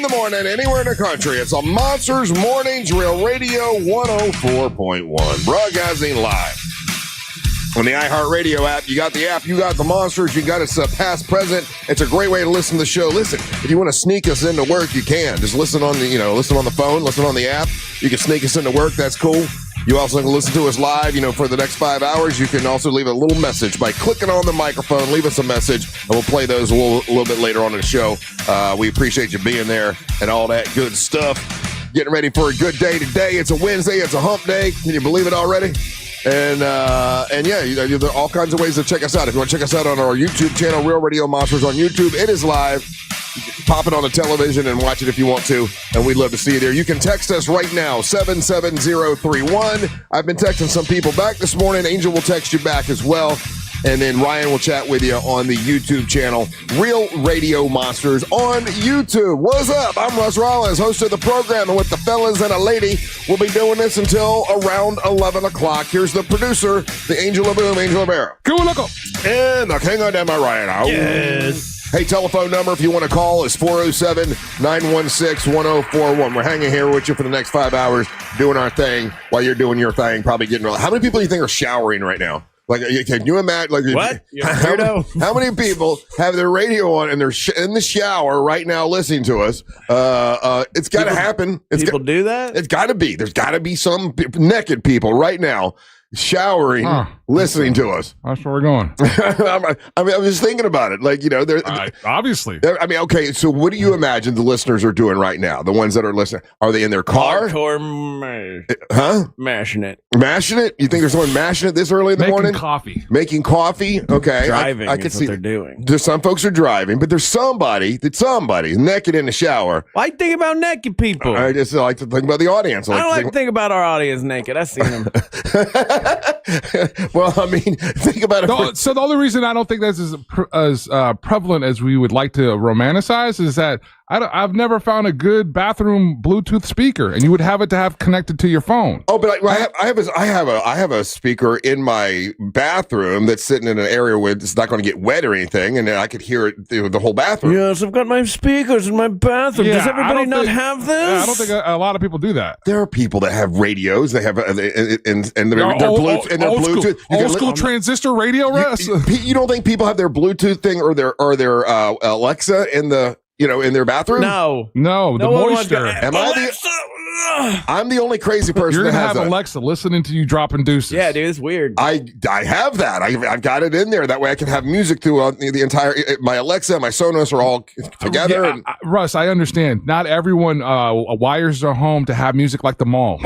the morning, anywhere in the country. It's a Monsters Morning Drill Radio 104.1, broadcasting live on the iHeartRadio app. You got the app, you got the Monsters, you got us past, present. It's a great way to listen to the show. Listen, if you want to sneak us into work, you can. Just listen on the, listen on the phone, listen on the app. You can sneak us into work. That's cool. You also can listen to us live, for the next 5 hours. You can also leave a little message by clicking on the microphone. Leave us a message, and we'll play those a little bit later on in the show. We appreciate you being there and all that good stuff. Getting ready for a good day today. It's a Wednesday. It's a hump day. Can you believe it already? And yeah, there are all kinds of ways to check us out. If you want to check us out on our YouTube channel, Real Radio Monsters on YouTube, it is live. Pop it on the television and watch it if you want to, and we'd love to see you there. You can text us right now, 77031. I've been texting some people back this morning. Angel will text you back as well, and then Ryan will chat with you on the YouTube channel, Real Radio Monsters on YouTube. What's up? I'm Russ Rollins, host of the program, and with the fellas and a lady, we'll be doing this until around 11 o'clock. Here's the producer, the Angel of Boom, Angel Rivera. And the king of them, Ryan. Yes. Hey, telephone number if you want to call is 407-916-1041. We're hanging here with you for the next 5 hours, doing our thing while you're doing your thing, probably getting real. How many people do you think are showering right now? Like, can you imagine? Like, what? How many people have their radio on and they're in the shower right now listening to us? It's got to happen. People do that? It's got to be. There's got to be some naked people right now showering, listening to us. That's where we're going. I'm just thinking about it. Like, obviously. Okay, so what do you imagine the listeners are doing right now? The ones that are listening. Are they in their car? Mashing it. Mashing it? You think there's someone mashing it this early in the morning? Making coffee? Okay. Driving. I can see what they're doing. There's some folks are driving, but there's somebody naked in the shower. Why think about naked people? I just like to think about the audience. I don't like to think about our audience naked. I've seen them. Well, I mean, think about it. So the only reason I don't think that's as prevalent as we would like to romanticize is that I've never found a good bathroom Bluetooth speaker, and you would have it to have connected to your phone. Oh, but I have a speaker in my bathroom that's sitting in an area where it's not going to get wet or anything, and I could hear it through the whole bathroom. Yes, I've got my speakers in my bathroom. Does everybody not have this? I don't think a lot of people do that. There are people that have radios. They have and they're Bluetooth. Old school transistor radio. You don't think people have their Bluetooth thing or their Alexa in the in their bathroom? No, the moisture. I'm the only crazy person. You're gonna have that. Alexa listening to you dropping deuces. Yeah, dude, it's weird. I have that. I've got it in there. That way I can have music through the entire. My Alexa, my Sonos are all together. Yeah, Russ, I understand. Not everyone wires their home to have music like the mall.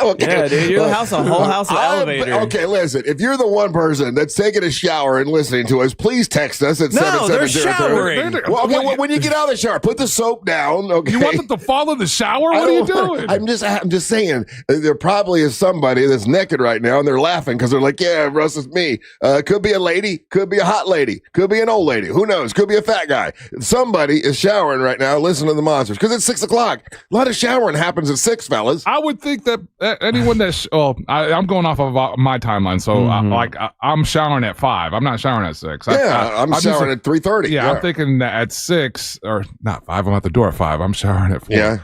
Okay. Yeah, dude, your house, a whole house of elevator. Okay, listen. If you're the one person that's taking a shower and listening to us, please text us at 770. They're showering. Well, when you get out of the shower, put the soap down. Okay. You want them to follow the shower? What are you doing? I'm just saying. There probably is somebody that's naked right now, and they're laughing because they're like, "Yeah, Russ, is me." Could be a lady, could be a hot lady, could be an old lady. Who knows? Could be a fat guy. Somebody is showering right now, listening to the Monsters because it's 6:00. A lot of showering happens at 6, fellas. I would think that anyone that's I'm going off of my timeline, so I'm showering at 5. I'm not showering at 6. I'm showering at 3:30. Yeah, I'm thinking that at 6 or not 5. I'm at the door at 5. I'm showering at 4. Yeah.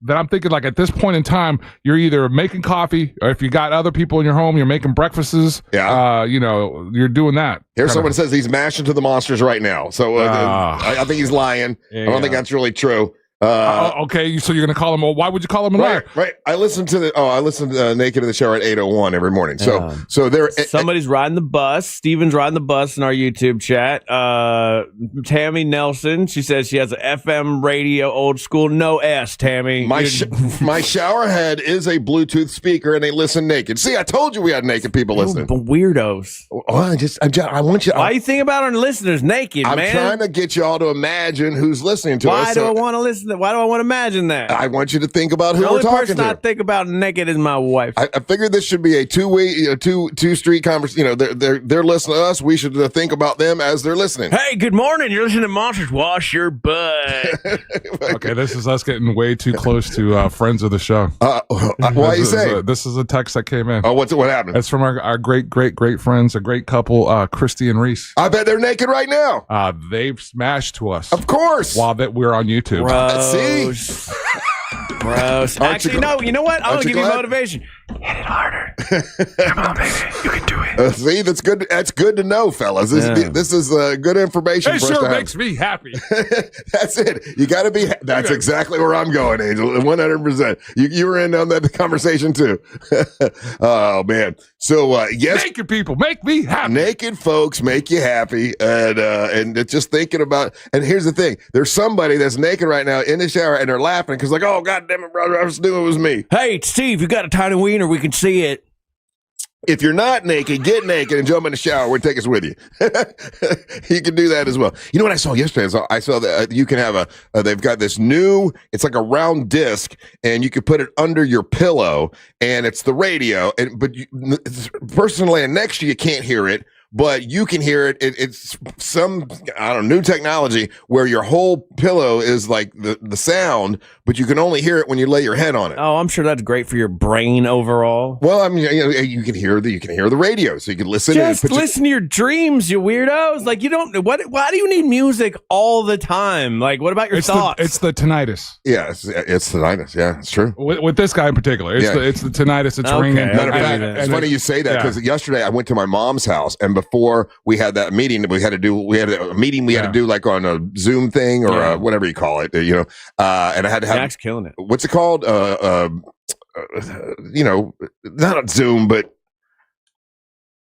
Then I'm thinking like at this point in time, you're either making coffee or if you got other people in your home, you're making breakfasts. Yeah. You're doing that. Here's someone says he's mashing to the Monsters right now. So I think he's lying. Yeah. I don't think that's really true. Okay, so you're gonna call him? Well, why would you call him a liar? Right. I listen to Naked in the Shower at 8:01 every morning. So there. Somebody's riding the bus. Steven's riding the bus in our YouTube chat. Tammy Nelson. She says she has an FM radio, old school, no S. Tammy, my shower head is a Bluetooth speaker, and they listen naked. See, I told you we had naked people listening. Weirdos. I want you. Why you think about our listeners naked, I'm man? trying to get you all to imagine who's listening to us. Why do I want to listen Why do I want to imagine that? I want you to think about who The we're only talking person to. I think about naked is my wife. I figured this should be a two-way, two-street conversation. They're listening to us. We should think about them as they're listening. Hey, good morning. You're listening to Monsters. Wash your butt. Okay, this is us getting way too close to friends of the show. Why you say? This is a text that came in. Oh, what happened? It's from our great friends, a great couple, Christy and Reese. I bet they're naked right now. They've smashed to us. Of course. While that we're on YouTube. See? Gross. Actually, no. You know what? I'm going to give you motivation. Hit it harder. Come on, baby. You can do it. See, that's good. That's good to know, fellas. This is good information. It sure makes me happy. That's it. You got to be. That's exactly where I'm going, Angel. 100%. You were in on that conversation too. Oh man. So yes, naked people make me happy. Naked folks make you happy, and just thinking about. And here's the thing: there's somebody that's naked right now in the shower, and they're laughing because like, oh god damn it, brother, I just knew it was me. Hey, Steve, you got a tiny wiener? We can see it. If you're not naked, get naked and jump in the shower. We'll take us with you. You can do that as well. You know what I saw yesterday? I saw that you can have they've got this new, it's like a round disc, and you can put it under your pillow, and it's the radio. But person laying next to you can't hear it, but you can hear it. It's some, I don't know, new technology where your whole pillow is like the sound, but you can only hear it when you lay your head on it. Oh, I'm sure that's great for your brain overall. Well, I mean, you can hear the radio, so you can listen. Just listen to your dreams, you weirdos. Like you don't. Why do you need music all the time? Like, what about your thoughts? It's the tinnitus. Yeah, it's tinnitus. Yeah, it's true. With this guy in particular, it's the tinnitus. It's ringing. It's funny you say that because yesterday I went to my mom's house, and before we had that meeting, we had to do like on a Zoom thing or whatever you call it, and I had to have Jack's killing it. What's it called? Not a Zoom, but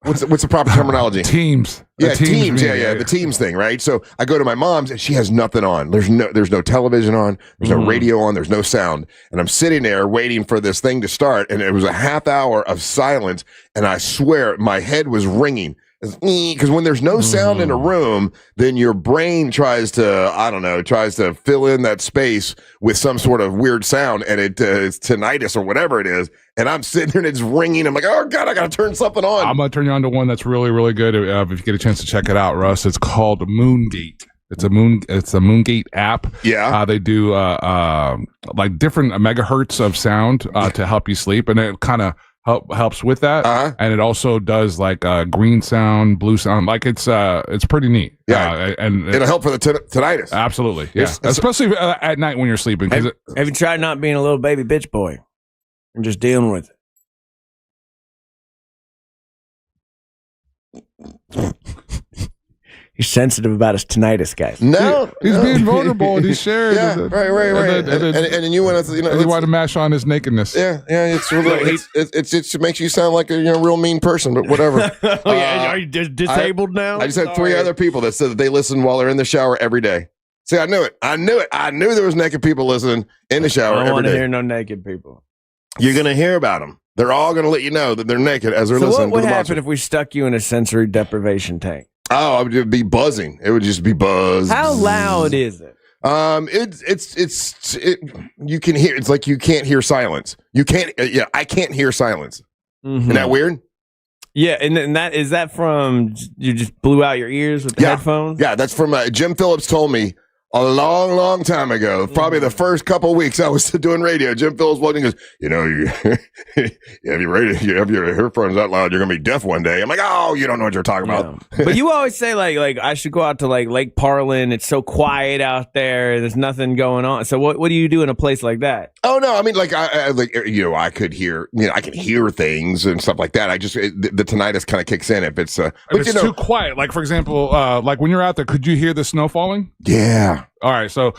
what's the proper terminology? Teams. Yeah, Teams. Yeah, the Teams thing, right? So I go to my mom's and she has nothing on. There's no television on. There's no radio on. There's no sound. And I'm sitting there waiting for this thing to start. And it was a half hour of silence. And I swear my head was ringing. Because when there's no sound in a room, then your brain tries to fill in that space with some sort of weird sound, and it's tinnitus or whatever it is. And I'm sitting there and it's ringing. I'm like, oh god, I gotta turn something on. I'm gonna turn you on to one that's really, really good. If you get a chance to check it out, Russ, it's called Moongate. It's a Moongate app. Yeah. They do like different megahertz of sound to help you sleep, and it kind of helps with that. And it also does like green sound, blue sound. Like it's pretty neat. Yeah, and it'll help for the tinnitus. Absolutely. Yeah, especially at night when you're sleeping. Have you tried not being a little baby bitch boy and just dealing with it? He's sensitive about his tinnitus, guys. No, he's being vulnerable and he's sharing. Yeah, right. And then you want to, you want to mash on his nakedness. Yeah. It's really, it makes you sound like a real mean person, but whatever. Are you disabled now? I just had 3 other people that said that they listen while they're in the shower every day. See, I knew it. I knew there was naked people listening in the shower every day. I don't want to hear no naked people. You're gonna hear about them. They're all gonna let you know that they're naked as they're listening. So what would happen if we stuck you in a sensory deprivation tank? Oh, it would be buzzing. It would just be buzz. How loud is it? You can hear. It's like you can't hear silence. You can't. I can't hear silence. Isn't that weird? Yeah, and that is that from you just blew out your ears with the headphones? Yeah, that's from Jim Phillips told me a long, long time ago. Probably the first couple of weeks I was doing radio. Jim Phillips walking goes, you have your earphones that loud, you're gonna be deaf one day. I'm like, oh, you don't know what you're talking about. But you always say like I should go out to like Lake Parlin. It's so quiet out there. There's nothing going on. So what do you do in a place like that? Oh no, I mean I could hear, I can hear things and stuff like that. I just the tinnitus kind of kicks in if it's too quiet. Like for example, like when you're out there, could you hear the snow falling? Yeah. All right, so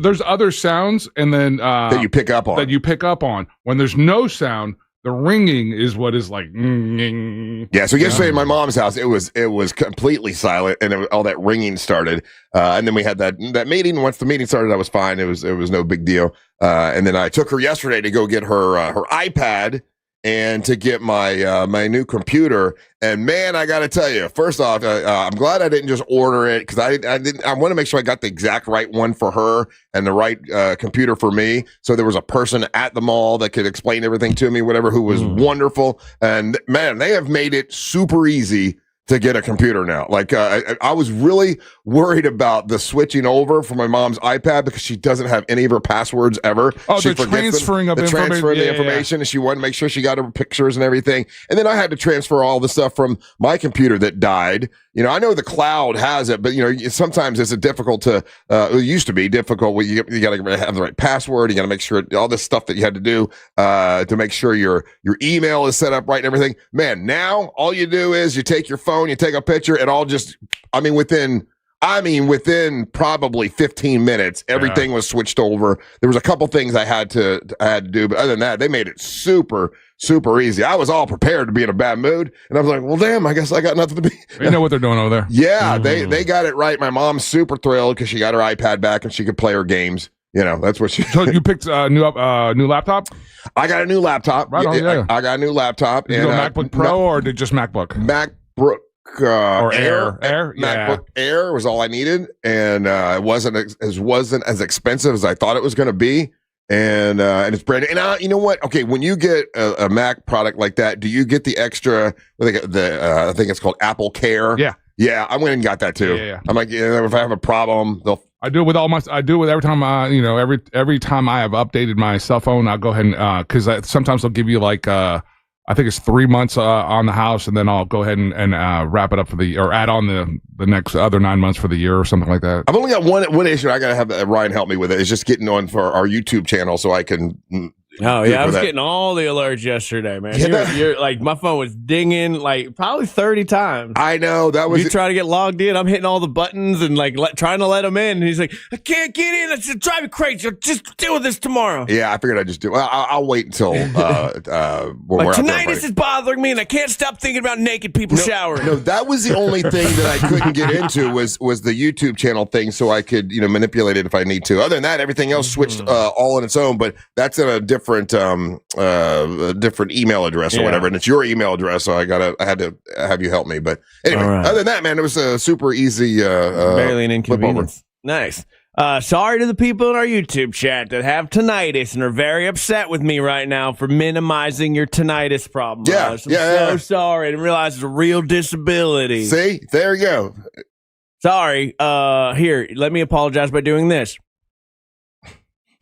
there's other sounds, and then that you pick up on. When there's no sound, the ringing is what is like. Yeah. So yesterday in my mom's house, it was completely silent, and all that ringing started. And then we had that meeting. Once the meeting started, I was fine. It was no big deal. And then I took her yesterday to go get her iPad. and to get my my new computer. And man, I got to tell you, first off, I'm glad I didn't just order it because I want to make sure I got the exact right one for her and the right computer for me. So there was a person at the mall that could explain everything to me, whatever, who was wonderful. And man, they have made it super easy to get a computer now. Like I was really worried about the switching over from my mom's iPad because she doesn't have any of her passwords ever. Oh, she the transferring of information, and she wanted to make sure she got her pictures and everything. And then I had to transfer all the stuff from my computer that died. You know, I know the cloud has it, but you know, sometimes it's difficult to. It used to be difficult. Where you got to have the right password. You got to make sure all this stuff that you had to do to make sure your email is set up right and everything. Man, now all you do is you take your phone, you take a picture, and all just. Within probably 15 minutes, everything was switched over. There was a couple things I had to do, but other than that, they made it super, super easy. I was all prepared to be in a bad mood, and I was like, well, damn, I guess I got nothing to be. You know what they're doing over there. Yeah, they got it right. My mom's super thrilled because she got her iPad back and she could play her games. You know, that's what she. So you picked a new laptop? I got a new laptop. Right on, yeah. I got a new laptop. Did you go MacBook Pro or did just MacBook? MacBook. Or Air, MacBook Air was all I needed, and it wasn't as expensive as I thought it was going to be, and it's brand new. And you know what? Okay, when you get a Mac product like that, do you get the extra? I think it's called Apple Care. Yeah, I went and got that too. Yeah. I'm like, if I have a problem, they'll. I do it with every time every time I have updated my cell phone, I'll go ahead and because sometimes they'll give you like I think it's 3 months on the house, and then I'll go ahead and wrap it up or add on the next other 9 months for the year or something like that. I've only got one issue. I got to have Ryan help me with it. It's just getting on for our YouTube channel so I can. Oh yeah, I was getting all the alerts yesterday, man. You're like, my phone was dinging like probably 30 times. I know that was. You try to get logged in, I'm hitting all the buttons and like trying to let him in, and he's like, I can't get in. It's driving me crazy. I'll just deal with this tomorrow. Yeah, I figured I'd just do. Well, I'll wait until when we're out tonight. there. This is bothering me, and I can't stop thinking about naked people showering. No, that was the only thing that I couldn't get into was the YouTube channel thing, so I could manipulate it if I need to. Other than that, everything else switched all on its own. But that's in a different email address or whatever, and it's your email address, so I had to have you help me. But anyway, other than that, man, it was a super easy barely an inconvenience. Nice. Sorry to the people in our YouTube chat that have tinnitus and are very upset with me right now for minimizing your tinnitus problem. I'm so sorry. I didn't realize it's a real disability. See, there you go. Sorry. Here, let me apologize by doing this.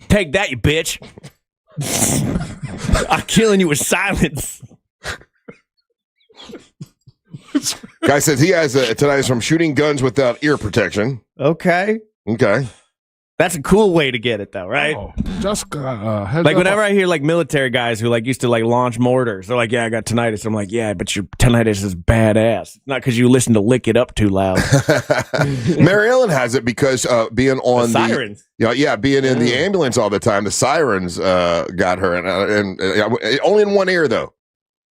Take that, you bitch. I'm killing you with silence. Guy says he has tinnitus from shooting guns without ear protection. Okay. That's a cool way to get it, though, right? Oh, just like whenever I hear like military guys who like used to like launch mortars, they're like, "Yeah, I got tinnitus." I'm like, "Yeah, but your tinnitus is badass. Not because you listen to Lick It Up too loud." Mary Ellen has it because being on the sirens. Being in the ambulance all the time, the sirens got her, and only in one ear though.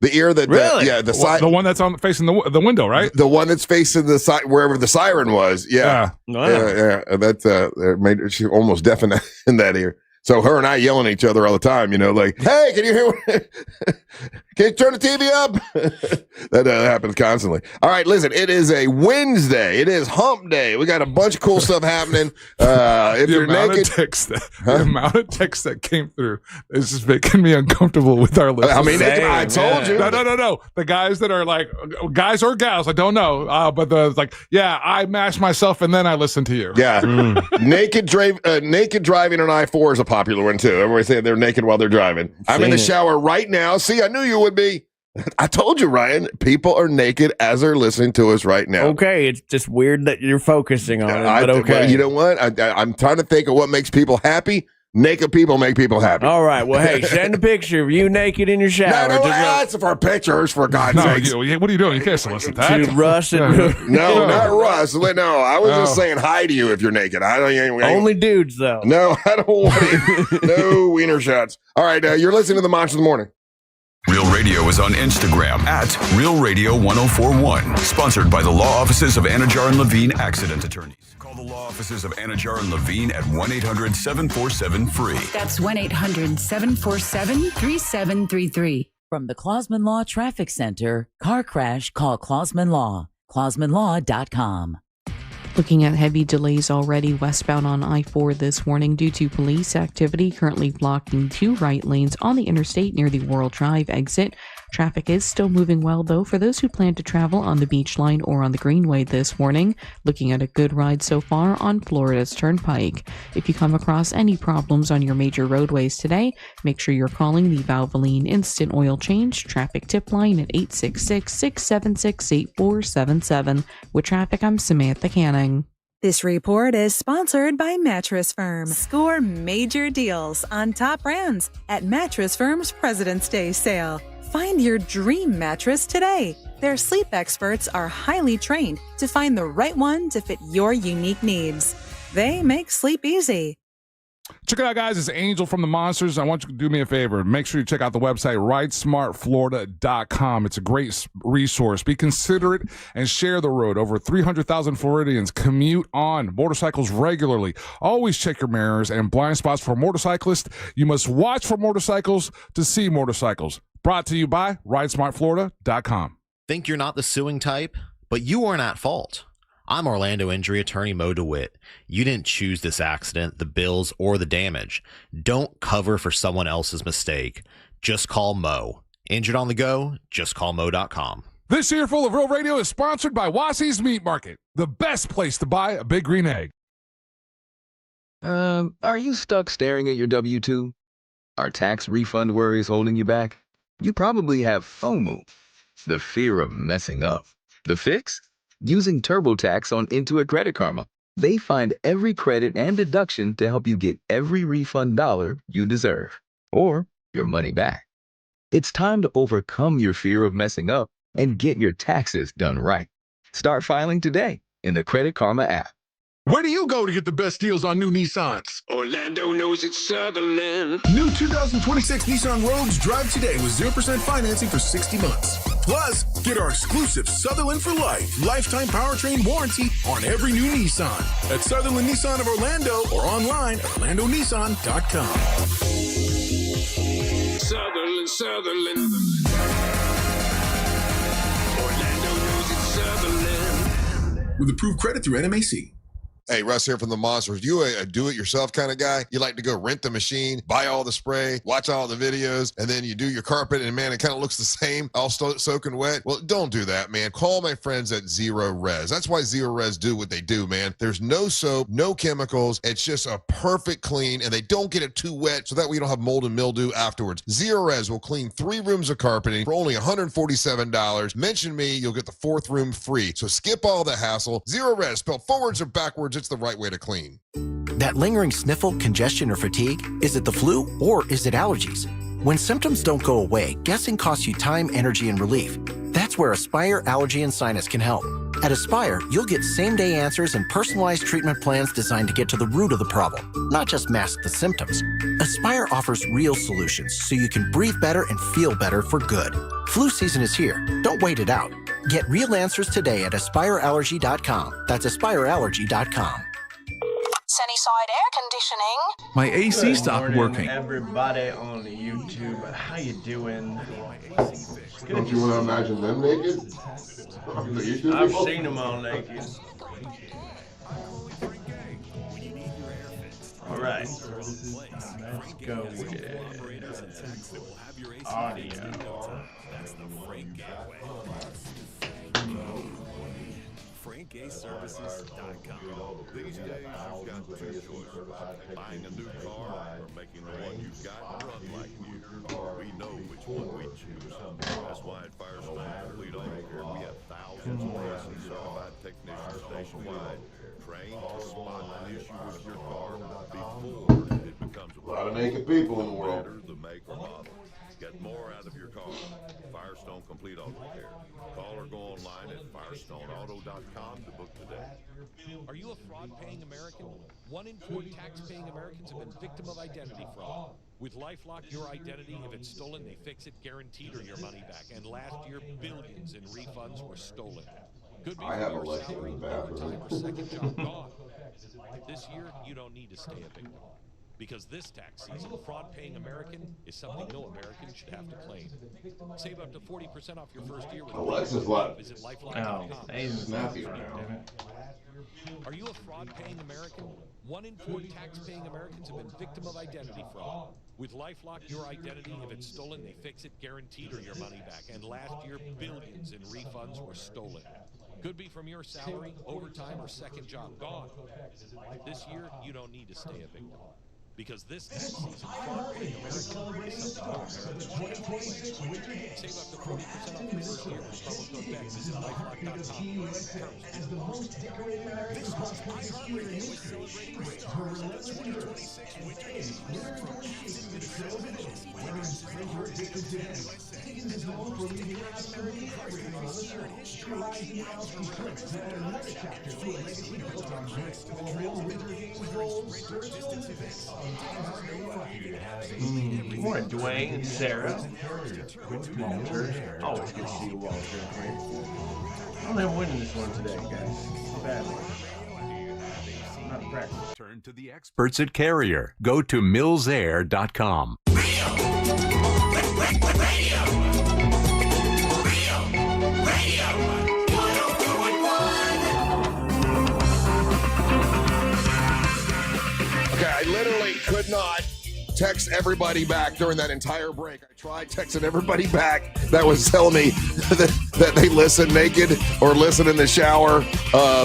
The ear that really? The one that's facing the window, right? The one that's facing the side wherever the siren was. Yeah. That made she almost deaf in that ear. So her and I yelling at each other all the time, like, hey, can you hear? Can you turn the TV up? That happens constantly. All right, listen, it is a Wednesday. It is hump day. We got a bunch of cool stuff happening. If you're naked, the amount of text that came through is just making me uncomfortable with our listeners. I mean, I told you. No. The guys that are like, guys or gals, I don't know. But the like, yeah, I mash myself and then I listen to you. Yeah. Naked driving on I-4 is a popular one too. Everybody saying they're naked while they're driving. I'm in the shower right now. See, I knew you would be. I told you, Ryan. People are naked as they're listening to us right now. Okay, it's just weird that you're focusing on it, but okay. Well, you know what? I'm trying to think of what makes people happy. Naked people make people happy. All right. Well, hey, send a picture of you naked in your shower. No, that's for pictures, for God's sakes. What are you doing? You can't solicit that. To Russ and No, not Russ. No, I was just saying hi to you if you're naked. Only dudes, though. No, I don't want it. No wiener shots. All right, you're listening to the Monster of the Morning. Real Radio is on Instagram at Real Radio 1041. Sponsored by the law offices of Anajar and Levine Accident Attorneys. Call the law offices of Anajar and Levine at 1-800-747-FREE. That's 1-800-747-3733. From the Clausman Law Traffic Center, car crash, call Clausman Law. ClausmanLaw.com. Looking at heavy delays already westbound on I-4 this morning due to police activity currently blocking 2 right lanes on the interstate near the World Drive exit. Traffic is still moving well, though, for those who plan to travel on the Beach Line or on the Greenway this morning. Looking at a good ride so far on Florida's Turnpike. If you come across any problems on your major roadways today, make sure you're calling the Valvoline Instant Oil Change traffic tip line at 866-676-8477. With traffic, I'm Samantha Canning. This report is sponsored by Mattress Firm. Score major deals on top brands at Mattress Firm's President's Day sale. Find your dream mattress today. Their sleep experts are highly trained to find the right one to fit your unique needs. They make sleep easy. Check it out, guys. It's Angel from the Monsters. I want you to do me a favor. Make sure you check out the website, ridesmartflorida.com. It's a great resource. Be considerate and share the road. Over 300,000 Floridians commute on motorcycles regularly. Always check your mirrors and blind spots for motorcyclists. You must watch for motorcycles to see motorcycles. Brought to you by ridesmartflorida.com. Think you're not the suing type, but you aren't at fault. I'm Orlando injury attorney Mo DeWitt. You didn't choose this accident, the bills, or the damage. Don't cover for someone else's mistake. Just call Mo. Injured on the go? Just call Mo.com. This year full of Real Radio is sponsored by Wassey's Meat Market, the best place to buy a big green egg. Are you stuck staring at your W-2? Are tax refund worries holding you back? You probably have FOMO, the fear of messing up. The fix? Using TurboTax on Intuit Credit Karma. They find every credit and deduction to help you get every refund dollar you deserve, or your money back. It's time to overcome your fear of messing up and get your taxes done right. Start filing today in the Credit Karma app. Where do you go to get the best deals on new Nissans? Orlando knows it's Sutherland. New 2026 Nissan Rogues drive today with 0% financing for 60 months. Plus, get our exclusive Sutherland for Life lifetime powertrain warranty on every new Nissan at Sutherland Nissan of Orlando or online at orlandonissan.com. Sutherland. Orlando knows it's Sutherland. With approved credit through NMAC. Hey, Russ here from the Monsters. You a do-it-yourself kind of guy? You like to go rent the machine, buy all the spray, watch all the videos, and then you do your carpet, and man, it kind of looks the same, all soaking wet? Well, don't do that, man. Call my friends at Zero Res. That's why Zero Res do what they do, man. There's no soap, no chemicals. It's just a perfect clean, and they don't get it too wet, so that way you don't have mold and mildew afterwards. Zero Res will clean 3 rooms of carpeting for only $147. Mention me, you'll get the 4th room free. So skip all the hassle. Zero Res, spelled forwards or backwards, it's the right way to clean. That lingering sniffle, congestion, or fatigue, is it the flu or is it allergies? When symptoms don't go away, guessing costs you time, energy, and relief. That's where Aspire Allergy and Sinus can help. At Aspire, you'll get same-day answers and personalized treatment plans designed to get to the root of the problem, not just mask the symptoms. Aspire offers real solutions so you can breathe better and feel better for good. Flu season is here. Don't wait it out. Get real answers today at AspireAllergy.com. That's AspireAllergy.com. Sunnyside Air Conditioning. My AC stopped working. Everybody on YouTube, how you doing? Don't you want to imagine them naked? I've seen them all naked. All right, let's go with audio. FrankAServices.com. These days, you've got 2 choices: buying a new car or making the one you've got run like new. We know which one we choose. That's why at Firestone Complete Auto Care, we have thousands of licensed certified technicians nationwide trained to spot an issue with your car before it becomes a lot of naked people in the world. The make or model. Get more out of your car. Firestone Complete Auto Care. Call or go online at firestoneauto.com to book today. Are you a fraud-paying American? 1 in 4 tax-paying Americans have been victim of identity fraud. With LifeLock, your identity, if it's stolen, they fix it, guaranteed, or your money back. And last year, billions in refunds were stolen. Could be I have for your Alexa in the salary, bathroom. overtime, or second job gone. This year, you don't need to stay a victim. Because this tax season, fraud-paying American is something no American should have to claim. Save up to 40% off your first year with Alexa's live. Visit lifeline.com. Snappy right now. Are you a fraud-paying American? 1 in 4 tax-paying Americans have been victim of identity fraud. With LifeLock, your identity, if it's stolen, they fix it, guaranteed, or your money back. And last year, billions in refunds were stolen. Could be from your salary, overtime, or second job gone. This year, you don't need to stay a victim. Because this tax season, fraud-paying American is something no American should have to claim. Save up to 40% off your first year with promo code BEX. Visit lifelock.com. This month's iHeartRadio is celebrating the stars of the 2026 Winter Games from Beaz in Minnesota, Winners in USA, and the most decorated American car series here in history. Outdoor events and another chapter racing built on race to the trails of Winter Games, winter distance events. More Dwayne and Sarah. Walter. Always good to see you, Walter. I don't have winning this one today, guys. Bad. Not practice. Turn to the experts at Carrier. Go to millsair.com. Okay, I literally could not text everybody back during that entire break. I tried texting everybody back that was telling me that they listen naked or listen in the shower.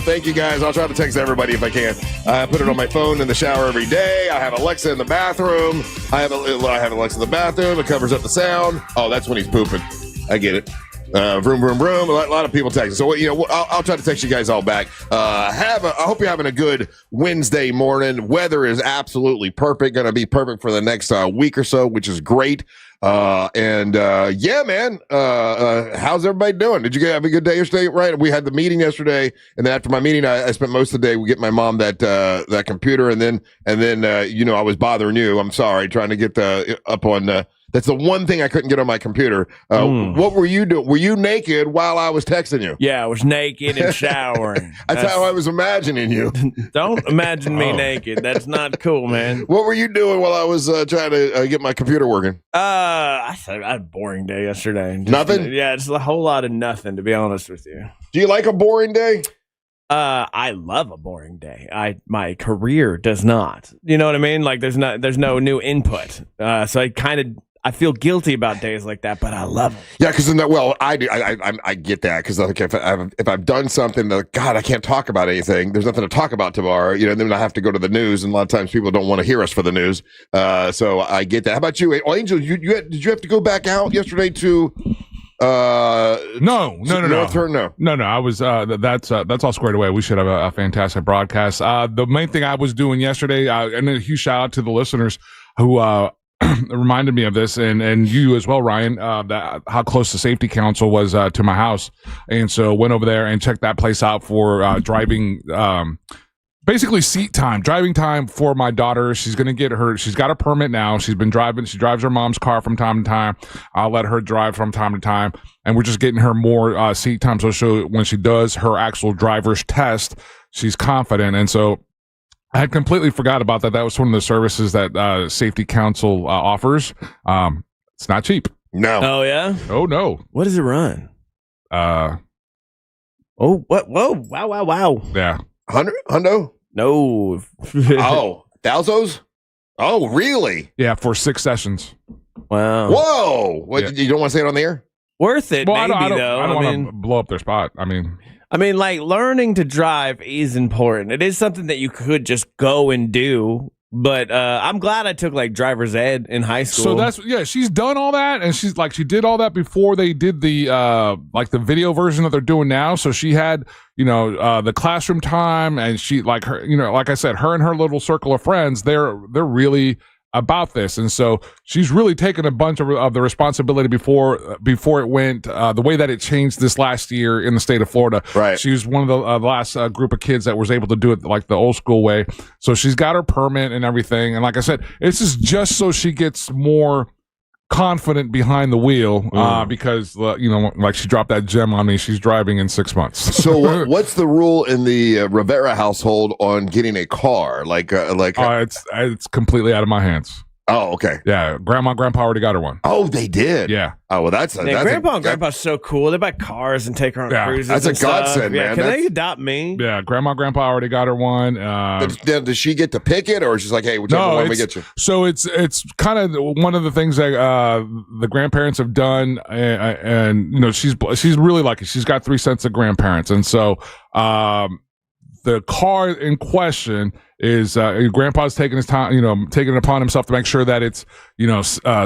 Thank you guys. I'll try to text everybody if I can. I put it on my phone in the shower every day. I have Alexa in the bathroom. I have Alexa in the bathroom. It covers up the sound. Oh, that's when he's pooping. I get it. Vroom, vroom, vroom. A lot of people texting. So, I'll try to text you guys all back. I hope you're having a good Wednesday morning. Weather is absolutely perfect. Going to be perfect for the next week or so, which is great. Yeah, man. How's everybody doing? Did you guys have a good day yesterday? Right. We had the meeting yesterday, and then after my meeting, I spent most of the day getting my mom that computer, and then I was bothering you. I'm sorry, trying to get up on. That's the one thing I couldn't get on my computer. What were you doing? Were you naked while I was texting you? Yeah, I was naked and showering. That's how I was imagining you. Don't imagine me naked. That's not cool, man. What were you doing while I was trying to get my computer working? I had a boring day yesterday. Nothing? Yeah, it's a whole lot of nothing, to be honest with you. Do you like a boring day? I love a boring day. My career does not. You know what I mean? Like there's no new input. So I feel guilty about days like that, but I love them. Yeah, because I do. I get that because like if I've done something that God I can't talk about anything. There's nothing to talk about tomorrow. Then I have to go to the news, and a lot of times people don't want to hear us for the news. So I get that. How about you, Angel? Did you have to go back out yesterday to? No. No. I was that's all squared away. We should have a fantastic broadcast. The main thing I was doing yesterday, and a huge shout out to the listeners who reminded me of this, and you as well, Ryan, that how close the safety council was to my house, and so went over there and checked that place out for driving. Basically driving time for my daughter. She's got a permit now. She's been driving. She drives her mom's car from time to time. I'll let her drive from time to time. And we're just getting her more seat time. So when she does her actual driver's test, she's confident. And so I had completely forgot about that. That was one of the services that Safety Council offers. It's not cheap. No. Oh, yeah? Oh, no. What does it run? Oh, what? Whoa. Wow. Yeah. Hundo? No. Oh, thousands? Oh, really? Yeah, for 6 sessions. Wow. Whoa. What, Yeah. You don't want to say it on the air? Worth it, Well, maybe, I though. don't want to blow up their spot. I mean, like, learning to drive is important. It is something that you could just go and do. But I'm glad I took, like, driver's ed in high school. So she's done all that, and she did all that before they did the the video version that they're doing now. So she had, the classroom time, and she, like I said, her and her little circle of friends, they're really about this, and so she's really taken a bunch of the responsibility before it went the way that it changed this last year in the state of Florida. Right, she was one of the last group of kids that was able to do it like the old school way. So she's got her permit and everything, and like I said, this is just so she gets more confident behind the wheel because like she dropped that gem on me. She's driving in 6 months. So what's the rule in the Rivera household on getting a car? It's completely out of my hands. Oh, okay. Yeah, grandpa already got her one. Oh, they did. Yeah. Oh, well, Grandpa and grandpa's so cool. They buy cars and take her on cruises. That's a godsend, man. Can they adopt me? Yeah, grandpa already got her one. Does she get to pick it, or is she like, hey, whichever one we get you? So it's kind of one of the things that the grandparents have done, and she's really lucky. She's got 3 sets of grandparents, and so the car in question is grandpa's taking his time, taking it upon himself to make sure that it's,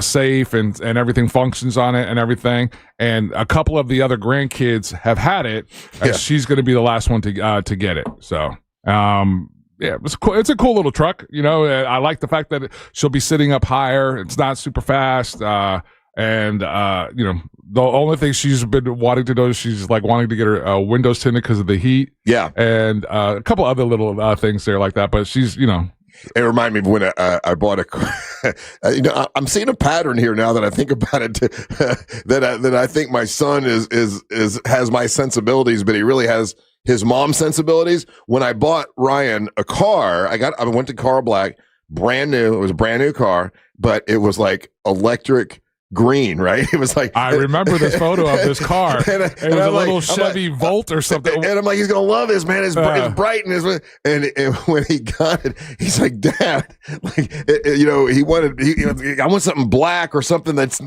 safe and everything functions on it and everything. And a couple of the other grandkids have had it, and she's going to be the last one to get it. So, it's cool. It's a cool little truck. I like the fact that she'll be sitting up higher. It's not super fast. The only thing she's been wanting to do is she's like wanting to get her windows tinted because of the heat. Yeah. And a couple other little things there like that. But she's, It reminded me of when I bought a car. I'm seeing a pattern here now that I think about it. that I think my son has my sensibilities, but he really has his mom's sensibilities. When I bought Ryan a car, I went to Car Black, brand new. It was a brand new car, but it was like electric green, right? It was like, I remember this photo of this car. It was a little Chevy Volt or something. And I'm like, he's gonna love this, man. It's bright and when he got it, he's like, Dad, I want something black or something that's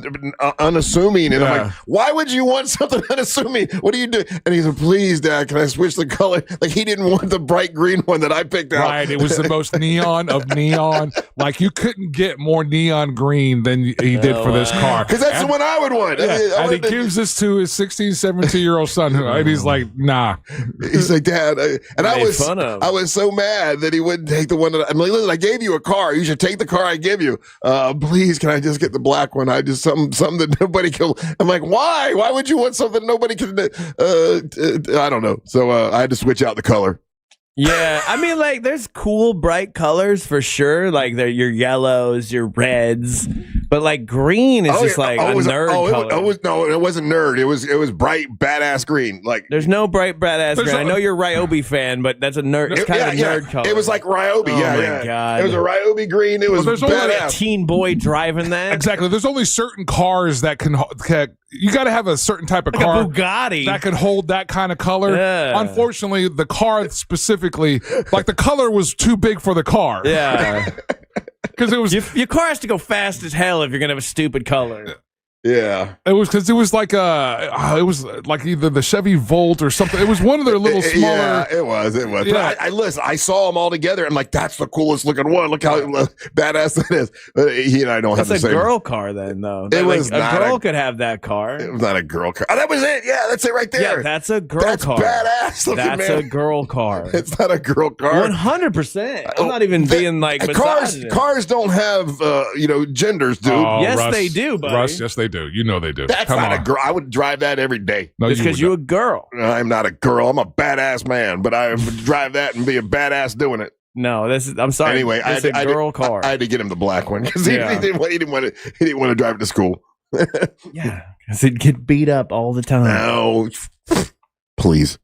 unassuming. And I'm like, why would you want something unassuming? What do you do? And he's like, please, Dad, can I switch the color? Like, he didn't want the bright green one that I picked out. Right. It was the most neon of neon. Like, you couldn't get more neon green than he did for this car. Because that's the one I would want. Yeah, and he gives this to his 16, 17-year-old son, and he's like, nah. He's like, Dad. I was so mad that he wouldn't take the one that I'm like, listen, I gave you a car. You should take the car I give you. Please, can I just get the black one? I just something that nobody can. I'm like, why? Why would you want something nobody can? I don't know. So I had to switch out the color. Yeah, I mean, like, there's cool, bright colors for sure. Like, they're your yellows, your reds, but like green is just like a nerd color. It wasn't nerd. It was bright, badass green. Like, there's no bright, badass green. I know you're a Ryobi fan, but that's a nerd. It's kind of a nerd color. It was like Ryobi. Oh my God. It was a Ryobi green. It was there's only a teen boy driving that. Exactly. There's only certain cars that can you got to have a certain type of like car a Bugatti that can hold that kind of color. Yeah. Unfortunately, the car specifically, like, the color was too big for the car. Yeah. Because it was your car has to go fast as hell if you're gonna have a stupid color. Yeah, it was because it was like either the Chevy Volt or something. It was one of their little smaller. Yeah, it was. Yeah. But I listen. I saw them all together. I'm like, that's the coolest looking one. Look how badass that is. But he and I don't have the same. It's a girl car, then, though. It was a girl could have that car. It was not a girl car. Oh, that was it. Yeah, that's it right there. Yeah, that's a girl car. That's badass looking, That's man. a girl car. It's not a girl car. 100%. I'm not even being like cars don't have genders, dude. Yes, Russ, they do, buddy. Russ, yes, they do. You know they do. That's not a girl. I would drive that every day. No, it's because you're a girl. I'm not a girl. I'm a badass man, but I would drive that and be a badass doing it. No, I'm sorry. Anyway, it's a girl car. I had to get him the black one because he didn't want to drive it to school. Yeah, because he'd get beat up all the time. No, please.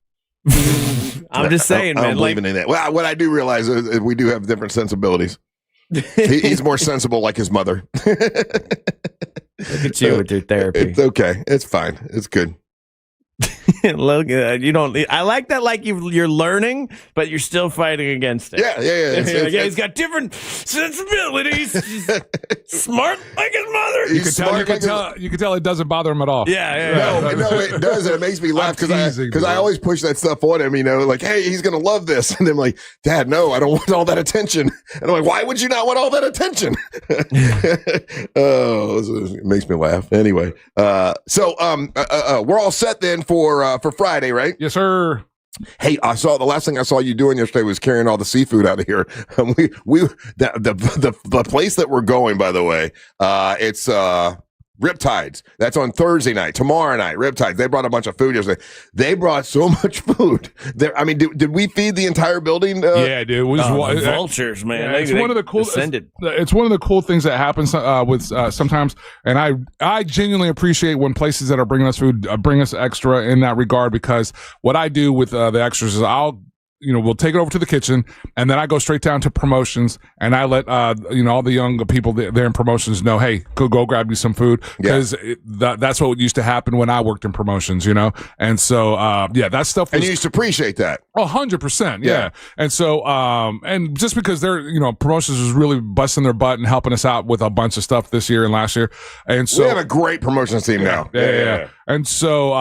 I'm just saying, man. I'm believing in that. Well, what I do realize is we do have different sensibilities. He's more sensible like his mother. Look at you with your therapy. It's okay. It's fine. It's good. Look, you don't. I like that. Like you're learning, but you're still fighting against it. Yeah. He's got different sensibilities. He's smart like his mother. You can tell it doesn't bother him at all. Yeah. No, it does. And it makes me laugh because I always push that stuff on him. Like, hey, he's gonna love this, and I'm like, Dad, no, I don't want all that attention. And I'm like, why would you not want all that attention? It makes me laugh. Anyway, so we're all set then for Friday, right? Yes, sir. Hey, the last thing I saw you doing yesterday was carrying all the seafood out of here. The place that we're going, by the way, it's Riptides. That's on Thursday night. Tomorrow night, Riptides. They brought a bunch of food yesterday. They brought so much food. I mean, did we feed the entire building? Yeah, dude. It was vultures, man. Yeah, it's one of the cool. It's one of the cool things that happens with sometimes, and I genuinely appreciate when places that are bringing us food bring us extra in that regard, because what I do with the extras is we'll take it over to the kitchen, and then I go straight down to promotions, and I let all the young people there in promotions know, hey, go grab you some food, because that's what used to happen when I worked in promotions, and so that stuff. And you used to appreciate that. 100%, yeah. And so and just because they're promotions was really busting their butt and helping us out with a bunch of stuff this year and last year, and so we have a great promotions team now. Yeah. And so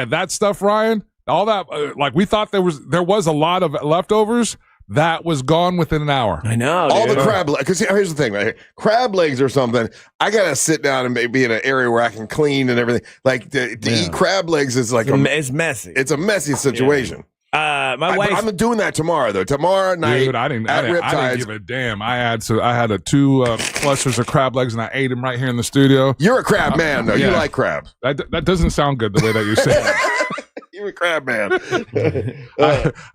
that stuff, Ryan. All that, we thought there was a lot of leftovers that was gone within an hour. I know. All the crab legs. Because here's the thing, right here. Crab legs or something, I got to sit down and be in an area where I can clean and everything. Like, to eat crab legs is like it's messy. It's a messy situation. Yeah. I'm doing that tomorrow, though. Tomorrow night, dude, I didn't give a damn. I had 2 clusters of crab legs, and I ate them right here in the studio. You're a crab man, though. You like crabs. That doesn't sound good the way that you say it. You're a crab man.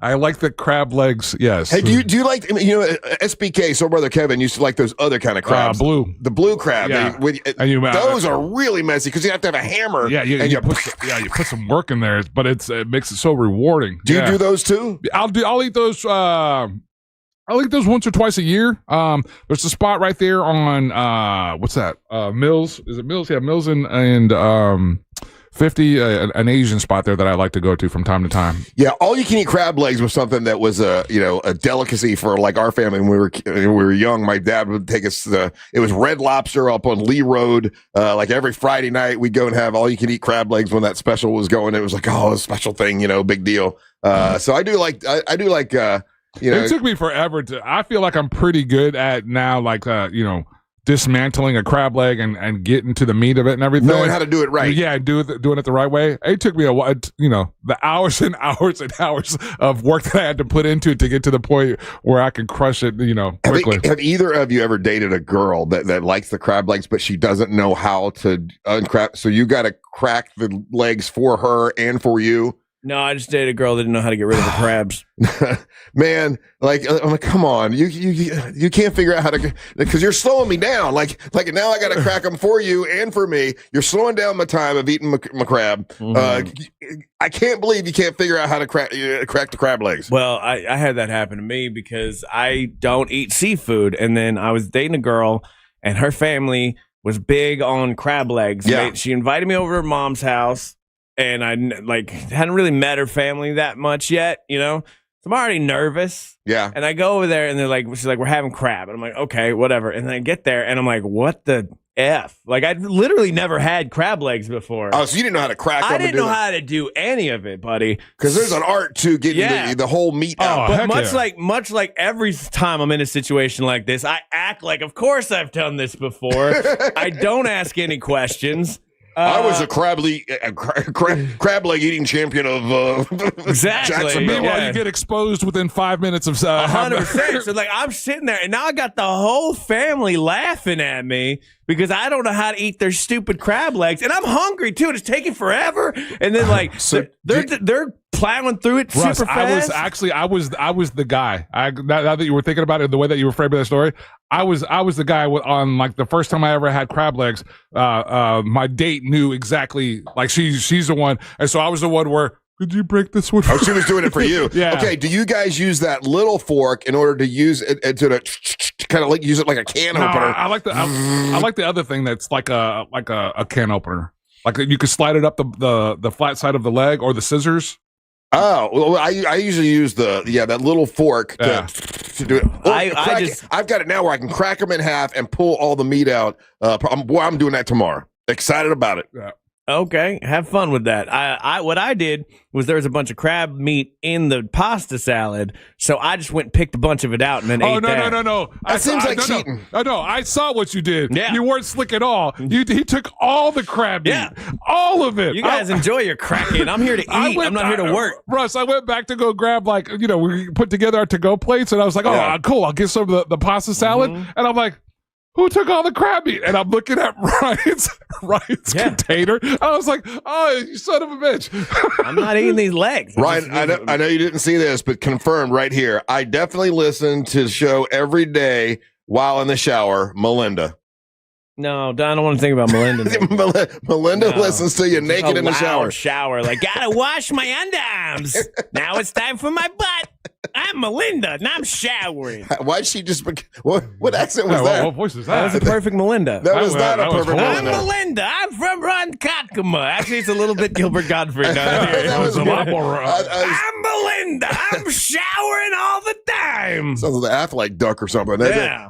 I like the crab legs. Yes. Hey, do you like? SBK, Soul Brother Kevin used to like those other kind of crabs. The blue crab. Yeah. Those are really messy because you have to have a hammer. Yeah, you put some work in there, but it makes it so rewarding. Do you do those too? I'll eat those. I'll eat those once or twice a year. There's a spot right there on what's that? Mills. Is it Mills? Yeah, Mills and 50, an Asian spot there that I like to go to from time to time. Yeah, all you can eat crab legs was something that was a delicacy for like our family when we were young. My dad would take us it was Red Lobster up on Lee Road. Like every Friday night we'd go and have all you can eat crab legs when that special was going. It was like, a special thing, big deal. So I do like it took me forever I feel like I'm pretty good at now, dismantling a crab leg and getting to the meat of it and everything. Knowing how to do it right. Yeah, doing it the right way. It took me a while, the hours and hours and hours of work that I had to put into it to get to the point where I can crush it, quickly. Have either of you ever dated a girl that likes the crab legs, but she doesn't know how to uncrab? So you got to crack the legs for her and for you? No, I just dated a girl that didn't know how to get rid of the crabs. Man, I'm like, come on, you can't figure out how to, because you're slowing me down. Like now I got to crack them for you and for me. You're slowing down my time of eating my crab. Mm-hmm. I can't believe you can't figure out how to crack the crab legs. Well, I had that happen to me because I don't eat seafood, and then I was dating a girl, and her family was big on crab legs. Yeah. She invited me over to her mom's house. And I hadn't really met her family that much yet, So I'm already nervous. Yeah. And I go over there and she's like, we're having crab. And I'm like, okay, whatever. And then I get there and I'm like, what the F? Like, I'd literally never had crab legs before. Oh, so you didn't know how to crack them? I didn't know how to do any of it, buddy. Because there's an art to getting the whole meat out. But much like every time I'm in a situation like this, I act like, of course I've done this before. I don't ask any questions. I was a crab leg eating champion of exactly. Jacksonville. Meanwhile, you get exposed within 5 minutes of 100%. So I'm sitting there, and now I got the whole family laughing at me because I don't know how to eat their stupid crab legs, and I'm hungry too. And it's taking forever, and then they're plowing through it Russ, super fast. I was the guy. Now that you were thinking about it, the way that you were framing that story, I was the guy on the first time I ever had crab legs. My date knew exactly, she's the one, and so I was the one where. Could you break this one? Oh, she was doing it for you. Yeah. Okay. Do you guys use that little fork in order to use it to kind of use it like a can opener? I like the other thing that's like a can opener. Like you could slide it up the flat side of the leg or the scissors. Oh, well, I usually use that little fork to do it. I've got it now where I can crack them in half and pull all the meat out. I'm doing that tomorrow. Excited about it. Yeah. Okay, have fun with that. What I did was there was a bunch of crab meat in the pasta salad, so I just went and picked a bunch of it out and then ate that. No. That seems like cheating. No, I saw what you did. Yeah. You weren't slick at all. He took all the crab meat. Yeah. All of it. You guys enjoy your cracking. I'm here to eat. I'm not here to work. Russ, I went back to go grab we put together our to-go plates, and I was like, cool, I'll get some of the pasta salad. Mm-hmm. And I'm like, who took all the crab meat? And I'm looking at Ryan's container. I was like, oh, you son of a bitch. I'm not eating these legs. Ryan, I know you didn't see this, but confirmed right here. I definitely listen to the show every day while in the shower. Melinda. No, I don't want to think about Melinda. Melinda listens to you naked in the shower. Like, gotta wash my underarms. Now it's time for my butt. I'm Melinda, and I'm showering. Why'd she just... What accent was that? What voice is that? That was a perfect Melinda. That was not a perfect Melinda. I'm Melinda. I'm from Ronkonkoma. Actually, it's a little bit Gilbert Godfrey down here. That was a lot more... I'm Melinda. I'm showering all the time. Sounds like the Affleck duck or something. Yeah.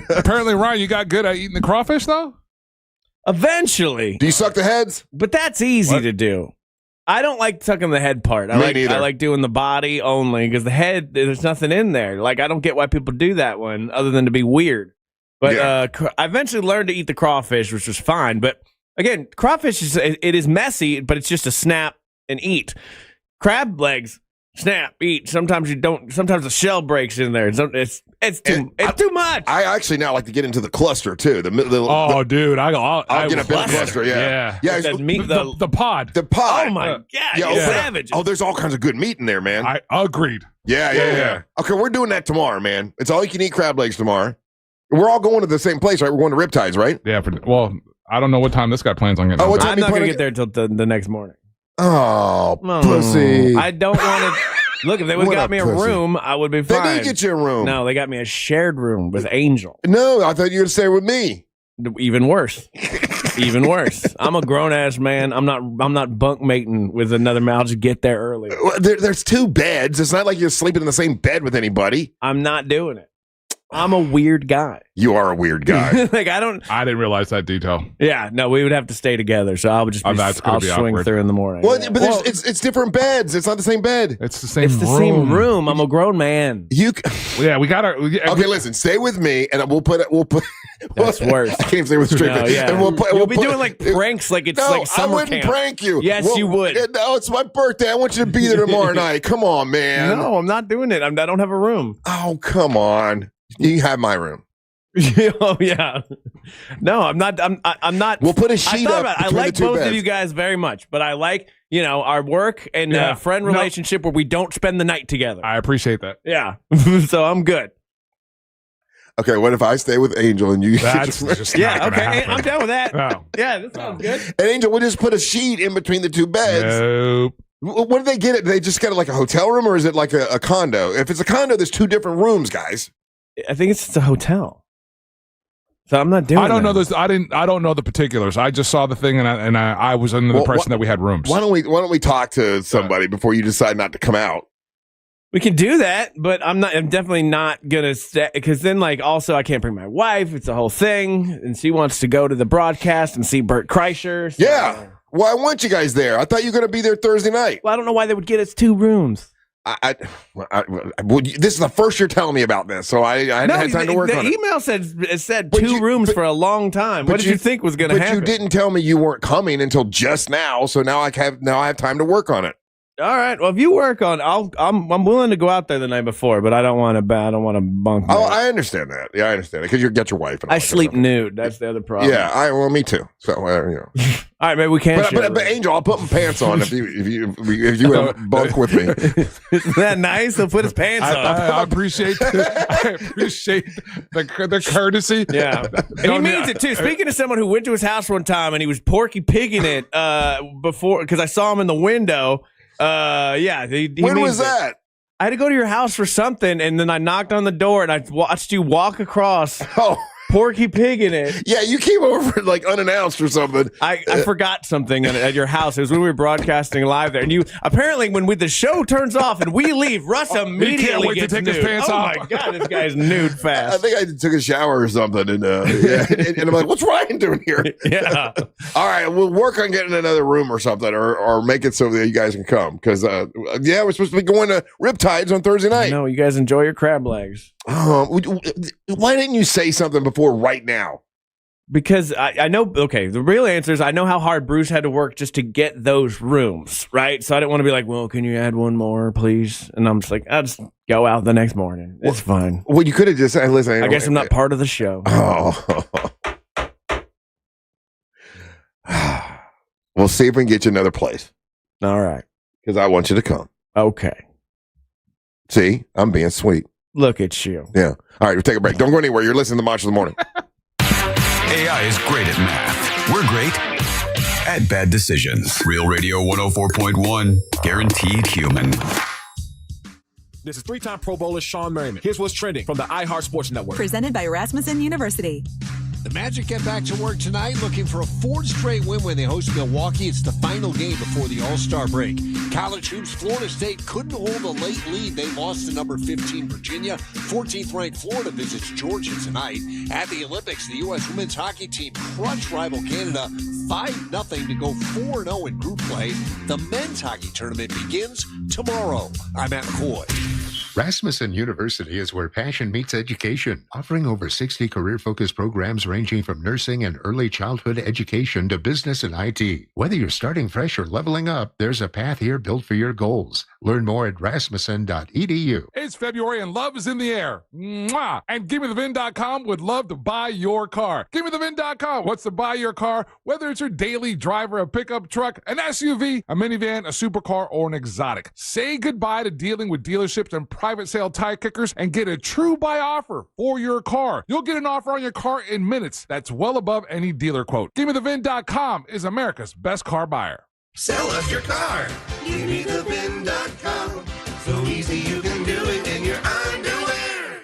Apparently, Ryan, you got good at eating the crawfish, though? Eventually. Do you suck the heads? But that's easy to do. I don't like sucking the head part. I like doing the body only because the head, there's nothing in there. Like, I don't get why people do that one other than to be weird. But I eventually learned to eat the crawfish, which was fine. But again, crawfish it is messy, but it's just a snap and eat. Crab legs, snap, eat. Sometimes you don't. Sometimes the shell breaks in there. It's too much. I actually now like to get into the cluster too. Dude, I'll get a bit of cluster. Yeah. The pod. The pod. Oh my god, savage. Oh, there's all kinds of good meat in there, man. I agreed. Yeah. Okay, we're doing that tomorrow, man. It's all you can eat crab legs tomorrow. We're all going to the same place, right? We're going to Riptides, right? Yeah. I don't know what time this guy plans on getting. I'm not going to get there until the next morning. Oh, pussy. I don't want to. Look, if they would have got me a room, I would be fine. They did get you a room. No, they got me a shared room with Angel. No, I thought you were going to stay with me. Even worse. Even worse. I'm a grown ass man. I'm not bunk mating with another man. I'll just get there early. There's 2 beds. It's not like you're sleeping in the same bed with anybody. I'm not doing it. I'm a weird guy. You are a weird guy. Like, I didn't realize that detail. Yeah, no, we would have to stay together. So I would just I'll swing through in the morning. Well, but it's different beds. It's not the same bed. It's the same. Same room. I'm a grown man. We gotta. Okay, listen. Stay with me, and we'll put. That's worse. I can't stay with straight. No, yeah. And You'll be doing like pranks, like it's like summer I wouldn't camp. prank you. Yes, you would. No, it's my birthday. I want you to be there tomorrow night. Come on, man. No, I'm not doing it. I don't have a room. Oh, come on. You have my room. Oh yeah. No, I'm not. I'm not. We'll put a sheet up. I like both of you guys very much, but I like our work and friend relationship where we don't spend the night together. I appreciate that. Yeah. So I'm good. Okay, what if I stay with Angel and you? That's just not gonna happen. I'm down with that. No. Yeah, that sounds good. And Angel, we'll just put a sheet in between the 2 beds. Nope. What do they get? They just got like a hotel room, or is it like a condo? If it's a condo, there's 2 different rooms, guys. I think it's just a hotel. So I'm not doing. I don't know this. I don't know the particulars. I just saw the thing, and I was under the impression that we had rooms. Why don't we talk to somebody before you decide not to come out? We can do that, but I'm definitely not gonna stay because then, also I can't bring my wife. It's a whole thing, and she wants to go to the broadcast and see Bert Kreischer. So. Yeah. Well, I want you guys there. I thought you were gonna be there Thursday night. Well, I don't know why they would get us 2 rooms. This is the first you're telling me about this, so I hadn't had time to work on it. The email said 2 rooms for a long time. What did you think was going to happen? But you didn't tell me you weren't coming until just now, so now I have time to work on it. All right. Well, if you work on, I'm willing to go out there the night before, but I don't want to bunk. Oh, I understand that. Yeah, I understand it because you get your wife. And I sleep nude. That's the other problem. Yeah, me too. So All right, maybe we can't. But Angel, I'll put my pants on if you bunk with me. Isn't that nice? He'll put his pants on. I appreciate the courtesy. Yeah, and he means it too. Speaking of someone who went to his house one time and he was Porky Pigging it before because I saw him in the window. When was that? I had to go to your house for something, and then I knocked on the door, and I watched you walk across. Oh. Porky Pig in it. Yeah, you came over like unannounced or something. I forgot something at your house. It was when we were broadcasting live there, and you apparently when the show turns off and we leave, Russ immediately can't wait gets to take nude. his pants off. Oh my god, this guy's nude fast. I think I took a shower or something, and I'm like, "What's Ryan doing here?" Yeah. All right, we'll work on getting another room or something, or make it so that you guys can come because we're supposed to be going to Riptides on Thursday night. No, you guys enjoy your crab legs. Why didn't you say something before right now? Because I know, okay, the real answer is I know how hard Bruce had to work just to get those rooms, right? So I didn't want to be like, well, can you add one more, please? And I'm just like, I'll just go out the next morning. It's fine. Well, you could have just said, listen. I guess I'm not part of the show. Oh. We'll see if we can get you another place. All right. Because I want you to come. Okay. See, I'm being sweet. Look at you. Yeah. All right, we'll take a break. Don't go anywhere. You're listening to Monster of the Morning. AI is great at math. We're great at bad decisions. Real Radio 104.1, guaranteed human. This is three-time Pro Bowler Sean Merriman. Here's what's trending from the iHeart Sports Network. Presented by Rasmussen University. The Magic get back to work tonight, looking for a fourth straight win when they host Milwaukee. It's the final game before the All-Star break. College hoops, Florida State couldn't hold a late lead. They lost to number 15 Virginia. 14th-ranked Florida visits Georgia tonight. At the Olympics, the U.S. women's hockey team crushed rival Canada 5-0 to go 4-0 in group play. The men's hockey tournament begins tomorrow. I'm Matt McCoy. Rasmussen University is where passion meets education, offering over 60 career-focused programs ranging from nursing and early childhood education to business and IT. Whether you're starting fresh or leveling up, there's a path here built for your goals. Learn more at rasmussen.edu. It's February and love is in the air. Mwah! And GiveMeTheVin.com would love to buy your car. GiveMeTheVin.com wants to buy your car, whether it's your daily driver, a pickup truck, an SUV, a minivan, a supercar, or an exotic. Say goodbye to dealing with dealerships and private sale tire kickers and get a true buy offer for your car. You'll get an offer on your car in minutes. That's well above any dealer quote. GiveMeTheVin.com is America's best car buyer. Sell us your car. GiveMeTheVin.com. So easy you can do it in your underwear.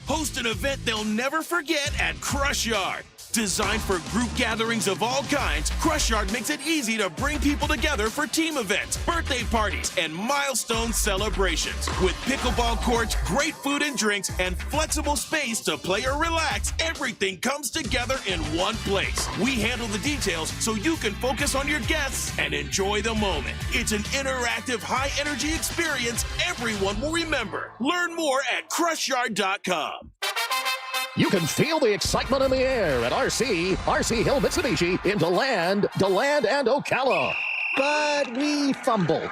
Host an event they'll never forget at Crush Yard. Designed for group gatherings of all kinds, Crush Yard makes it easy to bring people together for team events, birthday parties, and milestone celebrations. With pickleball courts, great food and drinks, and flexible space to play or relax, everything comes together in one place. We handle the details so you can focus on your guests and enjoy the moment. It's an interactive, high-energy experience everyone will remember. Learn more at CrushYard.com. You can feel the excitement in the air at RC Hill Mitsubishi in DeLand, and Ocala. But we fumbled.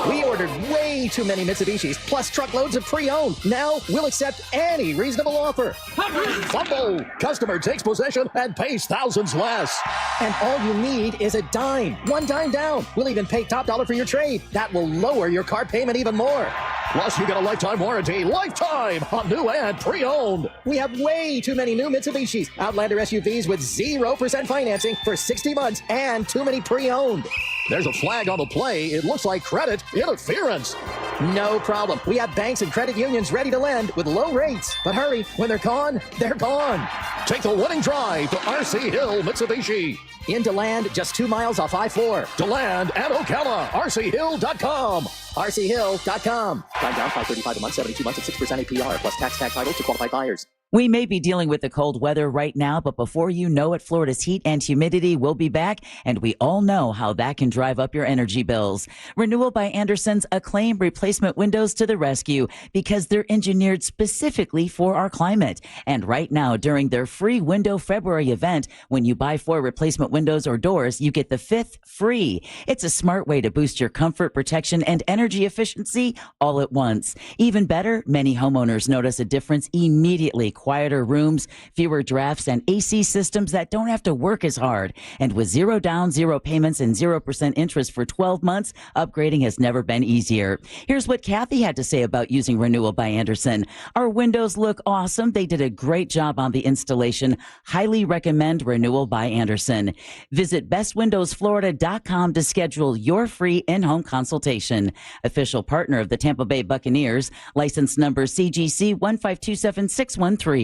We ordered way too many Mitsubishis, plus truckloads of pre-owned. Now we'll accept any reasonable offer. Fumble! Customer takes possession and pays thousands less. And all you need is a dime. One dime down. We'll even pay top dollar for your trade. That will lower your car payment even more. Plus, you get a lifetime warranty. Lifetime on new and pre-owned. We have way too many new Mitsubishis. Outlander SUVs with 0% financing for 60 months and too many pre-owned. There's a flag on the play. It looks like credit interference. No problem. We have banks and credit unions ready to lend with low rates. But hurry, when they're gone, they're gone. Take the winning drive to RC Hill Mitsubishi. In DeLand, just 2 miles off I-4. DeLand and Ocala. RCHill.com. RCHill.com. Prime down, $535 a month, 72 months at 6% APR, plus tax title to qualified buyers. We may be dealing with the cold weather right now, but before you know it, Florida's heat and humidity will be back, and we all know how that can drive up your energy bills. Renewal by Andersen's acclaimed replacement windows to the rescue because they're engineered specifically for our climate. And right now, during their free Window February event, when you buy 4 replacement windows or doors, you get the 5th free. It's a smart way to boost your comfort, protection, and energy efficiency all at once. Even better, many homeowners notice a difference immediately. Quieter rooms, fewer drafts, and AC systems that don't have to work as hard. And with 0 down, 0 payments, and 0% interest for 12 months, upgrading has never been easier. Here's what Kathy had to say about using Renewal by Andersen. Our windows look awesome. They did a great job on the installation. Highly recommend Renewal by Andersen. Visit bestwindowsflorida.com to schedule your free in-home consultation. Official partner of the Tampa Bay Buccaneers. License number CGC 1527613.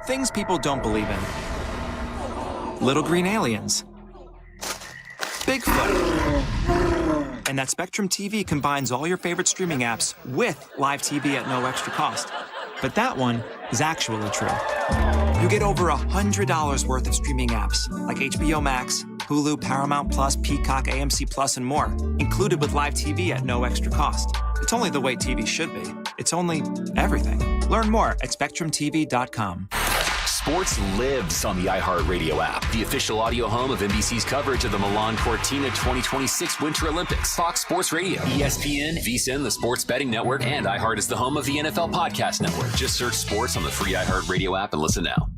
Things people don't believe in. Little green aliens. Bigfoot. And that Spectrum TV combines all your favorite streaming apps with live TV at no extra cost. But that one is actually true. You get over $100 worth of streaming apps like HBO Max, Hulu, Paramount Plus, Peacock, AMC Plus, and more, included with live TV at no extra cost. It's only the way TV should be. It's only everything. Learn more at SpectrumTV.com. Sports lives on the iHeartRadio app, the official audio home of NBC's coverage of the Milan Cortina 2026 Winter Olympics. Fox Sports Radio, ESPN, VSiN, the Sports Betting Network, and iHeart is the home of the NFL Podcast Network. Just search sports on the free iHeartRadio app and listen now.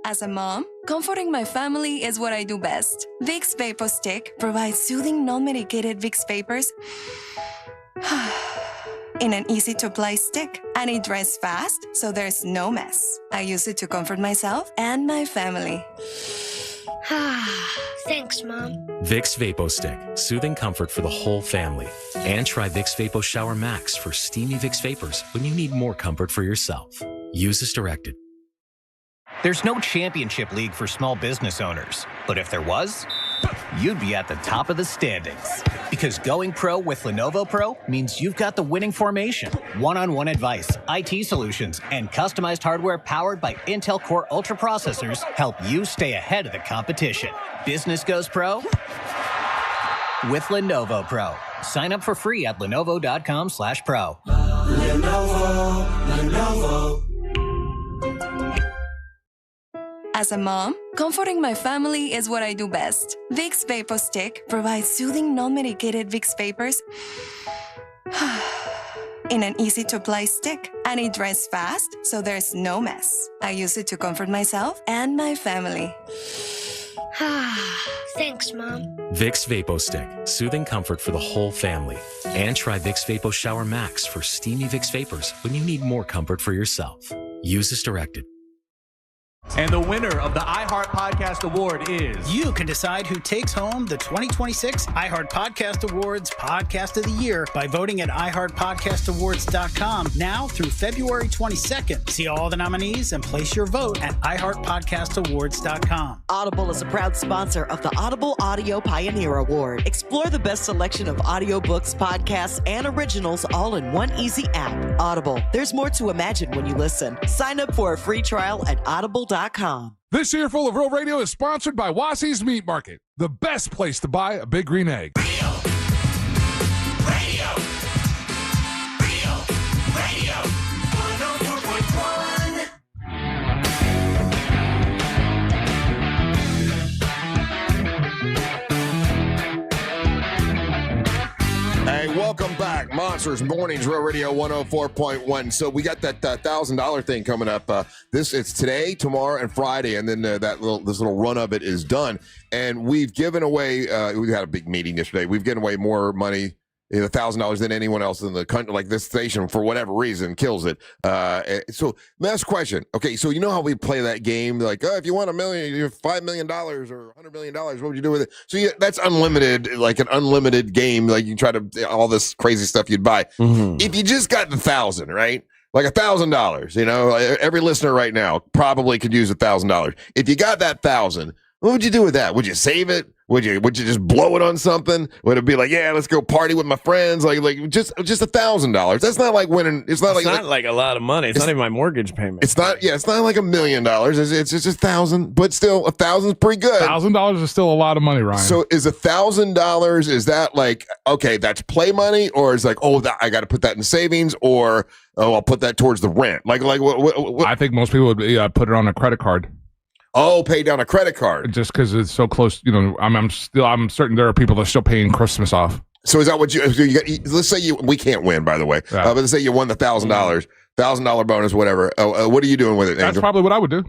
As a mom, comforting my family is what I do best. Vicks Vapor Stick provides soothing, non-medicated Vicks vapors in an easy-to-apply stick, and it dries fast, so there's no mess. I use it to comfort myself and my family. Thanks, Mom. Vicks Vapo Stick, soothing comfort for the whole family. And try Vicks Vapo Shower Max for steamy Vicks vapors when you need more comfort for yourself. Use as directed. There's no championship league for small business owners, but if there was, you'd be at the top of the standings. Because going pro with Lenovo Pro means you've got the winning formation, one-on-one advice, IT solutions, and customized hardware powered by Intel Core Ultra processors help you stay ahead of the competition. Business goes pro with Lenovo Pro. Sign up for free at lenovo.com/pro. Lenovo. As a mom, comforting my family is what I do best. Vicks Vapor Stick provides soothing, non-medicated Vicks vapors in an easy-to-apply stick, and it dries fast, so there's no mess. I use it to comfort myself and my family. Thanks, Mom. Vicks Vapo Stick, soothing comfort for the whole family. And try Vicks Vapo Shower Max for steamy Vicks vapors when you need more comfort for yourself. Use as directed. And the winner of the iHeart Podcast Award is... You can decide who takes home the 2026 iHeart Podcast Awards Podcast of the Year by voting at iHeartPodcastAwards.com now through February 22nd. See all the nominees and place your vote at iHeartPodcastAwards.com. Audible is a proud sponsor of the Audible Audio Pioneer Award. Explore the best selection of audiobooks, podcasts, and originals all in one easy app. Audible. There's more to imagine when you listen. Sign up for a free trial at audible.com. This year full of Real Radio is sponsored by Wassy's Meat Market, the best place to buy a big green egg. Radio. Radio. Radio. Radio. 104.1. Hey, welcome back. Monsters Mornings, Real Radio 104.1. So we got that $1,000 thing coming up. It's today, tomorrow, and Friday, and then this little run of it is done. And we've given away. We had a big meeting yesterday. We've given away more money, $1,000 than anyone else in the country. Like this station, for whatever reason, kills it. So last question. Okay, so you know how we play that game? Like, if you won $1 million, you have $5 million or $100 million. What would you do with it? So that's unlimited, like an unlimited game. Like you try to all this crazy stuff you'd buy. Mm-hmm. If you just got the 1,000, right? Like $1,000. Every listener right now probably could use $1,000. If you got that 1,000, what would you do with that? Would you save it? Would you just blow it on something? Would it be like, yeah, let's go party with my friends? Like just $1,000. That's not like winning. It's not like a lot of money. It's not even my mortgage payment. It's not. Yeah, it's not like $1 million. It's just 1,000. But still, 1,000 is pretty good. $1,000 is still a lot of money, Ryan. So is $1,000? Is that like, okay, that's play money, or is like, I got to put that in savings, or I'll put that towards the rent? Like what? I think most people would put it on a credit card. Oh, pay down a credit card just because it's so close. I'm certain there are people that are still paying Christmas off. So is that what you got? Let's say we can't win, by the way. Yeah. But let's say you won the $1,000 bonus, whatever. What are you doing with it? That's probably what I would do.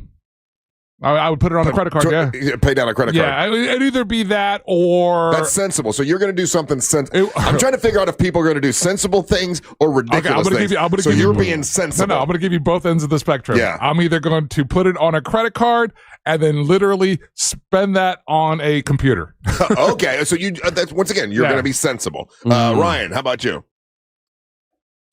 I would put it on a credit card. Yeah, pay down a credit card. Yeah, it'd either be that or that's sensible. So you're going to do something sensible. I'm trying to figure out if people are going to do sensible things or ridiculous things. So you're being sensible. No, I'm going to give you both ends of the spectrum. Yeah, I'm either going to put it on a credit card and then literally spend that on a computer. Okay, so that's once again you're going to be sensible. Ryan, how about you?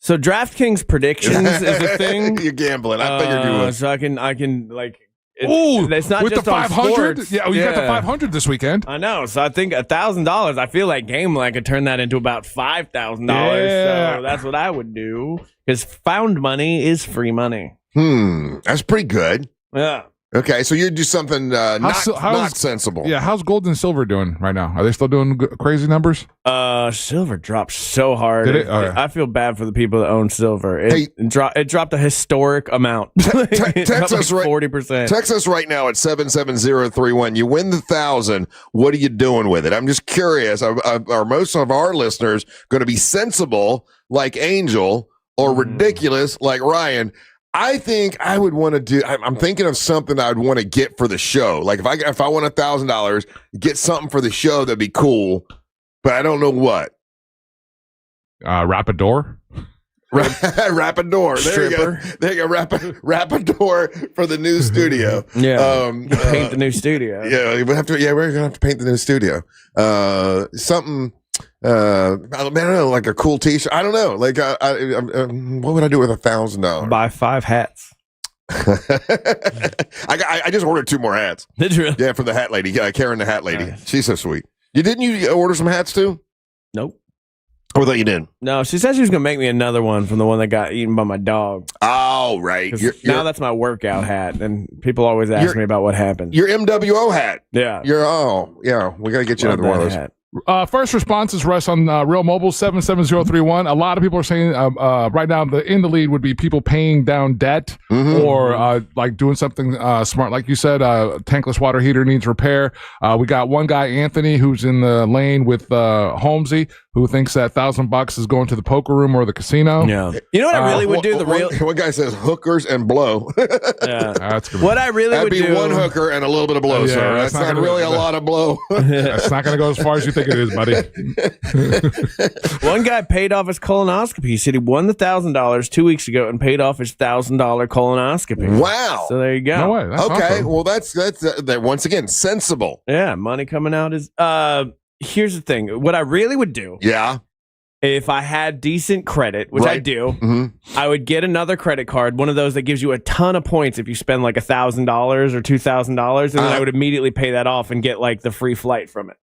So DraftKings predictions is a thing. You're gambling. I figured you would. So I can like. It's not with just the 500. Yeah, you got the 500 this weekend. I know. So I think $1,000. I feel like gambling. I could turn that into about $5,000. Yeah. So that's what I would do. Because found money is free money. That's pretty good. Yeah. Okay, so you do something not sensible. Yeah, how's gold and silver doing right now? Are they still doing crazy numbers? Silver dropped so hard. Did it? I feel bad for the people that own silver. It dropped a historic amount. Text us 40%. Text us right now at 77031. You win the 1,000. What are you doing with it? I'm just curious. Are most of our listeners going to be sensible like Angel or ridiculous like Ryan? I think I would want to do. I'm thinking of something I would want to get for the show. Like if I won $1,000, get something for the show that'd be cool, but I don't know what. Rapidor. Rapidor. There you go. There you go. Rapidor for the new studio. Yeah. Paint the new studio. Yeah, we're gonna have to paint the new studio. Something. I don't know, like a cool T-shirt. I don't know. Like, what would I do with $1,000? Buy 5 hats. I just ordered 2 more hats. Did you? Yeah, for the hat lady. Yeah, Karen, the hat lady. Nice. She's so sweet. Didn't you order some hats too? Nope. Or that you didn't? No, she said she was gonna make me another one from the one that got eaten by my dog. Oh, right. Now that's my workout hat, and people always ask me about what happened. Your MWO hat. Yeah. We gotta get you another one of those. Hat. First responses, Russ, on Real Mobile 77031. A lot of people are saying right now in the lead would be people paying down debt or like doing something smart. Like you said, tankless water heater needs repair. We got one guy, Anthony, who's in the lane with Holmesy, who thinks that $1,000 is going to the poker room or the casino. Yeah. You know what I really would do? One guy says hookers and blow. Yeah. That's good. What I really would do. That'd be one hooker and a little bit of blow, sir. That's not really a lot of blow. That's not going to go as far as you think it is, buddy. One guy paid off his colonoscopy. He said he won the $1,000 2 weeks ago and paid off his $1,000 colonoscopy. Wow. So there you go. No way. That's awesome. Well, that's once again sensible. Yeah, money coming out is. Here's the thing. What I really would do. Yeah. If I had decent credit, which I do, I would get another credit card, one of those that gives you a ton of points if you spend like $1,000 or $2,000, and then I would immediately pay that off and get like the free flight from it.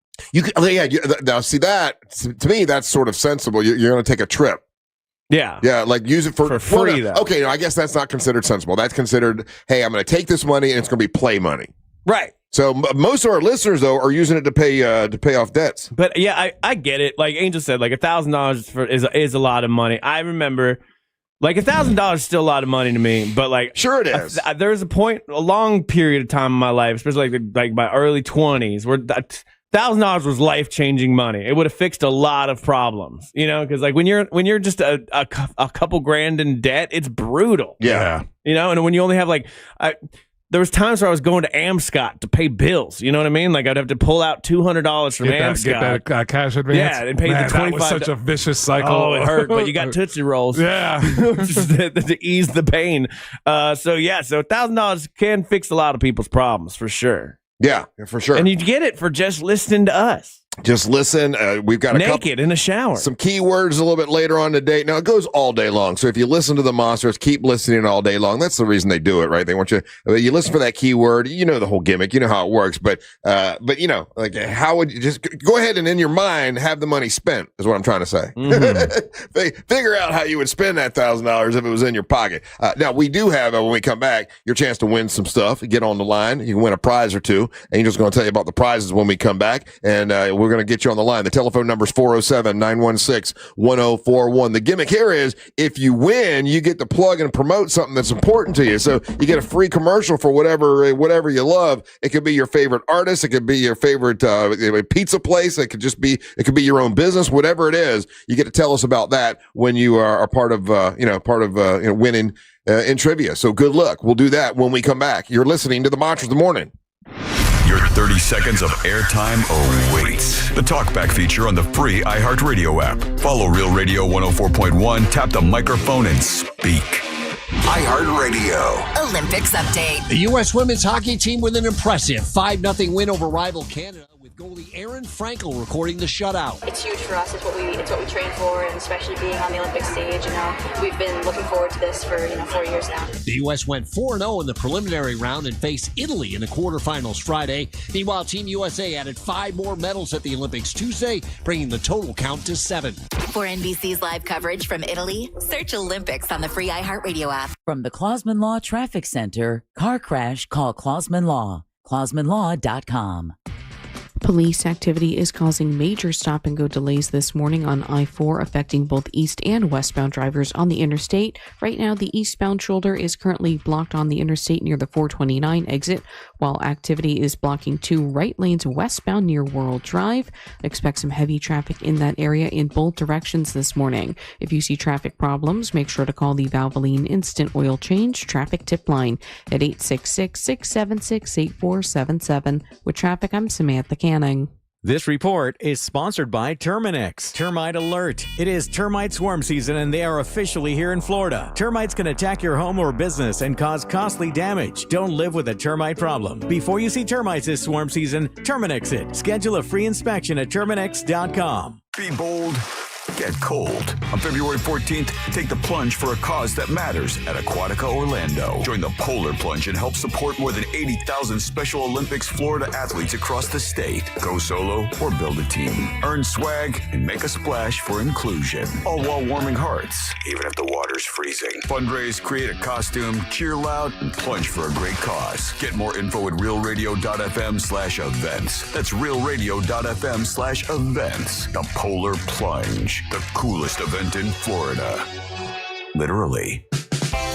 Now see that to me, that's sort of sensible. You're going to take a trip. Yeah. Yeah, like use it for free, though. Okay, no, I guess that's not considered sensible. That's considered, hey, I'm going to take this money and it's going to be play money. Right. So most of our listeners, though, are using it to pay off debts. But yeah, I get it. Like Angel said, like $1,000 is a lot of money. I remember, like $1,000 is still a lot of money to me. But like, sure it is. There's a long period of time in my life, especially like my early 20s, where $1,000 was life-changing money. It would have fixed a lot of problems, you know, because like when you're just a couple grand in debt, it's brutal. Yeah. You know, and when you only have like. There was times where I was going to Amscot to pay bills. You know what I mean? Like I'd have to pull out $200 from Amscot. Get that cash advance. Yeah, and pay the $25. That was such a vicious cycle. Oh, it hurt, but you got Tootsie Rolls. Yeah. to ease the pain. So $1,000 can fix a lot of people's problems for sure. Yeah, for sure. And you get it for just listening to us. Just listen. We've got naked in a shower. Some keywords a little bit later on today. Now it goes all day long. So if you listen to the Monsters, keep listening all day long. That's the reason they do it, right? They want you listen for that keyword. You know the whole gimmick. You know how it works. But you know, like how would you just go ahead and in your mind have the money spent? Is what I'm trying to say. Figure out how you would spend that $1,000 if it was in your pocket. Now we do have when we come back your chance to win some stuff. Get on the line. You can win a prize or two. Angel's going to tell you about the prizes when we come back, and we're going to get you on the line. The telephone number is 407-916-1041. The gimmick here is if you win, you get to plug and promote something that's important to you. So you get a free commercial for whatever you love. It could be your favorite artist. It could be your favorite pizza place. It could be your own business. Whatever it is, you get to tell us about that when you are a part of winning in trivia. So good luck. We'll do that when we come back. You're listening to the Monsters of the Morning. Your 30 seconds of airtime awaits. The Talkback feature on the free iHeartRadio app. Follow Real Radio 104.1, tap the microphone, and speak. iHeartRadio. Olympics update. The U.S. women's hockey team with an impressive 5-0 win over rival Canada with with goalie Aaron Frankel recording the shutout. It's huge for us. It's what we train for, and especially being on the Olympic stage. We've been looking forward to this for 4 years now. The U.S. went 4-0 in the preliminary round and faced Italy in the quarterfinals Friday. Meanwhile, Team USA added 5 more medals at the Olympics Tuesday, bringing the total count to 7. For NBC's live coverage from Italy, search Olympics on the free iHeartRadio app. From the Clausman Law Traffic Center, car crash, call Clausman Law. ClausmanLaw.com. Police activity is causing major stop-and-go delays this morning on I-4, affecting both east and westbound drivers on the interstate. Right now, the eastbound shoulder is currently blocked on the interstate near the 429 exit, while activity is blocking 2 right lanes westbound near World Drive. Expect some heavy traffic in that area in both directions this morning. If you see traffic problems, make sure to call the Valvoline Instant Oil Change Traffic Tip Line at 866-676-8477. With traffic, I'm Samantha Canning. This report is sponsored by Terminix. Termite Alert. It is termite swarm season and they are officially here in Florida. Termites can attack your home or business and cause costly damage. Don't live with a termite problem. Before you see termites this swarm season, Terminix it. Schedule a free inspection at Terminix.com. Be bold. Get cold. On February 14th, take the plunge for a cause that matters at Aquatica Orlando. Join the Polar Plunge and help support more than 80,000 Special Olympics Florida athletes across the state. Go solo or build a team. Earn swag and make a splash for inclusion. All while warming hearts, even if the water's freezing. Fundraise, create a costume, cheer loud, and plunge for a great cause. Get more info at realradio.fm/events. That's realradio.fm/events. The Polar Plunge. The coolest event in Florida. Literally.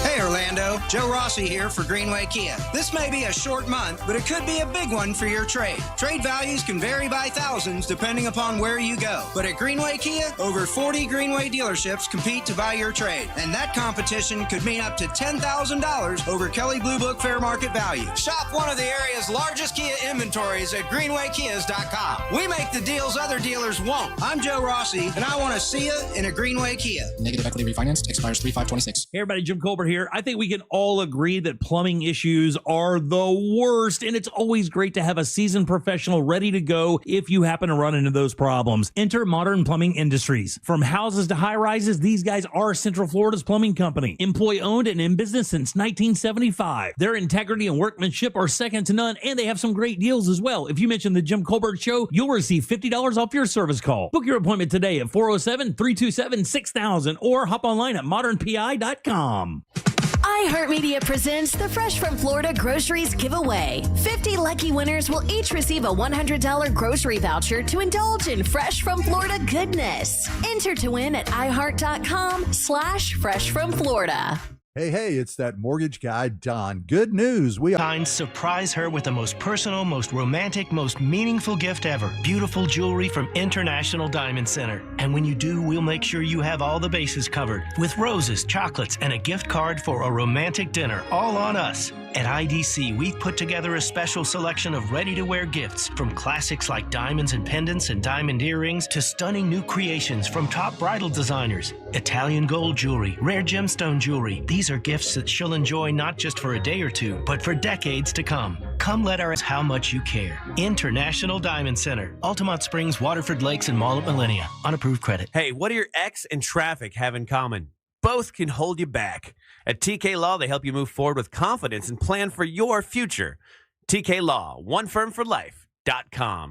Hey Orlando, Joe Rossi here for Greenway Kia. This may be a short month, but it could be a big one for your trade. Trade values can vary by thousands depending upon where you go. But at Greenway Kia, over 40 Greenway dealerships compete to buy your trade. And that competition could mean up to $10,000 over Kelley Blue Book fair market value. Shop one of the area's largest Kia inventories at greenwaykias.com. We make the deals other dealers won't. I'm Joe Rossi, and I want to see you in a Greenway Kia. Negative equity refinanced, expires 3/5/26. Hey everybody, Jim Colbert here. I think we can all agree that plumbing issues are the worst, and it's always great to have a seasoned professional ready to go if you happen to run into those problems. Enter Modern Plumbing Industries. From houses to high-rises, these guys are Central Florida's plumbing company. Employee-owned and in business since 1975. Their integrity and workmanship are second to none, and they have some great deals as well. If you mention the Jim Colbert Show, you'll receive $50 off your service call. Book your appointment today at 407-327-6000 or hop online at modernpi.com. iHeartMedia presents the Fresh from Florida Groceries Giveaway. 50 lucky winners will each receive a $100 grocery voucher to indulge in Fresh from Florida goodness. Enter to win at iHeart.com/freshfromflorida. Hey, it's that mortgage guy, Don. Good news. Surprise her with the most personal, most romantic, most meaningful gift ever. Beautiful jewelry from International Diamond Center. And when you do, we'll make sure you have all the bases covered with roses, chocolates, and a gift card for a romantic dinner, all on us. At IDC, we've put together a special selection of ready-to-wear gifts, from classics like diamonds and pendants and diamond earrings to stunning new creations from top bridal designers. Italian gold jewelry, rare gemstone jewelry. These are gifts that she'll enjoy not just for a day or two, but for decades to come. Come let her know how much you care. International Diamond Center, Altamont Springs, Waterford Lakes, and Mall at Millennia. On approved credit. Hey, what do your ex and traffic have in common? Both can hold you back. At TK Law, they help you move forward with confidence and plan for your future. TK Law, one firm for life.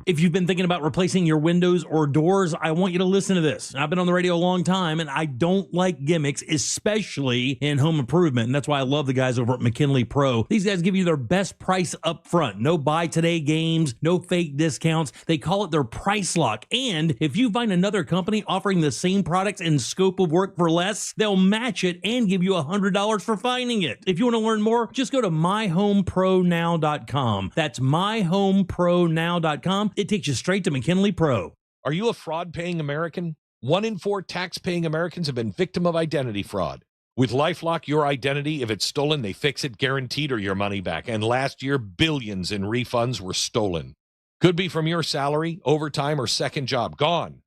If you've been thinking about replacing your windows or doors, I want you to listen to this. I've been on the radio a long time, and I don't like gimmicks, especially in home improvement. And that's why I love the guys over at McKinley Pro. These guys give you their best price up front. No buy today games, no fake discounts. They call it their price lock. And if you find another company offering the same products and scope of work for less, they'll match it and give you $100 for finding it. If you want to learn more, just go to myhomepronow.com. That's myhomepronow.com. It takes you straight to McKinley Pro. Are you a fraud-paying American? 1 in 4 tax-paying Americans have been victim of identity fraud. With LifeLock, your identity, if it's stolen, they fix it guaranteed or your money back. And last year, billions in refunds were stolen. Could be from your salary, overtime, or second job. Gone.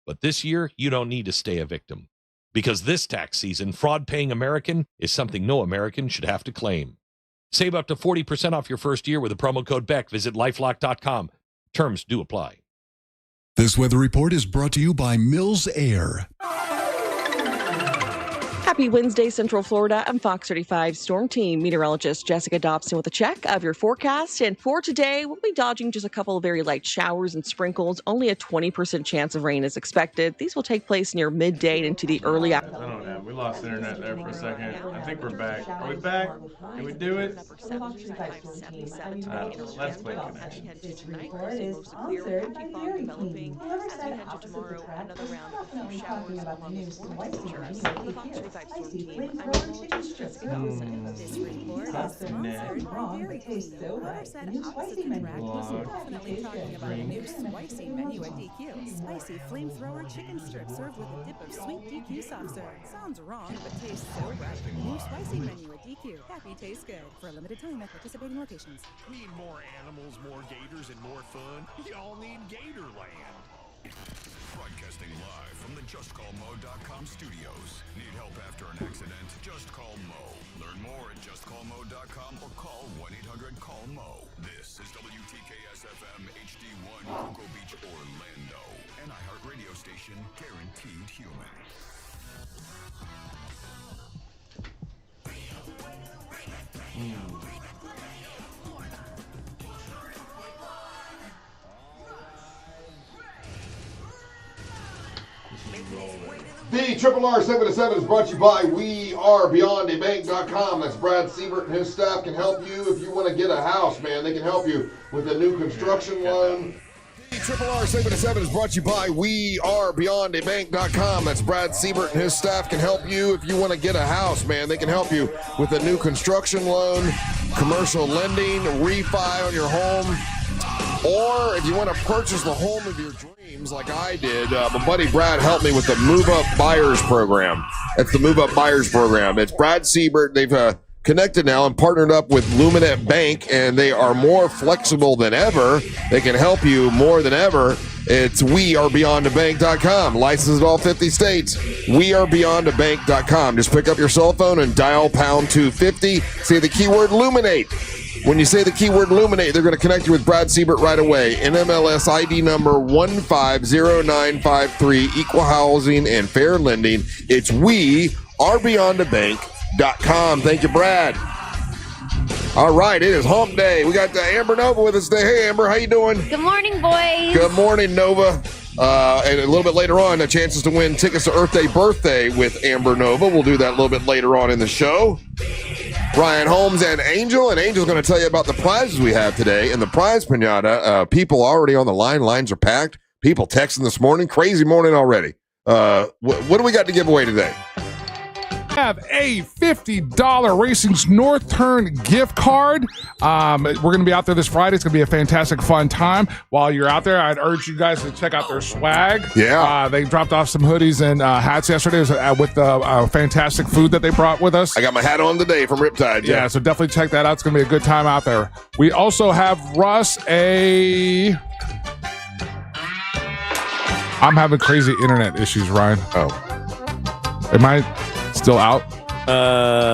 But this year, you don't need to stay a victim. Because this tax season, fraud-paying American is something no American should have to claim. Save up to 40% off your first year with the promo code BECK. Visit LifeLock.com. Terms do apply. This weather report is brought to you by Mills Air. Happy Wednesday, Central Florida. I'm Fox 35 Storm Team meteorologist Jessica Dobson with a check of your forecast. And for today, we'll be dodging just a couple of very light showers and sprinkles. Only a 20% chance of rain is expected. These will take place near midday and into the early afternoon. I don't know. We lost internet there for a second. I think we're back. Are we back? Can we do it? Let's play connection. This report is sponsored by Dairy Queen. Whoever said opposites attract was definitely talking about the new spicy spicy flamethrower chicken strips. This report is sponsored by Dairy Queen. Whoever said opposites attract was definitely talking about the new spicy menu at DQ. Spicy flamethrower chicken strips served with a dip of sweet DQ soft serve. Sounds wrong, but tastes so right. New spicy menu at DQ. Happy tastes good. For a limited time at participating locations. Need more animals, more gators, and more fun? Y'all need Gatorland. Broadcasting live from the JustCallMo.com studios. Need help after an accident? Just call Mo. Learn more at JustCallMo.com or call 1-800-CALL-MO. This is WTKS-FM HD1 Cocoa Beach, Orlando. An iHeart radio station guaranteed human. The Triple R 7 to 7 is brought to you by WeAreBeyondABank.com. That's Brad Siebert and his staff can help you if you want to get a house, man. They can help you with a new construction loan. The Triple R 7 to 7 is brought to you by WeAreBeyondABank.com. That's Brad Siebert and his staff can help you if you want to get a house, man. They can help you with a new construction loan, commercial lending, refi on your home, or if you want to purchase the home of your dreams like I did. My buddy Brad helped me with the Move Up Buyers Program. It's the Move Up Buyers Program. It's Brad Siebert. They've connected now and partnered up with Luminette Bank, and they are more flexible than ever. They can help you more than ever. It's WeAreBeyondABank.com. Licensed in all 50 states. WeAreBeyondABank.com. Just pick up your cell phone and dial pound 250. Say the keyword Luminate. When you say the keyword Luminate, they're going to connect you with Brad Siebert right away. NMLS ID number 150953, Equal Housing and Fair Lending. It's WeAreBeyondABank.com. Thank you, Brad. All right, it is hump day. We got Amber Nova with us today. Hey, Amber, how you doing? Good morning, boys. Good morning, Nova. And a little bit later on, the chances to win tickets to Earth Day Birthday with Amber Nova. We'll do that a little bit later on in the show. Ryan Holmes and Angel's going to tell you about the prizes we have today. And the prize pinata, people already on the line. Lines are packed. People texting this morning. Crazy morning already. What do we got to give away today? Have a $50 Racing's North Turn gift card. We're going to be out there this Friday. It's going to be a fantastic, fun time. While you're out there, I'd urge you guys to check out their swag. Yeah. They dropped off some hoodies and hats yesterday with the fantastic food that they brought with us. I got my hat on today from Riptide. Yeah, so definitely check that out. It's going to be a good time out there. We also have Russ I'm having crazy internet issues, Ryan. Oh. Am I still out?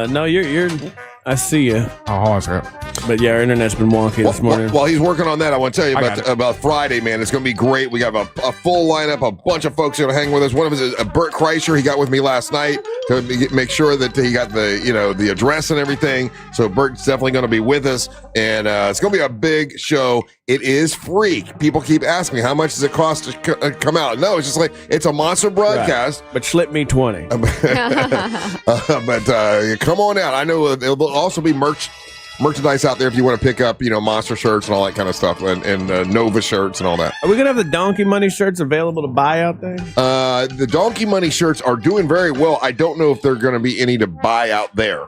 No, you're. I see you. Oh, hold on a second. But yeah, our internet's been wonky this morning. While he's working on that, I want to tell you about Friday, man. It's going to be great. We have a full lineup, a bunch of folks going to hang with us. One of us is Bert Kreischer. He got with me last night to make sure that he got the address and everything. So Bert's definitely going to be with us, and it's going to be a big show. It is free. People keep asking me, how much does it cost to come out? No, it's just like, it's a monster broadcast. Right. But slip me 20. But come on out. I know there'll also be merchandise out there if you want to pick up, monster shirts and all that kind of stuff, and Nova shirts and all that. Are we going to have the Donkey Money shirts available to buy out there? The Donkey Money shirts are doing very well. I don't know if they're going to be any to buy out there.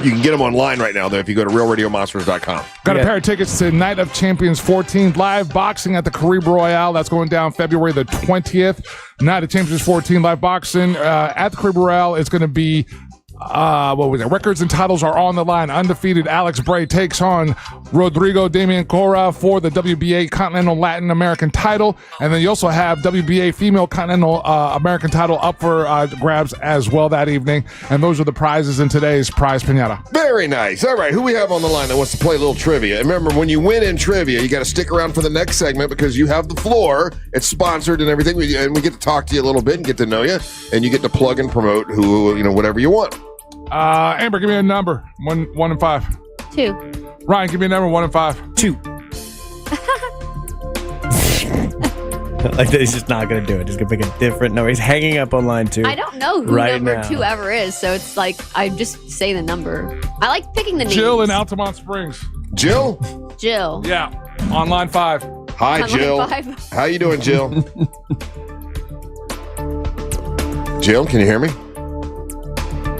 You can get them online right now, though, if you go to RealRadioMonsters.com. Got a pair of tickets to Night of Champions 14 live boxing at the Caribe Royale. That's going down February the 20th. Night of Champions 14 live boxing at the Caribe Royale. It's going to be What was it? Records and titles are on the line. Undefeated Alex Bray takes on Rodrigo Damian Cora for the WBA Continental Latin American title. And then you also have WBA Female Continental American title up for grabs as well that evening. And those are the prizes in today's Prize Pinata. Very nice. All right, who we have on the line that wants to play a little trivia? And remember, when you win in trivia, you got to stick around for the next segment because you have the floor. It's sponsored and everything. And we get to talk to you a little bit and get to know you. And you get to plug and promote whatever you want. Amber, give me a number. 1 and 5. 2. Ryan, give me a number. 1 and 5. 2. Like he's just not gonna do it. He's gonna pick a different number. He's hanging up on line 2. I don't know who number 2 ever is, so it's like I just say the number. I like picking the names. Jill in Altamont Springs. Jill? Jill. Yeah, on line 5. Hi, On Jill. line 5. How you doing, Jill? Jill, can you hear me?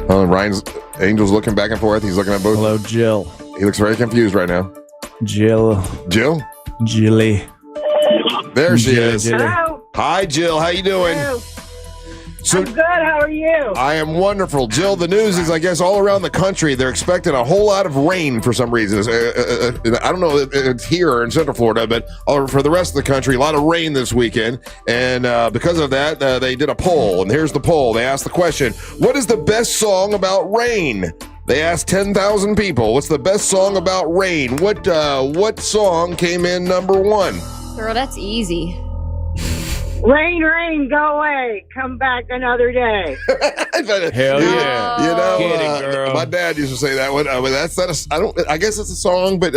Ryan's Angel's looking back and forth. He's looking at both. Hello, Jill. He looks very confused right now. Jill. Jill? Jilly. There she is. Hello. Hi, Jill. How you doing? Hello. So, I'm good. How are you? I am wonderful. Jill, the news is, I guess, all around the country, they're expecting a whole lot of rain for some reason. I don't know if it's here in Central Florida, but for the rest of the country, a lot of rain this weekend. And because of that, they did a poll. And here's the poll. They asked the question, what is the best song about rain? They asked 10,000 people, what's the best song about rain? What song came in number 1? Girl, that's easy. Rain, rain, go away. Come back another day. Hell yeah. Get it, girl. My dad used to say that one. But that's not I guess it's a song, but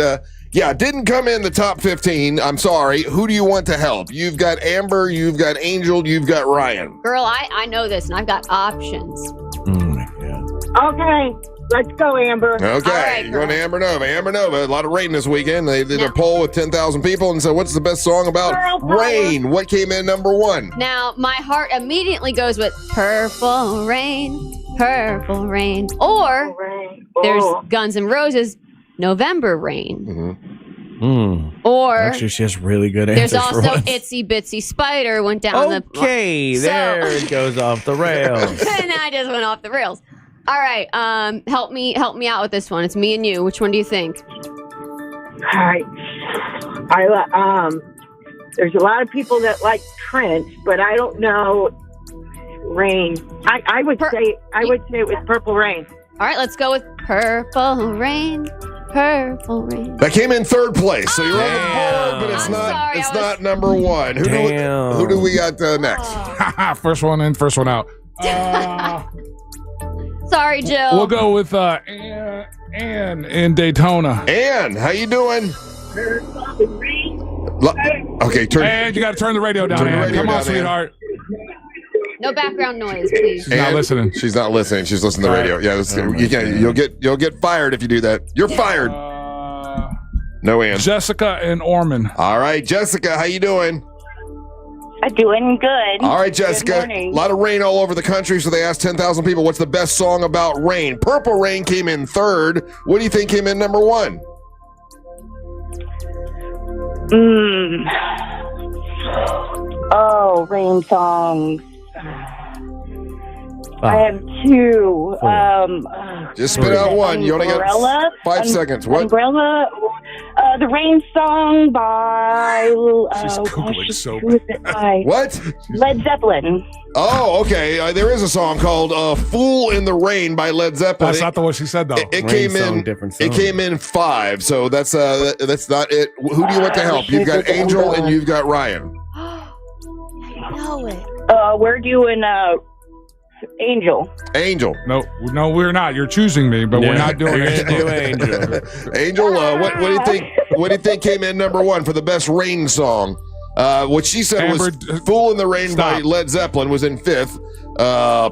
yeah, it didn't come in the top 15. I'm sorry. Who do you want to help? You've got Amber, you've got Angel, you've got Ryan. Girl, I know this, and I've got options. Oh my God. Okay. Let's go, Amber. Okay, right, you're going to Amber Nova. Amber Nova, a lot of rain this weekend. They did a poll with 10,000 people and said, what's the best song about rain? What came in number 1? Now, my heart immediately goes with Purple Rain, Purple Rain. Or there's Guns N' Roses, November Rain. Or actually, she has really good answers. there's also Itsy Bitsy Spider went down the... Okay, there it goes off the rails. And I just went off the rails. All right, help me out with this one. It's me and you. Which one do you think? All right. There's a lot of people that like Trent, but I don't know Rain. I would say it was Purple Rain. All right, let's go with Purple Rain. Purple Rain. That came in 3rd place, so you're on the board, but it's not number 1. Who do we got next? First one in, first one out. Sorry, Jill. We'll go with Ann in Daytona. Ann, how you doing? Okay, And you got to turn the radio down, Ann. Come on, sweetheart. No background noise, please. She's not listening. She's not listening. She's listening to the radio. Yeah, you'll get fired if you do that. You're fired. No, Ann. Jessica in Ormond. All right, Jessica, how you doing? Doing good. All right, Jessica. A lot of rain all over the country, so they asked 10,000 people, what's the best song about rain? Purple Rain came in 3rd. What do you think came in number 1? Oh, rain songs. I have 2. Just spit out one. You only got 5 seconds. What? Umbrella. The Rain Song by... She's Googling so bad. What? Led Zeppelin. Oh, okay. There is a song called "Fool in the Rain" by Led Zeppelin. That's not the one she said, though. It came in. It came in 5. So that's not it. Who do you want to help? You've got Angel and you've got Ryan. I know it. We're doing Angel. Angel. No, we're not. You're choosing me, but we're not doing Angel. Angel, what do you think? What do you think came in number 1 for the best rain song? What she said was "Fool in the Rain" by Led Zeppelin was in 5th.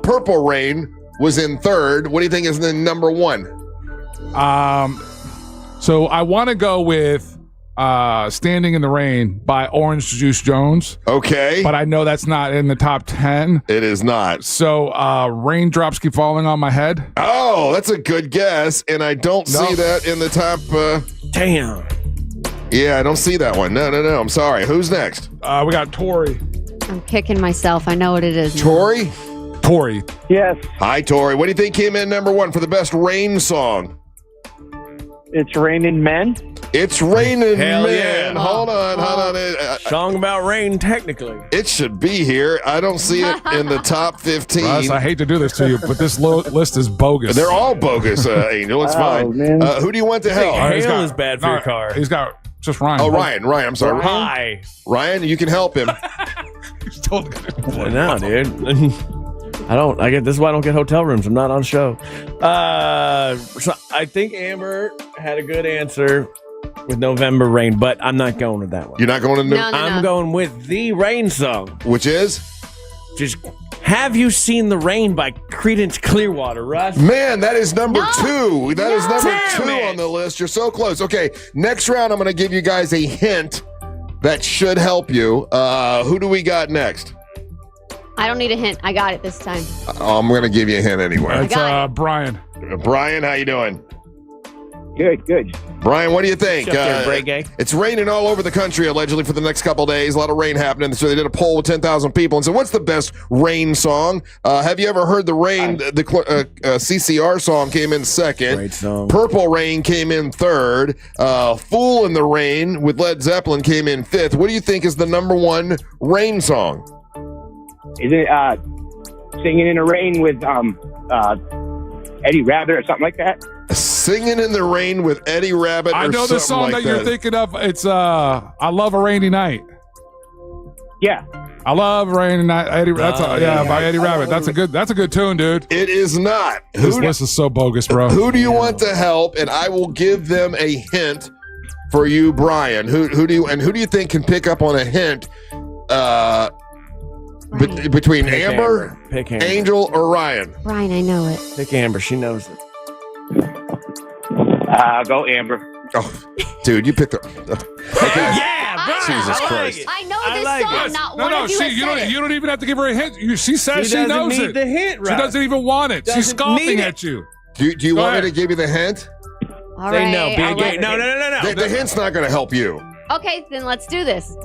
"Purple Rain" was in 3rd. What do you think is in number 1? So I want to go with "Standing in the Rain" by Orange Juice Jones. Okay. But I know that's not in the top 10. It is not. So "Raindrops Keep Falling on My Head." Oh, that's a good guess. And I don't see that in the top. Damn. Yeah, I don't see that one. No. I'm sorry. Who's next? We got Tori. I'm kicking myself. I know what it is. Tori? Tori. Yes. Hi, Tori. What do you think came in number one for the best rain song? It's Raining Men. It's Raining Hell Men. yeah. Hold on. Song about rain, technically. It should be here. I don't see it in the top 15. Russ, I hate to do this to you, but this list is bogus. They're all bogus, Angel. It's fine. Who do you want to help? Hail is bad for your car. He's got just Ryan. Oh, Ryan. I'm sorry. Hi. Ryan, you can help him. He's totally gonna No, dude. This is why I don't get hotel rooms. I'm not on show. So I think Amber had a good answer with November Rain, but I'm not going with that one. You're not going to I'm going with the rain song. Which is? Just Have You Seen the Rain by Creedence Clearwater, Russ. Man, that is number 2. That is number 2 on the list. You're so close. Okay, next round, I'm going to give you guys a hint that should help you. Who do we got next? I don't need a hint. I got it this time. I'm going to give you a hint anyway. It's Brian. Brian, how you doing? Good. Brian, what do you think? It's it's raining all over the country, allegedly, for the next couple of days. A lot of rain happening. So they did a poll with 10,000 people and said, what's the best rain song? Have you ever heard the rain? The CCR song came in second. Great song. Purple Rain came in third. Fool in the Rain with Led Zeppelin came in fifth. What do you think is the number 1 rain song? Is it Singing in the Rain with Eddie Rabbit or something like that? Singing in the Rain with Eddie Rabbit. I know the song that you're thinking of. It's I Love a Rainy Night. Yeah. I Love a Rainy Night. By Eddie Rabbit. That's a good tune, dude. It is not. This list is so bogus, bro. Who do you want to help? And I will give them a hint for you, Brian. Who do you think can pick up on a hint? Between Amber, Angel, or Ryan? Ryan, I know it. Pick Amber. She knows it. Go Amber. Oh, dude, you picked the. Okay. Yeah, bro. Jesus Christ. I know this song. Not one of you has said it. You don't even have to give her a hint. She says she knows doesn't need it. the hint, She Russ. doesn't even want it. She's Doesn't scoffing need at you. Do you Go want ahead. me to give you the hint? All Say right, no. Be a I'll gay. let- No. The hint's not going to help you. Okay, then let's do this.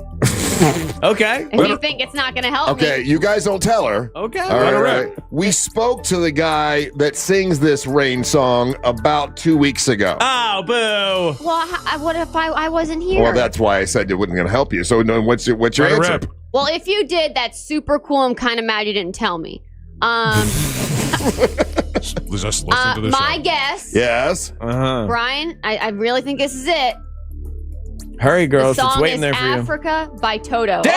Okay. If you think it's not going to help Okay, me. you guys don't tell her. Okay. All right. We spoke to the guy that sings this rain song about 2 weeks ago. Oh, boo. Well, what if I wasn't here? Well, that's why I said it wasn't going to help you. So, no, what's your Let her answer? rip. Well, if you did, that's super cool. I'm kind of mad you didn't tell me. Just listen to this. My guess, Yes. Brian, I really think this is it. Hurry, girls. The It's song waiting is there for you. Africa by Toto. Damn it!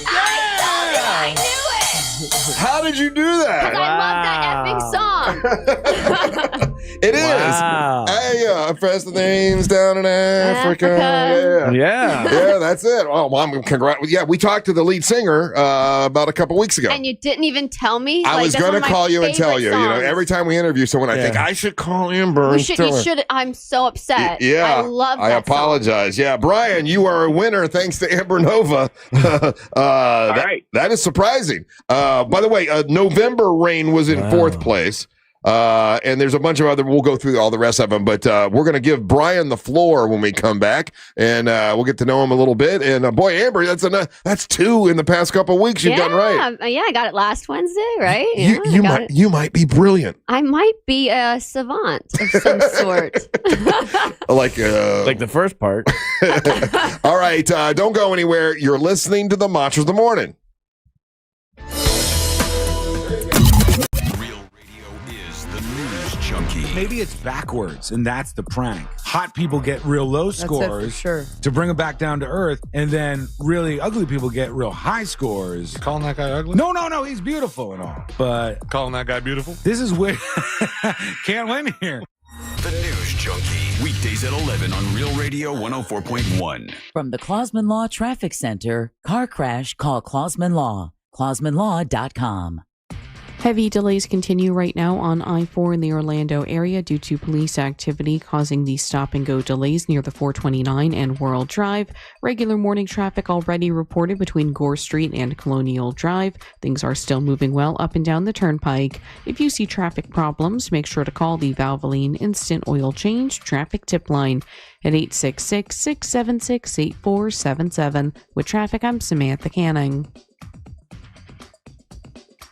I knew it! How did you do that? Because I love that effing song. It is. Wow. Hey, I press the names down in Africa. Africa. Yeah, that's it. Oh, Mom, congrats. Yeah, we talked to the lead singer about a couple weeks ago. And you didn't even tell me? I was going to call you and tell you. You know, favorite every time we interview someone, I think I should call Amber You and should, tell you her. should. I'm so upset. Yeah, I love that I apologize. Yeah, Brian, you are a winner thanks to Amber Nova. right. That is surprising. By the way, November Rain was in 4th place. And there's a bunch of other, we'll go through all the rest of them, but we're going to give Brian the floor when we come back, and we'll get to know him a little bit. And boy, Amber, that's 2 in the past couple of weeks you've done right. Yeah, I got it last Wednesday, right? You might be brilliant. I might be a savant of some sort. Like the first part. All right, don't go anywhere. You're listening to the Monsters of the Morning. Maybe it's backwards, and that's the prank. Hot people get real low scores to bring them back down to earth, and then really ugly people get real high scores. You calling that guy ugly? No, he's beautiful and all. But calling that guy beautiful? This is where can't win here. The News Junkie, weekdays at 11 on Real Radio 104.1. From the Clausman Law Traffic Center, car crash, call Clausman Law. ClausmanLaw.com. Heavy delays continue right now on I-4 in the Orlando area due to police activity causing the stop-and-go delays near the 429 and World Drive. Regular morning traffic already reported between Gore Street and Colonial Drive. Things are still moving well up and down the turnpike. If you see traffic problems, make sure to call the Valvoline Instant Oil Change Traffic Tip Line at 866-676-8477. With traffic, I'm Samantha Canning.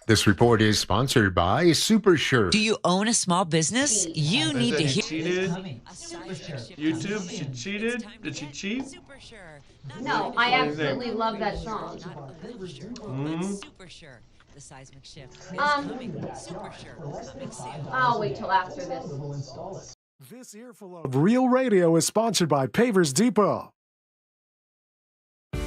This report is sponsored by Super Sure. Do you own a small business? You need to hear. Cheated? YouTube, she cheated? Did she cheat? No, I absolutely love that song. Super Sure. The seismic shift is Super Sure coming soon. I'll wait till after this. This earful of Real Radio is sponsored by Pavers Depot.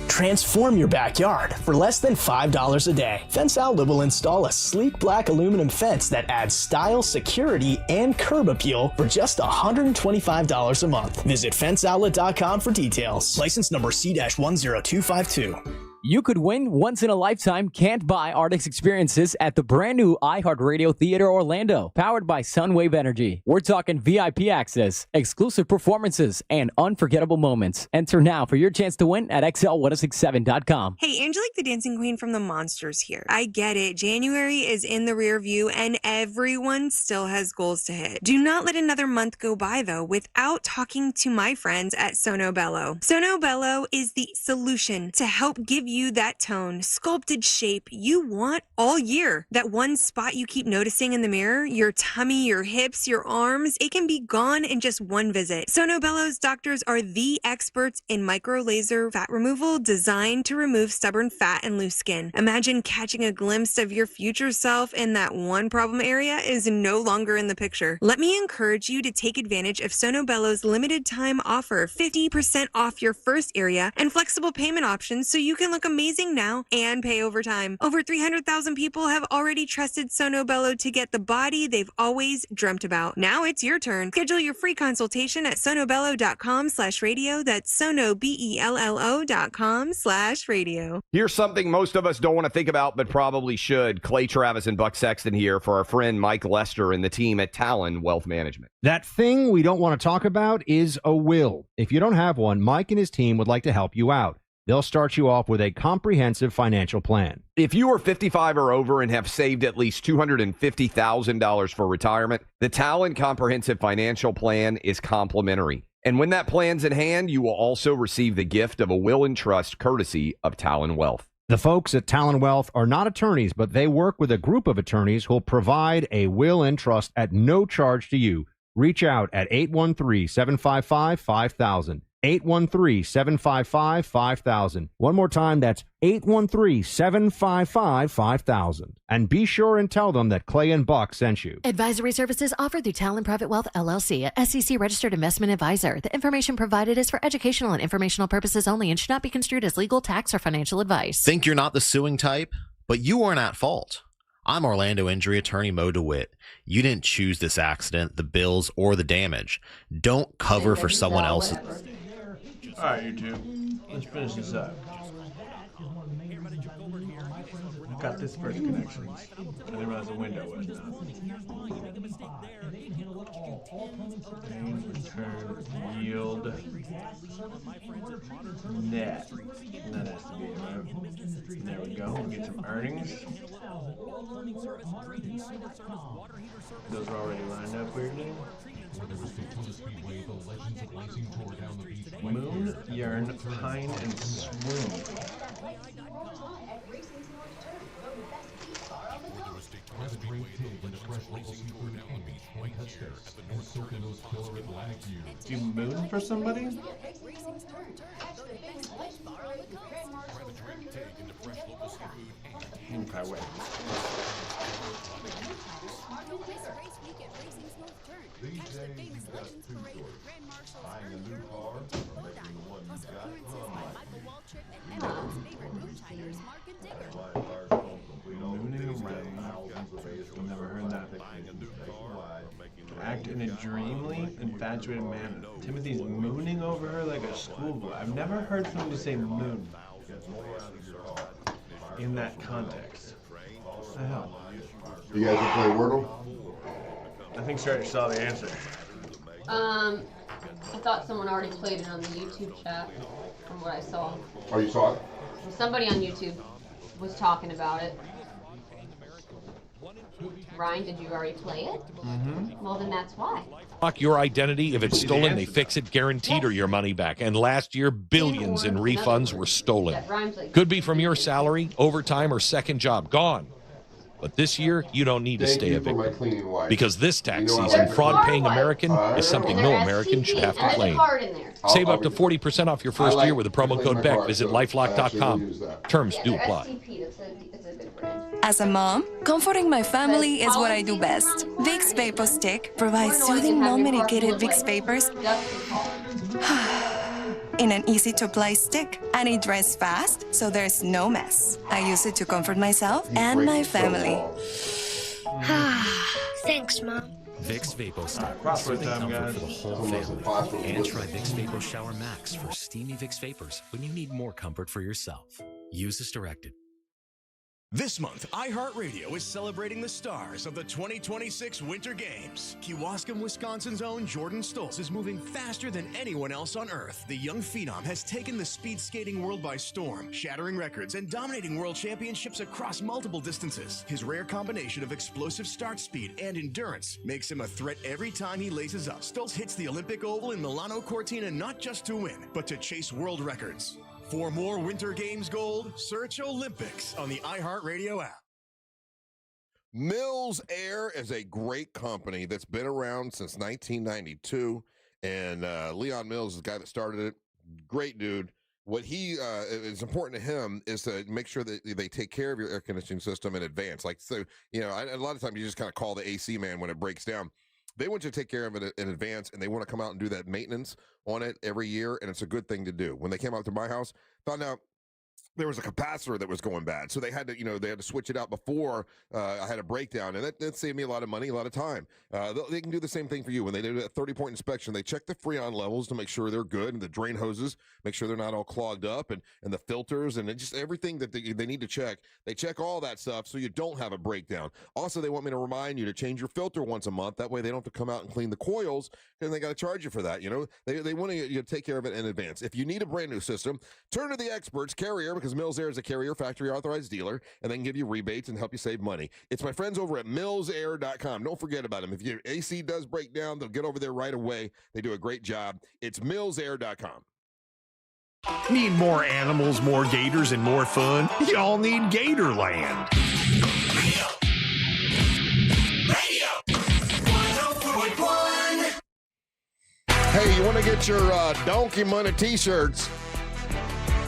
Transform your backyard for less than $5 a day. Fence Outlet will install a sleek black aluminum fence that adds style, security, and curb appeal for just $125 a month. Visit fenceoutlet.com for details. License number C-10252. You could win once-in-a-lifetime can't-buy artist experiences at the brand-new iHeartRadio Theater Orlando, powered by Sunwave Energy. We're talking VIP access, exclusive performances, and unforgettable moments. Enter now for your chance to win at XL1067.com. Hey, Angelique the Dancing Queen from the Monsters here. I get it. January is in the rear view and everyone still has goals to hit. Do not let another month go by, though, without talking to my friends at Sono Bello. Sono Bello is the solution to help give you that tone, sculpted shape you want all year. That one spot you keep noticing in the mirror, your tummy, your hips, your arms, it can be gone in just one visit. Sono Bello's doctors are the experts in micro laser fat removal designed to remove stubborn fat and loose skin. Imagine catching a glimpse of your future self and that one problem area is no longer in the picture. Let me encourage you to take advantage of Sono Bello's limited time offer, 50% off your first area and flexible payment options so you can look amazing now and pay over time. Over 300,000 people have already trusted Sono Bello to get the body they've always dreamt about. Now it's your turn. Schedule your free consultation at sonobello.com/radio. That's sonobello.com/radio. Here's something most of us don't want to think about, but probably should. Clay Travis and Buck Sexton here for our friend Mike Lester and the team at Talon Wealth Management. That thing we don't want to talk about is a will. If you don't have one, Mike and his team would like to help you out. They'll start you off with a comprehensive financial plan. If you are 55 or over and have saved at least $250,000 for retirement, the Talon Comprehensive Financial Plan is complimentary. And when that plan's in hand, you will also receive the gift of a will and trust courtesy of Talon Wealth. The folks at Talon Wealth are not attorneys, but they work with a group of attorneys who'll provide a will and trust at no charge to you. Reach out at 813-755-5000. 813-755-5000. One more time, that's 813-755-5000. And be sure and tell them that Clay and Buck sent you. Advisory services offered through Talon Private Wealth, LLC, a SEC-registered investment advisor. The information provided is for educational and informational purposes only and should not be construed as legal, tax, or financial advice. Think you're not the suing type? But you aren't at fault. I'm Orlando injury attorney Mo DeWitt. You didn't choose this accident, the bills, or the damage. Don't cover for someone else's... All right, YouTube, let's finish this up. I got this first connection. I didn't realize the window was down. Main return yield net. That has to be it, right? There we go. We'll get some earnings. Those are already lined up weirdly. Moon, yearn, pine, and swoon. Do you moon for somebody? Okay, wait. These days you've got two choices. Buying a new car or making the one you got Mooning around. Never heard that. Act in a dreamily, infatuated manner. Timothy's mooning over her like a schoolboy. I've never heard somebody say moon in that context. What the hell? You guys can play Wordle? I think Sarah saw the answer. I thought someone already played it on the YouTube chat from what I saw. Oh, you saw it? Somebody on YouTube was talking about it. Ryan, did you already play it? Mm-hmm. Well, then that's why. Lock your identity. If it's stolen, they fix it, guaranteed, or your money back. And last year, billions in refunds were stolen. Could be from your salary, overtime, or second job. Gone. But this year, you don't need to stay a victim. Because this tax season, fraud-paying American is something no American should have to claim. Save up to 40% off your first year with the promo code BECK. Visit LifeLock.com. Terms do apply. As a mom, comforting my family is what I do best. Vicks Vapor Stick provides soothing, non-medicated Vicks vapors in an easy-to-apply stick, and it dries fast, so there's no mess. I use it to comfort myself and my family. Thanks, Mom. Vicks Vapor Stick. Soothing comfort for the whole family. And try Vicks Vapor Shower Max for steamy Vicks Vapors when you need more comfort for yourself. Use as directed. This month, iHeartRadio is celebrating the stars of the 2026 Winter Games. Kewaskum, Wisconsin's own Jordan Stoltz is moving faster than anyone else on Earth. The young phenom has taken the speed skating world by storm, shattering records and dominating world championships across multiple distances. His rare combination of explosive start speed and endurance makes him a threat every time he laces up. Stoltz hits the Olympic Oval in Milano Cortina not just to win, but to chase world records. For more Winter Games gold, search Olympics on the iHeartRadio app. Mills Air is a great company that's been around since 1992, and Leon Mills is the guy that started it. Great dude. What he is important to him is to make sure that they take care of your air conditioning system in advance. Like, so, you know, a lot of times you just kind of call the AC man when it breaks down. They want you to take care of it in advance, and they want to come out and do that maintenance on it every year, and it's a good thing to do. When they came out to my house, found out there was a capacitor that was going bad, so they had to switch it out before I had a breakdown, and that saved me a lot of money, a lot of time. They can do the same thing for you. When they do a 30-point inspection, they check the Freon levels to make sure they're good, and the drain hoses, make sure they're not all clogged up, and the filters, and just everything that they need to check. They check all that stuff so you don't have a breakdown. Also, they want me to remind you to change your filter once a month. That way they don't have to come out and clean the coils, and they got to charge you for that. You know, they want you to take care of it in advance. If you need a brand new system, turn to the experts, Carrier, because Mills Air is a Carrier factory authorized dealer, and they can give you rebates and help you save money. It's my friends over at millsair.com. Don't forget about them. If your AC does break down, they'll get over there right away. They do a great job. It's millsair.com. Need more animals, more gators, and more fun? Y'all need Gatorland. Hey, you want to get your Donkey Money t-shirts?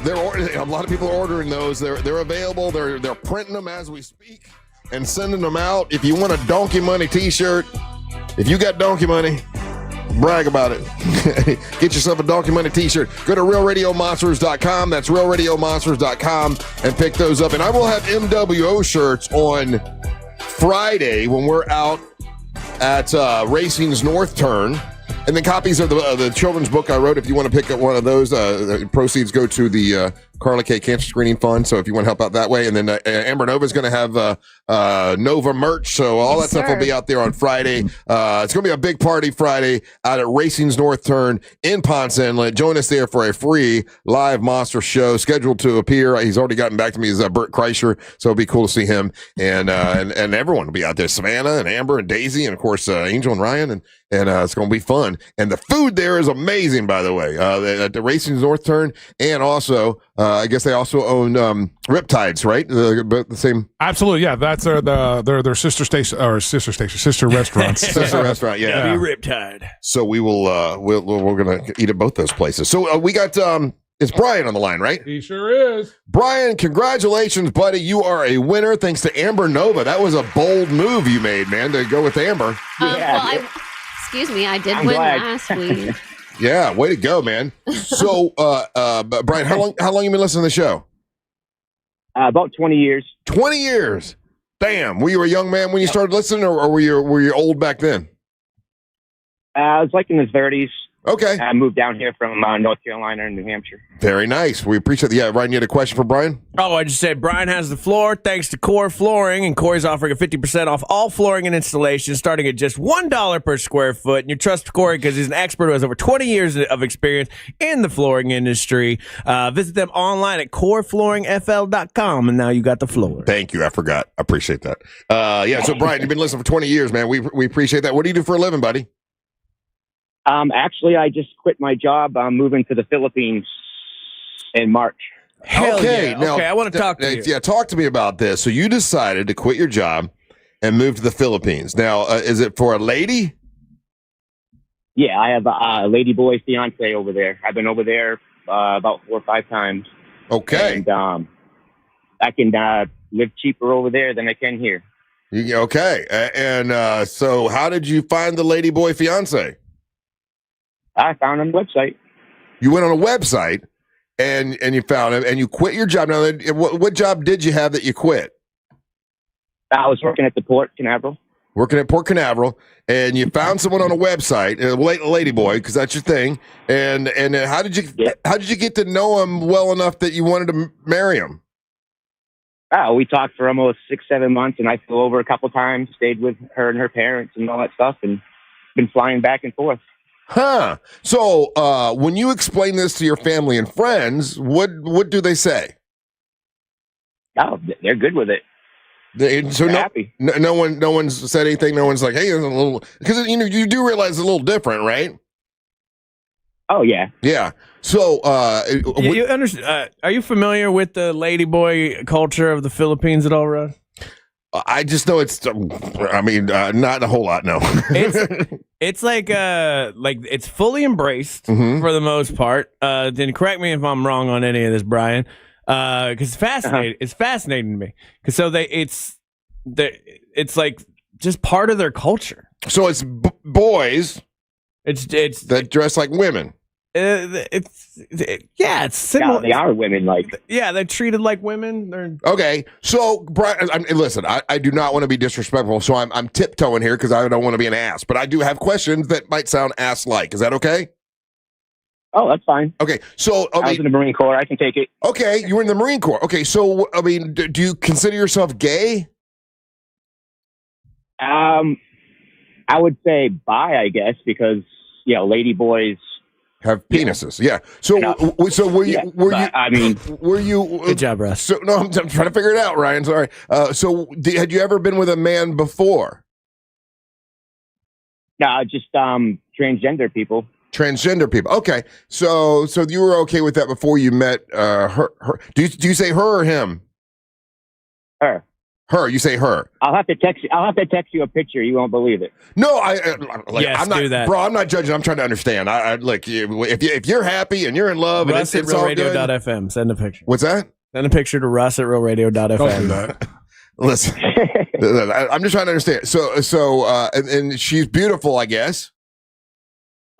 A lot of people are ordering those. They're available. They're printing them as we speak and sending them out. If you want a Donkey Money t-shirt, if you got Donkey Money, brag about it. Get yourself a Donkey Money t-shirt. Go to realradiomonsters.com. That's realradiomonsters.com and pick those up. And I will have MWO shirts on Friday when we're out at Racing's North Turn. And then copies of the children's book I wrote. If you want to pick up one of those, the proceeds go to the Carla K Cancer Screening Fund. So if you want to help out that way. And then Amber Nova is going to have Nova merch. So all that stuff will be out there on Friday. It's going to be a big party Friday out at Racing's North Turn in Ponce Inlet. Join us there for a free live monster show scheduled to appear. He's already gotten back to me as Bert Kreischer. So it'll be cool to see him. And everyone will be out there. Savannah and Amber and Daisy and, of course, Angel and Ryan. And it's going to be fun. And the food there is amazing, by the way, at the Racing's North Turn. And also, I guess they also own Riptides, right? The same. Absolutely, yeah. That's their sister station or sister restaurants. Sister restaurant, yeah. Be Riptide. So we will. We're going to eat at both those places. So we got. It's Brian on the line, right? He sure is. Brian, congratulations, buddy. You are a winner thanks to Amber Nova. That was a bold move you made, man, to go with Amber. Excuse me, I did win last week. Yeah, way to go, man. So, Brian, how long you been listening to the show? About 20 years. 20 years. Damn. Were you a young man when you started listening, or were you old back then? I was like in his 30s. Okay. I moved down here from North Carolina and New Hampshire. Very nice. We appreciate it. Yeah, Ryan, you had a question for Brian? Oh, I just said Brian has the floor thanks to Core Flooring, and Core's offering a 50% off all flooring and installation starting at just $1 per square foot. And you trust Corey because he's an expert who has over 20 years of experience in the flooring industry. Visit them online at coreflooringfl.com, and now you got the floor. Thank you. I forgot. I appreciate that. So Brian, you've been listening for 20 years, man. We appreciate that. What do you do for a living, buddy? Actually, I just quit my job. I'm moving to the Philippines in March. Okay, now I want to talk to you. Yeah, talk to me about this. So you decided to quit your job and move to the Philippines. Now, is it for a lady? Yeah, I have a lady boy fiance over there. I've been over there about 4 or 5 times. Okay. And I can live cheaper over there than I can here. Okay. And so how did you find the lady boy fiance? I found him on the website. You went on a website and you found him and you quit your job. Now, what job did you have that you quit? I was working at the Port Canaveral. Working at Port Canaveral, and you found someone on a website, a lady boy, because that's your thing. And how did you get to know him well enough that you wanted to marry him? Oh, we talked for almost 6-7 months, and I flew over a couple times, stayed with her and her parents and all that stuff, and been flying back and forth. Huh. So when you explain this to your family and friends, what do they say? Oh, they're good with it. So no one's said anything. No one's like, hey, it's a little, because you do realize it's a little different, right? Oh yeah, yeah. So you understand? Are you familiar with the ladyboy culture of the Philippines at all, Russ? I just know it's. Not a whole lot. No. It's like it's fully embraced for the most part. Then correct me if I'm wrong on any of this, Brian. Because it's fascinating to me. Because it's like just part of their culture. So it's boys. It's that dress like women. It's similar. Yeah, they are women. They're treated like women. Okay. So Brian, listen, I do not want to be disrespectful, so I'm tiptoeing here because I don't want to be an ass. But I do have questions that might sound ass-like. Is that okay? Oh, that's fine. Okay, so I was in the Marine Corps. I can take it. Okay, you were in the Marine Corps. Okay, so do you consider yourself gay? I would say bi, I guess, because lady boys have penises. Yeah. So were you? Were you? Good job, Russ. So no, I'm trying to figure it out, Ryan. Sorry. So had you ever been with a man before? No, just transgender people. Transgender people. Okay, so you were okay with that before you met her. Do you say her or him? Her. Her. You say her. I'll have to text you a picture. You won't believe it. No, yes, I'm not, do that. Bro, I'm not judging. I'm trying to understand. If you're happy and you're in love, Russ and at realradio.fm. Send a picture. What's that? Send a picture to Russ at realradio.fm. Don't do that. Listen, I'm just trying to understand. So, and she's beautiful, I guess.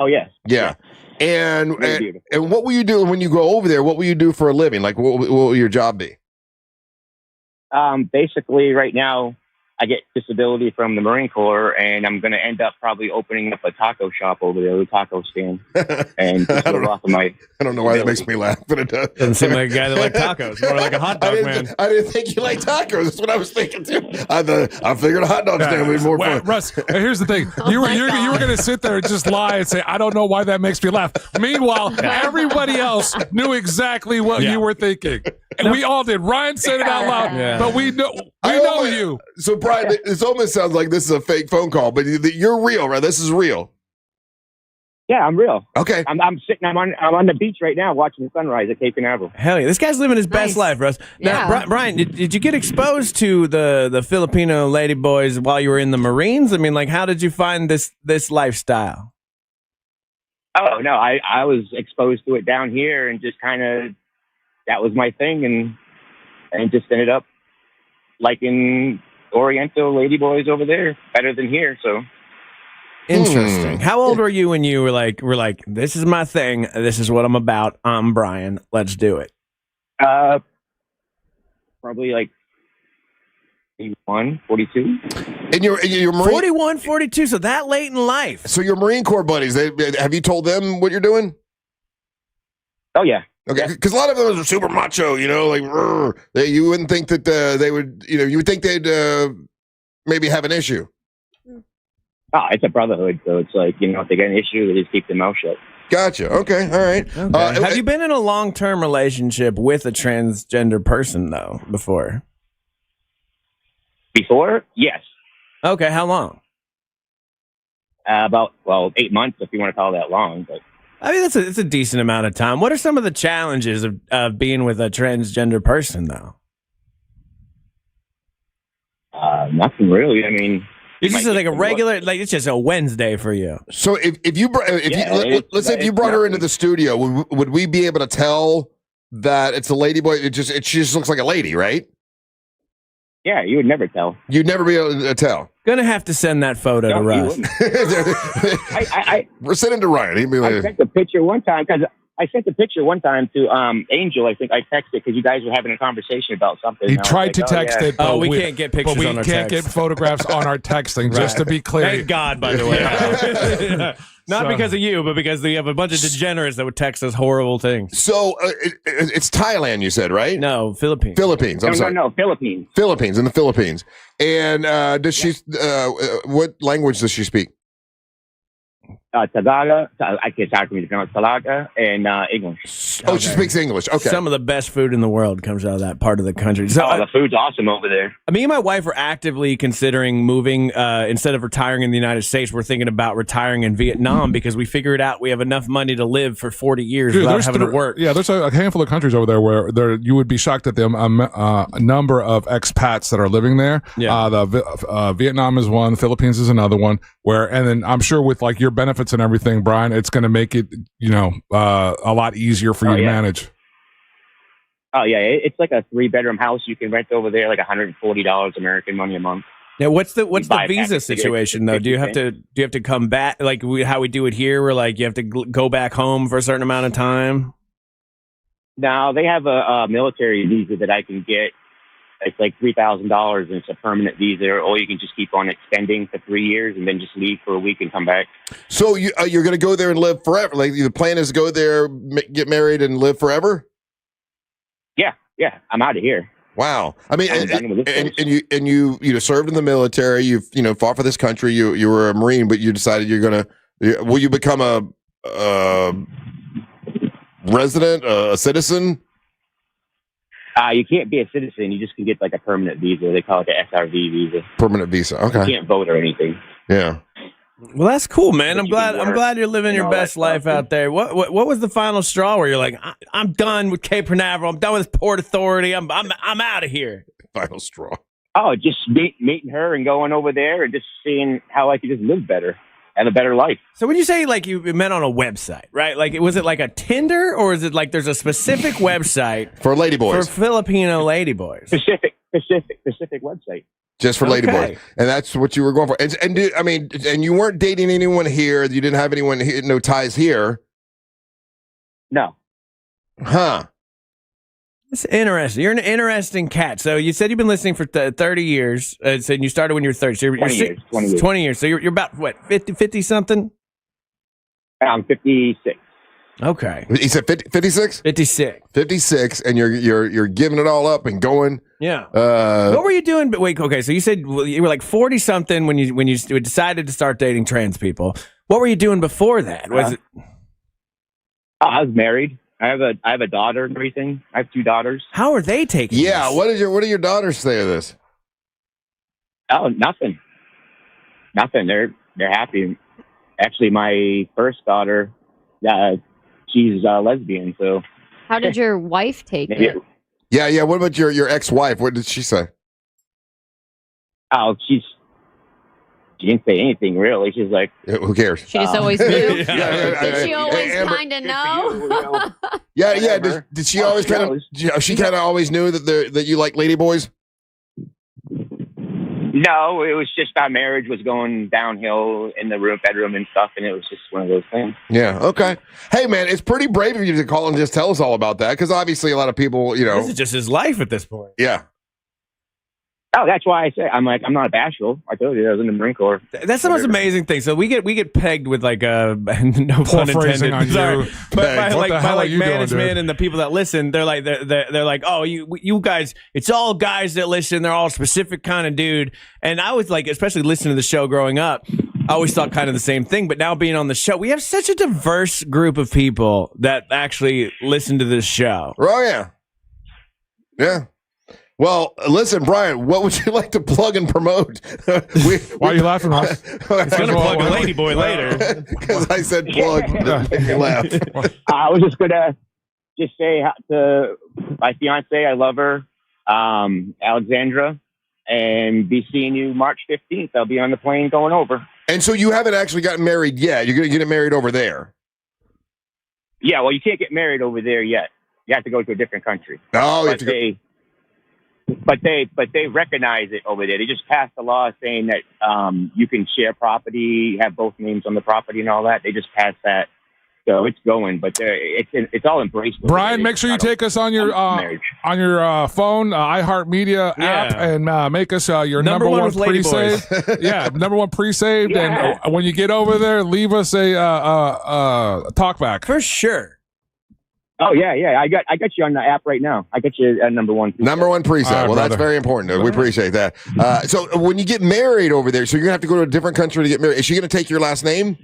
Oh yes. Yeah. And what will you do when you go over there? What will you do for a living? Like, what will your job be? Basically, right now, I get disability from the Marine Corps, and I'm going to end up probably opening up a taco shop over there, a taco stand. And just live off of my I don't know why that makes me laugh, but it does. Doesn't seem like a guy that likes tacos. More like a hot dog man. I didn't think you liked tacos. That's what I was thinking too. I figured a hot dog stand would be more fun. Russ, here's the thing: you were going to sit there and just lie and say, "I don't know why that makes me laugh." Meanwhile, everybody else knew exactly what you were thinking, and we all did. Ryan said it out loud, but we know you. So, Brian, this almost sounds like this is a fake phone call, but you're real, right? This is real. Yeah, I'm real. Okay. I'm on the beach right now watching the sunrise at Cape Canaveral. Hell yeah. This guy's living his best life, Russ. Now, Brian, did you get exposed to the Filipino ladyboys while you were in the Marines? I mean, like, how did you find this lifestyle? Oh, no, I was exposed to it down here and just kind of, that was my thing, and just ended up liking Oriental ladyboys over there better than here, so... Interesting. How old were you when you were like, this is my thing. This is what I'm about. I'm Brian. Let's do it. Probably like 41, 42. And you're Marine 41, 42. So that late in life. So your Marine Corps buddies, have you told them what you're doing? Oh yeah. Okay, because a lot of them are super macho. Like you wouldn't think that they would. You would think they'd maybe have an issue. Oh, it's a brotherhood, so it's like, if they get an issue, they just keep their mouth shut. Gotcha. Okay. All right. Okay. Have you been in a long-term relationship with a transgender person, though, before? Before? Yes. Okay. How long? About 8 months, if you want to call that long. But I mean, it's a decent amount of time. What are some of the challenges of being with a transgender person, though? Nothing really. I mean, it's just like a regular, like it's just a Wednesday for you. So let's say if you brought her into the studio, would we be able to tell that it's a lady boy? It just looks like a lady, right? Yeah, you would never tell. You'd never be able to tell. Gonna have to send that photo to Russ. We're sending to Ryan. He'd be like, I sent the picture one time to Angel. I think I texted because you guys were having a conversation about something. He tried to text it. Oh, we can't get pictures but we on our can't text. get photographs on our texting, just to be clear. Thank God, by the way. Not because of you, but because we have a bunch of degenerates that would text us horrible things. So it's Thailand, you said, right? No, Philippines. Philippines. I'm sorry. No, Philippines. Philippines, in the Philippines. And does she? What language does she speak? Tagalog. I can't talk to me to pronounce Tagalog and English. Oh, she speaks English. Okay. Some of the best food in the world comes out of that part of the country. So, the food's awesome over there. Me and my wife are actively considering moving. Instead of retiring in the United States, we're thinking about retiring in Vietnam because we figured out we have enough money to live for 40 years without having to work. Yeah, there's a handful of countries over there where you would be shocked at the number of expats that are living there. Yeah. Vietnam is one. The Philippines is another one. And then I'm sure with like your benefits and everything, Brian, it's going to make it, a lot easier for you to manage. Oh yeah, it's like a 3-bedroom house you can rent over there, like $140 American money a month. Yeah, what's the visa situation though? Do you have to come back like how we do it here, where like you have to go back home for a certain amount of time? No, they have a military visa that I can get. It's like $3,000, and it's a permanent visa, or you can just keep on extending for 3 years and then just leave for a week and come back. So you're going to go there and live forever? Like the plan is to go there, get married, and live forever? Yeah, I'm out of here. Wow. I mean, and you served in the military. You've fought for this country. You were a Marine, but you decided will you become a resident, a citizen? You can't be a citizen. You just can get like a permanent visa. They call it the SRV visa. Permanent visa. Okay. You can't vote or anything. Yeah. Well, that's cool, man. I'm glad you're living your best life out there. What was the final straw where you're like, I'm done with Cape Canaveral. I'm done with Port Authority. I'm out of here. Final straw. Oh, just meeting her and going over there and just seeing how I could just live better. And a better life. So when you say like you met on a website, right? Like was it like a Tinder, or is it like there's a specific website for ladyboys, for Filipino ladyboys? Specific website. Just for ladyboys, and that's what you were going for. And you weren't dating anyone here. You didn't have anyone here, no ties here. No. Huh. It's interesting. You're an interesting cat. So you said you've been listening for 30 years. And you started when you were 30. So you're 20 years. So you're about, what, 50 something? I'm 56. Okay. He said 56? 56. 56, and you're giving it all up and going. Yeah. What were you doing? But wait, okay. So you said you were like 40 something when you decided to start dating trans people. What were you doing before that? Was it? I was married. I have a daughter and everything. I have 2 daughters. How are they taking this? What do your daughters say of this? Oh, nothing. They're happy. Actually, my first daughter, she's lesbian. So, how did your wife take it? Yeah. What about your ex-wife? What did she say? Oh, she didn't say anything really. She's like, who cares? She just always knew. Did she always kind of know? Yeah. Did she always kind of? She kind of always knew that you like ladyboys. No, it was just our marriage was going downhill in the bedroom and stuff, and it was just one of those things. Yeah. Okay. Hey, man, it's pretty brave of you to call and just tell us all about that, because obviously a lot of people, this is just his life at this point. Yeah. Oh, that's why I say I'm not a bashful. I told you I was in the Marine Corps. That's the most amazing thing. So we get pegged with like no pun intended. Sorry, but by management and the people that listen, they're like, oh, you guys, it's all guys that listen. They're all a specific kind of dude. And I was like, especially listening to the show growing up, I always thought kind of the same thing. But now being on the show, we have such a diverse group of people that actually listen to this show. Oh yeah, yeah. Well, listen, Brian, what would you like to plug and promote? Why are you laughing, Ross? He's going to plug a ladyboy later. Because I said plug. You laughed. I was just going to say to my fiance, I love her, Alexandra, and be seeing you March 15th. I'll be on the plane going over. And so you haven't actually gotten married yet. You're going to get married over there. Yeah, well, you can't get married over there yet. You have to go to a different country. Oh, but they recognize it over there. They just passed a law saying that you can share property, have both names on the property and all that. They just passed that, so it's going. But it's all embraced. Brian, make sure you take us on your phone, iHeartMedia app, and make us your number one pre-saved. Number one pre-saved. Yeah. And when you get over there, leave us a talkback for sure. Oh yeah. I got you on the app right now. I got you at number one. Number one preset. Right, well, brother. that's very important. We appreciate that. So when you get married over there, so you're gonna have to go to a different country to get married. Is she gonna take your last name?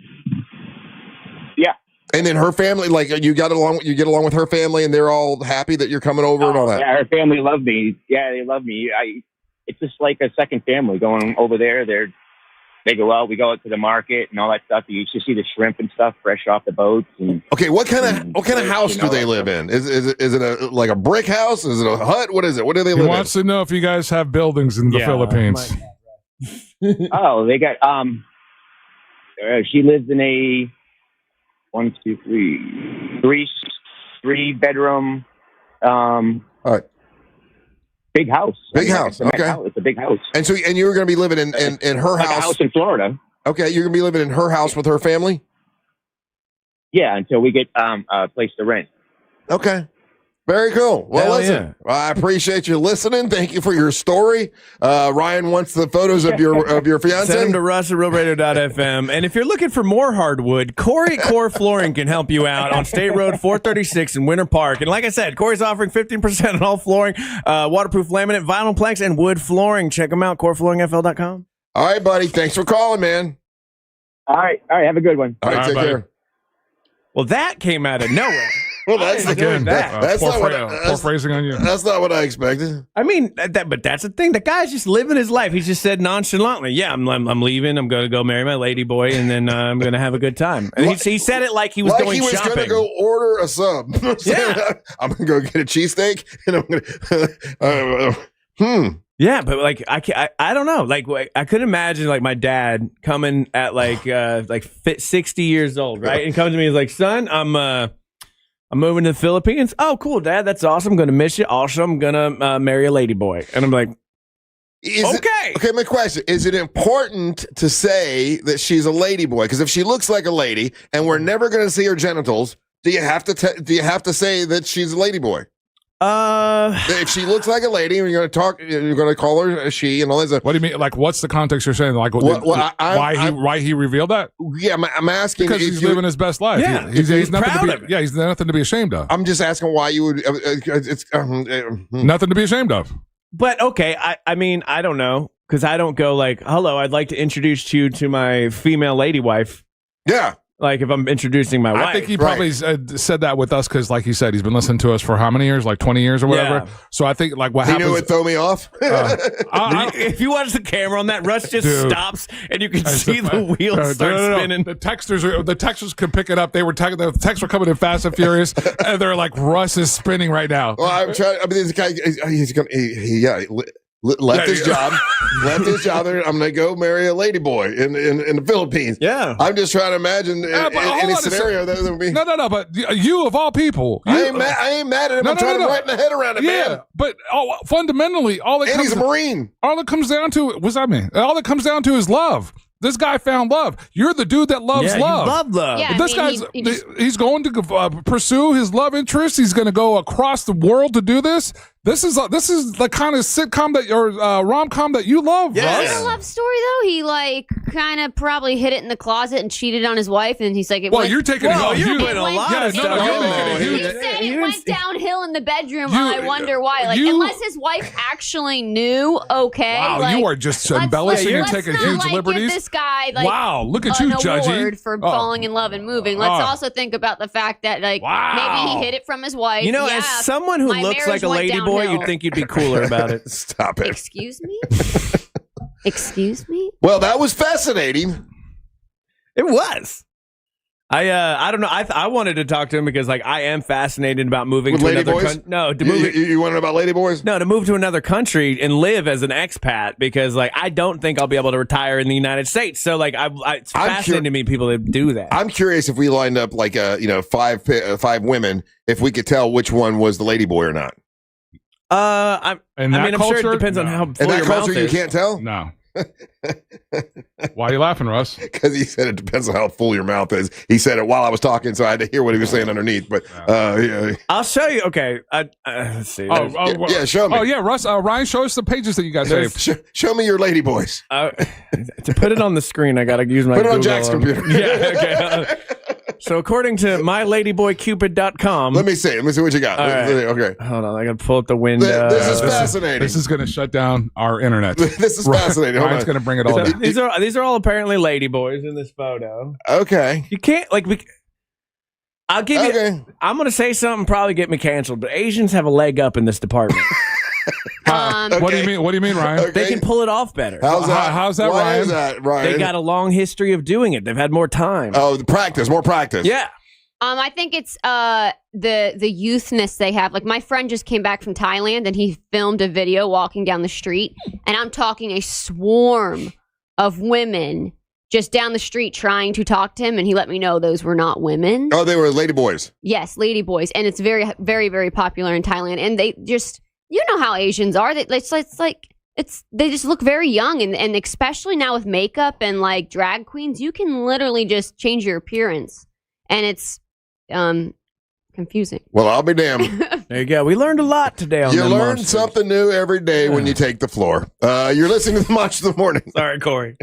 Yeah. And then her family, like you get along with her family, and they're all happy that you're coming over and all that. Yeah, her family love me. Yeah, they love me. It's just like a second family going over there. They go out. We go out to the market and all that stuff. You should see the shrimp and stuff fresh off the boats. And, okay, what kind of house do they live in? Is it like a brick house? Is it a hut? What is it? What do they live in? He wants to know if you guys have buildings in the Philippines. They got she lives in a 3 bedroom all right. big house. Big house. Okay. It's a big house. And you were going to be living in her like house. A house in Florida. Okay, you're going to be living in her house with her family? Yeah, until we get a place to rent. Okay. Very cool. Well, listen, I appreciate you listening. Thank you for your story. Ryan wants the photos of your fiance. Send them to Russ at realradio.fm. And if you're looking for more hardwood, Corey at Core Flooring can help you out on State Road 436 in Winter Park. And like I said, Corey's offering 15% on all flooring, waterproof laminate, vinyl planks, and wood flooring. Check them out, coreflooringfl.com. All right, buddy. Thanks for calling, man. All right. Have a good one. All right, take care. Well, that came out of nowhere. Well, that's that's not what phrasing on you. That's not what I expected. I mean, but that's the thing. The guy's just living his life. He's just said nonchalantly, "Yeah, I'm leaving. I'm going to go marry my lady boy, and then I'm going to have a good time." And he said it like he was going shopping. Like he was going to go order a sub. Yeah, I'm going to go get a cheesesteak, and I'm going to. Yeah, but like I don't know. Like I could imagine like my dad coming at like 60 years old, right? And comes to me and is like, "Son, I'm moving to the Philippines." "Oh, cool, Dad. That's awesome. I'm going to miss you. Also, I'm going to marry a lady boy." And I'm like, okay, my question, is it important to say that she's a lady boy? Because if she looks like a lady and we're never going to see her genitals, do you have to say that she's a lady boy? If she looks like a lady, you're going to call her a she and all that stuff. What do you mean? Like, what's the context you're saying? Like, why he revealed that? Yeah, I'm asking because he's living his best life. Yeah, he's nothing he's nothing to be ashamed of. I'm just asking why you would. It's nothing to be ashamed of. But okay, I mean, I don't know, because I don't go like, "Hello, I'd like to introduce you to my female lady wife." Yeah. Like if I'm introducing my wife. I think he probably said that with us because, like he said, he's been listening to us for how many years? Like 20 years or whatever. Yeah. So I think like what happens. He knew it throw me off. If you watch the camera on that, Russ just stops and you can see the wheels start spinning. The texters can pick it up. The texts were coming in fast and furious, and they're like, "Russ is spinning right now." Well, I'm trying. I mean, this guy, he's going. Left his job. There. I'm going to go marry a lady boy in the Philippines. Yeah. I'm just trying to imagine any scenario that would be. No. But you of all people, I ain't mad at him. I'm trying to wrap my head around it, man. But fundamentally, he's a Marine. All it comes down to, what's that mean? All it comes down to is love. This guy found love. You're the dude that loves love. You love love. Yeah, this guy's he's going to pursue his love interest. He's going to go across the world to do this. This is the kind of sitcom that or rom-com that you love. Yes. It's a love story though. He like kind of probably hid it in the closet and cheated on his wife, and he's like, you're taking you're putting a lot of stuff. He said it went downhill in the bedroom. I wonder why. Like unless his wife actually knew. Okay. Wow, like, you are just embellishing and taking huge liberties. Give this guy like wow, look at you, Judgy. For falling in love and moving. Let's also think about the fact that like maybe he hid it from his wife. You know, as someone who looks like a lady boy. boy, you'd think you'd be cooler about it. Stop it. Excuse me? Excuse me? Well, that was fascinating. It was. I don't know. I wanted to talk to him because I am fascinated about moving With to lady another boys? country. No, to move. You want to know about lady boys? No, to move to another country and live as an expat because I don't think I'll be able to retire in the United States. So it's fascinating to me people that do that. I'm curious if we lined up five women, if we could tell which one was the lady boy or not. I'm sure it depends on how In full that your culture, mouth you is. can't tell? No. Why are you laughing, Russ? Because he said it depends on how full your mouth is. He said it while I was talking, so I had to hear what he was saying underneath. But yeah. I'll show you. Okay, let's see. Yeah, show me. Oh yeah, Russ. Ryan, show us the pages that you guys saved. Show me your lady boys. To put it on the screen, I got to use my Put it on Google. Jack's computer. Yeah. Okay. So according to myladyboycupid.com, Let me see what you got. All right. Okay. Hold on, I got to pull up the window. This is fascinating. This is going to shut down our internet. This is fascinating. Hold Ryan's on. going to bring it all down. These are all apparently lady boys in this photo. Okay. You can't I'll give you. I'm going to say something probably get me canceled, but Asians have a leg up in this department. What do you mean? What do you mean, Ryan? They can pull it off better. How's that? How's that, Why Ryan? is that, Ryan? They got a long history of doing it. They've had more time. Oh, more practice. Yeah. I think it's the youthness they have. Like my friend just came back from Thailand and he filmed a video walking down the street, and I'm talking a swarm of women just down the street trying to talk to him, and he let me know those were not women. Oh, they were lady boys. Yes, lady boys, and it's very, very, very popular in Thailand. And they just, you know how Asians are. They just look very young, and especially now with makeup and drag queens, you can literally just change your appearance, and it's confusing. Well, I'll be damned. There you go. We learned a lot today on You Them learn Monsters. something new every day when you take the floor. You're listening to the Monster of the Morning. Sorry, Corey.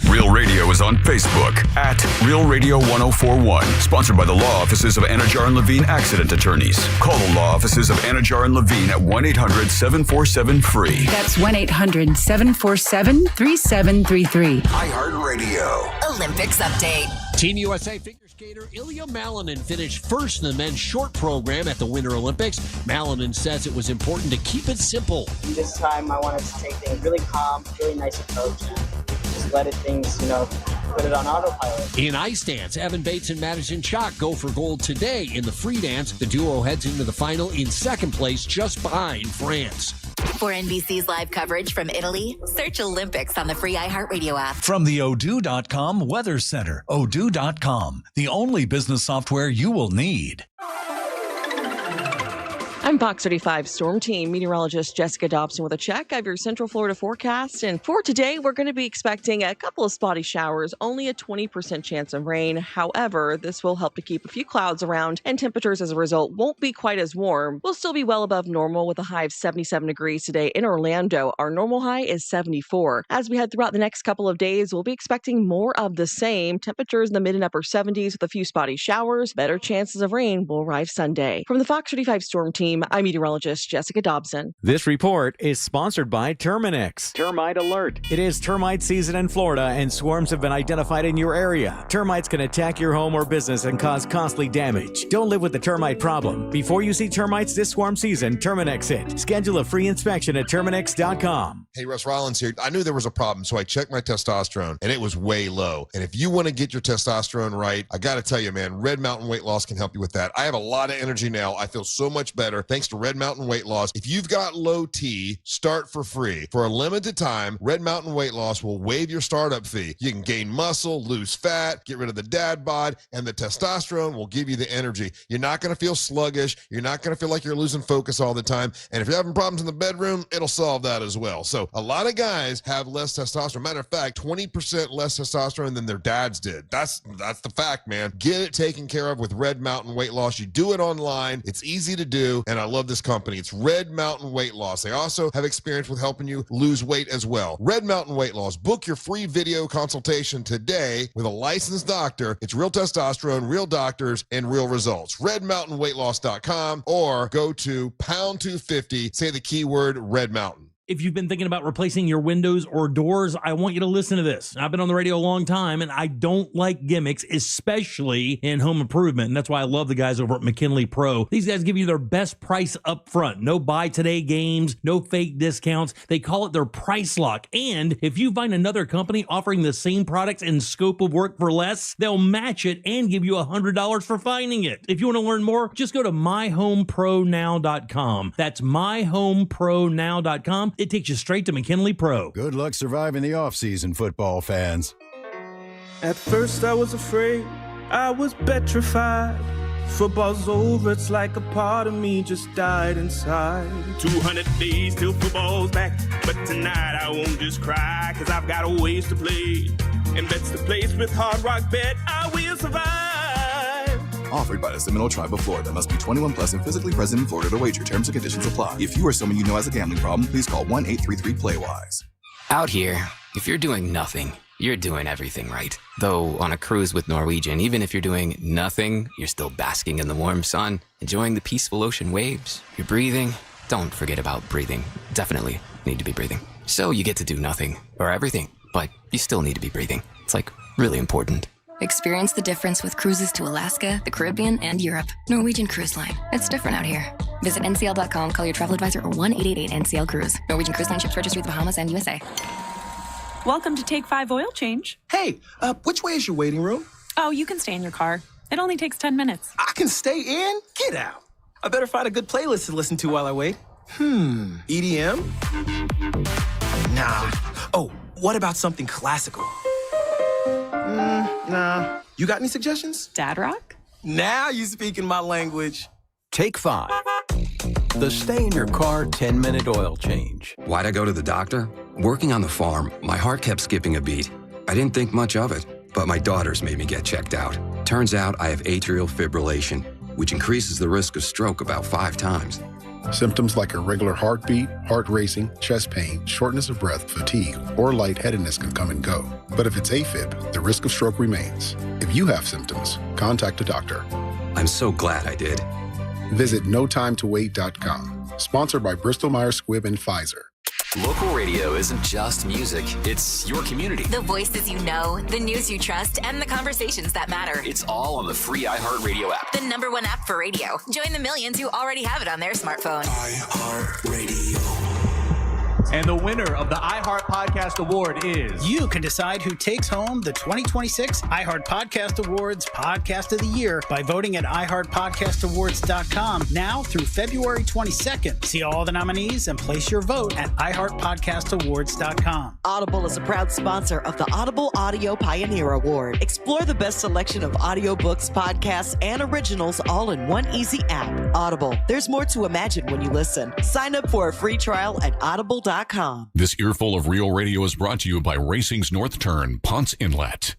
Real Radio is on Facebook at Real Radio 1041. Sponsored by the law offices of Anajar and Levine Accident Attorneys. Call the law offices of Anajar and Levine at 1-800-747-FREE. That's 1-800-747-3733. iHeartRadio. Olympics update. Team USA figure skater Ilya Malinin finished first in the men's short program at the Winter Olympics. Malinin says it was important to keep it simple. This time I wanted to take things really calm, really nice approach, and just let things, put it on autopilot. In ice dance, Evan Bates and Madison Chock go for gold today in the free dance. The duo heads into the final in second place, just behind France. For NBC's live coverage from Italy, search Olympics on the free iHeartRadio app. From the Odoo.com Weather Center, Odoo.com, the only business software you will need. I'm Fox 35 Storm Team meteorologist Jessica Dobson with a check of your Central Florida forecast. And for today, we're going to be expecting a couple of spotty showers, only a 20% chance of rain. However, this will help to keep a few clouds around, and temperatures as a result won't be quite as warm. We'll still be well above normal with a high of 77 degrees today in Orlando. Our normal high is 74. As we head throughout the next couple of days, we'll be expecting more of the same. Temperatures in the mid and upper 70s with a few spotty showers. Better chances of rain will arrive Sunday. From the Fox 35 Storm Team, I'm meteorologist Jessica Dobson. This report is sponsored by Terminix. Termite alert. It is termite season in Florida, and swarms have been identified in your area. Termites can attack your home or business and cause costly damage. Don't live with the termite problem. Before you see termites this swarm season, Terminix it. Schedule a free inspection at Terminix.com. Hey, Russ Rollins here. I knew there was a problem, so I checked my testosterone, and it was way low. And if you want to get your testosterone right, I got to tell you, man, Red Mountain Weight Loss can help you with that. I have a lot of energy now. I feel so much better thanks to Red Mountain Weight Loss. If you've got low T, start for free. For a limited time, Red Mountain Weight Loss will waive your startup fee. You can gain muscle, lose fat, get rid of the dad bod, and the testosterone will give you the energy. You're not going to feel sluggish. You're not going to feel like you're losing focus all the time. And if you're having problems in the bedroom, it'll solve that as well. So a lot of guys have less testosterone. Matter of fact, 20% less testosterone than their dads did. That's the fact, man. Get it taken care of with Red Mountain Weight Loss. You do it online. It's easy to do, and I love this company. It's Red Mountain Weight Loss. They also have experience with helping you lose weight as well. Red Mountain Weight Loss. Book your free video consultation today with a licensed doctor. It's real testosterone, real doctors, and real results. RedMountainWeightLoss.com or go to pound 250. Say the keyword Red Mountain. if you've been thinking about replacing your windows or doors, I want you to listen to this. I've been on the radio a long time, and I don't like gimmicks, especially in home improvement. And that's why I love the guys over at McKinley Pro. These guys give you their best price up front. No buy today games, no fake discounts. They call it their price lock. And if you find another company offering the same products and scope of work for less, they'll match it and give you $100 for finding it. If you want to learn more, just go to myhomepronow.com. That's myhomepronow.com. It takes you straight to McKinley Pro. Good luck surviving the offseason, football fans. At first I was afraid, I was petrified. Football's over, it's like a part of me just died inside. 200 days till football's back, but tonight I won't just cry, cause I've got a ways to play. And that's the place with Hard Rock Bet, I will survive. Offered by the Seminole Tribe of Florida. Must be 21 plus and physically present in Florida to wager. Terms and conditions apply. If you or someone you know has a gambling problem, please call 1-833-PLAY-WISE. Out here, if you're doing nothing, you're doing everything right. Though on a cruise with Norwegian, even if you're doing nothing, you're still basking in the warm sun, enjoying the peaceful ocean waves. You're breathing. Don't forget about breathing. Definitely need to be breathing. So you get to do nothing or everything, but you still need to be breathing. It's like really important. Experience the difference with cruises to Alaska, the Caribbean, and Europe. Norwegian Cruise Line. It's different out here. Visit ncl.com, call your travel advisor, or 1-888-NCL-CRUISE. Norwegian Cruise Line ships registry to the Bahamas and USA. Welcome to Take 5 Oil Change. Hey, which way is your waiting room? Oh, you can stay in your car. It only takes 10 minutes. I can stay in? Get out. I better find a good playlist to listen to while I wait. EDM? Nah. Oh, what about something classical? Nah. You got any suggestions? Dad rock? Now you speaking my language. Take 5. The stay in your car 10-minute oil change. Why'd I go to the doctor? Working on the farm, my heart kept skipping a beat. I didn't think much of it, but my daughters made me get checked out. Turns out I have atrial fibrillation, which increases the risk of stroke about 5 times. Symptoms like irregular heartbeat, heart racing, chest pain, shortness of breath, fatigue, or lightheadedness can come and go. But if it's AFib, the risk of stroke remains. If you have symptoms, contact a doctor. I'm so glad I did. Visit notimetowait.com. Sponsored by Bristol-Myers Squibb and Pfizer. Local radio isn't just music, it's your community. The voices you know, the news you trust, and the conversations that matter. It's all on the free iHeartRadio app. The #1 app for radio. Join the millions who already have it on their smartphone. iHeartRadio. And the winner of the iHeart Podcast Award is... You can decide who takes home the 2026 iHeart Podcast Awards Podcast of the Year by voting at iHeartPodcastAwards.com now through February 22nd. See all the nominees and place your vote at iHeartPodcastAwards.com. Audible is a proud sponsor of the Audible Audio Pioneer Award. Explore the best selection of audiobooks, podcasts, and originals all in one easy app. Audible. There's more to imagine when you listen. Sign up for a free trial at audible.com. This earful of Real Radio is brought to you by Racing's North Turn, Ponce Inlet.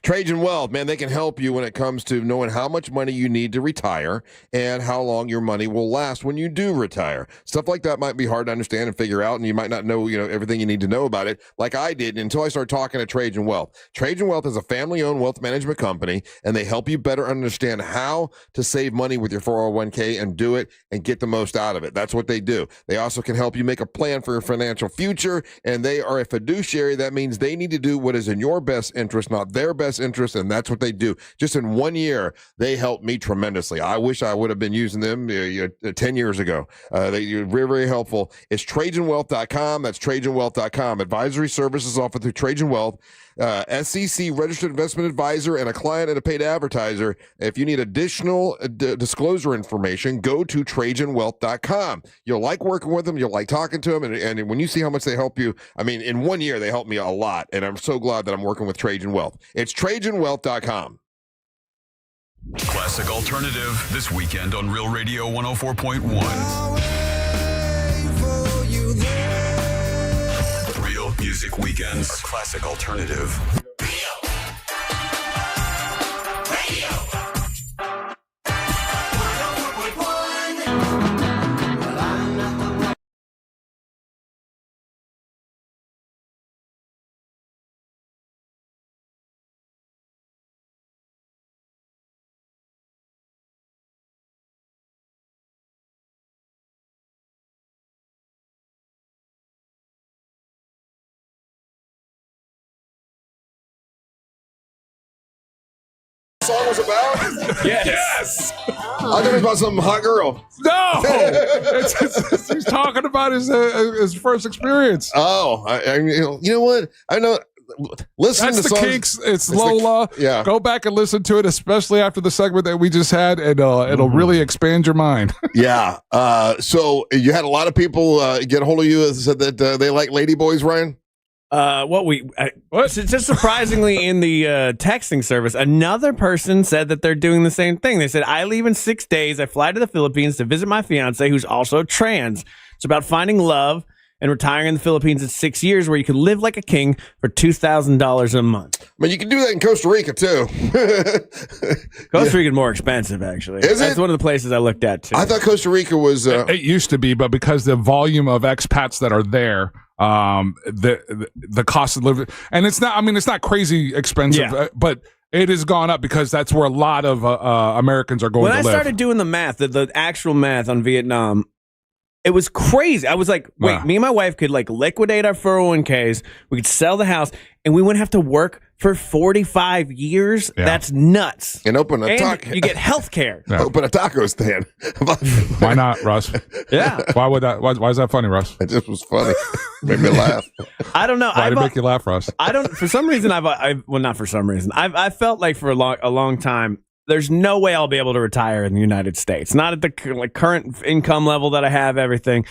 Trajan Wealth, man, they can help you when it comes to knowing how much money you need to retire and how long your money will last when you do retire. Stuff like that might be hard to understand and figure out, and you might not know, everything you need to know about it, like I did until I started talking to Trajan Wealth. Trajan Wealth is a family-owned wealth management company, and they help you better understand how to save money with your 401k and do it and get the most out of it. That's what they do. They also can help you make a plan for your financial future, and they are a fiduciary. That means they need to do what is in your best interest, not their best interest, and that's what they do. Just in 1 year, they helped me tremendously. I wish I would have been using them 10 years ago. They're very, very helpful. It's TrajanWealth.com. That's TrajanWealth.com. Advisory services offered through Trajan Wealth, SEC registered investment advisor, and a client and a paid advertiser. If you need additional disclosure information, go to TrajanWealth.com. You'll like working with them. You'll like talking to them. And when you see how much they help you, in 1 year, they helped me a lot. And I'm so glad that I'm working with Trajan Wealth. It's TrajanWealth.com. Classic Alternative this weekend on Real Radio 104.1. Real Music Weekends. Classic Alternative. was about? Yes. I thought it was about some hot girl. No, he's talking about his first experience. Oh, I mean, you know what? I know. Listen That's to the songs. Kinks. It's Lola. Yeah. Go back and listen to it, especially after the segment that we just had, and it'll really expand your mind. Yeah. So you had a lot of people get a hold of you and said that they like ladyboys, Ryan? Just surprisingly in the texting service, another person said that they're doing the same thing. They said, I leave in 6 days. I fly to the Philippines to visit my fiance, who's also trans. It's about finding love and retiring in the Philippines in 6 years, where you can live like a king for $2,000 a month. I mean, you can do that in Costa Rica, too. Costa Rica is more expensive, actually. That's one of the places I looked at, too. I thought Costa Rica was... It used to be, but because the volume of expats that are there, the cost of living... And it's not crazy expensive, but... It has gone up because that's where a lot of Americans are going to live. When I started doing the math, the actual math on Vietnam, it was crazy. I was like, wait, me and my wife could like liquidate our 401ks. We could sell the house and we wouldn't have to work for 45 years. Yeah. That's nuts. And open a taco. You get health care. Yeah. Open a taco stand. Why not, Russ? Yeah. Why is that funny, Russ? It just was funny. Made me laugh. I don't know. Why did it make you laugh, Russ? I don't, for some reason, not for some reason. I felt like for a long time, there's no way I'll be able to retire in the United States. Not at the current income level that I have, everything.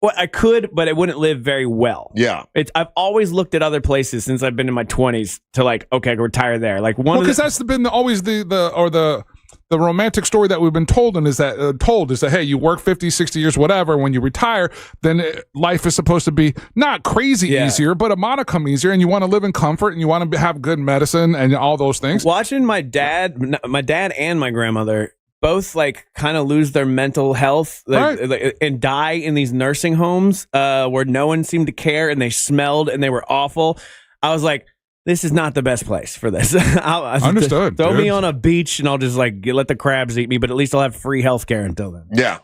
Well, I could, but I wouldn't live very well. Yeah. I've always looked at other places since I've been in my 20s to like, okay, I can retire there. Like because that's been always the romantic story that we've been told, and is that hey, you work 50, 60 years, whatever. When you retire, then life is supposed to be not crazy easier, but a modicum easier, and you want to live in comfort, and you want to have good medicine and all those things. Watching my dad and my grandmother both like kind of lose their mental health and die in these nursing homes where no one seemed to care, and they smelled and they were awful. I was like, this is not the best place for this. Understood. Throw me on a beach and I'll just like let the crabs eat me, but at least I'll have free health care until then. Yeah.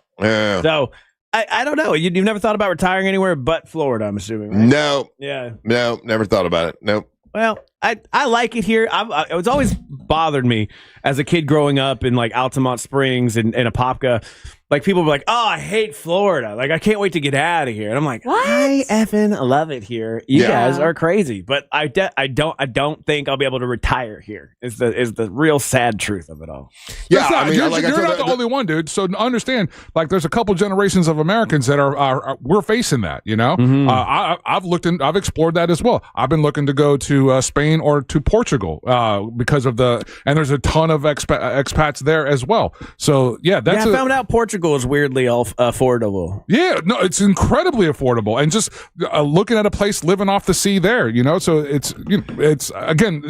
So I don't know. You've never thought about retiring anywhere but Florida, I'm assuming, right? No. Yeah. No, never thought about it. Nope. Well, I like it here. It's always bothered me as a kid growing up in like Altamont Springs and Apopka. Like people were like, "Oh, I hate Florida. Like I can't wait to get out of here." And I'm like, what? I effing love it here. You guys are crazy, but I don't think I'll be able to retire here. Is the real sad truth of it all. Yeah, you're not the only one, dude. So understand, like there's a couple generations of Americans that are we're facing that. You know, I've explored that as well. I've been looking to go to Spain or to Portugal because of and there's a ton of expats there as well. So I found out Portugal is weirdly affordable. Yeah, no, it's incredibly affordable, and just looking at a place living off the sea there, you know. So it's again,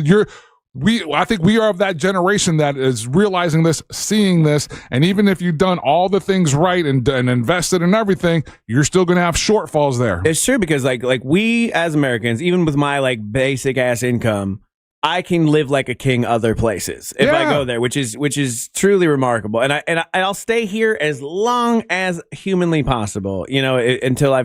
I think we are of that generation that is realizing this, seeing this, and even if you've done all the things right and invested in everything, you're still going to have shortfalls there. It's true because like we as Americans, even with my like basic ass income, I can live like a king other places if I go there, which is truly remarkable. And I'll stay here as long as humanly possible, you know, until I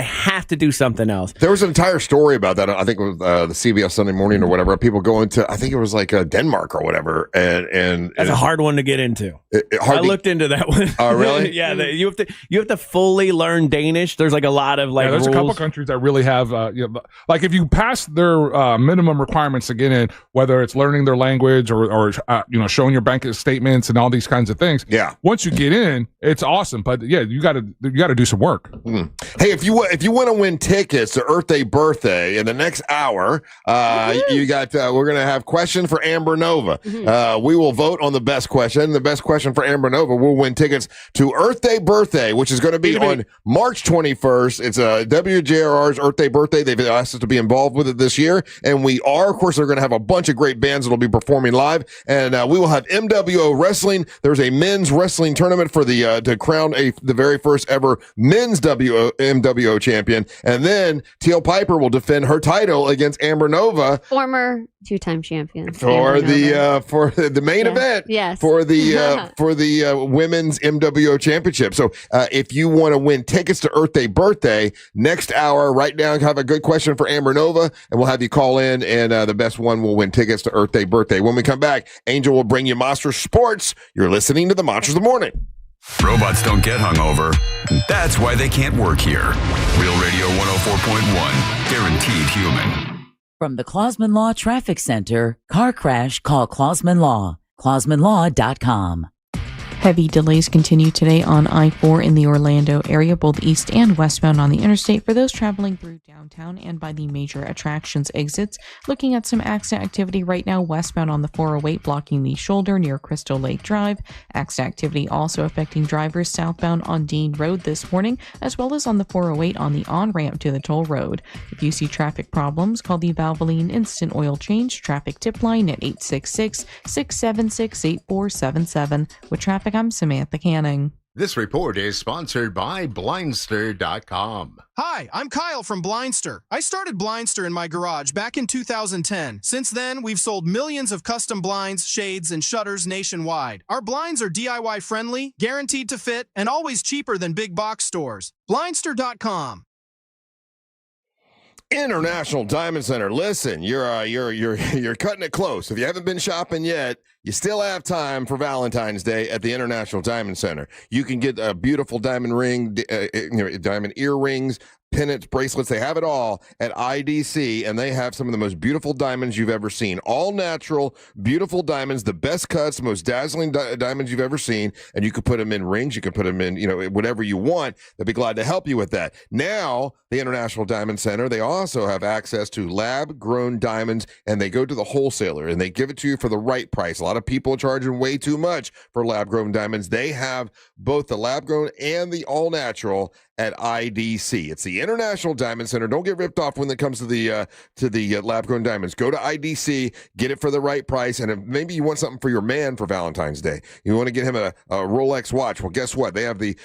have to do something else. There was an entire story about that. I think it was the CBS Sunday Morning or whatever. People going to, I think it was like Denmark or whatever, and that's a hard one to get into. I looked into that one. Oh, really? Yeah, you have to fully learn Danish. There's like a lot of like there's rules. A couple countries that really have like if you pass their minimum requirements to get in, whether it's learning their language or showing your bank statements and all these kinds of things. Yeah. Once you get in, it's awesome. But yeah, you got to do some work. Hey, if you want to win tickets to Earth Day Birthday in the next hour, you got we're gonna have question for Amber Nova. We will vote on the best question. The best question for Amber Nova will win tickets to Earth Day Birthday, which is going to be on March 21st. It's WJRR's Earth Day Birthday. They've asked us to be involved with it this year, and we are. Of course, they're going to have a bunch of great bands that'll be performing live, and we will have MWO Wrestling. There's a men's wrestling tournament for the to crown the very first ever men's MWO champion, and then Teal Piper will defend her title against Amber Nova, former Two-time champion for the main event. Yes. For the women's MWO championship. So if you want to win tickets to Earth Day Birthday next hour, right now, have a good question for Amber Nova, and we'll have you call in, and the best one will win tickets to Earth Day Birthday. When we come back, Angel will bring you Monster Sports. You're listening to the Monsters of the Morning. Robots don't get hungover. That's why they can't work here. Real Radio 104.1, guaranteed human. From the Clausman Law Traffic Center, car crash, call Clausman Law, clausmanlaw.com. Heavy delays continue today on I-4 in the Orlando area, both east and westbound on the interstate for those traveling through downtown and by the major attractions exits. Looking at some accident activity right now westbound on the 408 blocking the shoulder near Crystal Lake Drive. Accident activity also affecting drivers southbound on Dean Road this morning, as well as on the 408 on the on-ramp to the toll road. If you see traffic problems, call the Valvoline Instant Oil Change traffic tip line at 866-676-8477. With traffic, I'm Samantha Canning. This report is sponsored by Blindster.com. Hi, I'm Kyle from Blindster. I started Blindster in my garage back in 2010. Since then, we've sold millions of custom blinds, shades, and shutters nationwide. Our blinds are DIY friendly, guaranteed to fit, and always cheaper than big box stores. Blindster.com. International Diamond Center. Listen, you're cutting it close. If you haven't been shopping yet, you still have time for Valentine's Day at the International Diamond Center. You can get a beautiful diamond ring, diamond earrings, pendants, bracelets. They have it all at IDC, and they have some of the most beautiful diamonds you've ever seen. All natural, beautiful diamonds, the best cuts, most dazzling diamonds you've ever seen. And you can put them in rings. You can put them in, whatever you want. They'll be glad to help you with that. Now, the International Diamond Center, they also have access to lab-grown diamonds, and they go to the wholesaler, and they give it to you for the right price. A lot of people are charging way too much for lab-grown diamonds. They have both the lab-grown and the all-natural at IDC. It's the International Diamond Center. Don't get ripped off when it comes to the lab-grown diamonds. Go to IDC, get it for the right price, and if maybe you want something for your man for Valentine's Day. You want to get him a Rolex watch. Well, guess what? They have the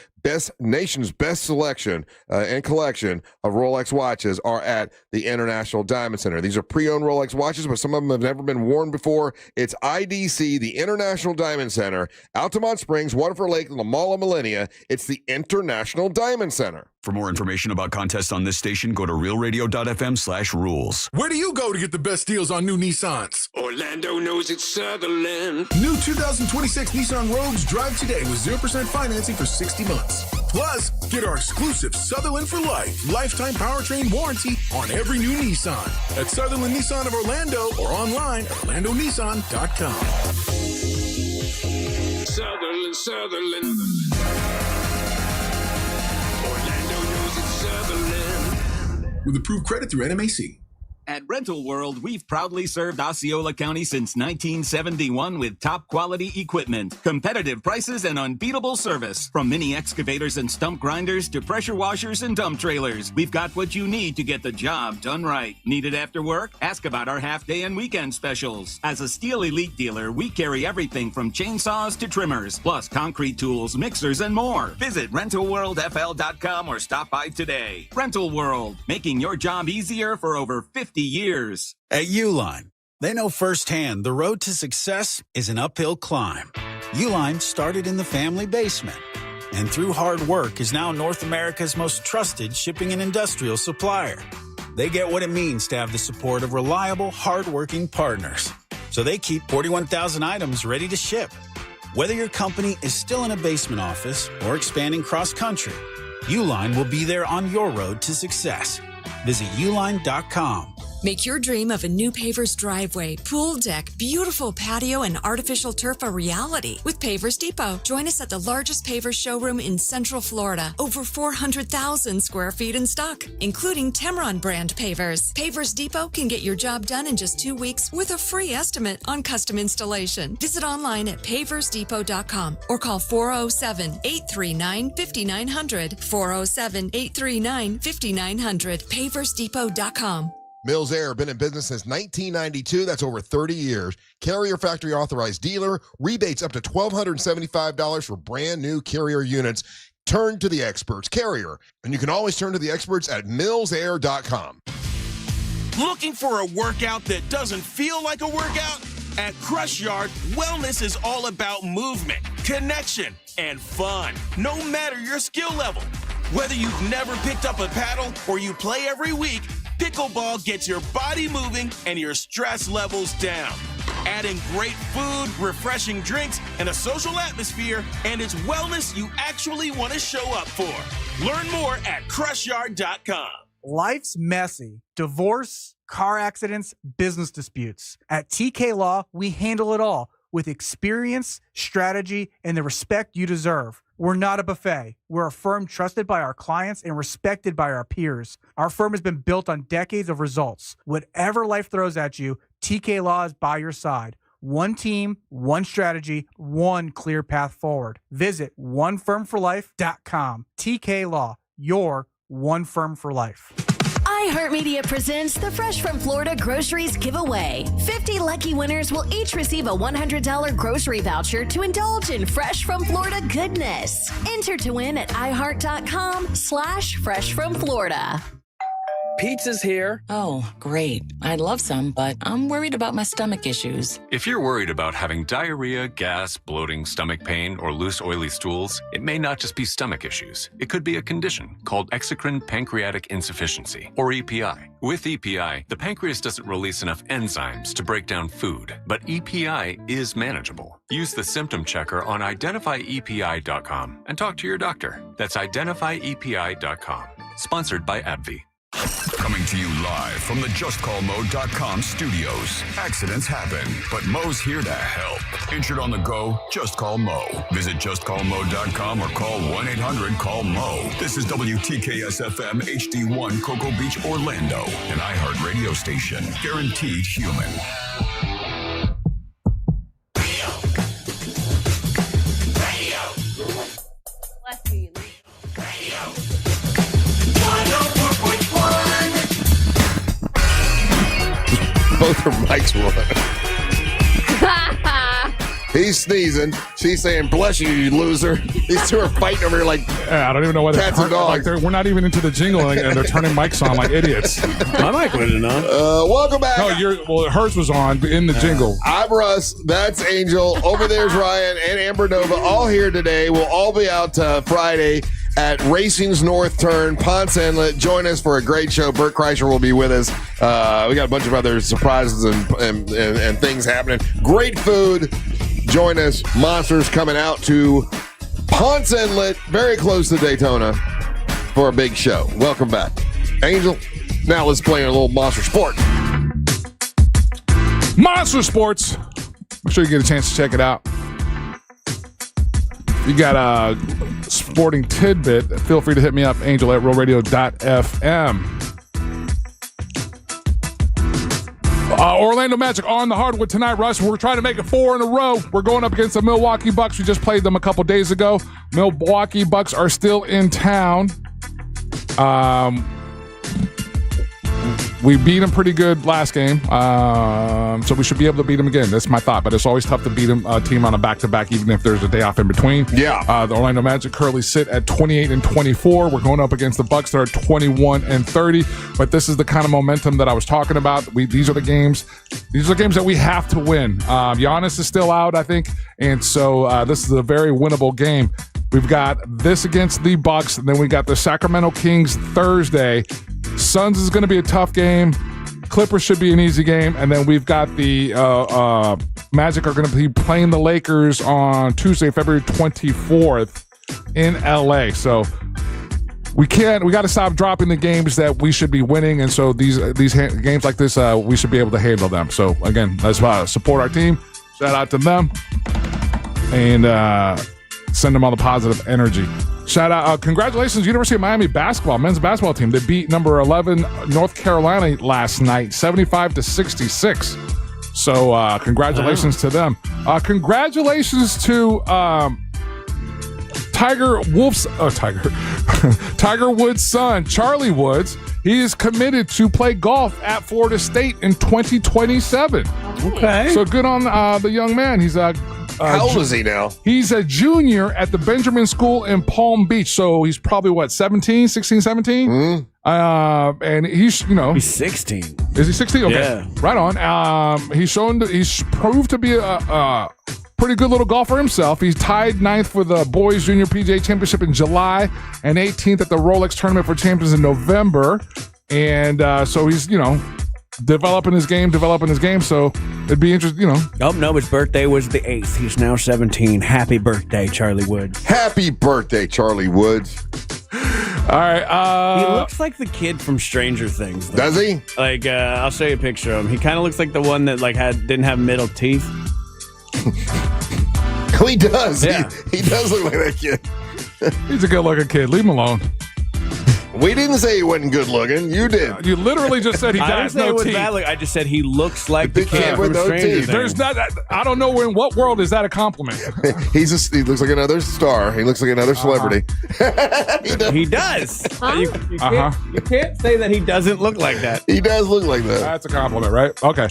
nation's best selection and collection of Rolex watches are at the International Diamond Center. These are pre-owned Rolex watches, but some of them have never been worn before. It's IDC, the International Diamond Center, Altamont Springs, Waterford Lake, and the Mall of Millennia. It's the International Diamond Center. For more information about contests on this station, go to realradio.fm/rules. Where do you go to get the best deals on new Nissans? Orlando knows it's Sutherland. New 2026 Nissan Rogues drive today with 0% financing for 60 months. Plus, get our exclusive Sutherland for Life lifetime powertrain warranty on every new Nissan at Sutherland Nissan of Orlando or online at orlandonissan.com. Sutherland. Orlando knows it's Sutherland. With approved credit through NMAC. At Rental World, we've proudly served Osceola County since 1971 with top quality equipment, competitive prices, and unbeatable service. From mini excavators and stump grinders to pressure washers and dump trailers, we've got what you need to get the job done right. Need it after work? Ask about our half-day and weekend specials. As a Steel Elite dealer, we carry everything from chainsaws to trimmers, plus concrete tools, mixers, and more. Visit RentalWorldFL.com or stop by today. Rental World, making your job easier for over 50 years. At Uline, they know firsthand the road to success is an uphill climb. Uline started in the family basement, and through hard work is now North America's most trusted shipping and industrial supplier. They get what it means to have the support of reliable, hardworking partners. So they keep 41,000 items ready to ship. Whether your company is still in a basement office or expanding cross-country, Uline will be there on your road to success. Visit uline.com. Make your dream of a new Pavers driveway, pool deck, beautiful patio, and artificial turf a reality with Pavers Depot. Join us at the largest Pavers showroom in Central Florida. Over 400,000 square feet in stock, including Temron brand pavers. Pavers Depot can get your job done in just 2 weeks with a free estimate on custom installation. Visit online at paversdepot.com or call 407-839-5900. 407-839-5900. paversdepot.com. Mills Air, been in business since 1992. That's over 30 years. Carrier factory authorized dealer. Rebates up to $1,275 for brand new Carrier units. Turn to the experts. Carrier. And you can always turn to the experts at millsair.com. Looking for a workout that doesn't feel like a workout? At Crush Yard, wellness is all about movement, connection, and fun, no matter your skill level. Whether you've never picked up a paddle or you play every week, pickleball gets your body moving and your stress levels down. Adding great food, refreshing drinks, and a social atmosphere, and it's wellness you actually want to show up for. Learn more at CrushYard.com. Life's messy. Divorce, car accidents, business disputes. At TK Law, we handle it all with experience, strategy, and the respect you deserve. We're not a buffet. We're a firm trusted by our clients and respected by our peers. Our firm has been built on decades of results. Whatever life throws at you, TK Law is by your side. One team, one strategy, one clear path forward. Visit onefirmforlife.com. TK Law, your one firm for life. iHeartMedia presents the Fresh from Florida Groceries Giveaway. 50 lucky winners will each receive a $100 grocery voucher to indulge in Fresh from Florida goodness. Enter to win at iHeart.com/freshfromflorida. Pizza's here. Oh, great. I'd love some, but I'm worried about my stomach issues. If you're worried about having diarrhea, gas, bloating, stomach pain, or loose, oily stools, it may not just be stomach issues. It could be a condition called exocrine pancreatic insufficiency, or EPI. With EPI, the pancreas doesn't release enough enzymes to break down food, but EPI is manageable. Use the symptom checker on identifyepi.com and talk to your doctor. That's identifyepi.com. Sponsored by AbbVie. Coming to you live from the JustCallMo.com studios. Accidents happen, but Mo's here to help. Injured on the go? Just call Mo. Visit JustCallMo.com or call 1-800-CALL-MO. This is WTKS-FM HD1 Cocoa Beach, Orlando, an iHeart radio station. Guaranteed human. Both her mics were on. He's sneezing. She's saying, bless you, you loser. These two are fighting over here like I don't even know why cats and dogs. Like we're not even into the jingle, and they're turning mics on like idiots. My mic wasn't on. Welcome back. No, hers was on in the jingle. I'm Russ. That's Angel. Over there's Ryan and Amber Nova. All here today. We'll all be out Friday at Racing's North Turn, Ponce Inlet. Join us for a great show. Bert Kreischer will be with us. We got a bunch of other surprises and things happening. Great food. Join us. Monsters coming out to Ponce Inlet, very close to Daytona, for a big show. Welcome back. Angel, now let's play a little Monster Sport. Monster Sports. Make sure you get a chance to check it out. You got a sporting tidbit, feel free to hit me up, Angel at realradio.fm. Orlando Magic on the hardwood tonight, Russ. We're trying to make it 4 in a row. We're going up against the Milwaukee Bucks. We just played them a couple days ago. Milwaukee Bucks are still in town. We beat them pretty good last game, so we should be able to beat them again. That's my thought, but it's always tough to beat a team on a back-to-back, even if there's a day off in between. Yeah. The Orlando Magic currently sit at 28-24. We're going up against the Bucks that are 21-30, but this is the kind of momentum that I was talking about. These are the games that we have to win. Giannis is still out, I think, and so this is a very winnable game. We've got this against the Bucks, and then we got the Sacramento Kings Thursday. Suns is going to be a tough game. Clippers should be an easy game. And then we've got the Magic are going to be playing the Lakers on Tuesday, February 24th in LA. So we got to stop dropping the games that we should be winning. And so these games like this, we should be able to handle them. So again, let's support our team. Shout out to them. And send them all the positive energy. Shout out, congratulations, University of Miami basketball, men's basketball team. They beat number 11 North Carolina last night, 75-66. So congratulations to them. Congratulations to Tiger Woods' son, Charlie Woods. He is committed to play golf at Florida State in 2027. Okay. So good on the young man. He's How old is he now? He's a junior at the Benjamin School in Palm Beach. So he's probably, 16, 17? Mm-hmm. And he's, He's 16. Is he 16? Okay. Yeah. Right on. He's proved to be a pretty good little golfer himself. He's tied 9th for the Boys Junior PGA Championship in July and 18th at the Rolex Tournament for Champions in November. And so he's, developing his game. So it'd be interesting, Oh, no, his birthday was the 8th. He's now 17. Happy birthday, Charlie Woods. Happy birthday, Charlie Woods. All right. He looks like the kid from Stranger Things. Though. Does he? Like, I'll show you a picture of him. He kind of looks like the one that didn't have middle teeth. Oh, he does. Yeah. He does look like that kid. He's a good-looking kid. Leave him alone. We didn't say he wasn't good looking. You did. You literally just said he has no teeth. I just said he looks like the kid with from no Stranger teeth. Things. There's not. I don't know in what world is that a compliment. He looks like another star. He looks like another celebrity. He does. Huh? You can't say that he doesn't look like that. He does look like that. That's a compliment, right? Okay.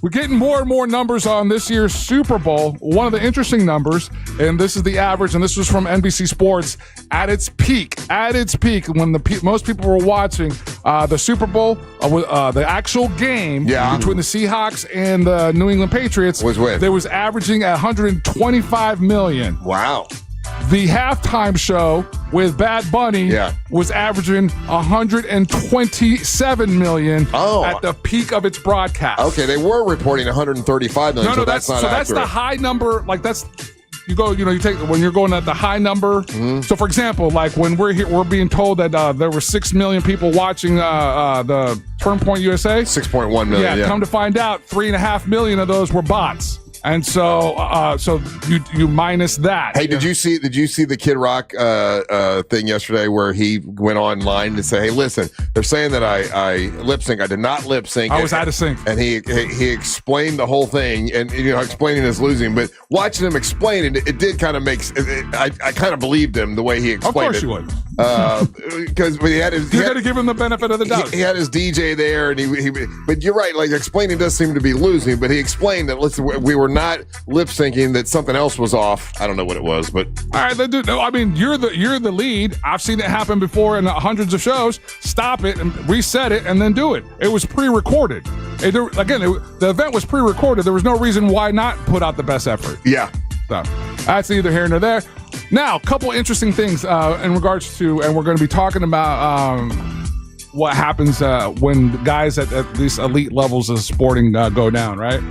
We're getting more and more numbers on this year's Super Bowl. One of the interesting numbers, and this is the average, and this was from NBC Sports, at its peak, when most people were watching the Super Bowl, the actual game between the Seahawks and the New England Patriots, there was averaging at 125 million. Wow. The halftime show with Bad Bunny was averaging 127 million at the peak of its broadcast. Okay, they were reporting 135 million. No, that's not accurate. That's the high number. Like that's. You go, you take when you're going at the high number. Mm-hmm. So, for example, like when we're here, we're being told that there were 6 million people watching the Turn Point USA. 6.1 million. Yeah, come to find out, 3.5 million of those were bots. And so, you minus that. Hey, did you see the Kid Rock thing yesterday where he went online to say, "Hey, listen, they're saying that I lip sync. I did not lip sync. I was out of sync." And he explained the whole thing, and explaining his losing, but watching him explain it did kind of make. I kind of believed him the way he explained it. Of course you would. Because he had his. You got to give him the benefit of the doubt. He had his DJ there, and he. But you're right. Like explaining does seem to be losing, but he explained that listen, we were not lip syncing, that something else was off. I don't know what it was, but all right, I mean, you're the lead. I've seen it happen before in hundreds of shows. Stop it and reset it, and then do it. It was pre-recorded. The event was pre-recorded. There was no reason why not put out the best effort. Yeah. So that's neither here nor there. Now, a couple interesting things in regards to, and we're going to be talking about what happens when guys at these elite levels of sporting go down, right?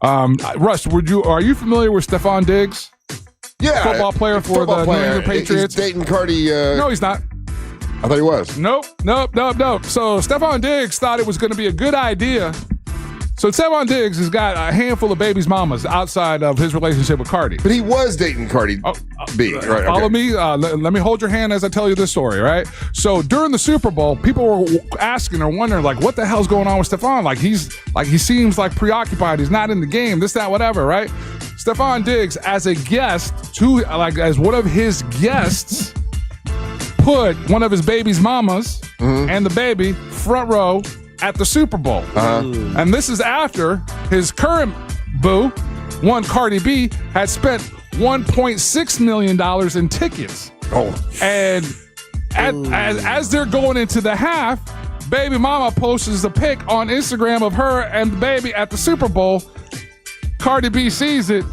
Russ, are you familiar with Stephon Diggs? Yeah, football player for the New England Patriots. He's dating Cardi. No, he's not. I thought he was. Nope. So Stephon Diggs thought it was going to be a good idea. So Stephon Diggs has got a handful of baby's mamas outside of his relationship with Cardi. But he was dating Cardi B. Right, follow me. Let me hold your hand as I tell you this story, right? So during the Super Bowl, people were asking or wondering, like, what the hell's going on with Stephon? He seems like preoccupied. He's not in the game. This, that, whatever, right? Stephon Diggs, as a guest, as one of his guests, put one of his baby's mamas and the baby front row at the Super Bowl. And this is after his current boo, one Cardi B, had spent $1.6 million in tickets. And as they're going into the half, baby mama posts a pic on Instagram of her and the baby at the Super Bowl. Cardi B sees it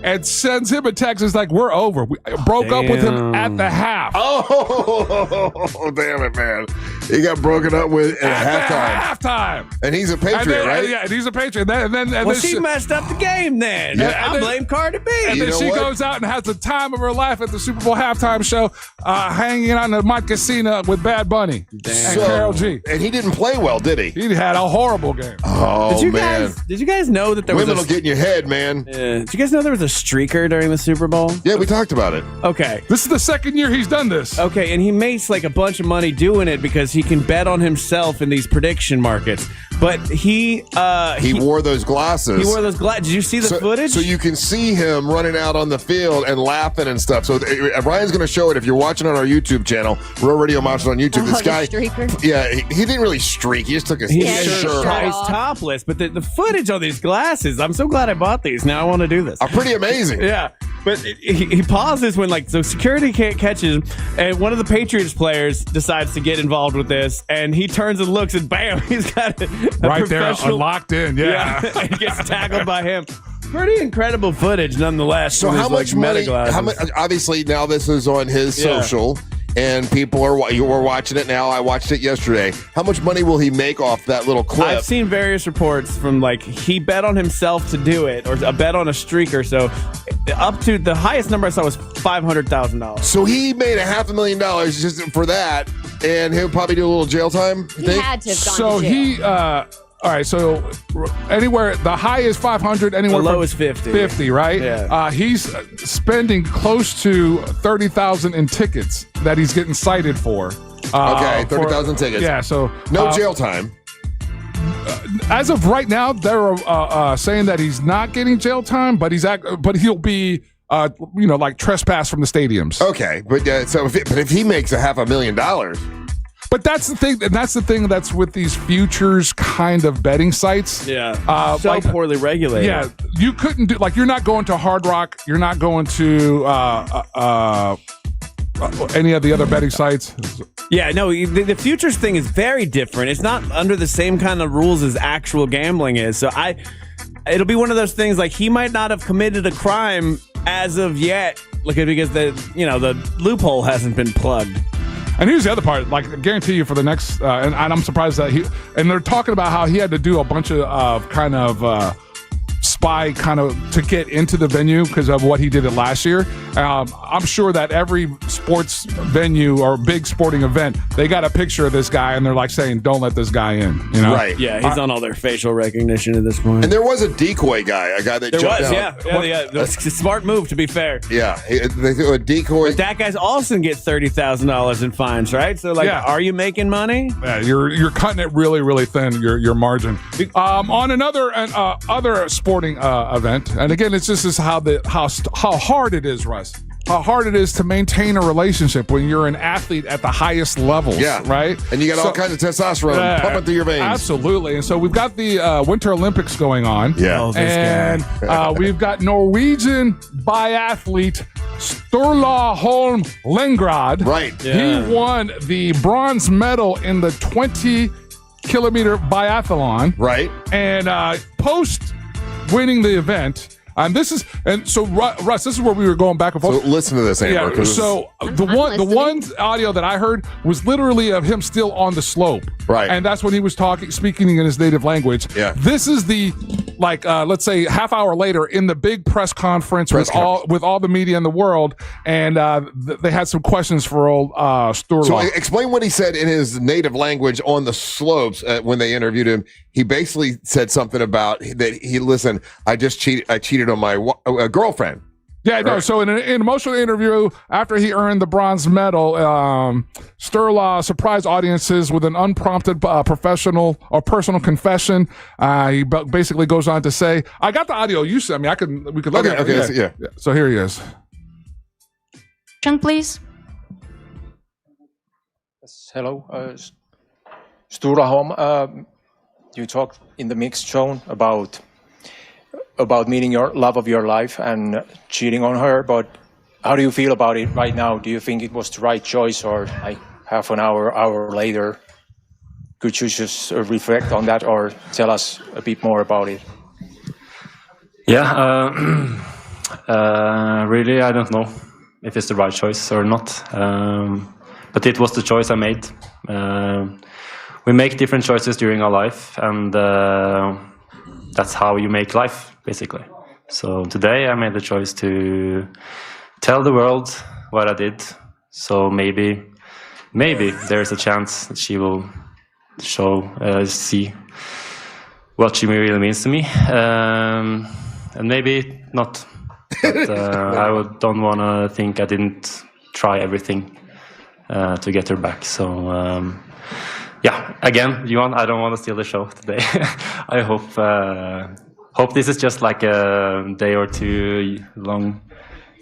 and sends him a text. It's like, we're over. We broke up with him at the half. Oh, damn it, man. He got broken up with at halftime. And he's a Patriot, right? Yeah, and he's a Patriot. And then she messed up the game then. Yeah. I blame Cardi B. And then she goes out and has the time of her life at the Super Bowl halftime show, hanging out in the Montcasino with Bad Bunny and Karol G. And he didn't play well, did he? He had a horrible game. Oh, man. Did you guys know that there Women was will get in your head, man. Did you guys know there was a streaker during the Super Bowl? Yeah, we talked about it. Okay. This is the second year he's done this. Okay, and he makes like a bunch of money doing it because he can bet on himself in these prediction markets. but he wore those glasses. He wore those glasses. Did you see the footage? So you can see him running out on the field and laughing and stuff. So Ryan's going to show it if you're watching on our YouTube channel, Real Radio Monsters on YouTube. This guy, he didn't really streak. He just took his shirt off. He's topless, but the footage on these glasses, I'm so glad I bought these. Now I want to do this. Are pretty amazing. Yeah. But he pauses when, so security can't catch him, and one of the Patriots players decides to get involved with this, and he turns and looks, and bam, he's got a right there, locked in. Yeah. And he gets tackled by him. Pretty incredible footage, nonetheless. So how much money? Obviously, now this is on his social. And people are watching it now. I watched it yesterday. How much money will he make off that little clip? I've seen various reports from he bet on himself to do it, or a bet on a streaker. So up to the highest number I saw was $500,000. So he made $500,000 just for that, and he'll probably do a little jail time. He had to have gone to jail. All right, so anywhere, the high is 500, anywhere the low is 50. 50, right? Yeah. He's spending close to 30,000 in tickets that he's getting cited for. Okay, 30,000 tickets. Yeah, so no jail time. As of right now, they're saying that he's not getting jail time, but he'll be trespass from the stadiums. Okay, but if he makes $500,000. But that's the thing, and that's the thing that's with these futures kind of betting sites. Yeah, so poorly regulated. Yeah, you couldn't do you're not going to Hard Rock, you're not going to any of the other betting sites. Yeah, no, the futures thing is very different. It's not under the same kind of rules as actual gambling is. So it'll be one of those things he might not have committed a crime as of yet, because the loophole hasn't been plugged. And here's the other part, I guarantee you for the next, and I'm surprised that they're talking about how he had to do a bunch of spy to get into the venue because of what he did last year. I'm sure that every sports venue or big sporting event, they got a picture of this guy and they're saying, don't let this guy in, Right. Yeah, he's on all their facial recognition at this point. And there was a decoy guy, a guy that jumped out. Yeah. That's a smart move, to be fair. Yeah, they threw a decoy. But that guy's also gets $30,000 in fines, right? So, are you making money? Yeah, you're cutting it really, really thin, your margin. On another other sporting event, and again, it's just how hard it is, Russ. How hard it is to maintain a relationship when you're an athlete at the highest levels, right? And you got all kinds of testosterone pumping through your veins. Absolutely. And so we've got the Winter Olympics going on. Yeah. Oh, and we've got Norwegian biathlete Sturla Holm Lengrad. Right. Yeah. He won the bronze medal in the 20-kilometer biathlon. Right. And post winning the event, so Russ, this is where we were going back and forth. So listen to this, Amber. Yeah, so the one audio that I heard was literally of him still on the slope. Right. And that's when he was speaking in his native language. Yeah. This is the let's say half hour later in the big press conference with all the media in the world, and they had some questions for old Sturla. So explain what he said in his native language on the slopes when they interviewed him. He basically said something about that I cheated on my girlfriend. Yeah, no. So in an emotional interview after he earned the bronze medal, Sturla surprised audiences with an unprompted professional or personal confession. He basically goes on to say, "I got the audio you sent me. We could look at it." Okay, yeah. So here he is. Question, please. Yes, hello, Sturla Holm. You talked in the mixed zone about meeting your love of your life and cheating on her, but how do you feel about it right now? Do you think it was the right choice, or half an hour later? Could you just reflect on that or tell us a bit more about it? Yeah, really, I don't know if it's the right choice or not, but it was the choice I made. We make different choices during our life, and that's how you make life, basically. So today I made the choice to tell the world what I did. So maybe there's a chance that she will see what she really means to me, and maybe not. But I don't want to think I didn't try everything to get her back. So yeah, again, Johan, I don't want to steal the show today. I hope this is just like a day or two long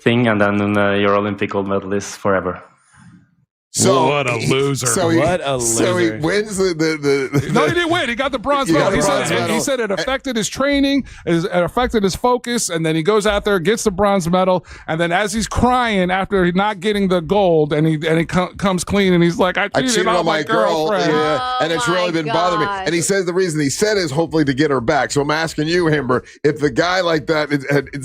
thing, and then your Olympic gold medal is forever. So what a loser! So he wins the No, he didn't win. He got the bronze medal. He said it affected his training, it affected his focus, and then he goes out there, gets the bronze medal, and then as he's crying after not getting the gold, and he comes clean, and he's like, I cheated on my girlfriend. Yeah, and it's really been bothering me. And he says the reason he said is hopefully to get her back. So I'm asking you, Amber, if the guy like that,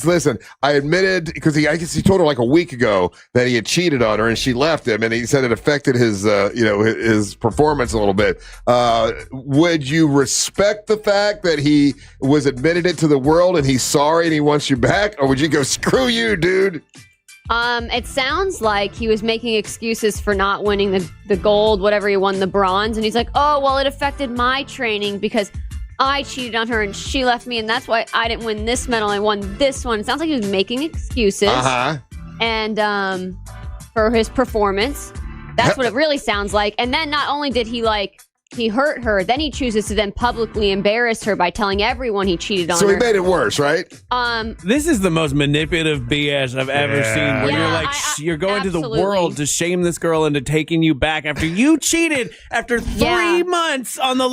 listen, I admitted, because I guess he told her like a week ago that he had cheated on her, and she left him, and he said it affected his his performance a little bit. Would you respect the fact that he was admitted it to the world and he's sorry and he wants you back, or would you go, screw you, dude? It sounds like he was making excuses for not winning the gold, whatever he won, the bronze, and he's like, oh well, it affected my training because I cheated on her and she left me, and that's why I didn't win this medal. I won this one. It sounds like he was making excuses and for his performance. That's what it really sounds like. And then not only did he hurt her, then he chooses to then publicly embarrass her by telling everyone he cheated on her. So he made it worse, right? This is the most manipulative BS I've ever seen. Where you're like, you're going to the world to shame this girl into taking you back after you cheated after 3 months on the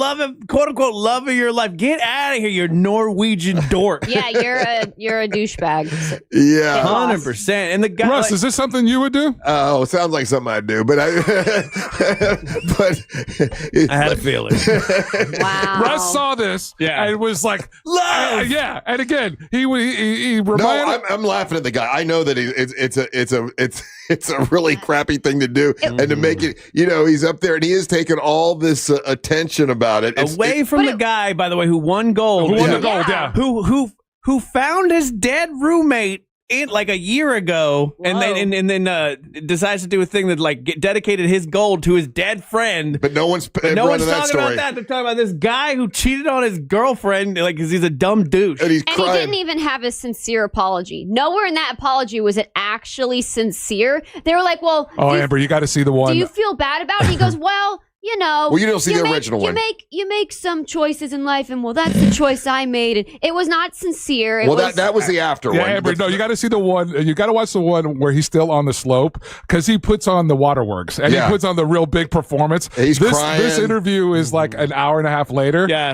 quote unquote love of your life. Get out of here, you Norwegian dork. Yeah, you're a douchebag. Yeah, 100%. And the guy, Russ, is this something you would do? Oh, it sounds like something I'd do, but I had a feeling. Wow. Russ saw this and was like, love. Yeah, and again, he reminded. No, I'm laughing at the guy. I know that it's a really crappy thing to do, and to make it, he's up there and he is taking all this attention about it. Away from the guy, by the way, who won gold. Who found his dead roommate like a year ago, and then decides to do a thing that dedicated his gold to his dead friend. But no one's talking about that. They're talking about this guy who cheated on his girlfriend, because he's a dumb douche. And he's crying. And he didn't even have a sincere apology. Nowhere in that apology was it actually sincere. They were like, "Well, Amber, you got to see the one. Do you feel bad about it?" And he goes, "Well, you don't see the original one. You make some choices in life, and that's the choice I made. And it was not sincere. That was the after one. Amber, no, you got to see the one. You got to watch the one where he's still on the slope, because he puts on the waterworks and he puts on the real big performance. He's crying. This interview is like an hour and a half later. Yeah,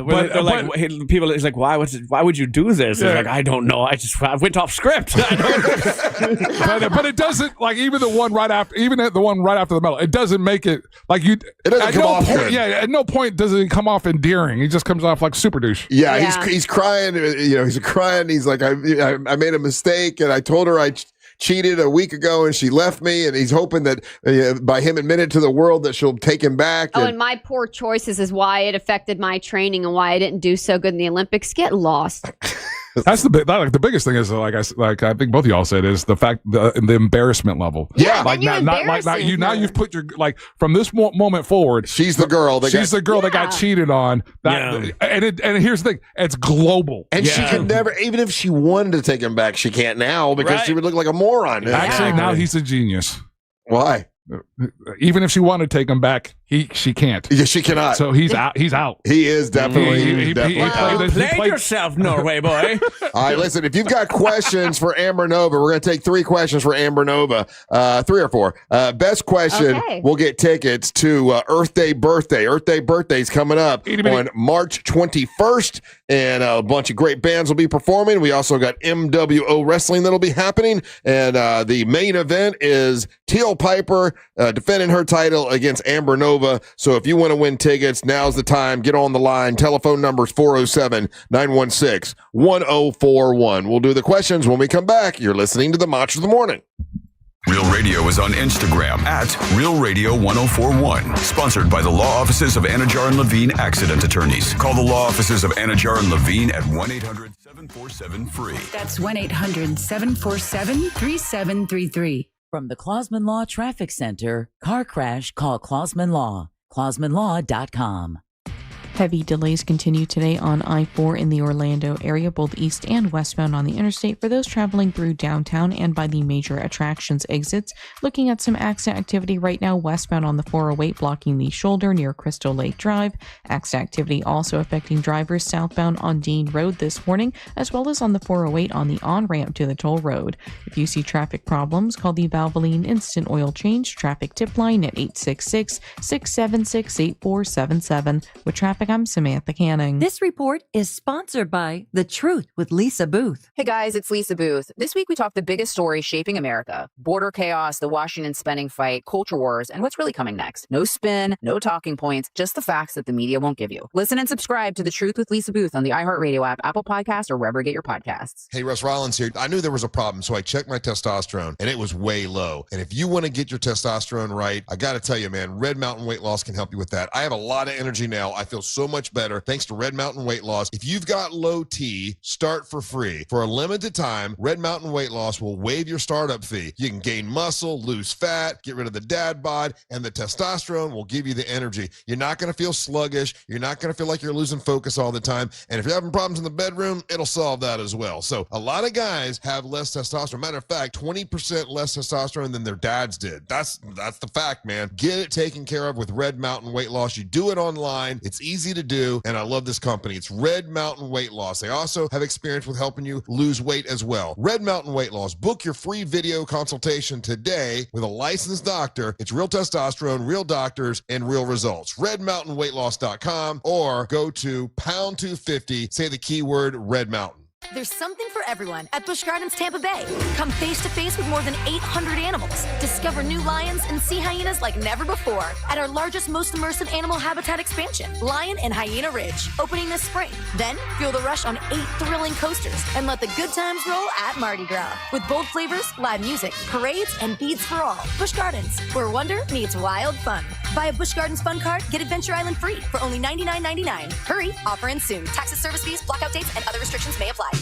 people. He's like, why would you do this? He's like, I don't know. I went off script. but it doesn't, even the one right after, the medal. It doesn't make it like you. It doesn't come off good. Yeah, at no point does it come off endearing. He just comes off like super douche. Yeah. He's crying. He's crying. He's like, I made a mistake, and I told her I cheated a week ago, and she left me. And he's hoping that by him admitting to the world that she'll take him back. And my poor choices is why it affected my training and why I didn't do so good in the Olympics. Get lost. That's the biggest thing is I think both of y'all said is the fact the embarrassment level. Yeah, now you've put your from this moment forward. She's the girl. That got cheated on. And here's the thing: it's global, and she could never, even if she wanted to take him back, she can't now because she would look like a moron. Actually, now he's a genius. Why? Even if she wanted to take him back, she can't. Yeah, she cannot. So he's out. He's out. He is definitely. You played yourself, Norway boy. All right, listen. If you've got questions for Amber Nova, we're going to take 3 questions for Amber Nova. 3 or 4. Best question. Okay. We'll get tickets to Earth Day Birthday. Earth Day Birthday is coming up on March 21st, and a bunch of great bands will be performing. We also got MWO Wrestling that'll be happening, and the main event is Teal Piper defending her title against Amber Nova. So if you want to win tickets, now's the time. Get on the line. Telephone number is 407-916-1041. We'll do the questions when we come back. You're listening to the Match of the Morning. Real Radio is on Instagram at Real Radio 1041. Sponsored by the law offices of Anajar and Levine Accident Attorneys. Call the law offices of Anajar and Levine at 1-800-747-FREE. That's 1-800-747-3733. From the Clausman Law Traffic Center, car crash, call Clausman Law. ClausmanLaw.com. Heavy delays continue today on I-4 in the Orlando area, both east and westbound on the interstate for those traveling through downtown and by the major attractions exits. Looking at some accident activity right now, westbound on the 408 blocking the shoulder near Crystal Lake Drive. Accident activity also affecting drivers southbound on Dean Road this morning, as well as on the 408 on the on-ramp to the toll road. If you see traffic problems, call the Valvoline Instant Oil Change traffic tip line at 866-676-8477. With traffic, I'm Samantha Canning. This report is sponsored by The Truth with Lisa Booth. Hey guys, it's Lisa Booth. This week we talked the biggest stories shaping America. Border chaos, the Washington spending fight, culture wars, and what's really coming next. No spin, no talking points, just the facts that the media won't give you. Listen and subscribe to The Truth with Lisa Booth on the iHeartRadio app, Apple Podcasts, or wherever you get your podcasts. Hey, Russ Rollins here. I knew there was a problem, so I checked my testosterone, and it was way low. And if you want to get your testosterone right, I got to tell you, man, Red Mountain Weight Loss can help you with that. I have a lot of energy now. I feel so much better thanks to Red Mountain Weight Loss. If you've got low T, start for free. For a limited time, Red Mountain Weight Loss will waive your startup fee. You can gain muscle, lose fat, get rid of the dad bod, and the testosterone will give you the energy. You're not going to feel sluggish. You're not going to feel like you're losing focus all the time. And if you're having problems in the bedroom, it'll solve that as well. So a lot of guys have less testosterone. Matter of fact, 20% less testosterone than their dads did. That's the fact, man. Get it taken care of with Red Mountain Weight Loss. You do it online. It's easy to do, and I love this company. It's Red Mountain Weight Loss. They also have experience with helping you lose weight as well. Red Mountain Weight Loss. Book your free video consultation today with a licensed doctor. It's real testosterone, real doctors, and real results. RedMountainWeightLoss.com or go to pound 250. Say the keyword Red Mountain. There's something for everyone at Busch Gardens Tampa Bay. Come face to face with more than 800 animals. Discover new lions and sea hyenas like never before at our largest, most immersive animal habitat expansion, Lion and Hyena Ridge, opening this spring. Then feel the rush on 8 thrilling coasters and let the good times roll at Mardi Gras with bold flavors, live music, parades, and beads for all. Busch Gardens, where wonder meets wild fun. Buy a Busch Gardens Fun Card, get Adventure Island free for only $99.99. Hurry, offer ends soon. Taxes, service fees, blackout dates, and other restrictions may apply.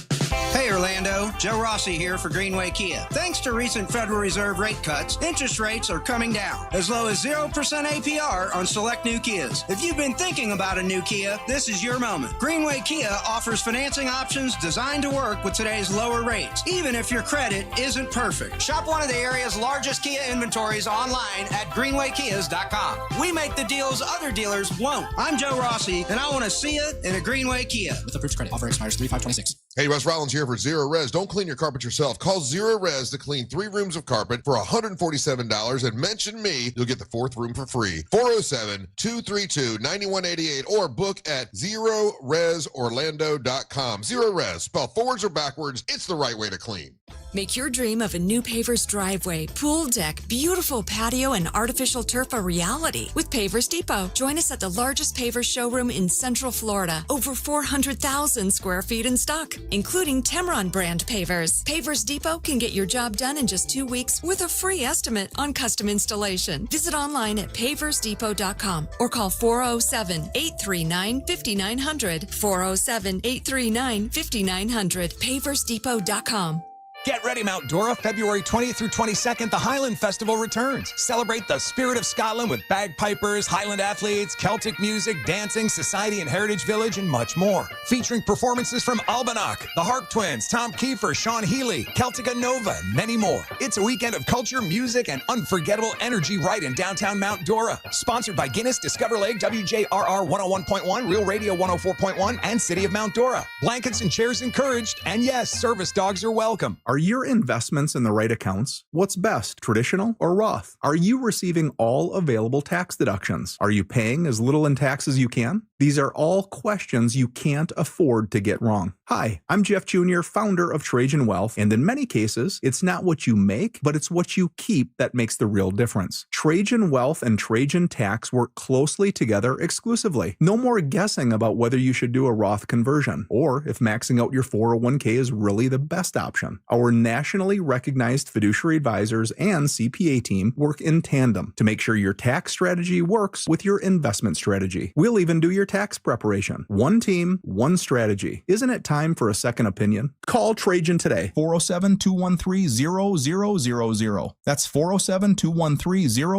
Hey Orlando, Joe Rossi here for Greenway Kia. Thanks to recent Federal Reserve rate cuts, interest rates are coming down, as low as 0% APR on select new Kias. If you've been thinking about a new Kia, this is your moment. Greenway Kia offers financing options designed to work with today's lower rates, even if your credit isn't perfect. Shop one of the area's largest Kia inventories online at greenwaykias.com. We make the deals other dealers won't. I'm Joe Rossi, and I want to see it in a Greenway Kia. With approved credit, offer expires 3/5/26. Hey, Russ Rollins here for Zero Res. Don't clean your carpet yourself. Call Zero Res to clean 3 rooms of carpet for $147 and mention me. You'll get the 4th room for free. 407-232-9188 or book at ZeroResOrlando.com. Zero Res. Spelled forwards or backwards. It's the right way to clean. Make your dream of a new paver's driveway, pool deck, beautiful patio, and artificial turf a reality with Pavers Depot. Join us at the largest pavers showroom in Central Florida. Over 400,000 square feet in stock, including Temron brand pavers. Pavers Depot can get your job done in just 2 weeks with a free estimate on custom installation. Visit online at paversdepot.com or call 407-839-5900. 407-839-5900. paversdepot.com. Get ready, Mount Dora. February 20th through 22nd, the Highland Festival returns. Celebrate the spirit of Scotland with bagpipers, Highland athletes, Celtic music, dancing, society and heritage village, and much more. Featuring performances from Albanach, the Harp Twins, Tom Kiefer, Sean Healy, Celtica Nova, and many more. It's a weekend of culture, music, and unforgettable energy right in downtown Mount Dora. Sponsored by Guinness, Discover Lake, WJRR 101.1, Real Radio 104.1, and City of Mount Dora. Blankets and chairs encouraged, and yes, service dogs are welcome. Are your investments in the right accounts? What's best, traditional or Roth? Are you receiving all available tax deductions? Are you paying as little in tax as you can? These are all questions you can't afford to get wrong. Hi, I'm Jeff Jr., founder of Trajan Wealth, and in many cases, it's not what you make, but it's what you keep that makes the real difference. Trajan Wealth and Trajan Tax work closely together exclusively. No more guessing about whether you should do a Roth conversion, or if maxing out your 401k is really the best option. Our nationally recognized fiduciary advisors and CPA team work in tandem to make sure your tax strategy works with your investment strategy. We'll even do your tax preparation. One team, one strategy. Isn't it time for a second opinion? Call Trajan today. 407-213-0000. That's 407-213-0000.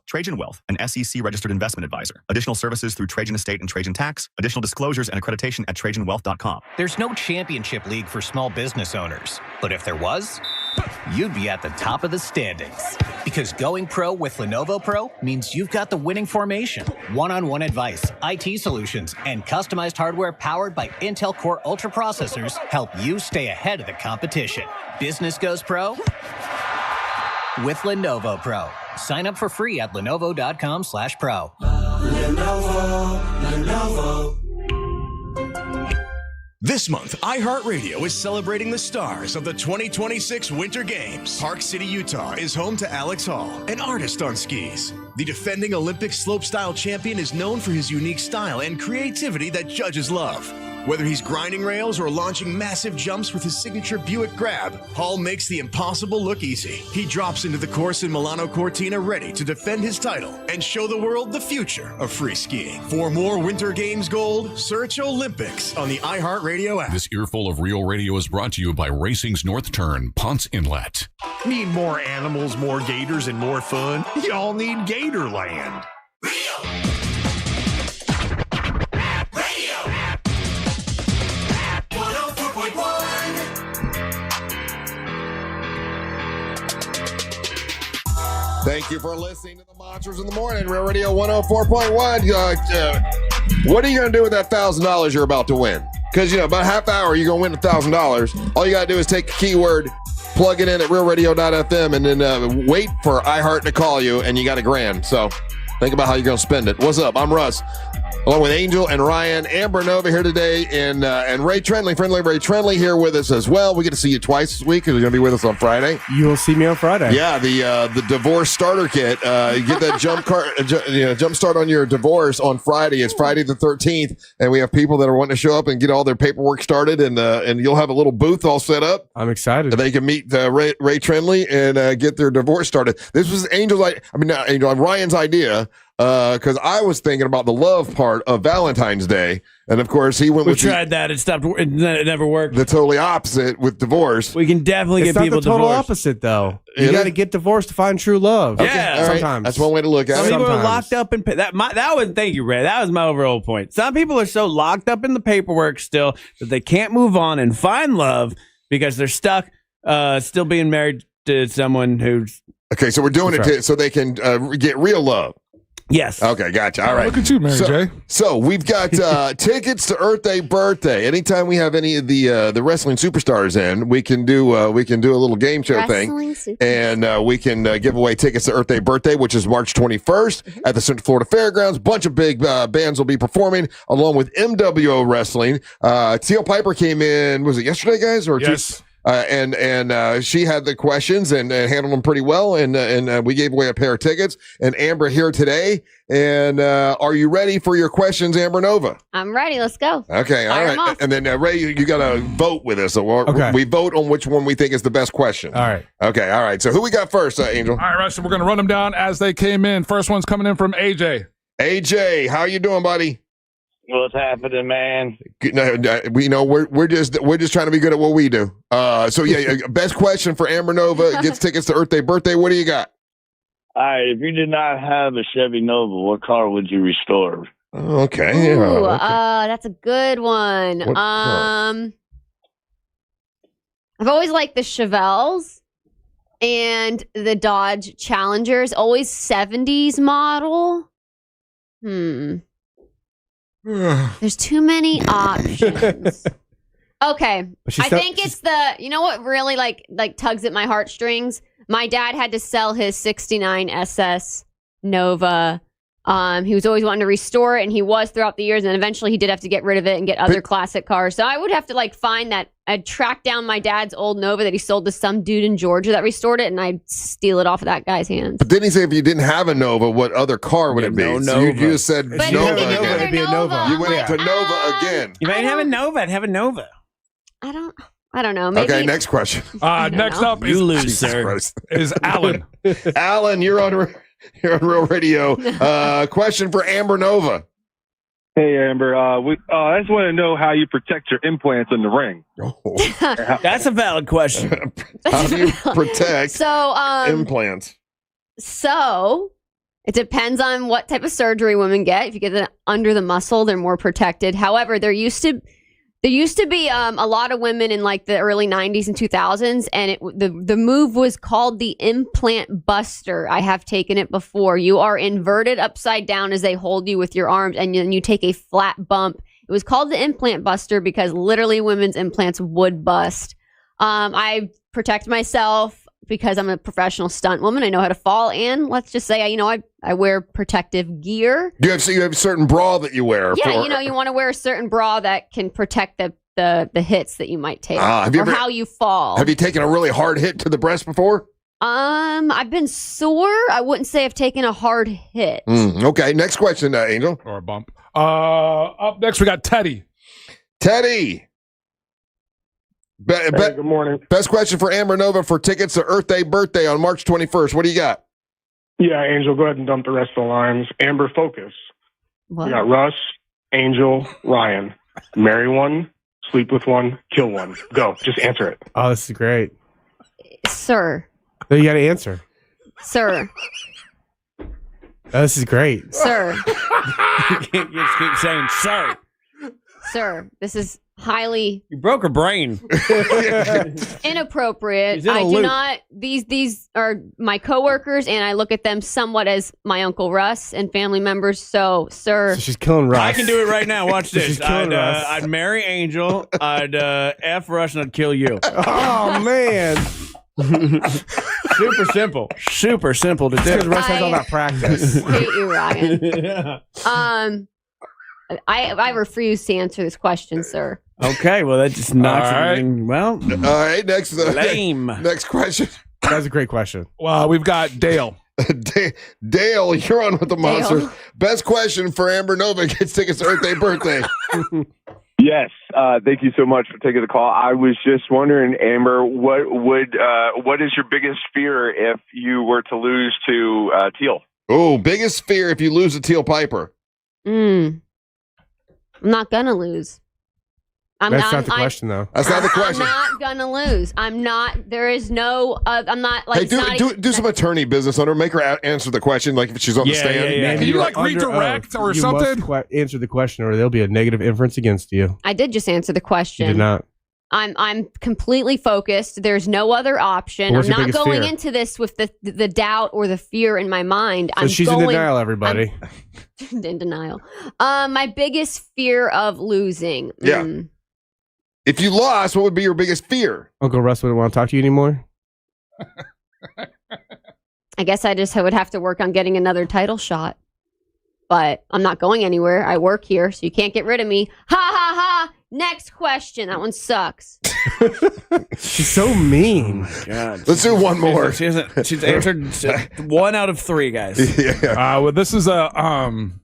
Trajan Wealth, an SEC-registered investment advisor. Additional services through Trajan Estate and Trajan Tax. Additional disclosures and accreditation at TrajanWealth.com. There's no championship league for small business owners. But if there was, you'd be at the top of the standings. Because going pro with Lenovo Pro means you've got the winning formation, one-on-one advice, IT solutions, and customized hardware powered by Intel Core Ultra processors help you stay ahead of the competition. Business goes pro with Lenovo Pro. Sign up for free at Lenovo.com/pro. Lenovo. This month, iHeartRadio is celebrating the stars of the 2026 Winter Games. Park City, Utah is home to Alex Hall, an artist on skis. The defending Olympic slopestyle champion is known for his unique style and creativity that judges love. Whether he's grinding rails or launching massive jumps with his signature Buick Grab, Hall makes the impossible look easy. He drops into the course in Milano Cortina ready to defend his title and show the world the future of free skiing. For more Winter Games gold, search Olympics on the iHeartRadio app. This earful of Real Radio is brought to you by Racing's North Turn, Ponce Inlet. Need more animals, more gators, and more fun? Y'all need Gatorland. Thank you for listening to the Monsters in the Morning, Real Radio 104.1. What are you going to do with that $1,000 you're about to win? Because, about a half hour, you're going to win $1,000. All you got to do is take a keyword, plug it in at realradio.fm, and then wait for iHeart to call you, and you got $1,000. So think about how you're going to spend it. What's up? I'm Russ. Along with Angel and Ryan, Amber Nova here today, and Ray Trenley, friendly Ray Trenley here with us as well. We get to see you twice this week because you're going to be with us on Friday. You will see me on Friday. Yeah, the divorce starter kit. You get that jump start on your divorce on Friday. It's Friday the 13th, and we have people that are wanting to show up and get all their paperwork started, and you'll have a little booth all set up. I'm excited. They can meet Ray Trenley and get their divorce started. This was Ryan's idea. Because I was thinking about the love part of Valentine's Day, and of course he went. We tried that; it stopped. It never worked. The totally opposite with divorce. We can definitely get people divorced. It's not the total opposite, though. You got to get divorced to find true love. Yeah, right. Sometimes that's one way to look at it. Some people are locked up in that was. Thank you, Ray. That was my overall point. Some people are so locked up in the paperwork still that they can't move on and find love because they're stuck, still being married to someone who's. Okay, so we're doing so they can get real love. Yes. Okay, gotcha. All right. Look at you, Mary J. So we've got tickets to Earth Day birthday. Anytime we have any of the wrestling superstars in, we can do a little game show thing, and we can give away tickets to Earth Day birthday, which is March 21st at the Central Florida Fairgrounds. Bunch of big bands will be performing along with MWO Wrestling. Teal Piper came in. Was it yesterday, guys? Or yes. And she had the questions and handled them pretty well, and we gave away a pair of tickets. And Amber here today. And are you ready for your questions, Amber Nova? I'm ready. Let's go. Okay, all right. And then Ray, you got to vote with us. So we vote on which one we think is the best question. All right. Okay, all right. So who we got first, Angel? All right, so we're going to run them down as they came in. First one's coming in from AJ. AJ, how you doing, buddy? What's happening, man? We're just trying to be good at what we do. So best question for Amber Nova gets tickets to Earth Day birthday. What do you got? All right, if you did not have a Chevy Nova, what car would you restore? Okay. Ooh, that's a good one. I've always liked the Chevelles and the Dodge Challengers, always 70s model. There's too many options. Okay. I think it's what really like tugs at my heartstrings? My dad had to sell his 69 SS Nova. He was always wanting to restore it, and he was throughout the years, and eventually he did have to get rid of it and get other classic cars. So I would have to find that. I'd track down my dad's old Nova that he sold to some dude in Georgia that restored it, and I'd steal it off of that guy's hands. But didn't he say if you didn't have a Nova, what other car would it be? No so Nova. you just said But Nova another again. It'd be a Nova. You went to Nova again. You might have a Nova. I'd have a Nova. I don't know. Maybe. Okay, next question. Next up is you lose, sir. Is Alan. Alan, you're on Real Radio. Question for Amber Nova. Hey, Amber. I just want to know how you protect your implants in the ring. That's a valid question. How do you protect So, implants? So it depends on what type of surgery women get. If you get it under the muscle, they're more protected. However, there used to be a lot of women in like the early 90s and 2000s, and the move was called the implant buster. I have taken it before. You are inverted upside down as they hold you with your arms, and then you take a flat bump. It was called the implant buster because literally women's implants would bust. I protect myself because I'm a professional stunt woman. I know how to fall, and let's just say, I wear protective gear. You have a certain bra that you wear. Yeah, you want to wear a certain bra that can protect the hits that you might take how you fall. Have you taken a really hard hit to the breast before? I've been sore. I wouldn't say I've taken a hard hit. Okay, next question, Angel. Or a bump. Up next, we got Teddy. Teddy. Good morning. Best question for Amber Nova for tickets to Earth Day birthday on March 21st. What do you got? Yeah, Angel, go ahead and dump the rest of the lines. Amber, focus. What? We got Russ, Angel, Ryan. Marry one, sleep with one, kill one. Go. Just answer it. Oh, this is great. Sir. No, you got to answer. Sir. Oh, this is great. Sir. You can't just keep saying, sir. Sir, this is highly... You broke her brain. Inappropriate. I do not... These are my coworkers, and I look at them somewhat as my Uncle Russ and family members. So, sir... So she's killing Russ. I can do it right now. Watch this. She's killing Russ. I'd marry Angel. I'd F Russ, and I'd kill you. Oh, man. Super simple. Super simple to do. Because Russ has all that practice. I hate you, Ryan. I refuse to answer this question, sir. Okay, well, that just knocks it in. Well, all right, next. Lame. Next question. That's a great question. Well, we've got Dale. Dale, you're on with the monsters. Best question for Amber Nova gets tickets to Earth Day birthday. Yes, thank you so much for taking the call. I was just wondering, Amber, what is your biggest fear if you were to lose to Teal? Oh, biggest fear if you lose to Teal Piper. I'm not gonna lose. That's not the question, though. That's not the question. I'm not gonna lose. I'm not. There is no. I'm not like. Hey, do some attorney business on her. Make her answer the question like if she's on the stand. Yeah. Can you redirect or something? You must answer the question, or there'll be a negative inference against you. I did just answer the question. You did not. I'm completely focused. There's no other option. What's I'm your not biggest going fear? into this with the doubt or the fear in my mind. So she's in denial, everybody. I'm in denial. My biggest fear of losing. Yeah. If you lost, what would be your biggest fear? Uncle Russ wouldn't want to talk to you anymore. I guess I would have to work on getting another title shot. But I'm not going anywhere. I work here, so you can't get rid of me. Ha ha ha! Next question. That one sucks. She's so mean. Oh God. Let's do one more. She's answered 1 out of 3, guys. Yeah. Well, this is a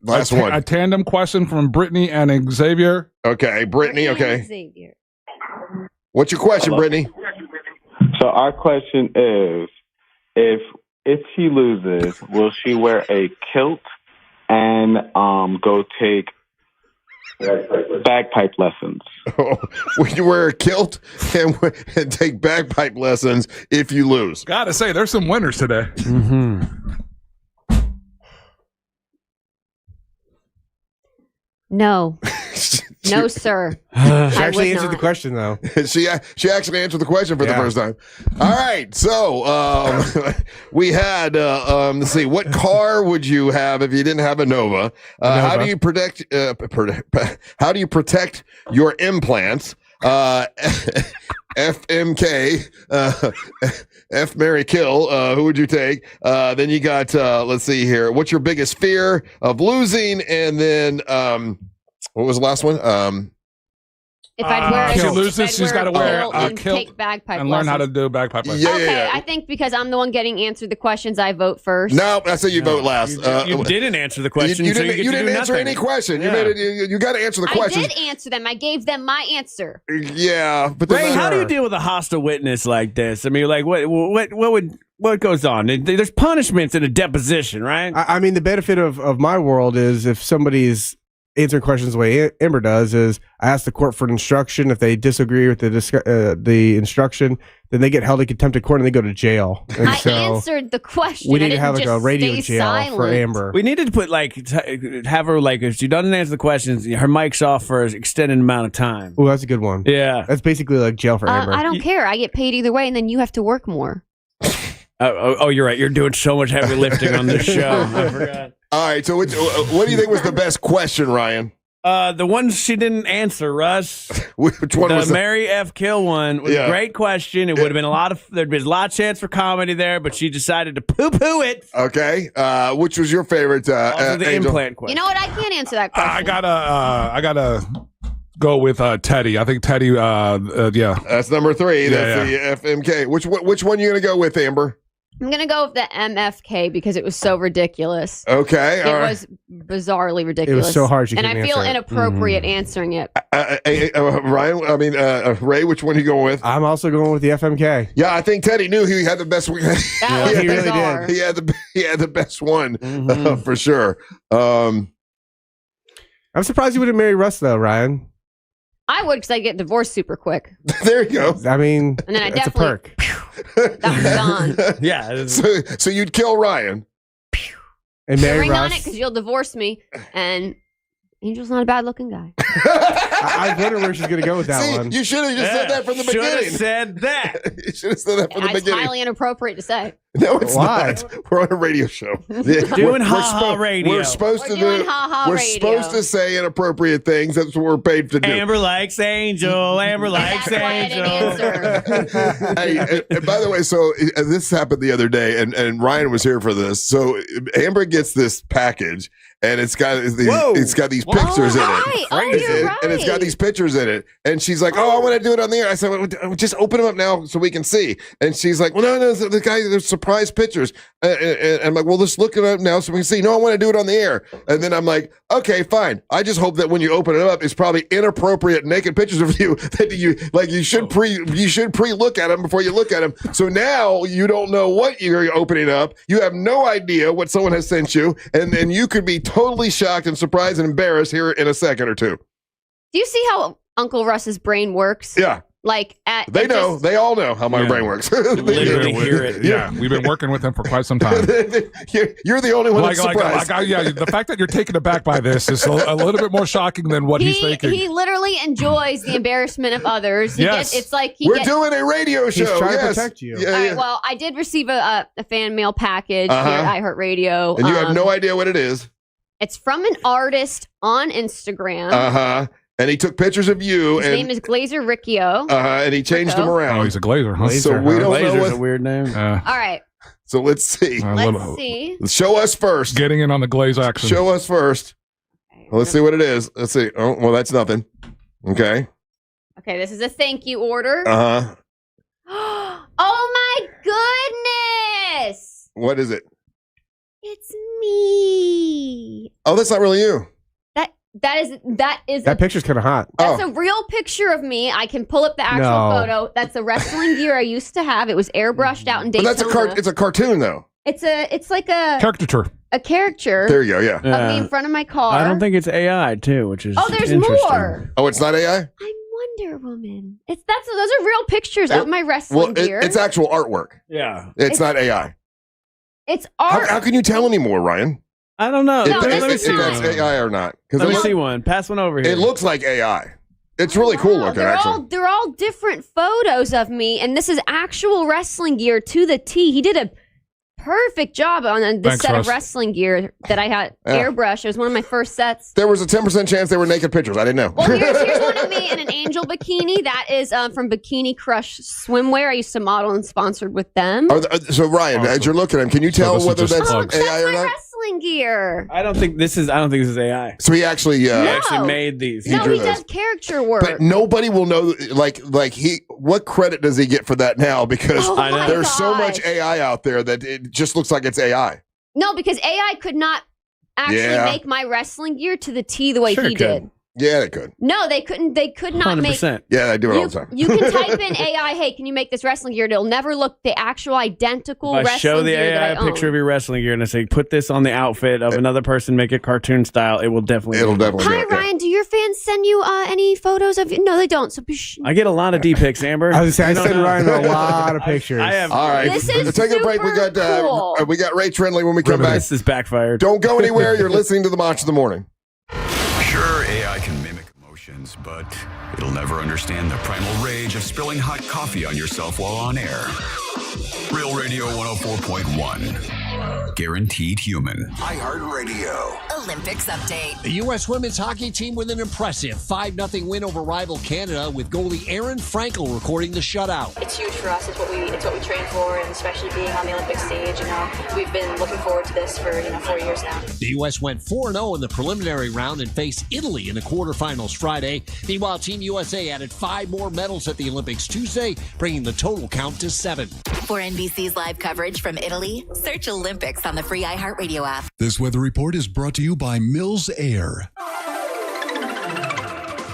last one. A tandem question from Brittany and Xavier. Okay, Brittany. Okay. Xavier. What's your question, Brittany? So our question is, if she loses, will she wear a kilt and go take bagpipe lessons? Would you wear a kilt and take bagpipe lessons if you lose? Gotta say, there's some winners today. No. No, sir. She actually answered the question, though. She actually answered the question for the first time. All right, so we had let's see, what car would you have if you didn't have a Nova? How do you protect? How do you protect your implants? FMK, F Mary Kill. Who would you take? Then you got let's see here. What's your biggest fear of losing? And then what was the last one? If I'd wear she loses, she's got to wear a kilt take bagpipe and learn how to lessons. do bagpipe lessons. Okay, I think because I'm the one getting answered the questions, I vote first. No, I say you vote last. You didn't answer the question. You so didn't, you you get to didn't do answer nothing. any question. Yeah. You got to answer the question. I did answer them. I gave them my answer. Yeah, but Ray, how do you deal with a hostile witness like this? I mean, like what goes on? There's punishments in a deposition, right? I mean, the benefit of my world is if somebody's answer questions the way Amber does is I ask the court for an instruction. If they disagree with the instruction, then they get held in contempt of court and they go to jail. And I answered the question. We need to have like a radio jail for Amber. We need to put have her if she doesn't answer the questions, her mic's off for an extended amount of time. Oh, that's a good one. Yeah, that's basically like jail for Amber. I don't care. I get paid either way, and then you have to work more. Oh, you're right. You're doing so much heavy lifting on this show. I forgot. All right, so what do you think was the best question, Ryan? The one she didn't answer, Russ. Which one was the Mary F. Kill one? Was a great question. It would have been there'd been a lot of chance for comedy there, but she decided to poo-poo it. Okay. Which was your favorite? Also the Angel? implant question. You know what? I can't answer that question. I gotta go with Teddy. I think Teddy. Yeah, that's number 3. That's the FMK. Which one are you gonna go with, Amber? I'm going to go with the MFK because it was so ridiculous. Okay. It was bizarrely ridiculous. It was so hard. And I feel inappropriate answering it. Ray, which one are you going with? I'm also going with the FMK. Yeah, I think Teddy knew he had the best one. That was he really bizarre. did. He had the best one for sure. I'm surprised you wouldn't marry Russ though, Ryan. I would because I get divorced super quick. There you go. I mean, and then I that's definitely, a perk. That was gone. Yeah. So you'd kill Ryan and marry ring Russ. on it because you'll divorce me. And Angel's not a bad looking guy. I wonder where she's going to go with that one. You should have just said that from the beginning. Should have said that. You should have said that from the It's beginning. highly inappropriate to say. No, it's Why? not. We're on a radio show. Doing ha-ha radio. We're supposed We're to doing do. ha-ha We're radio. supposed to say inappropriate things. That's what we're paid to do. Amber likes Angel. Amber likes That's why I Angel. didn't answer. Hey, and by the way, so this happened the other day, and Ryan was here for this. So Amber gets this package, and it's got these pictures in it. Oh, you're right. And it's got these pictures in it. And she's like, "Oh, I want to do it on the air." I said, well, "Just open them up now so we can see." And she's like, "Well, no, the guy, there's surprise pictures." And I'm like, "Well, let's look it up now so we can see." "No, I want to do it on the air." And then I'm like, "Okay, fine. I just hope that when you open it up, it's probably inappropriate naked pictures of you that you should pre-look at them before you look at them. So now you don't know what you're opening up. You have no idea what someone has sent you, and then you could be totally shocked and surprised and embarrassed here in a second or two." Do you see how Uncle Russ's brain works? Yeah. They know. They all know how my brain works. Literally hear it. Yeah, we've been working with him for quite some time. You're the only one that's surprised. The fact that you're taken aback by this is a little bit more shocking than what he's thinking. He literally enjoys the embarrassment of others. It's like we're doing a radio show. He's trying to protect you. All right. Well, I did receive a fan mail package here at iHeartRadio, and you have no idea what it is. It's from an artist on Instagram. And he took pictures of you. His name is Glazer Riccio. And he changed him around. Oh, he's a Glazer, huh? So we don't know Glazer's a weird name. All right. So let's see. Let's see. Show us first. Getting in on the Glaze action. Show us first. Well, let's see what it is. Let's see. Oh, well, that's nothing. Okay. Okay, this is a thank you order. Uh-huh. Oh my goodness! What is it? It's me. Oh, that's not really you. That picture's kind of hot. That's a real picture of me. I can pull up the actual photo. That's the wrestling gear I used to have. It was airbrushed out in Daytona. But it's a cartoon though. It's like a caricature. A character. There you go. Yeah. Of me in front of my car. I don't think it's AI too, which is there's interesting. more. Oh, it's not AI? I'm Wonder Woman. Those are real pictures of my wrestling gear. It's actual artwork. Yeah. It's not AI. It's art. How can you tell anymore, Ryan? I don't know. No, If this is not. that's AI or not. Let me see one. Pass one over here. It looks like AI. It's really cool looking, actually. They're all different photos of me, and this is actual wrestling gear to the T. He did a perfect job on this set of wrestling gear that I had airbrushed. It was one of my first sets. There was a 10% chance they were naked pictures. I didn't know. Well, here's one of me in an angel bikini. That is from Bikini Crush Swimwear. I used to model and sponsored with them. So Ryan, as you're looking at him, can you tell whether that's AI or that's my not? wrestling gear. I don't think this is AI. So he actually he actually made these. He does character work. But nobody will know. What credit does he get for that now? Because there's so much AI out there that it just looks like it's AI. No, because AI could not actually make my wrestling gear to the T the way he did. Yeah, they could. No, they couldn't. They could not 100%. make. Yeah, they do it all the time. You can type in AI, hey, can you make this wrestling gear? And it'll never look the actual identical If I wrestling show the gear that AI I a own. picture of your wrestling gear and I say, put this on the outfit of another person, make it cartoon style, it will definitely. Hi, Ryan. Do your fans send you any photos of you? No, they don't. So I get a lot of D-pics, Amber. I was gonna say, I send Ryan a lot of pictures. I have. All right. This is Take a break. We got cool. we got Ray Trindley when we come back. This is backfired. Don't go anywhere. You're listening to the Monster of the Morning. Sure, AI can mimic emotions, but it'll never understand the primal rage of spilling hot coffee on yourself while on air. Real Radio 104.1. Guaranteed human. iHeartRadio. Olympics update. The U.S. women's hockey team with an impressive 5-0 win over rival Canada with goalie Aaron Frankel recording the shutout. It's huge for us. It's what we train for, and especially being on the Olympic stage. We've been looking forward to this for 4 years now. The U.S. went 4-0 in the preliminary round and faced Italy in the quarterfinals Friday. Meanwhile, Team USA added 5 more medals at the Olympics Tuesday, bringing the total count to 7. For NBC's live coverage from Italy, search Olympics on the free iHeartRadio app. This weather report is brought to you by Mills Air.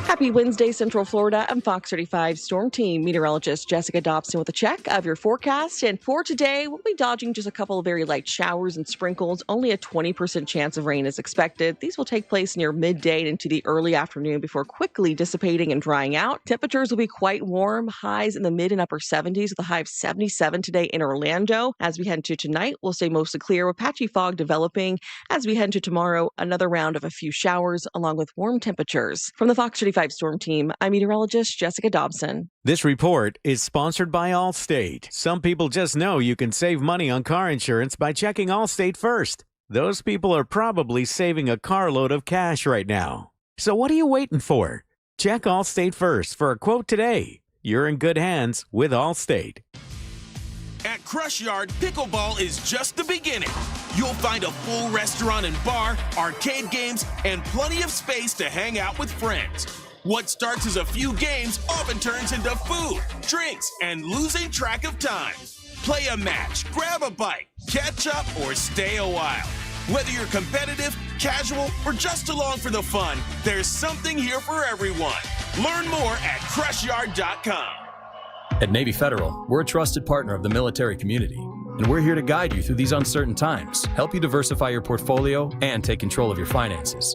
Happy Wednesday, Central Florida. I'm Fox 35 Storm Team meteorologist Jessica Dobson with a check of your forecast. And for today, we'll be dodging just a couple of very light showers and sprinkles. Only a 20% chance of rain is expected. These will take place near midday and into the early afternoon before quickly dissipating and drying out. Temperatures will be quite warm, highs in the mid and upper 70s with a high of 77 today in Orlando. As we head into tonight, we'll stay mostly clear with patchy fog developing. As we head into tomorrow, another round of a few showers along with warm temperatures. From the Fox 35 Storm Team, I'm meteorologist Jessica Dobson. This report is sponsored by Allstate. Some people just know you can save money on car insurance by checking Allstate first. Those people are probably saving a carload of cash right now. So what are you waiting for? Check Allstate first for a quote today. You're in good hands with Allstate. At Crush Yard, pickleball is just the beginning. You'll find a full restaurant and bar, arcade games, and plenty of space to hang out with friends. What starts as a few games often turns into food, drinks, and losing track of time. Play a match, grab a bite, catch up, or stay a while. Whether you're competitive, casual, or just along for the fun, there's something here for everyone. Learn more at crushyard.com. At Navy Federal, we're a trusted partner of the military community, and we're here to guide you through these uncertain times, help you diversify your portfolio, and take control of your finances.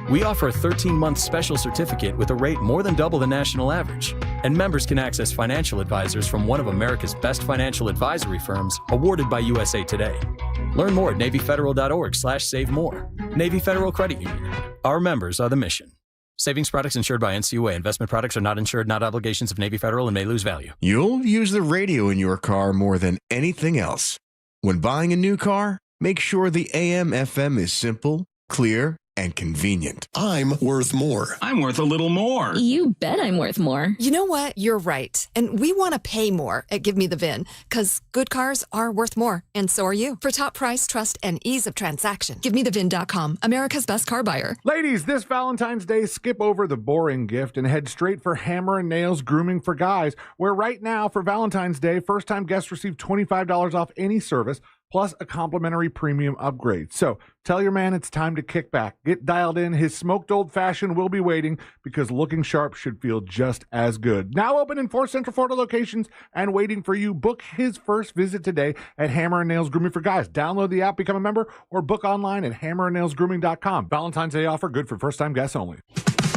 We offer a 13-month special certificate with a rate more than double the national average, and members can access financial advisors from one of America's best financial advisory firms awarded by USA Today. Learn more at NavyFederal.org/save-more. Navy Federal Credit Union. Our members are the mission. Savings products insured by NCUA. Investment products are not insured, not obligations of Navy Federal, and may lose value. You'll use the radio in your car more than anything else. When buying a new car, make sure the AM/FM is simple, clear, and convenient. I'm worth more. I'm worth a little more. You bet I'm worth more. You know what? You're right. And we want to pay more at Give Me the VIN because good cars are worth more. And so are you. For top price, trust, and ease of transaction, GiveMeTheVIN.com, America's best car buyer. Ladies, this Valentine's Day, skip over the boring gift and head straight for Hammer & Nails Grooming for Guys, where right now for Valentine's Day, first-time guests receive $25 off any service, plus a complimentary premium upgrade. So tell your man it's time to kick back. Get dialed in. His smoked old fashioned will be waiting because looking sharp should feel just as good. Now open in 4 Central Florida locations and waiting for you. Book his first visit today at Hammer & Nails Grooming for Guys. Download the app, become a member, or book online at hammerandnailsgrooming.com. Valentine's Day offer good for first-time guests only.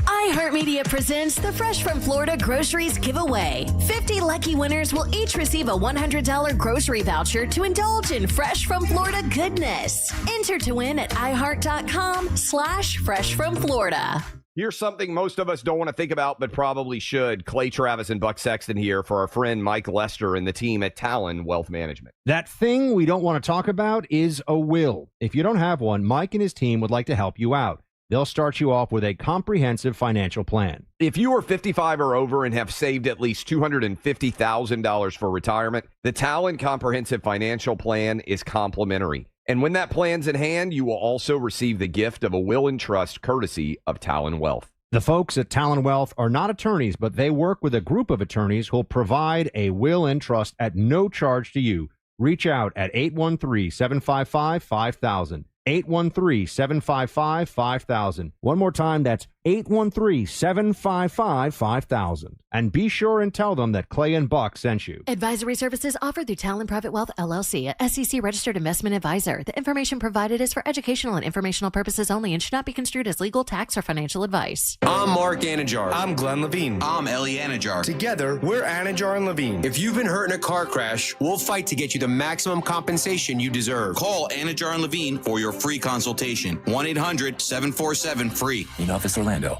iHeartMedia presents the Fresh from Florida Groceries Giveaway. 50 lucky winners will each receive a $100 grocery voucher to indulge in Fresh from Florida goodness. Enter to win at iHeart.com/freshfromflorida. Here's something most of us don't want to think about, but probably should. Clay Travis and Buck Sexton here for our friend Mike Lester and the team at Talon Wealth Management. That thing we don't want to talk about is a will. If you don't have one, Mike and his team would like to help you out. They'll start you off with a comprehensive financial plan. If you are 55 or over and have saved at least $250,000 for retirement, the Talon Comprehensive Financial Plan is complimentary. And when that plan's in hand, you will also receive the gift of a will and trust courtesy of Talon Wealth. The folks at Talon Wealth are not attorneys, but they work with a group of attorneys who'll provide a will and trust at no charge to you. Reach out at 813-755-5000. 813-755-5000. One more time, that's 813-755-5000. And be sure and tell them that Clay and Buck sent you. Advisory services offered through Talon Private Wealth LLC, a SEC registered investment advisor. The information provided is for educational and informational purposes only and should not be construed as legal, tax, or financial advice. I'm Mark Anajar. I'm Glenn Levine. I'm Ellie Anajar. Together, we're Anajar and Levine. If you've been hurt in a car crash, we'll fight to get you the maximum compensation you deserve. Call Anajar and Levine for your free consultation. 1-800-747-FREE. In Office Orlando.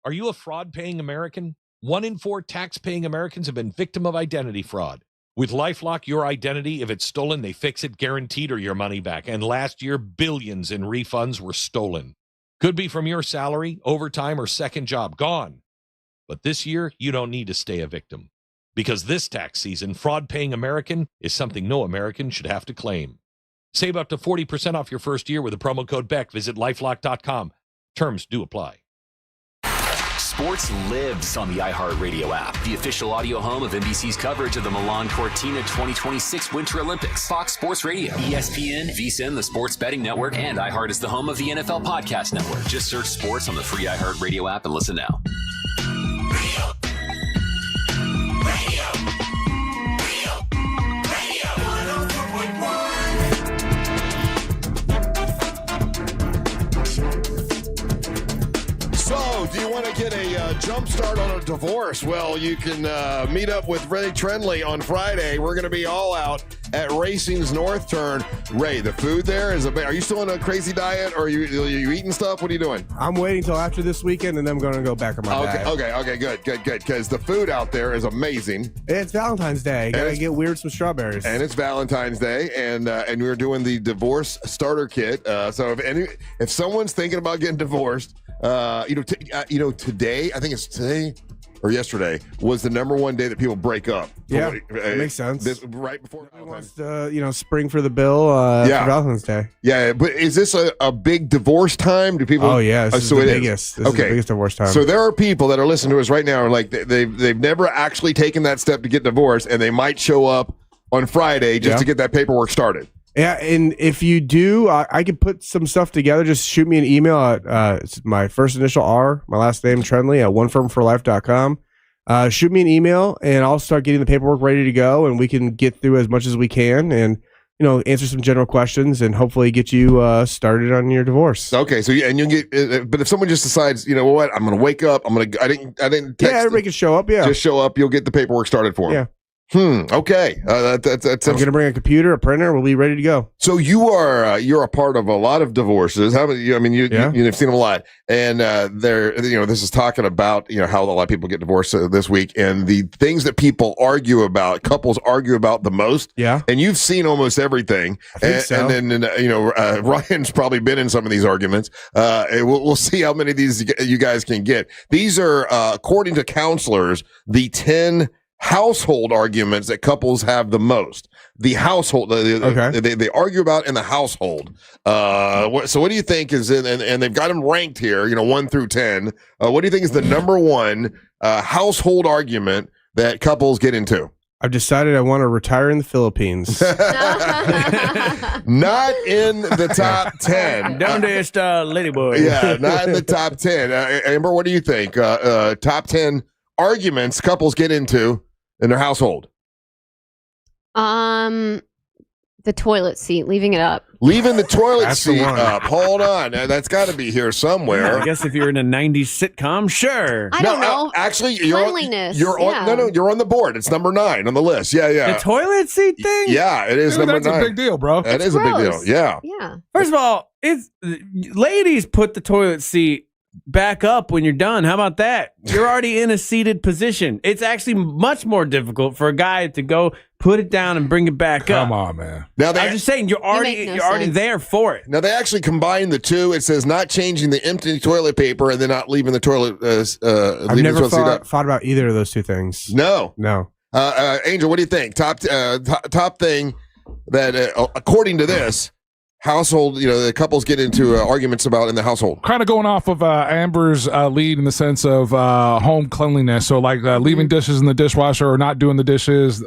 Are you a fraud-paying American? 1 in 4 tax-paying Americans have been victim of identity fraud. With LifeLock, your identity, if it's stolen, they fix it guaranteed or your money back. And last year, billions in refunds were stolen. Could be from your salary, overtime, or second job. Gone. But this year, you don't need to stay a victim. Because this tax season, fraud-paying American is something no American should have to claim. Save up to 40% off your first year with the promo code BECK. Visit LifeLock.com. Terms do apply. Sports lives on the iHeartRadio app, the official audio home of NBC's coverage of the Milan Cortina 2026 Winter Olympics. Fox Sports Radio, ESPN, VSiN, the Sports Betting Network, and iHeart is the home of the NFL Podcast Network. Just search sports on the free iHeartRadio app and listen now. So, do you want to get a jump start on a divorce? Well, you can meet up with Ray Trenley on Friday. We're going to be all out at Racing's North Turn. Ray, the food there is are you still on a crazy diet, or are you eating stuff? What are you doing? I'm waiting until after this weekend, and then I'm going to go back on my diet. Okay, good. Because the food out there is amazing. It's Valentine's Day. Gotta get weird some strawberries. And it's Valentine's Day, and we're doing the divorce starter kit. So if someone's thinking about getting divorced, today, I think it's today or yesterday, was the number one day that people break up. Yeah, that makes sense. Right before Valentine's. Spring for the bill for Valentine's Day. Yeah, but is this a big divorce time? Do people? Oh, yeah. This is the biggest. This is the biggest divorce time. So there are people that are listening to us right now, like they've never actually taken that step to get divorced, and they might show up on Friday just to get that paperwork started. Yeah, and if you do, I could put some stuff together. Just shoot me an email at it's my first initial R, my last name, Trenley, at onefirmforlife.com. Shoot me an email, and I'll start getting the paperwork ready to go, and we can get through as much as we can and, answer some general questions and hopefully get you started on your divorce. Okay, so you'll get, but if someone just decides, you know what, I'm going to wake up, I didn't text. Yeah, everybody can show up, Just show up, you'll get the paperwork started for them. Yeah. Okay. I'm going to bring a computer, a printer. We'll be ready to go. So you're a part of a lot of divorces. You've seen them a lot, and this is talking about how a lot of people get divorced this week, and the things that couples argue about the most. Yeah. And you've seen almost everything. I think so. And then Ryan's probably been in some of these arguments. We'll see how many of these you guys can get. These are according to counselors, the 10 household arguments that couples have the most. The household, they argue about in the household. So what do you think is and they've got them ranked here, 1 through 10. What do you think is the number one household argument that couples get into? I've decided I want to retire in the Philippines. Not in the top 10. Don't lady boy. Yeah, not in the top 10. Amber, what do you think? Top 10 arguments couples get into in their household. The toilet seat, leaving it up. Leaving the toilet seat up. Hold on. that's got to be here somewhere. Yeah, I guess if you're in a 90s sitcom, sure. I don't know. Actually, cleanliness. you're on the board. It's number 9 on the list. Yeah. The toilet seat thing? Yeah, it is number 9. That's a big deal, bro. That is a big deal. Yeah. Yeah. First of all, ladies put the toilet seat back up when you're done. How about that? You're already in a seated position. It's actually much more difficult for a guy to go put it down and bring it back up. Come on, man. Now I'm just saying you're already there for it. Now they actually combine the two. It says not changing the empty toilet paper and then not leaving the toilet. I've never thought about either of those two things. No. Angel, what do you think? Top thing that according to this household, the couples get into arguments about in the household. Kind of going off of Amber's lead in the sense of home cleanliness. So like leaving dishes in the dishwasher or not doing the dishes,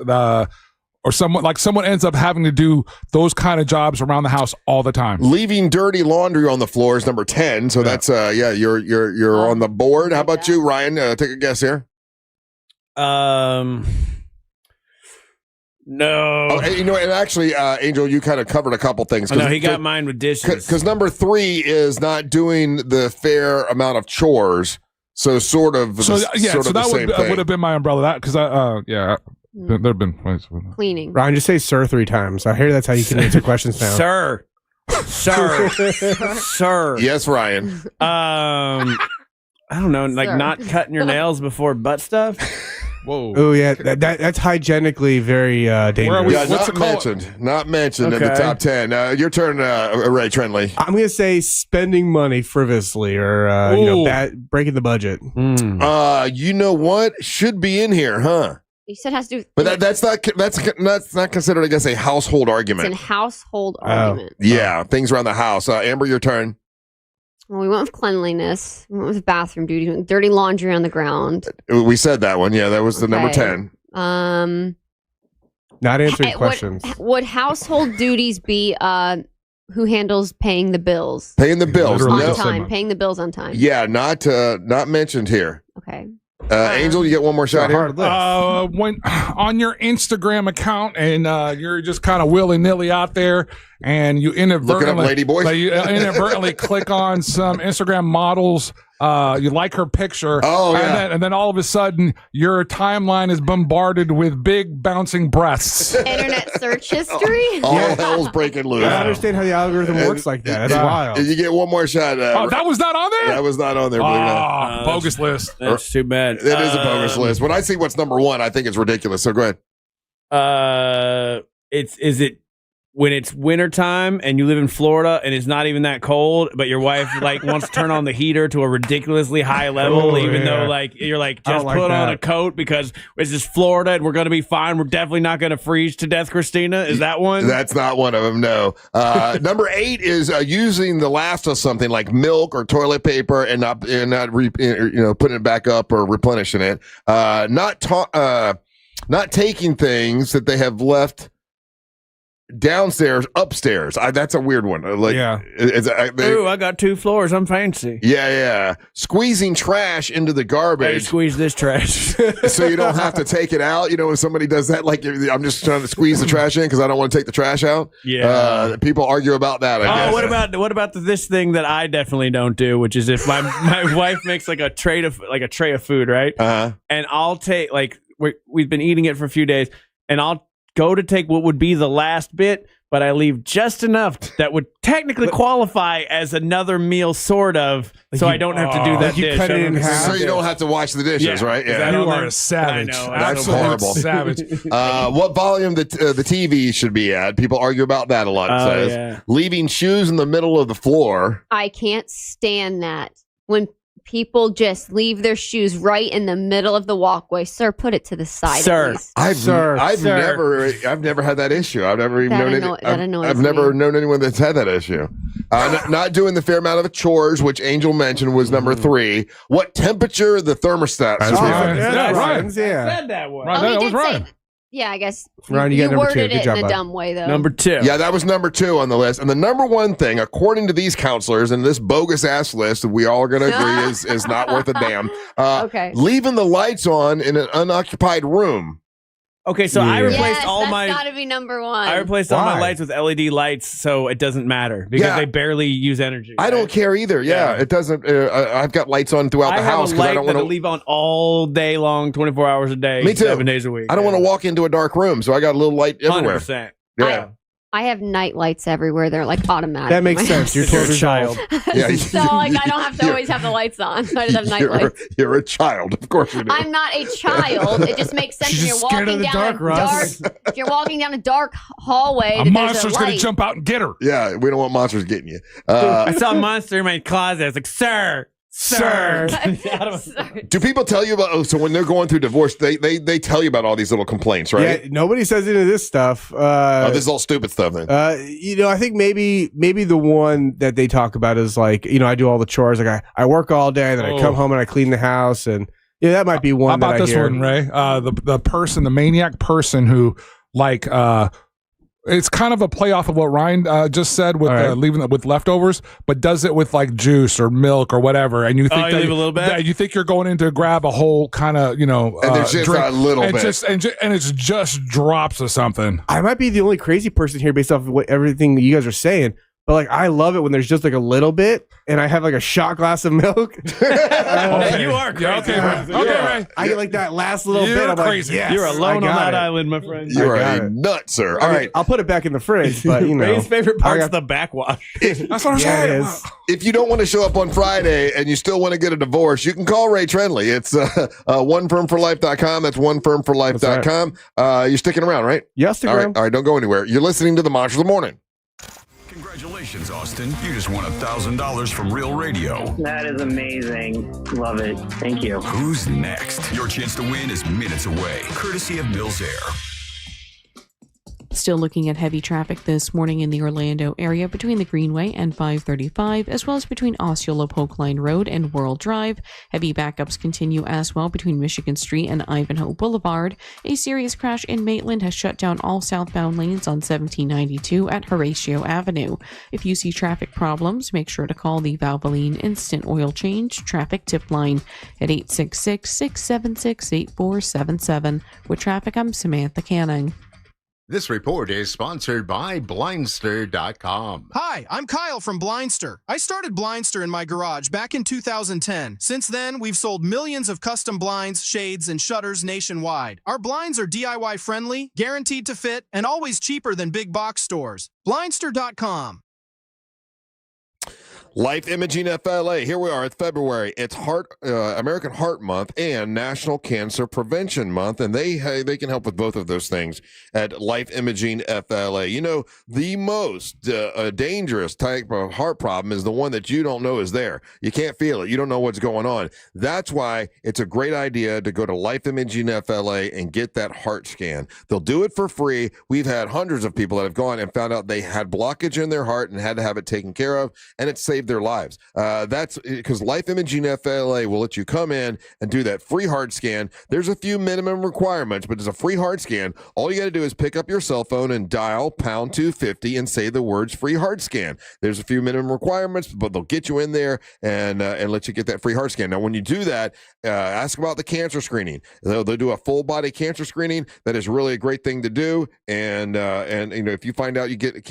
or someone ends up having to do those kind of jobs around the house all the time. Leaving dirty laundry on the floor is number 10. So that's you're on the board. How about you, Ryan? Take a guess here. No. Oh, and actually, Angel, you kind of covered a couple things. No, he got mine with dishes. Because number 3 is not doing the fair amount of chores. So sort of. So that would have been my umbrella. That because there've been ways with cleaning. Ryan, just say "sir" 3 times. I hear that's how you can answer questions now. Sir. Yes, Ryan. I don't know, like not cutting your nails before butt stuff. Whoa. Oh yeah, that's hygienically very dangerous. Not mentioned in the top 10. Your turn, Ray Trenley. I'm gonna say spending money frivolously or breaking the budget. You know what should be in here, huh? You said it has to do. But that's not considered, I guess, a household argument. It's a household argument. Yeah, things around the house. Amber, your turn. Well, we went with cleanliness. We went with bathroom duties. We went with dirty laundry on the ground. We said that one. Yeah, that was the number 10. Not answering questions. Would household duties be who handles paying the bills? Paying the bills on time. Paying the bills on time. Yeah, not mentioned here. Okay. Angel, you get one more shot here. When on your Instagram account and you're just kind of willy-nilly out there and you inadvertently looking up lady boys. You inadvertently click on some Instagram models. You like her picture. And then all of a sudden your timeline is bombarded with big bouncing breasts. Internet search history. All hell's breaking loose. I don't understand how the algorithm works like that. That's wild. You get one more shot. That was not on there? That was not on there. Bogus list. That's too bad. It is a bogus list. When I see what's number 1, I think it's ridiculous. So go ahead. Is it when it's wintertime and you live in Florida and it's not even that cold, but your wife wants to turn on the heater to a ridiculously high level, though you're just put on a coat because it's just Florida and we're going to be fine. We're definitely not going to freeze to death, Christina. Is that one? That's not one of them. No. Number 8 is using the last of something like milk or toilet paper and not putting it back up or replenishing it. Not taking things that they have left downstairs, upstairs. That's a weird one. I got 2 floors. I'm fancy. Yeah. Squeezing trash into the garbage. Hey, squeeze this trash. So you don't have to take it out. When somebody does that, I'm just trying to squeeze the trash in because I don't want to take the trash out. Yeah. People argue about that, I guess. What about this thing that I definitely don't do, which is if my wife makes a tray of food, right? Uh-huh. And I'll take we've been eating it for a few days, and I'll go to take what would be the last bit, but I leave just enough that would technically qualify as another meal, sort of, so I don't have to do that dish. Cut it in half. So you don't have to wash the dishes, right? Yeah. You are a savage. I know, that's horrible. Savage. What volume the TV should be at? People argue about that a lot. It says. Yeah. Leaving shoes in the middle of the floor. I can't stand that. When people just leave their shoes right in the middle of the walkway. Sir, put it to the side. Sir, I've never had that issue. I've never even I've never known anyone that's had that issue. Not doing the fair amount of chores, which Angel mentioned was number 3. What temperature the thermostat? That's right. I said that one. Right, that was right. Yeah, I guess Ryan, you got you number 2. worded Good it job, in a bud. dumb way, though. Number 2. Yeah, that was number 2 on the list. And the number 1 thing, according to these counselors and this bogus ass list, we all are going to agree is not worth a damn. Okay. Leaving the lights on in an unoccupied room. Okay, so I replaced all that's got to be number 1. I replaced all my lights with LED lights, so it doesn't matter because they barely use energy. I don't care either. Yeah, it doesn't. I've got lights on throughout the house because I don't want to leave on all day long, 24 hours a day, Me too. 7 days a week. I don't want to walk into a dark room, so I got a little light everywhere. 100%. Yeah. I have night lights everywhere. They're automatic. That makes sense. You're 12 years child. Yeah, So I don't have to always have the lights on. So I just have night lights. You're a child, of course you do. I'm not a child. It just makes sense. She's If just scared of the dark, Russ. if you're walking down a dark hallway, A there's monster's a going to light. jump out and get her. Yeah, we don't want monsters getting you. I saw a monster in my closet. I was like, sir. Do people tell you about? So when they're going through divorce, they tell you about all these little complaints, right? Yeah, nobody says any of this stuff. This is all stupid stuff. Then I think maybe the one that they talk about is I do all the chores. I work all day, and then I come home and I clean the house, and that might be one. How about that I this hear. one, Ray? The maniac person who like it's kind of a play off of what Ryan just said with leaving it with leftovers, but does it with like juice or milk or whatever, and you think you leave a little bit. You think you're going in to grab a whole kind of and there's just drink, a little and bit, and it's just drops of something. I might be the only crazy person here based off of what everything you guys are saying. But like, I love it when there's just like a little bit, and I have like a shot glass of milk. Okay. You are crazy. Yeah, okay, Ray. I get like that last little bit. I'm crazy. Like, yes, You're alone on that it. island, my friend. You are a nut, sir. All right, I'll put it back in the fridge, but you know, Ray's favorite part's the backwash. That's what I'm saying. If you don't want to show up on Friday and you still want to get a divorce, you can call Ray Trenley. It's onefirmforlife.com. That's onefirmforlife.com. You're sticking around, right? Yes, all right, don't go anywhere. You're listening to the Monsters of the Morning. Congratulations, Austin. You just won $1,000 from Real Radio. That is amazing. Love it. Thank you. Who's next? Your chance to win is minutes away, courtesy of Mills Air. Still looking at heavy traffic this morning in the Orlando area between the Greenway and 535, as well as between Osceola Polk Line Road and World Drive. Heavy backups continue as well between Michigan Street and Ivanhoe Boulevard. A serious crash in Maitland has shut down all southbound lanes on 1792 at Horatio Avenue. If you see traffic problems, make sure to call the Valvoline Instant Oil Change Traffic Tip Line at 866-676-8477. With traffic, I'm Samantha Canning. This report is sponsored by Blindster.com. Hi, I'm Kyle from Blindster. I started Blindster in my garage back in 2010. Since then, we've sold millions of custom blinds, shades, and shutters nationwide. Our blinds are DIY friendly, guaranteed to fit, and always cheaper than big box stores. Blindster.com. Life Imaging FLA. Here we are. It's February. It's American Heart Month and National Cancer Prevention Month, and they can help with both of those things at Life Imaging FLA. You know, the most dangerous type of heart problem is the one that you don't know is there. You can't feel it. You don't know what's going on. That's why it's a great idea to go to Life Imaging FLA and get that heart scan. They'll do it for free. We've had hundreds of people that have gone and found out they had blockage in their heart and had to have it taken care of, and it saved their lives. That's because Life Imaging FLA will let you come in and do that free heart scan. There's a few minimum requirements, but it's a free heart scan. All you got to do is pick up your cell phone and dial pound 250 and say the words free heart scan. There's a few minimum requirements, but they'll get you in there and let you get that free heart scan. Now, when you do that, ask about the cancer screening. They'll do a full body cancer screening. That is really a great thing to do. And you know, if you find out you get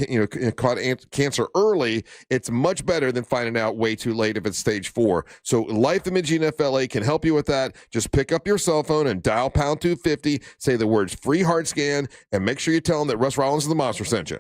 caught cancer early, it's much better than finding out way too late if it's stage 4. So Life Imaging FLA can help you with that. Just pick up your cell phone and dial pound 250, say the words free heart scan, and make sure you tell them that Russ Rollins of the Monster sent you.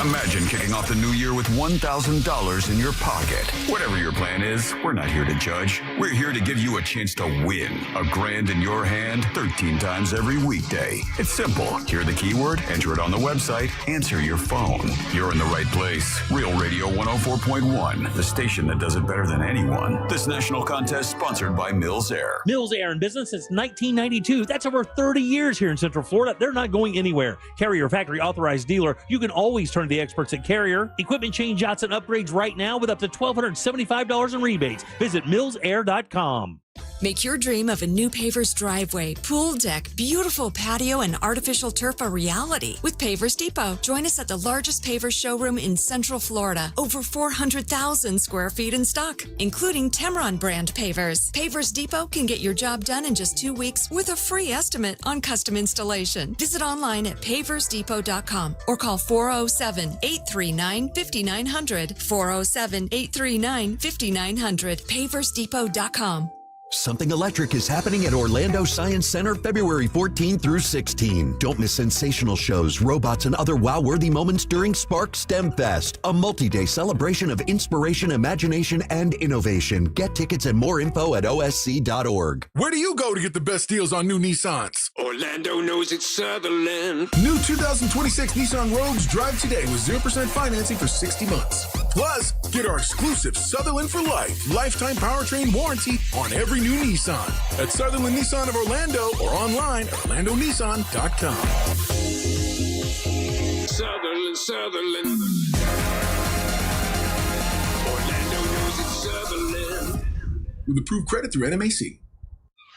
Imagine kicking off the new year with $1,000 in your pocket. Whatever your plan is, we're not here to judge. We're here to give you a chance to win. $1,000 in your hand 13 times every weekday. It's simple. Hear the keyword, enter it on the website, answer your phone. You're in the right place. Real Radio 104.1, the station that does it better than anyone. This national contest sponsored by Mills Air. Mills Air in business since 1992. That's over 30 years here in Central Florida. They're not going anywhere. Carrier factory authorized dealer. You can always turn to the experts at Carrier. Equipment change outs and upgrades right now with up to $1,275 in rebates. Visit millsair.com. Make your dream of a new paver's driveway, pool deck, beautiful patio, and artificial turf a reality with Pavers Depot. Join us at the largest pavers showroom in Central Florida. Over 400,000 square feet in stock, including Tamron brand pavers. Pavers Depot can get your job done in just 2 weeks with a free estimate on custom installation. Visit online at paversdepot.com or call 407-839-5900. 407-839-5900. paversdepot.com. Something electric is happening at Orlando Science Center February 14 through 16. Don't miss sensational shows, robots, and other wow-worthy moments during Spark STEM Fest, a multi-day celebration of inspiration, imagination, and innovation. Get tickets and more info at osc.org. Where do you go to get the best deals on new Nissans? Orlando knows it's Sutherland. New 2026 Nissan Rogues drive today with 0% financing for 60 months. Plus, get our exclusive Sutherland for Life lifetime powertrain warranty on every new Nissan at Sutherland Nissan of Orlando or online at orlandonissan.com. Sutherland. Orlando knows it's Sutherland. With approved credit through NMAC.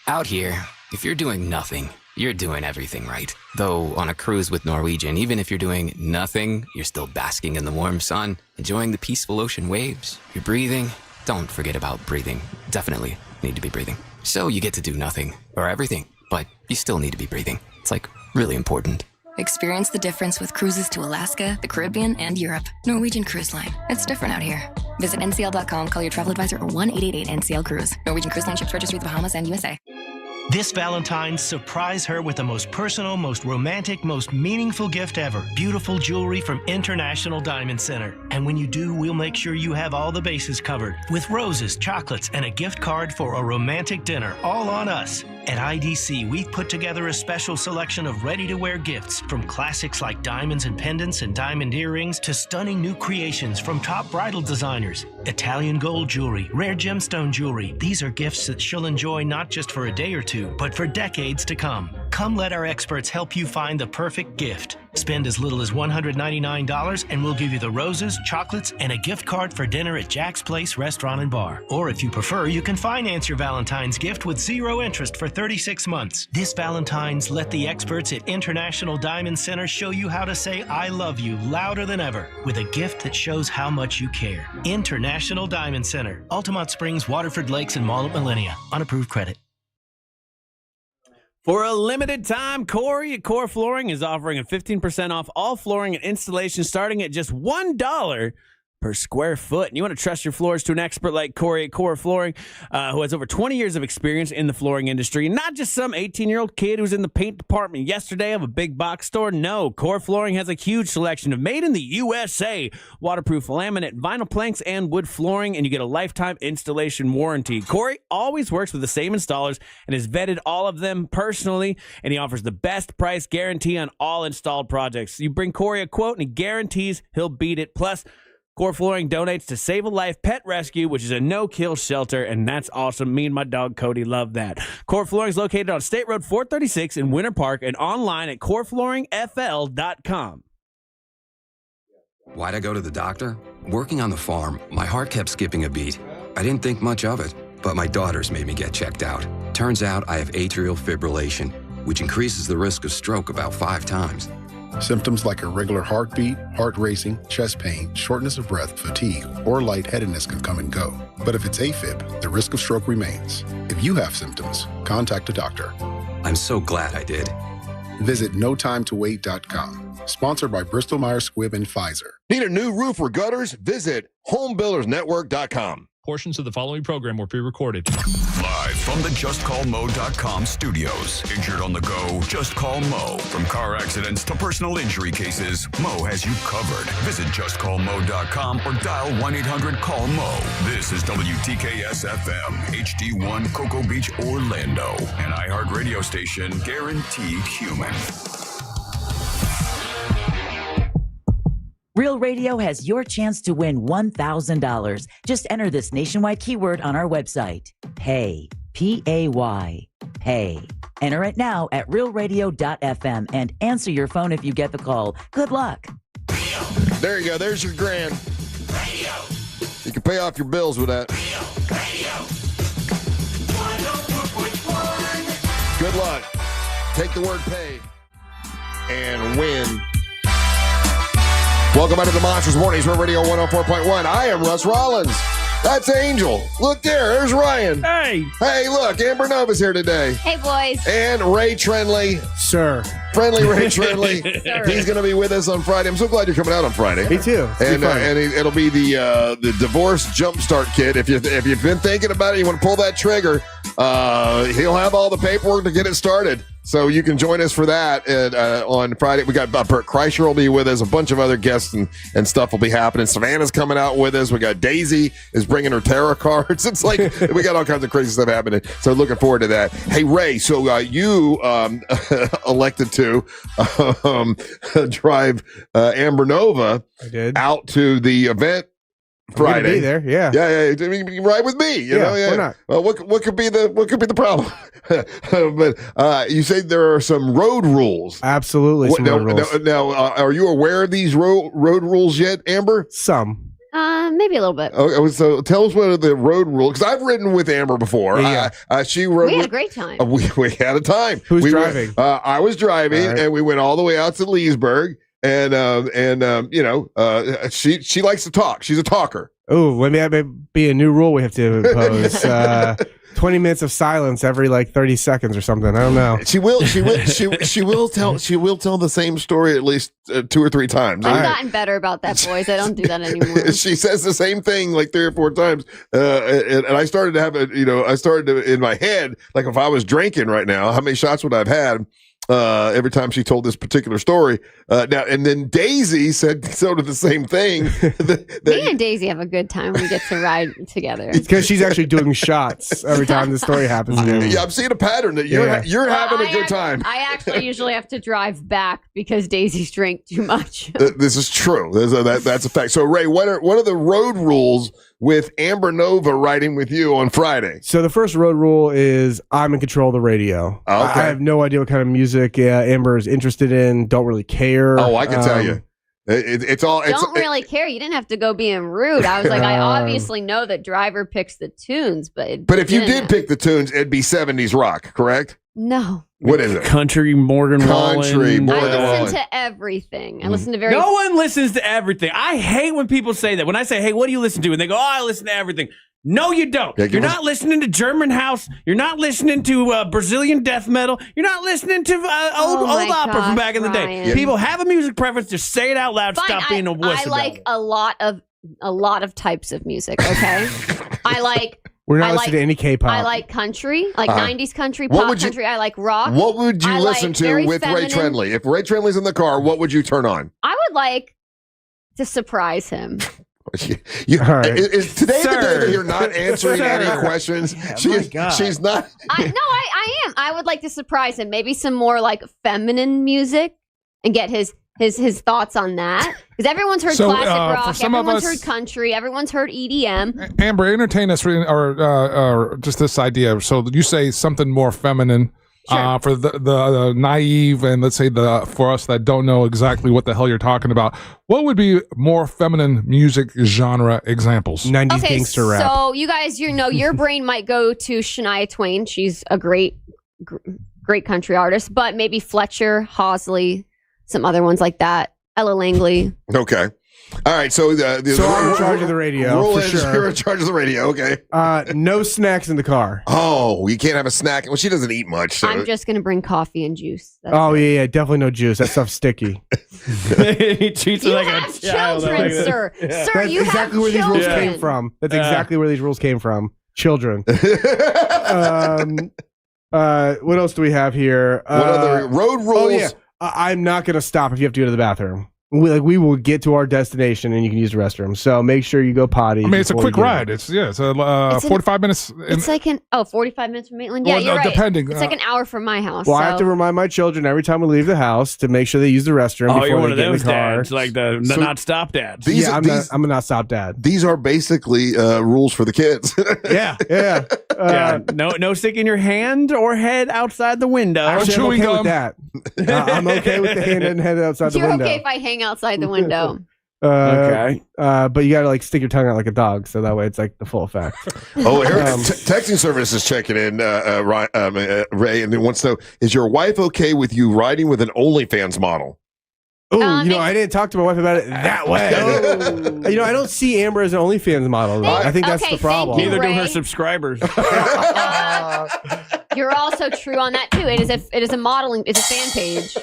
Out here, If you're doing nothing, you're doing everything right. Though on a cruise with Norwegian, even if you're doing nothing, you're still basking in the warm sun, enjoying the peaceful ocean waves. You're breathing. Don't forget about breathing. Definitely need to be breathing. So you get to do nothing or everything, but you still need to be breathing. It's like really important. Experience the difference with cruises to Alaska, the Caribbean, and Europe. Norwegian Cruise Line. It's different out here. Visit ncl.com, call your travel advisor, or 1-888-NCL-CRUISE. Norwegian Cruise Line ships registry the Bahamas and USA. This Valentine's, surprise her with the most personal, most romantic, most meaningful gift ever. Beautiful jewelry from International Diamond Center. And when you do, we'll make sure you have all the bases covered. With roses, chocolates, and a gift card for a romantic dinner, all on us. At IDC, we've put together a special selection of ready-to-wear gifts, from classics like diamonds and pendants and diamond earrings to stunning new creations from top bridal designers. Italian gold jewelry, rare gemstone jewelry. These are gifts that she'll enjoy not just for a day or two, but for decades to come. Come let our experts help you find the perfect gift. Spend as little as $199 and we'll give you the roses, chocolates, and a gift card for dinner at Jack's Place Restaurant and Bar. Or if you prefer, you can finance your Valentine's gift with 0 interest for 36 months. This Valentine's, let the experts at International Diamond Center show you how to say I love you louder than ever with a gift that shows how much you care. International Diamond Center, Altamont Springs, Waterford Lakes, and Mall at Millennia. On approved credit. For a limited time, Corey at Core Flooring is offering a 15% off all flooring and installation starting at just $1 per square foot. And you want to trust your floors to an expert like Corey at Core Flooring, who has over 20 years of experience in the flooring industry. Not just some 18-year-old kid who's in the paint department yesterday of a big box store. No, Core Flooring has a huge selection of made in the USA waterproof laminate, vinyl planks, and wood flooring, and you get a lifetime installation warranty. Corey always works with the same installers and has vetted all of them personally, and he offers the best price guarantee on all installed projects. You bring Corey a quote, and he guarantees he'll beat it. Plus, Core Flooring donates to Save a Life Pet Rescue, which is a no-kill shelter, and that's awesome. Me and my dog Cody love that. Core Flooring is located on State Road 436 in Winter Park and online at coreflooringfl.com. Why'd I go to the doctor? Working on the farm, my heart kept skipping a beat. I didn't think much of it, but my daughters made me get checked out. Turns out I have atrial fibrillation, which increases the risk of stroke about 5 times. Symptoms like irregular heartbeat, heart racing, chest pain, shortness of breath, fatigue, or lightheadedness can come and go. But if it's AFib, the risk of stroke remains. If you have symptoms, contact a doctor. I'm so glad I did. Visit notimetowait.com. Sponsored by Bristol Myers Squibb and Pfizer. Need a new roof or gutters? Visit homebuildersnetwork.com. Portions of the following program were pre-recorded. Live from the JustCallMo.com studios. Injured on the go? Just call Mo. From car accidents to personal injury cases, Mo has you covered. Visit JustCallMo.com or dial 1-800-CALL-MO. This is WTKS-FM, HD1, Cocoa Beach, Orlando. An iHeart radio station guaranteed human. Real Radio has your chance to win $1,000. Just enter this nationwide keyword on our website. Pay. P-A-Y. Pay. Enter it now at realradio.fm and answer your phone if you get the call. Good luck. There you go. There's your grand. You can pay off your bills with that. Good luck. Take the word pay and win. Welcome back to the Monsters Mornings, Real Radio 104.1. I am Russ Rollins. That's Angel. Look there. There's Ryan. Hey. Hey, look. Amber Nova's here today. Hey, boys. And Ray Trenley. Sir. Friendly Ray Trenley. Sir. He's going to be with us on Friday. I'm so glad you're coming out on Friday. Me too. And it'll be the divorce jumpstart kit. If you've been thinking about it, you want to pull that trigger, he'll have all the paperwork to get it started. So you can join us for that on Friday. We got Bert Kreischer will be with us. A bunch of other guests and stuff will be happening. Savannah's coming out with us. We got Daisy is bringing her tarot cards. It's like we got all kinds of crazy stuff happening. So looking forward to that. Hey, Ray, so you elected to drive Amber Nova out to the event Friday. Be there, yeah. Yeah. I mean, you ride with me, you know. Yeah. Why not? Well, what could be the problem? But you say there are some road rules. Absolutely, some road rules. Now, are you aware of these road rules yet, Amber? Some. Maybe a little bit. Okay, so tell us what are the road rules, because I've ridden with Amber before. Yeah. She rode. We had a great time. We had a time. Who's driving? I was driving, All right. and we went all the way out to Leesburg, and she likes to talk. She's a talker. Oh, maybe that may be a new rule we have to impose. 20 minutes of silence every like 30 seconds or something. I don't know. She will tell the same story at least 2 or 3 times. I've gotten better about that, boys. I don't do that anymore. She says the same thing like 3 or 4 times, and I started to have in my head, like if I was drinking right now, how many shots would I have had? Every time she told this particular story. Now and then Daisy said sort of the same thing. Me and Daisy have a good time when we get to ride together. It's because she's actually doing shots every time the story happens. Yeah, I'm seeing a pattern that you're having a good time. I actually usually have to drive back because Daisy's drank too much. This is true. That's a fact. So Ray, what are the road rules with Amber Nova riding with you on Friday? So the first road rule is I'm in control of the radio. Okay. I have no idea what kind of music Amber is interested in. Don't really care. Oh, I can tell you. It's all. Don't really care. You didn't have to go being rude. I was like, I obviously know that Driver picks the tunes, but if you did pick the tunes, it'd be 70s rock, correct? No. What is it? Country, Morgan Wallen. I listen to everything. I listen to very. No one listens to everything. I hate when people say that. When I say, "Hey, what do you listen to?" and they go, "Oh, I listen to everything." No, you don't. Yeah, You're not listening to German house. You're not listening to Brazilian death metal. You're not listening to old opera from back in the day. Ryan. People have a music preference. Just say it out loud. Fine, Stop being a wuss. I like a lot of types of music. Okay, I like. We're not listening to any K-pop. I like country, like 90s country, pop country. I like rock. What would you listen to with feminine. Ray Trendley? If Ray Trendley's in the car, what would you turn on? I would like to surprise him. Right. Is today the day that you're not answering any questions? She's not. I am. I would like to surprise him. Maybe some more like feminine music and get his thoughts on that. Because everyone's heard classic rock, everyone's heard country, everyone's heard EDM. Amber, entertain us or just this idea. So you say something more feminine. Sure. For the naive and let's say for us that don't know exactly what the hell you're talking about, what would be more feminine music genre examples? 90s gangster rap. So you guys, your brain might go to Shania Twain. She's a great country artist, but maybe Fletcher, Hosley, some other ones like that. Ella Langley. Okay. All right, so I'm in charge of the radio, for sure. You're in charge of the radio, okay. No snacks in the car. Oh, you can't have a snack. Well, she doesn't eat much. So. I'm just going to bring coffee and juice. Yeah, definitely no juice. That stuff's sticky. He treats her like a child. Children, sir. Yeah. Sir, That's you exactly have where these rules children. came from. That's exactly where these rules came from. Children. What else do we have here? What other road rules? Oh, yeah. I'm not going to stop if you have to go to the bathroom. We will get to our destination and you can use the restroom. So make sure you go potty. I mean, it's a quick ride. It's 45 minutes. It's like 45 minutes from Maitland. Yeah, Well, you're right. depending, It's like an hour from my house. Well, I have to remind my children every time we leave the house to make sure they use the restroom Oh, before you're one they of get in those the car. dads, like the not stop dads. I'm a not stop dad. These are basically rules for the kids. Yeah. No sticking your hand or head outsed the window. Actually, I'm okay with that. I'm okay with the hand and head outside the You're window. okay if I hang outside the window. Okay. But you gotta like stick your tongue out like a dog, so that way it's like the full effect. Oh, texting service is checking in, Ray, and they wants to know: is your wife okay with you riding with an OnlyFans model? Oh, I didn't talk to my wife about it that way. I don't see Amber as an OnlyFans model. Though. I think that's the problem. Neither do her subscribers. You're also true on that too. It is a modeling. It's a fan page.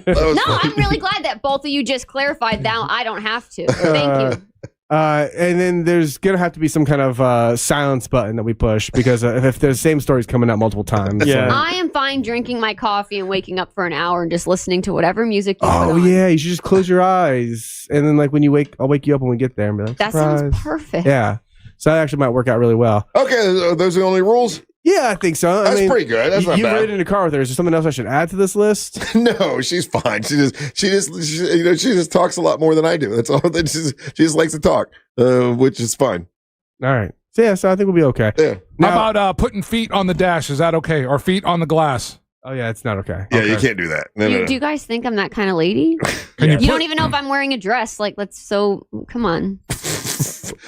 No, I'm really glad that both of you just clarified. Now I don't have to. Thank you. And then there's gonna have to be some kind of silence button that we push because if the same story's coming out multiple times. I am fine drinking my coffee and waking up for an hour and just listening to whatever music you put on. Yeah, you should just close your eyes and then like when you wake, I'll wake you up when we get there and be like, that surprise. sounds perfect. Yeah, so that actually might work out really well. Okay, those are the only rules. Yeah, I think so. That's pretty good. That's not you've bad. ridden in a car with her. Is there something else I should add to this list? No, she's fine. She just talks a lot more than I do. That's all. She just likes to talk, which is fine. All right. So I think we'll be okay. Yeah. How about putting feet on the dash? Is that okay? Or feet on the glass? Oh yeah, it's not okay. Yeah, you can't do that. No. Do you guys think I'm that kind of lady? You don't even know if I'm wearing a dress. Come on.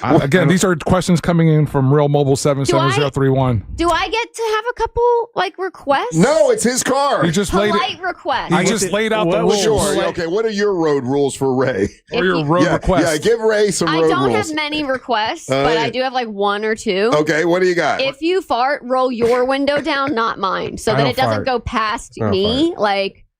Again, these are questions coming in from Real Mobile 77031. Do I get to have a couple requests? No, it's his car. You just polite request. He just laid out the rules. Sure. Okay, what are your road rules for Ray? Or your road requests? Yeah, give Ray some road rules. I don't have many requests, but I do have one or two. Okay, what do you got? If you fart, roll your window down, not mine, so that it doesn't go past me.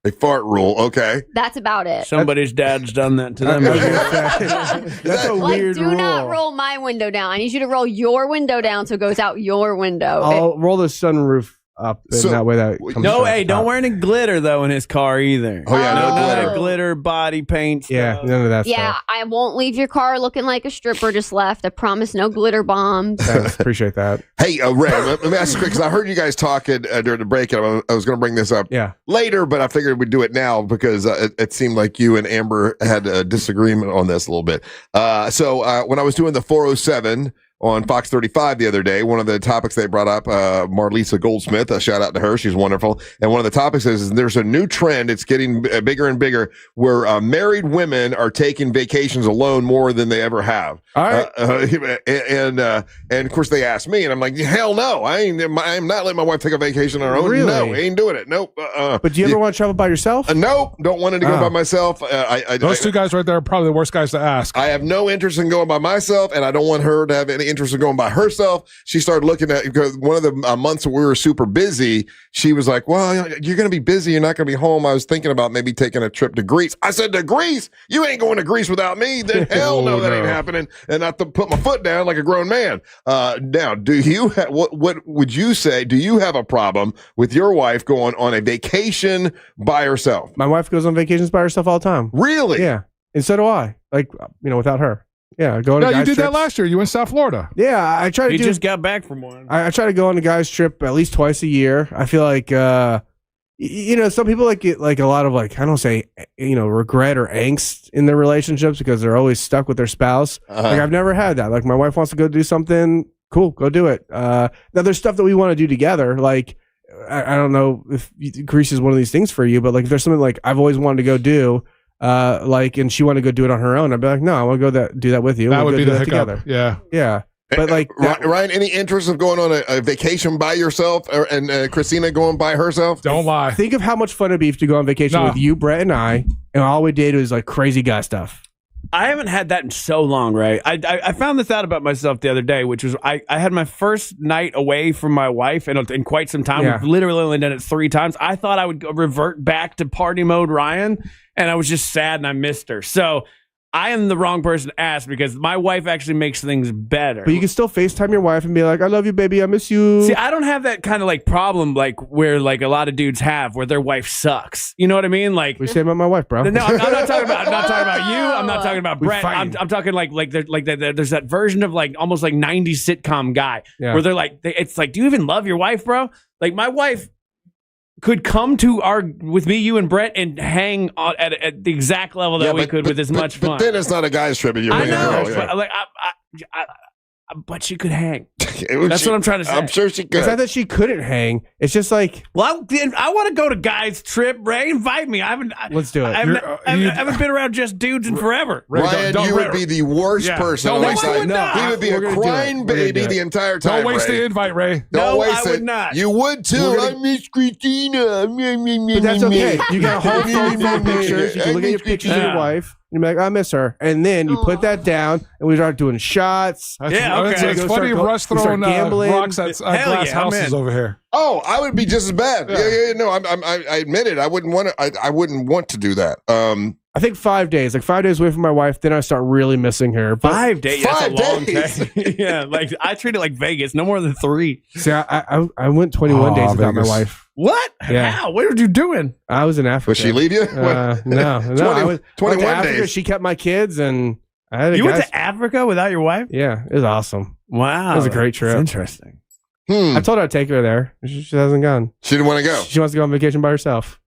A fart rule, okay. That's about it. Somebody's dad's done that to them. That's a weird do rule. not roll my window down. I need you to roll your window down so it goes out your window. I'll roll the sunroof up, and that way that comes No, out hey, top. don't wear any glitter though in his car either. Oh yeah, no glitter. that glitter body paint stuff. Yeah, none of that Yeah, stuff. I won't leave your car looking like a stripper just left. I promise no glitter bombs. Thanks, appreciate that. Hey, Ray, let me ask you quick, because I heard you guys talking during the break, and I was going to bring this up later, but I figured we'd do it now because it seemed like you and Amber had a disagreement on this a little bit. So when I was doing the 407 on Fox 35 the other day, one of the topics they brought up, Marlisa Goldsmith, a shout out to her. She's wonderful. And one of the topics is there's a new trend. It's getting bigger and bigger where married women are taking vacations alone more than they ever have. All right. And of course they asked me and I'm like, hell no, I'm not letting my wife take a vacation on her own. Really? No, ain't doing it. Nope. But do you ever want to travel by yourself? Nope. Don't want to go by myself. Those two guys right there are probably the worst guys to ask. I have no interest in going by myself, and I don't want her to have any interest in going by herself. She started looking at, because one of the months that we were super busy, she was like, well, you're going to be busy. You're not going to be home. I was thinking about maybe taking a trip to Greece. I said, to Greece? You ain't going to Greece without me. Then hell no, that ain't happening. And I have to put my foot down like a grown man. Now, do you what would you say? Do you have a problem with your wife going on a vacation by herself? My wife goes on vacations by herself all the time. Really? Yeah. And so do I. Without her. Yeah, go on No, guys you did that trips. last year. You went South Florida. Yeah, I try to He do. just got back from one. I try to go on a guy's trip at least twice a year. I feel like, some people get a lot of I don't say, regret or angst in their relationships because they're always stuck with their spouse. I've never had that. Like my wife wants to go do something, cool, go do it. Now there's stuff that we want to do together. Like I don't know if Greece is one of these things for you, but if there's something I've always wanted to go do. And she wanted to go do it on her own. I'd be like, no, I want to go do that with you. That We'll would go be do the that hiccup. together. Yeah. Yeah. But Ryan, any interest of going on a vacation by yourself, and Christina going by herself? Don't lie. Think of how much fun it'd be to go on vacation with you, Brett, and I, and all we did was crazy guy stuff. I haven't had that in so long, right? I found this out about myself the other day, which was I had my first night away from my wife in quite some time. Yeah. We've literally only done it 3 times. I thought I would revert back to party mode Ryan, and I was just sad and I missed her. So I am the wrong person to ask because my wife actually makes things better. But you can still FaceTime your wife and be like, I love you, baby. I miss you. See, I don't have that kind of problem where a lot of dudes have where their wife sucks. You know what I mean? What you say about my wife, bro? No, I'm not talking about. I'm not talking about you. I'm not talking about We Brett. fighting. I'm talking there's that version of almost 90s sitcom guy where they're it's do you even love your wife, bro? My wife could come to with me, you, and Brett and hang on at the exact level that we could with as much fun. But then it's not a guy's trip. You're I know, girl, yeah. but she could hang. What I'm trying to say. I'm sure she could. It's not that she couldn't hang. It's just well, I want to go to guys' trip. Ray, invite me. Let's do it. I haven't been around just dudes in forever. Ryan, you would be the worst person. Don't waste on it. that. He would be a crying baby the entire time. Don't waste Ray. the invite, Ray. Don't waste I it. would not. You would too. I miss Christina. But that's okay. You got a whole phone full of pictures. You can look at your pictures of your wife. And you're like, I miss her. And then you put that down, and we start doing shots. It's funny Russ throwing rocks at glass houses over here. Oh, I would be just as bad. Yeah. No, I admit it. I wouldn't want to. I wouldn't want to do that. I think 5 days, 5 days away from my wife, then I start really missing her. But 5 days? That's a 5 long days. time. Yeah, I treat it like Vegas, no more than 3. See, I went 21 days without my wife. What? Yeah. How? What were you doing? I was in Africa. Would she leave you? No. 20, I went 21 to Africa. days. She kept my kids, and I had You went to Africa without your wife? Yeah, it was awesome. Wow. It was a great trip. That's interesting. I told her I'd take her there. She hasn't gone. She didn't want to go. She wants to go on vacation by herself.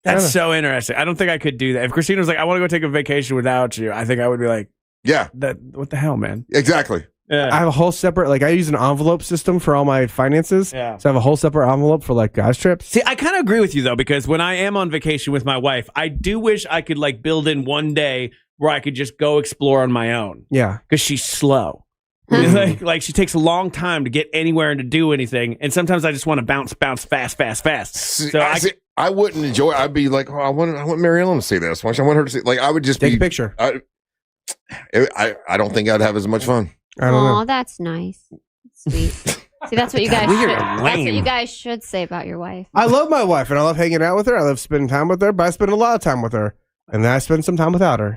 That's so interesting. I don't think I could do that. If Christina was like, I want to go take a vacation without you, I think I would be like, yeah. What the hell, man? Exactly. Yeah. I have a whole separate, I use an envelope system for all my finances. Yeah. So I have a whole separate envelope for guys trips. See, I kind of agree with you though, because when I am on vacation with my wife, I do wish I could build in one day where I could just go explore on my own. Yeah. Because she's slow. Like she takes a long time to get anywhere and to do anything. And sometimes I just want to bounce fast. So I wouldn't enjoy it. I'd be like, I want Mary Ellen to see this. I want her to see. Like, I would just take a picture. I don't think I'd have as much fun. I don't know. Oh, that's nice. Sweet. See, that's what you guys should. That's what you guys should say about your wife. I love my wife, and I love hanging out with her. I love spending time with her, but I spend a lot of time with her, and then I spend some time without her.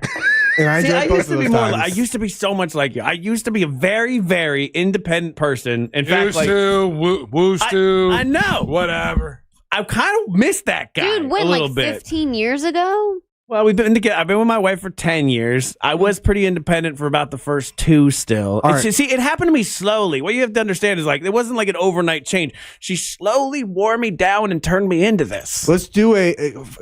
And I enjoy both of those times. I used to be so much like you. I used to be a very, very independent person. In fact, I know. Whatever. I kind of missed that guy. Dude, when, a little like bit. 15 years ago? Well, we've been together. I've been with my wife for 10 years. I was pretty independent for about the first 2 still. See, it happened to me slowly. What you have to understand is like, it wasn't like an overnight change. She slowly wore me down and turned me into this. Let's do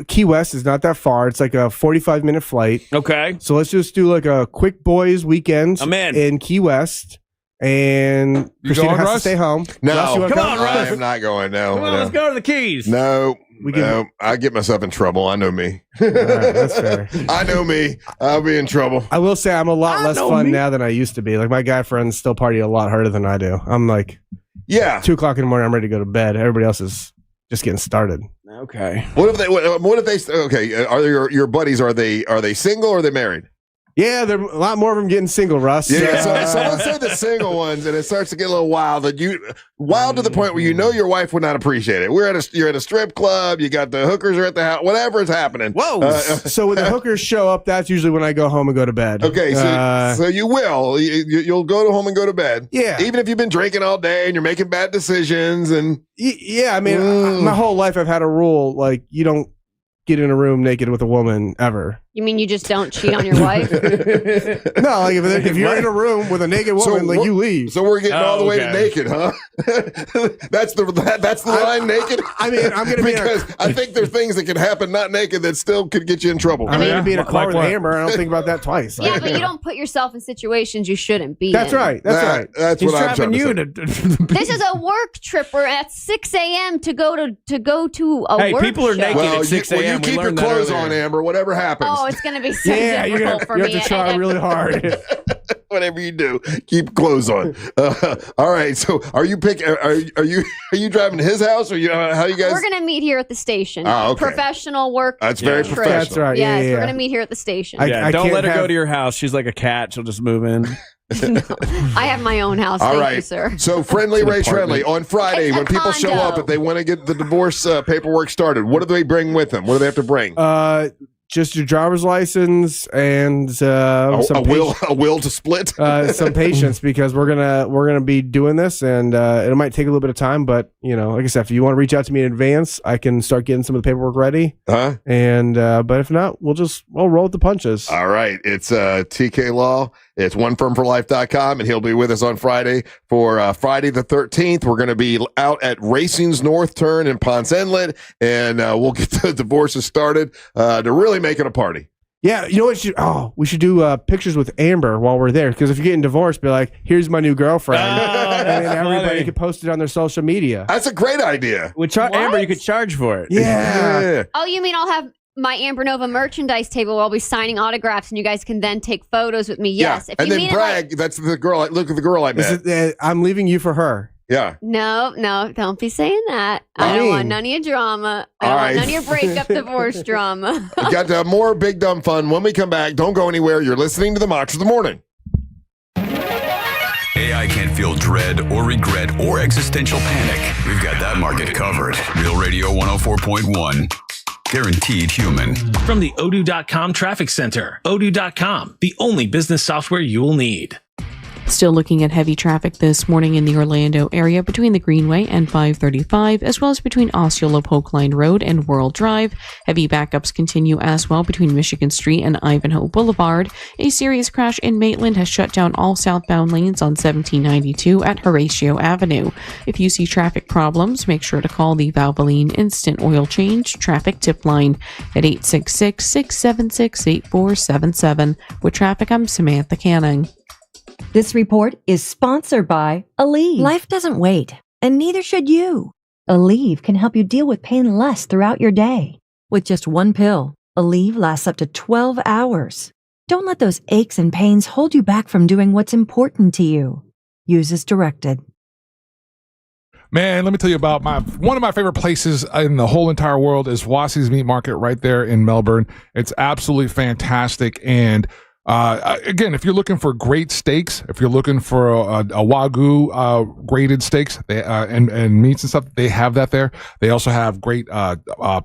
Key West is not that far. It's like a 45-minute flight. Okay. So let's just do like a quick boys weekend in Key West. And Christina has to stay home. No, Come on, Russ. I am not going. No, Come on, let's go to the Keys. No, I get myself in trouble. I know me. All right, that's fair. I know me. I'll be in trouble. I will say I'm a lot less fun now than I used to be. Like my guy friends still party a lot harder than I do. I'm like, 2:00 in the morning. I'm ready to go to bed. Everybody else is just getting started. Okay. What if they? Okay, are your buddies? Are they single or are they married? Yeah, there are a lot more of them getting single, Russ. Yeah, so let's say the single ones, and it starts to get a little wild. Wild to the point where you know your wife would not appreciate it. You're at a strip club. You got the hookers are at the house. Whatever is happening. Whoa! So when the hookers show up, that's usually when I go home and go to bed. Okay, so you will. You'll go home and go to bed. Yeah. Even if you've been drinking all day and you're making bad decisions and. Yeah, I mean, my whole life I've had a rule like you don't get in a room naked with a woman ever. You mean you just don't cheat on your wife? No, like if you're in a room with a naked woman, you leave. So we're getting all the way to naked, huh? That's the line, naked. I mean, I'm gonna because I think there's things that can happen not naked that still could get you in trouble. I'm gonna be in a car with Amber. I don't think about that twice. Yeah, but you don't put yourself in situations you shouldn't be. That's in. right. That's right. That's He's what I'm trying trapping to say. This is a work trip. We're at 6 a.m. to go to a work people are show. naked at 6 a.m. You keep your clothes on, Amber. Whatever happens. Oh, it's gonna be so you're difficult for you me. have to try really hard. Whatever you do, keep clothes on. All right. So, are you driving to his house, or how you guys? We're gonna meet here at the station. Oh, okay. Professional work. That's very trip. professional. That's right. Yes, Yeah. we're gonna meet here at the station. I Don't let her can't go to your house. She's like a cat. She'll just move in. I have my own house. All Thank right. you, sir. So, Friendly Ray Friendly on Friday, It's a when people show condo. up, if they want to get the divorce paperwork started, what do they bring with them? What do they have to bring? Just your driver's license and a will to split. Some patience because we're gonna be doing this and it might take a little bit of time, but like I said, if you want to reach out to me in advance, I can start getting some of the paperwork ready. And but if not, we'll roll with the punches. All right, it's TK Law. It's onefirmforlife.com, and he'll be with us on Friday for Friday the 13th. We're going to be out at Racing's North Turn in Ponce Inlet, and we'll get the divorces started to really make it a party. Yeah, you know what? We should do pictures with Amber while we're there, because if you're getting divorced, be like, "Here's my new girlfriend," and then everybody can post it on their social media. That's a great idea. Amber, you could charge for it. Yeah. Oh, you mean I'll have my Amber Nova merchandise table where I'll be signing autographs, and you guys can then take photos with me. Yes, Yeah. And then brag. That's the girl. Look at the girl I met. I'm leaving you for her. Yeah. No, don't be saying that. I don't want none of your drama. I don't want none of your breakup divorce drama. We got more big dumb fun when we come back. Don't go anywhere. You're listening to the Mox of the Morning. AI can't feel dread or regret or existential panic. We've got that market covered. Real Radio 104.1. Guaranteed human. From the Odoo.com Traffic Center. Odoo.com, the only business software you will need. Still looking at heavy traffic this morning in the Orlando area between the Greenway and 535, as well as between Osceola Polk Line Road and World Drive. Heavy backups continue as well between Michigan Street and Ivanhoe Boulevard. A serious crash in Maitland has shut down all southbound lanes on 1792 at Horatio Avenue. If you see traffic problems, make sure to call the Valvoline Instant Oil Change Traffic Tip Line at 866-676-8477. With traffic, I'm Samantha Canning. This report is sponsored by Aleve. Life doesn't wait, and neither should you. Aleve can help you deal with pain less throughout your day. With just one pill, Aleve lasts up to 12 hours. Don't let those aches and pains hold you back from doing what's important to you. Use as directed. Man, let me tell you about one of my favorite places in the whole entire world is Wassey's Meat Market right there in Melbourne. It's absolutely fantastic. And again, if you're looking for great steaks, if you're looking for a Wagyu graded steaks and meats and stuff, they have that there. They also have great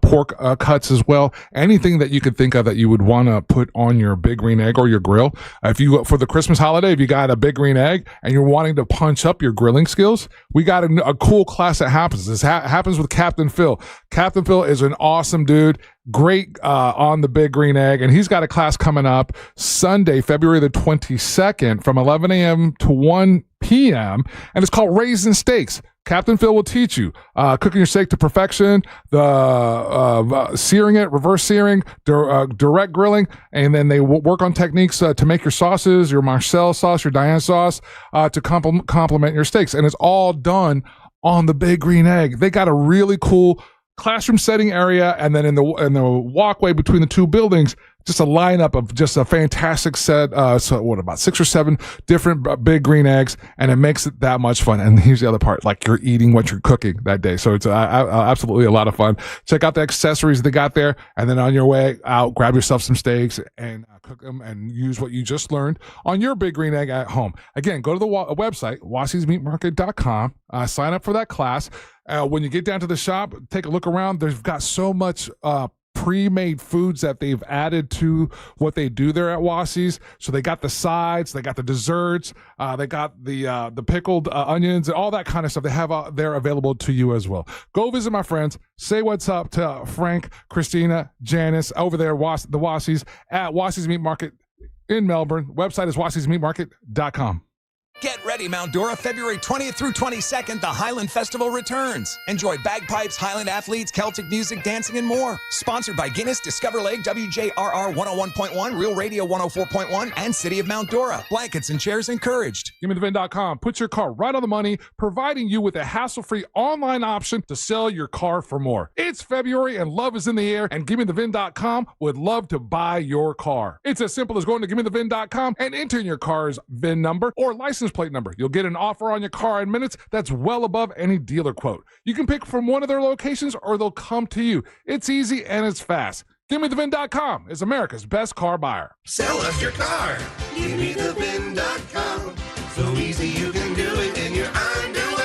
pork cuts as well. Anything that you could think of that you would want to put on your big green egg or your grill. If you for the Christmas holiday, if you got a big green egg and you're wanting to punch up your grilling skills, we got a cool class that happens. This happens with Captain Phil. Captain Phil is an awesome dude. Great on the big green egg, and he's got a class coming up Sunday, February the 22nd from 11 a.m. to 1 p.m. and it's called Raisin Steaks. Captain Phil will teach you cooking your steak to perfection, the searing it, reverse searing, direct grilling, and then they will work on techniques to make your sauces, your Marcel sauce, your Diane sauce, to complement your steaks, and it's all done on the big green egg. They got a really cool classroom setting area, and then in the walkway between the two buildings, just a lineup of just a fantastic set. So what about 6 or 7 different big green eggs, and it makes it that much fun. And here's the other part: like you're eating what you're cooking that day, so it's absolutely a lot of fun. Check out the accessories they got there, and then on your way out, grab yourself some steaks and cook them and use what you just learned on your big green egg at home. Again, go to the website wasseysmeatmarket.com. Sign up for that class. When you get down to the shop, take a look around. They've got so much pre-made foods that they've added to what they do there at Wassey's. So they got the sides, they got the desserts, they got the pickled onions, and all that kind of stuff. They have there available to you as well. Go visit my friends. Say what's up to Frank, Christina, Janice over there, the Wassey's at Wassey's Meat Market in Melbourne. Website is wasseysmeatmarket.com. Get ready, Mount Dora. February 20th through 22nd, the Highland Festival returns. Enjoy bagpipes, Highland athletes, Celtic music, dancing, and more. Sponsored by Guinness, Discover Lake, WJRR 101.1, Real Radio 104.1, and City of Mount Dora. Blankets and chairs encouraged. GimmeTheVin.com puts your car right on the money, providing you with a hassle-free online option to sell your car for more. It's February and love is in the air, and GimmeTheVin.com would love to buy your car. It's as simple as going to GimmeTheVin.com and entering your car's VIN number or license plate number. You'll get an offer on your car in minutes that's well above any dealer quote. You can pick from one of their locations or they'll come to you. It's easy and it's fast. GimmeTheVin.com is America's best car buyer. Sell us your car. GimmeTheVin.com. So easy you can do it in your underwear.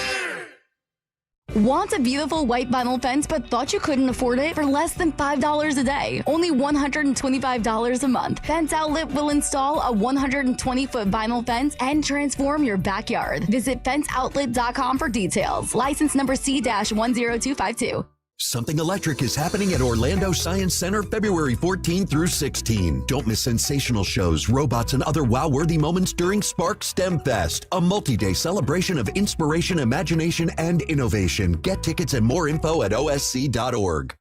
Want a beautiful white vinyl fence but thought you couldn't afford it for less than $5 a day? Only $125 a month. Fence Outlet will install a 120-foot vinyl fence and transform your backyard. Visit fenceoutlet.com for details. License number C-10252. Something electric is happening at Orlando Science Center February 14 through 16. Don't miss sensational shows, robots, and other wow-worthy moments during Spark STEM Fest, a multi-day celebration of inspiration, imagination, and innovation. Get tickets and more info at osc.org.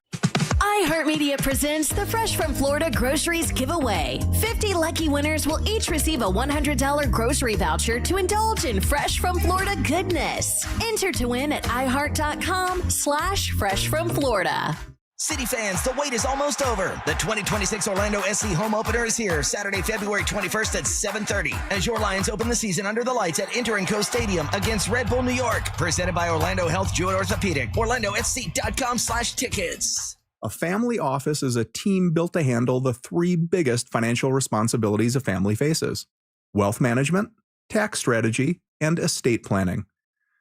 iHeartMedia presents the Fresh from Florida Groceries Giveaway. 50 lucky winners will each receive a $100 grocery voucher to indulge in Fresh from Florida goodness. Enter to win at iHeart.com/freshfromflorida. City fans, the wait is almost over. The 2026 Orlando SC home opener is here Saturday, February 21st at 7:30 as your Lions open the season under the lights at Inter&Co Stadium against Red Bull New York. Presented by Orlando Health Jewett Orthopedic. OrlandoSC.com/tickets. A family office is a team built to handle the 3 biggest financial responsibilities a family faces: wealth management, tax strategy, and estate planning.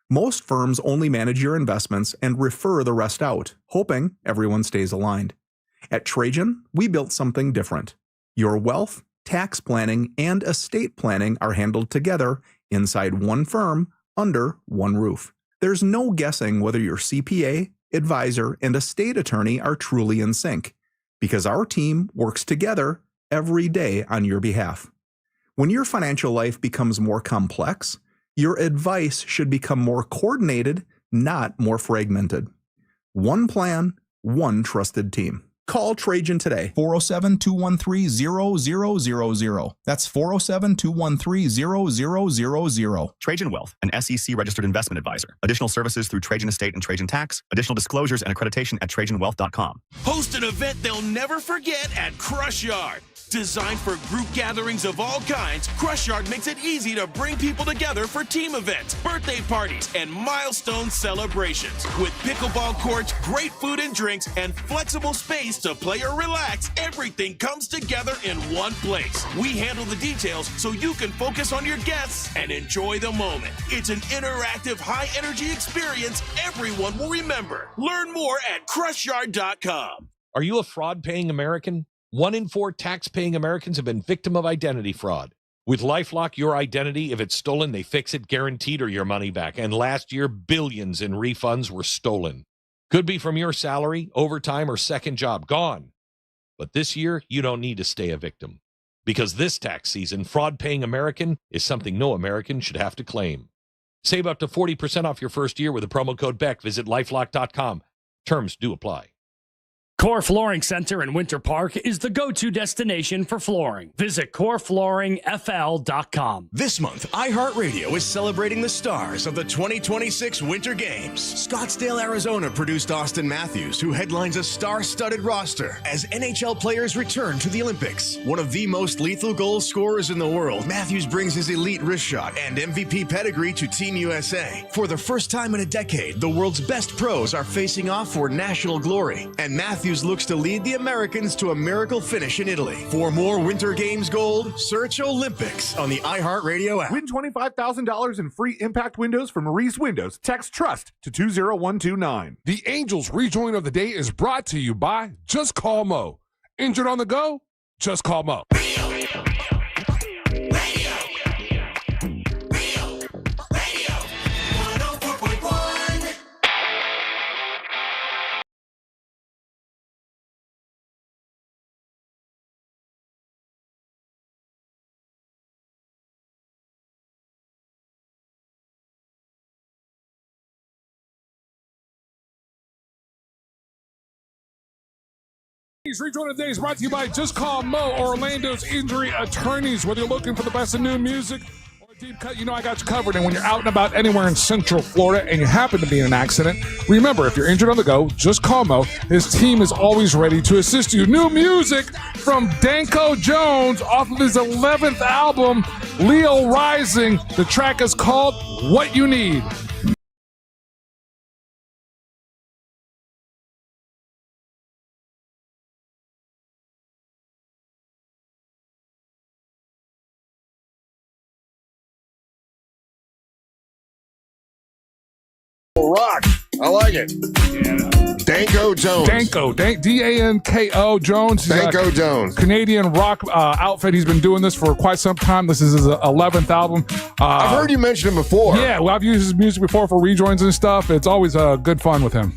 Most firms only manage your investments and refer the rest out, hoping everyone stays aligned. At Trajan, we built something different. Your wealth, tax planning, and estate planning are handled together inside one firm under one roof. There's no guessing whether your CPA, advisor, and estate attorney are truly in sync, because our team works together every day on your behalf. When your financial life becomes more complex, your advice should become more coordinated, not more fragmented. One plan, one trusted team. Call Trajan today, 407-213-0000. That's 407-213-0000. Trajan Wealth, an SEC-registered investment advisor. Additional services through Trajan Estate and Trajan Tax. Additional disclosures and accreditation at TrajanWealth.com. Host an event they'll never forget at Crush Yard. Designed for group gatherings of all kinds, Crush Yard makes it easy to bring people together for team events, birthday parties, and milestone celebrations. With pickleball courts, great food and drinks, and flexible space to play or relax, everything comes together in one place. We handle the details so you can focus on your guests and enjoy the moment. It's an interactive, high-energy experience everyone will remember. Learn more at crushyard.com. Are you a fraud-paying American? 1 in 4 tax-paying Americans have been victim of identity fraud. With LifeLock, your identity, if it's stolen, they fix it guaranteed or your money back. And last year, billions in refunds were stolen. Could be from your salary, overtime, or second job. Gone. But this year, you don't need to stay a victim. Because this tax season, fraud-paying American is something no American should have to claim. Save up to 40% off your first year with the promo code BECK. Visit LifeLock.com. Terms do apply. Core Flooring Center in Winter Park is the go-to destination for flooring. Visit coreflooringfl.com. This month, iHeartRadio is celebrating the stars of the 2026 Winter Games. Scottsdale, Arizona produced Austin Matthews, who headlines a star-studded roster as NHL players return to the Olympics. One of the most lethal goal scorers in the world, Matthews brings his elite wrist shot and MVP pedigree to Team USA. For the first time in a decade, the world's best pros are facing off for national glory, and Matthews looks to lead the Americans to a miracle finish in Italy. For more Winter Games gold, search Olympics on the iHeartRadio app. Win $25,000 in free impact windows from Maurice Windows. Text TRUST to 20129. The Angels rejoin of the day is brought to you by Just Call Mo. Injured on the go? Just call Mo. Rejoin of the day is brought to you by Just Call Mo, Orlando's injury attorneys. Whether you're looking for the best in new music or a deep cut, you know I got you covered. And when you're out and about anywhere in Central Florida and you happen to be in an accident, remember, if you're injured on the go, just call Mo. His team is always ready to assist you. New music from Danko Jones off of his 11th album, Leo Rising. The track is called What You Need. Rock. I like it. Yeah. Danko Jones. D-A-N-K-O Jones. Danko Jones. Canadian rock outfit. He's been doing this for quite some time. This is his 11th album. I've heard you mention him before. Yeah, well, I've used his music before for rejoins and stuff. It's always good fun with him.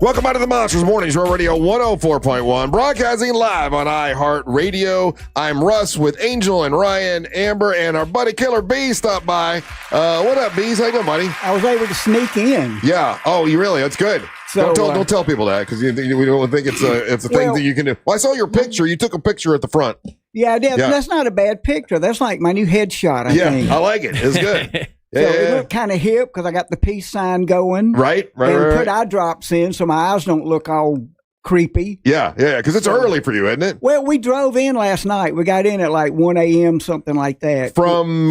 Welcome back to the Monsters Mornings Row Radio 104.1, broadcasting live on iHeartRadio. I'm Russ with Angel and Ryan, Amber, and our buddy Killer Beaz stopped by. What up, Beaz? How you doing, buddy? I was able to sneak in. Yeah. Oh, you really? That's good. So, don't tell people that because we don't think it's a thing that you can do. Well, I saw your picture. You took a picture at the front. Yeah, I did. Yeah. That's not a bad picture. That's like my new headshot, I think. I like it. It's good. It looked kind of hip because I got the peace sign going. Right. And put eye drops in so my eyes don't look all creepy. Yeah, because it's early for you, isn't it? Well, we drove in last night. We got in at like 1 a.m., something like that. From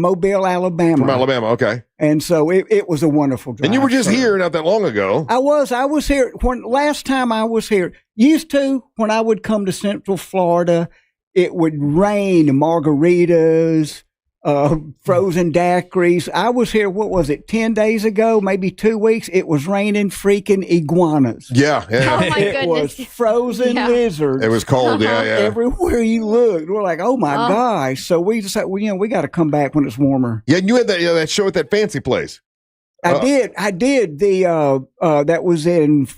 Mobile, Alabama. From Alabama, okay. And so it was a wonderful drive. And you were just here not that long ago. I was here last time I was here. Used to, when I would come to Central Florida, it would rain margaritas, frozen daiquiris. I was here, 10 days ago, maybe 2 weeks. It was raining freaking iguanas. Yeah. Oh my goodness. It was frozen lizards. It was cold, yeah. Everywhere you looked. We're like, oh my gosh. So we decided, we got to come back when it's warmer. Yeah, and you had that show at that fancy place. I did. That was in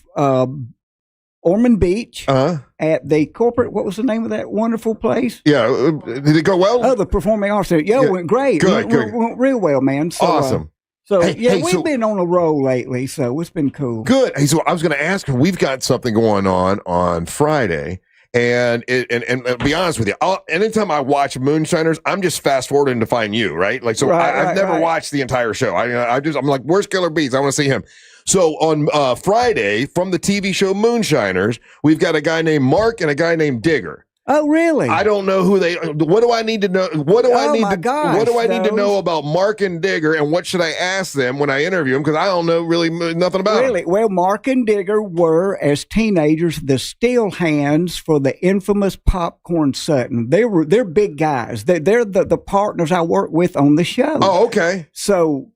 Ormond Beach at the corporate. What was the name of that wonderful place? Yeah, did it go well? Oh, the Performing Arts Center. Yeah, it went great. Good. Went real well, man. So, awesome. We've been on a roll lately, so it's been cool. Good. Hey, so I was going to ask her. We've got something going on Friday, and be honest with you, anytime I watch Moonshiners, I'm just fast forwarding to find you, right? Like, so I've never watched the entire show. I'm like, where's Killer Beaz? I want to see him. So on Friday, from the TV show Moonshiners, we've got a guy named Mark and a guy named Digger. Oh, really? I don't know who they. What do I need to know? What do I need to? Gosh, what do I need to know about Mark and Digger, and what should I ask them when I interview them? Because I don't know really nothing about them. Really? Well, Mark and Digger were, as teenagers, the steel hands for the infamous Popcorn Sutton. They're big guys. They're the partners I work with on the show. Oh, okay. So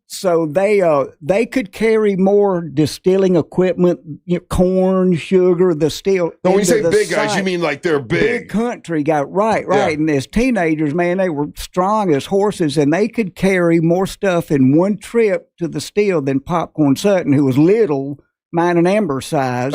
they could carry more distilling equipment, corn, sugar, the steel. No, when you say big site. guys, you mean like they're big. Big country guy, right. Yeah. And as teenagers, man, they were strong as horses, and they could carry more stuff in one trip to the still than Popcorn Sutton, who was little, mine and Amber size.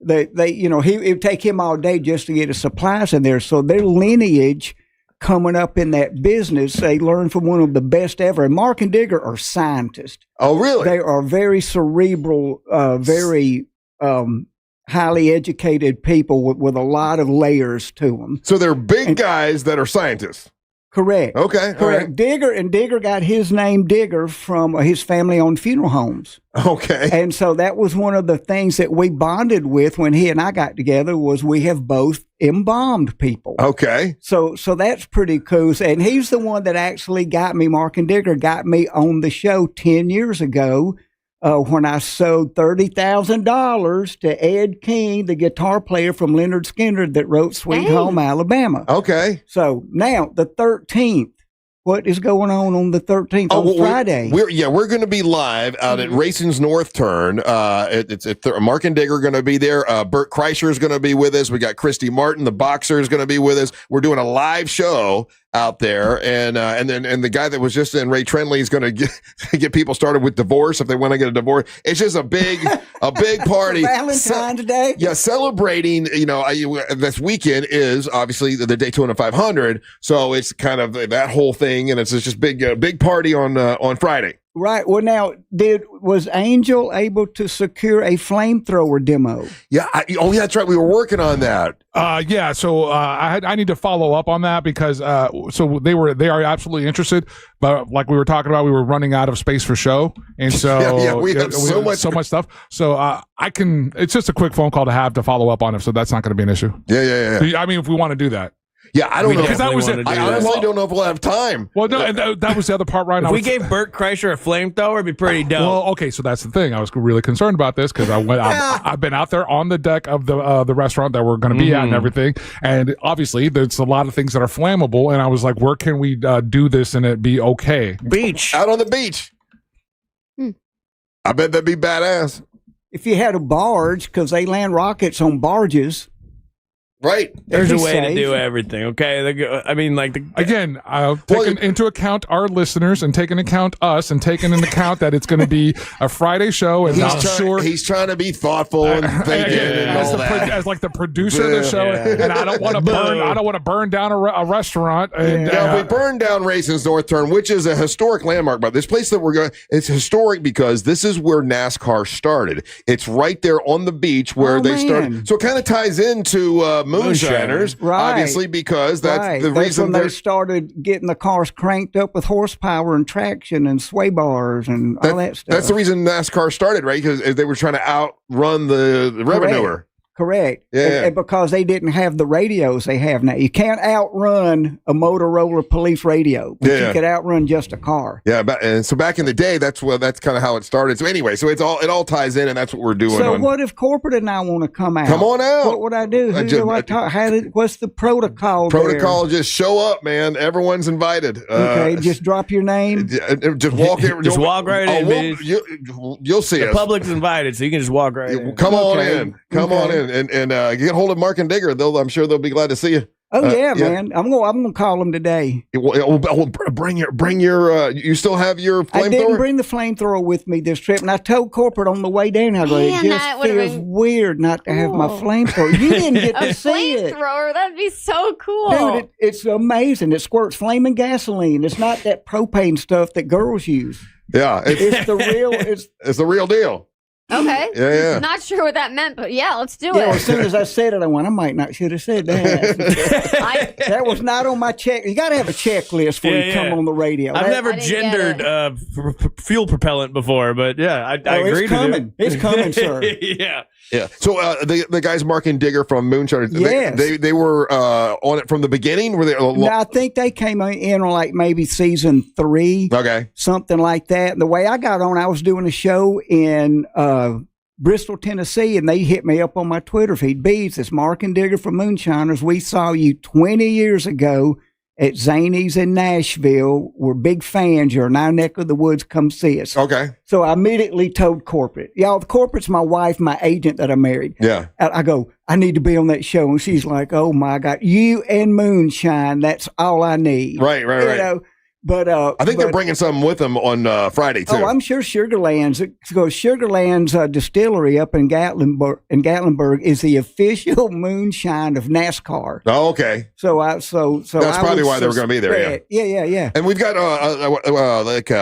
It would take him all day just to get his supplies in there. So their lineage coming up in that business, they learned from one of the best ever. And Mark and Digger are scientists. Oh, really? They are very cerebral, very highly educated people with a lot of layers to them. So they're big guys that are scientists. Correct. Okay. Correct. All right. Digger got his name Digger from his family-owned funeral homes. Okay. And so that was one of the things that we bonded with when he and I got together was we have both embalmed people. Okay. So that's pretty cool. And he's the one that actually got me, Mark and Digger got me on the show 10 years ago when I sold $30,000 to Ed King, the guitar player from Leonard Skinner that wrote Sweet Home Alabama. Okay. So now the 13th. What is going on the 13th on Friday? We're going to be live out at Racing's North Turn. Mark and Digger are going to be there. Bert Kreischer is going to be with us. We got Christy Martin, the boxer, is going to be with us. We're doing a live show out there, and the guy that was just in, Ray Trenley, is going to get people started with divorce if they want to get a divorce. It's just a big party. Valentine's Day. Yeah, celebrating. This weekend is obviously the Daytona 500, so it's kind of that whole thing, and it's just big party on Friday. Right. Well, now, was Angel able to secure a flamethrower demo? Yeah. That's right. We were working on that. Yeah. So I need to follow up on that because so they are absolutely interested, but like we were talking about, we were running out of space for show, and so we have so much stuff. So it's just a quick phone call to have to follow up on it. So that's not going to be an issue. Yeah. I mean, if we want to do that. Yeah, I don't know. That was it. I honestly don't know if we'll have time. Well, no, and that was the other part, right? If we gave Bert Kreischer a flamethrower, it'd be pretty dope. Well, okay, so that's the thing. I was really concerned about this because I've been out there on the deck of the restaurant that we're going to be at and everything, and obviously there's a lot of things that are flammable, and I was like, where can we do this and it be okay? Beach. Out on the beach. I bet that'd be badass. If you had a barge, because they land rockets on barges. Right. There's a way to do everything, okay? Again, taking into account our listeners and taking account us and taking into account that it's going to be a Friday show, and he's trying to be thoughtful and thinking as like the producer of the show, and I don't want to burn down a restaurant. And if we burn down Racing's North Turn, which is a historic landmark, but this place that we're going, it's historic because this is where NASCAR started. It's right there on the beach where they started. So it kind of ties into Moonshiners, right? Obviously, because that's the that's reason when they started getting the cars cranked up with horsepower and traction and sway bars and all that stuff. That's the reason NASCAR started, right? Because they were trying to outrun the revenuer. Correct. Yeah. And because they didn't have the radios they have now. You can't outrun a Motorola police radio, but you could outrun just a car. Yeah, and so back in the day, that's kind of how it started. So anyway, it all ties in, and that's what we're doing. So what if corporate and I want to come out? Come on out. What would I do? Who do I talk? What's the protocol? Just show up, man. Everyone's invited. Okay, just drop your name. Just walk in. Just walk right in. You'll see us. The public's invited, so you can just walk right in. Come on in. Come on in. And get hold of Mark and Digger. I'm sure they'll be glad to see you. Oh man, I'm gonna call them today. Bring your. You still have your flamethrower? I didn't bring the flamethrower with me this trip, and I told corporate on the way down. I go, it just feels weird not to have my flamethrower. You didn't get to see it. Flamethrower, that'd be so cool, dude. It's amazing. It squirts flaming gasoline. It's not that propane stuff that girls use. Yeah, it's the real. It's the real deal. Okay. Yeah. Not sure what that meant, but let's do it. Yeah, as soon as I said it, I went, I might not should have said that. That was not on my check. You got to have a checklist before you come on the radio. I've never gendered fuel propellant before, but I agree with you. It's coming, sir. Yeah. Yeah. So the guys Mark and Digger from Moonshine, Yes. they were on it from the beginning. Were they? No, I think they came in on like maybe season 3. Okay. Something like that. And the way I got on, I was doing a show in Bristol, Tennessee, and they hit me up on my Twitter feed. Beaz, it's Mark and Digger from Moonshiners. We saw you 20 years ago at Zany's in Nashville. We're big fans. You're in our neck of the woods. Come see us. Okay. So I immediately told corporate. Y'all, the corporate's my wife, my agent that I married. Yeah. I go, I need to be on that show. And she's like, oh, my God, you and Moonshine, that's all I need. Right. You know? But I think they're bringing something with them on Friday too. Oh, I'm sure Sugarland's distillery up in Gatlinburg is the official moonshine of NASCAR. Oh, okay. So that's probably why they were going to be there. Yeah. And we've got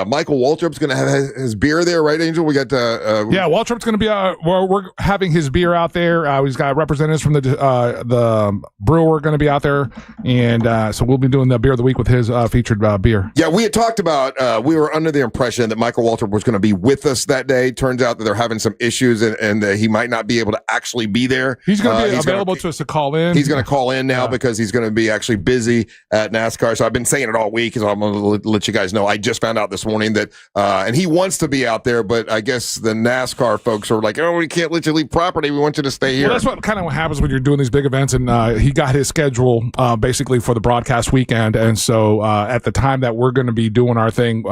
Michael Waltrip's going to have his beer there, right, Angel? We got Waltrip's going to be. We're having his beer out there. He's got representatives from the brewer going to be out there, and so we'll be doing the beer of the week with his featured beer. Yeah, we had talked about, we were under the impression that Michael Waltrip was going to be with us that day. Turns out that they're having some issues and he might not be able to actually be there. He's going to be available to us to call in. He's going to call in now because he's going to be actually busy at NASCAR. So I've been saying it all week because I'm going to let you guys know. I just found out this morning that, and he wants to be out there, but I guess the NASCAR folks are like, oh, we can't let you leave property. We want you to stay here. Well, that's what happens when you're doing these big events. And he got his schedule basically for the broadcast weekend. And so at the time that we're going to be doing our thing,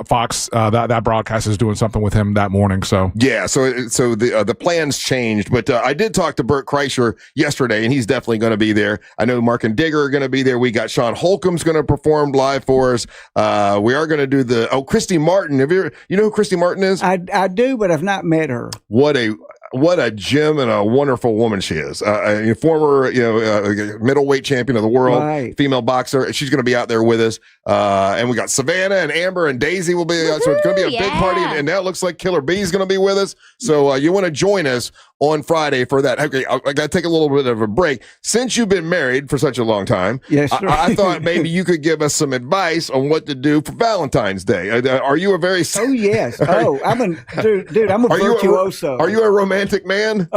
Fox, that broadcast is doing something with him that morning. So yeah, so the plans changed, but I did talk to Bert Kreischer yesterday, and he's definitely going to be there. I know Mark and Digger are going to be there. We got Sean Holcomb's going to perform live for us. We are going to do Christy Martin. You know who Christy Martin is? I do, but I've not met her. What a gem and a wonderful woman she is. A former, middleweight champion of the world, female boxer. She's going to be out there with us. And we got Savannah and Amber and Daisy will be out. So it's going to be a big party. And now it looks like Killer Bee is going to be with us. So you want to join us on Friday for that. Okay, I got to take a little bit of a break. Since you've been married for such a long time, yes, sir. I thought maybe you could give us some advice on what to do for Valentine's Day. Are you a very... Oh, yes. I'm a virtuoso. Are you a romantic man?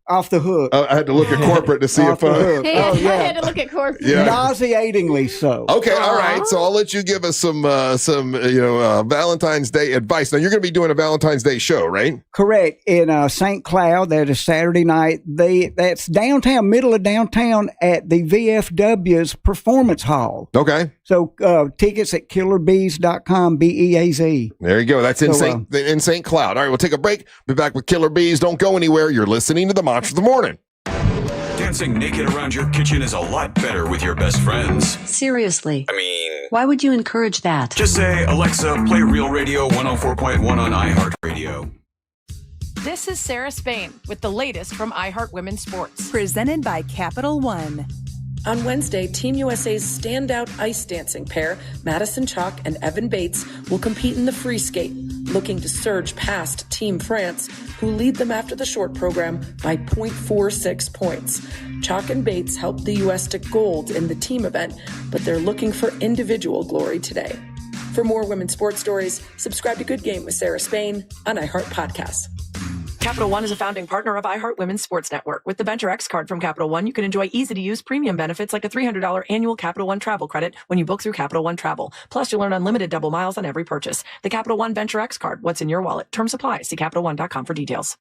Off the hook. I had to look at corporate to see if... I had to look at corporate. Yeah. Nauseatingly so. Okay, all right. So I'll let you give us some Valentine's Day advice. Now, you're going to be doing a Valentine's Day show, right? Correct. In St. Cloud, that is Saturday night. That's downtown, middle of downtown at the VFW's Performance Hall. Okay. So tickets at killerbeaz.com, BEAZ. There you go. That's in St. Cloud. All right, we'll take a break. Be back with Killer Beaz. Don't go anywhere. You're listening to the Monster of the Morning. Dancing naked around your kitchen is a lot better with your best friends. Seriously. I mean, why would you encourage that? Just say, Alexa, play Real Radio 104.1 on iHeartRadio. This is Sarah Spain with the latest from iHeart Women's Sports. Presented by Capital One. On Wednesday, Team USA's standout ice dancing pair, Madison Chalk and Evan Bates, will compete in the free skate, looking to surge past Team France, who lead them after the short program by 0.46 points. Chalk and Bates helped the U.S. to gold in the team event, but they're looking for individual glory today. For more women's sports stories, subscribe to Good Game with Sarah Spain on iHeart Podcasts. Capital One is a founding partner of iHeart Women's Sports Network. With the Venture X card from Capital One, you can enjoy easy-to-use premium benefits like a $300 annual Capital One travel credit when you book through Capital One Travel. Plus, you'll earn unlimited double miles on every purchase. The Capital One Venture X card. What's in your wallet? Terms apply. See CapitalOne.com for details.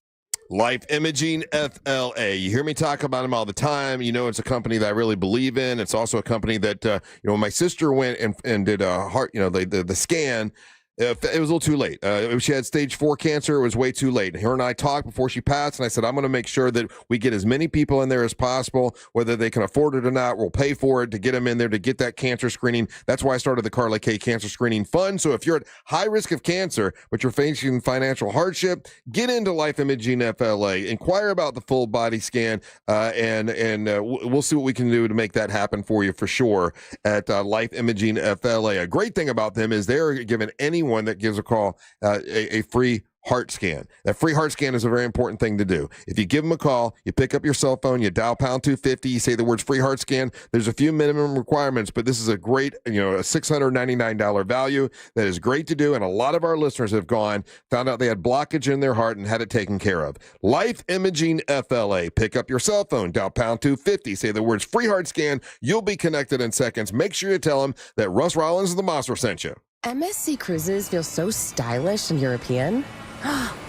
Life Imaging FLA. You hear me talk about them all the time. You know, it's a company that I really believe in. It's also a company that, when my sister went and did a heart, the scan, it was a little too late. She had stage 4 cancer. It was way too late. Her and I talked before she passed, and I said, I'm going to make sure that we get as many people in there as possible, whether they can afford it or not. We'll pay for it to get them in there to get that cancer screening. That's why I started the Carla K Cancer Screening Fund. So if you're at high risk of cancer, but you're facing financial hardship, get into Life Imaging FLA. Inquire about the full body scan, and we'll see what we can do to make that happen for you for sure at Life Imaging FLA. A great thing about them is they're giving anyone that gives a call a free heart scan. That free heart scan is a very important thing to do. If you give them a call, you pick up your cell phone, you dial pound 250, you say the words free heart scan. There's a few minimum requirements, but this is a great, a $699 value that is great to do. And a lot of our listeners have found out they had blockage in their heart and had it taken care of. Life Imaging FLA. Pick up your cell phone, dial pound 250, say the words free heart scan. You'll be connected in seconds. Make sure you tell them that Russ Rollins of the Monster sent you. MSC Cruises feel so stylish and European.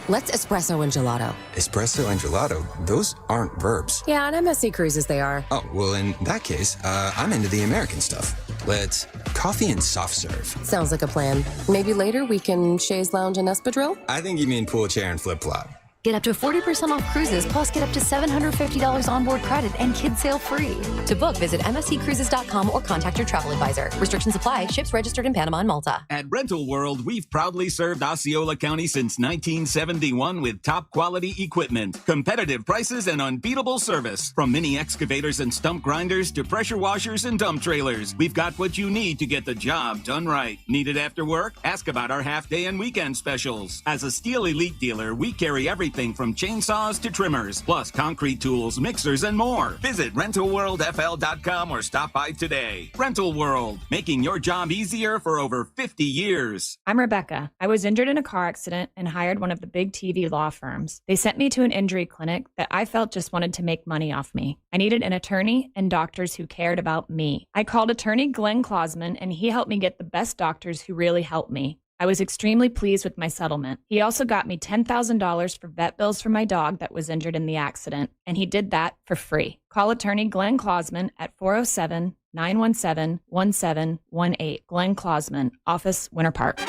Let's espresso and gelato. Espresso and gelato? Those aren't verbs. Yeah, on MSC Cruises they are. Oh, well, in that case, I'm into the American stuff. Let's coffee and soft serve. Sounds like a plan. Maybe later we can chaise lounge and espadrille? I think you mean pool chair and flip-flop. Get up to 40% off cruises, plus get up to $750 onboard credit and kids sail free. To book, visit msccruises.com or contact your travel advisor. Restrictions apply. Ships registered in Panama and Malta. At Rental World, we've proudly served Osceola County since 1971 with top quality equipment, competitive prices, and unbeatable service. From mini excavators and stump grinders to pressure washers and dump trailers, we've got what you need to get the job done right. Need it after work? Ask about our half-day and weekend specials. As a Steel Elite dealer, we carry everything from chainsaws to trimmers, plus concrete tools, mixers, and more. Visit RentalWorldFL.com or stop by today. Rental World, making your job easier for over 50 years. I'm Rebecca. I was injured in a car accident and hired one of the big TV law firms. They sent me to an injury clinic that I felt just wanted to make money off me. I needed an attorney and doctors who cared about me. I called attorney Glenn Klausman, and he helped me get the best doctors who really helped me. I was extremely pleased with my settlement. He also got me $10,000 for vet bills for my dog that was injured in the accident, and he did that for free. Call attorney Glenn Klausman at 407-917-1718. Glenn Klausman, Office, Winter Park.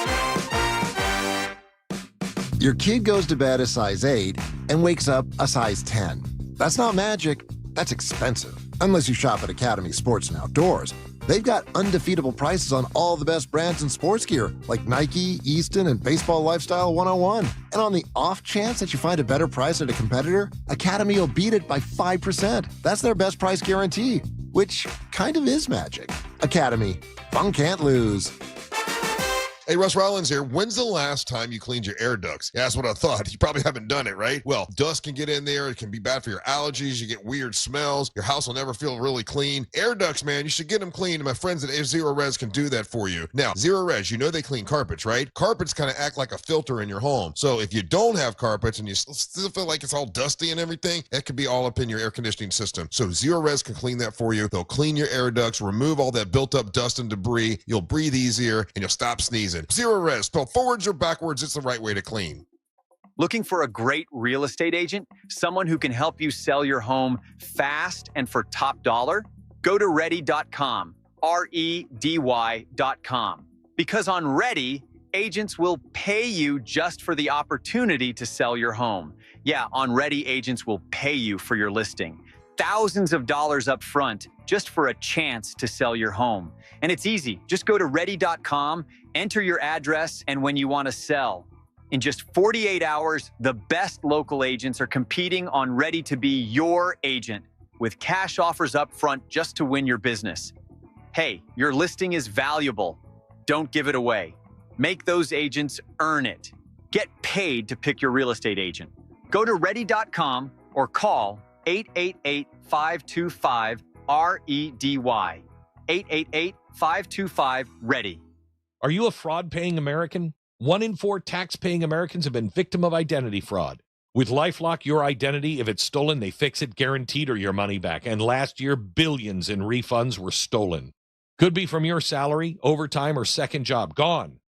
Your kid goes to bed a size 8 and wakes up a size 10. That's not magic. That's expensive. Unless you shop at Academy Sports and Outdoors. They've got undefeatable prices on all the best brands in sports gear, like Nike, Easton, and Baseball Lifestyle 101. And on the off chance that you find a better price at a competitor, Academy will beat it by 5%. That's their best price guarantee, which kind of is magic. Academy, fun can't lose. Hey, Russ Rollins here. When's the last time you cleaned your air ducts? Yeah, that's what I thought. You probably haven't done it, right? Well, dust can get in there. It can be bad for your allergies. You get weird smells. Your house will never feel really clean. Air ducts, man, you should get them cleaned. And my friends at Zero Res can do that for you. Now, Zero Res, you know they clean carpets, right? Carpets kind of act like a filter in your home. So if you don't have carpets and you still feel like it's all dusty and everything, that could be all up in your air conditioning system. So Zero Res can clean that for you. They'll clean your air ducts, remove all that built up dust and debris. You'll breathe easier and you'll stop sneezing. Zero Res. Spell forwards or backwards, it's the right way to clean. Looking for a great real estate agent? Someone who can help you sell your home fast and for top dollar? Go to ready.com, REDY.com. Because on Ready, agents will pay you just for the opportunity to sell your home. Yeah, on Ready, agents will pay you for your listing. Thousands of dollars up front just for a chance to sell your home. And it's easy. Just go to ready.com, enter your address, and when you want to sell. In just 48 hours, the best local agents are competing on Ready to be your agent with cash offers up front just to win your business. Hey, your listing is valuable. Don't give it away. Make those agents earn it. Get paid to pick your real estate agent. Go to ready.com or call 888-525-REDY. 888-525-READY. Are you a fraud-paying American? 1 in 4 tax-paying Americans have been victim of identity fraud. With LifeLock, your identity, if it's stolen, they fix it guaranteed or your money back. And last year, billions in refunds were stolen. Could be from your salary, overtime, or second job. Gone.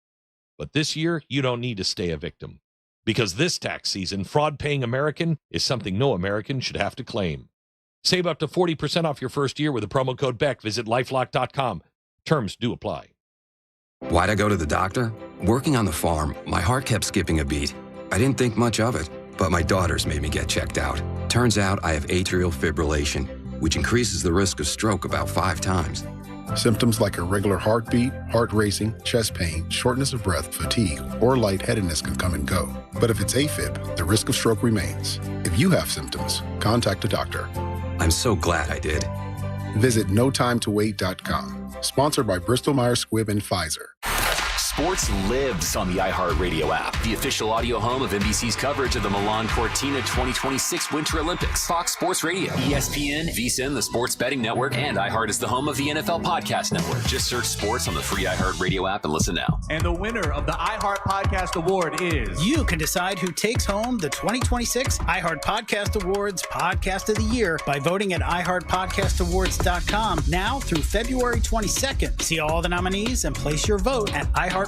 But this year, you don't need to stay a victim. Because this tax season, fraud-paying American is something no American should have to claim. Save up to 40% off your first year with the promo code BECK. Visit LifeLock.com. Terms do apply. Why'd I go to the doctor? Working on the farm, my heart kept skipping a beat. I didn't think much of it, but my daughters made me get checked out. Turns out I have atrial fibrillation, which increases the risk of stroke about 5 times. Symptoms like irregular heartbeat, heart racing, chest pain, shortness of breath, fatigue, or lightheadedness can come and go. But if it's AFib, the risk of stroke remains. If you have symptoms, contact a doctor. I'm so glad I did. Visit notimetowait.com. Sponsored by Bristol Myers Squibb and Pfizer. Sports lives on the iHeartRadio app, the official audio home of NBC's coverage of the Milan Cortina 2026 Winter Olympics. Fox Sports Radio, ESPN, VSiN, the Sports Betting Network, and iHeart is the home of the NFL Podcast Network. Just search sports on the free iHeartRadio app and listen now. And the winner of the iHeart Podcast Award is... You can decide who takes home the 2026 iHeart Podcast Awards Podcast of the Year by voting at iHeartPodcastAwards.com now through February 22nd. See all the nominees and place your vote at iHeartPodcastAwards.com.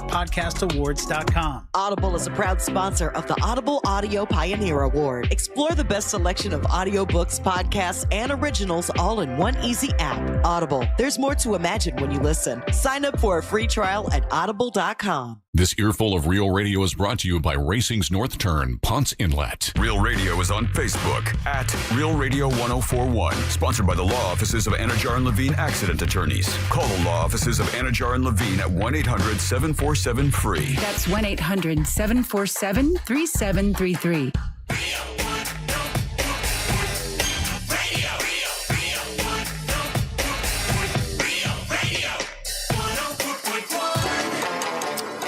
Audible is a proud sponsor of the Audible Audio Pioneer Award. Explore the best selection of audiobooks, podcasts, and originals all in one easy app. Audible. There's more to imagine when you listen. Sign up for a free trial at audible.com. This earful of Real Radio is brought to you by Racing's North Turn, Ponce Inlet. Real Radio is on Facebook at Real Radio 1041. Sponsored by the law offices of Anajar and Levine Accident Attorneys. Call the law offices of Anajar and Levine at 1-800-747-FREE. That's 1-800-747-3733.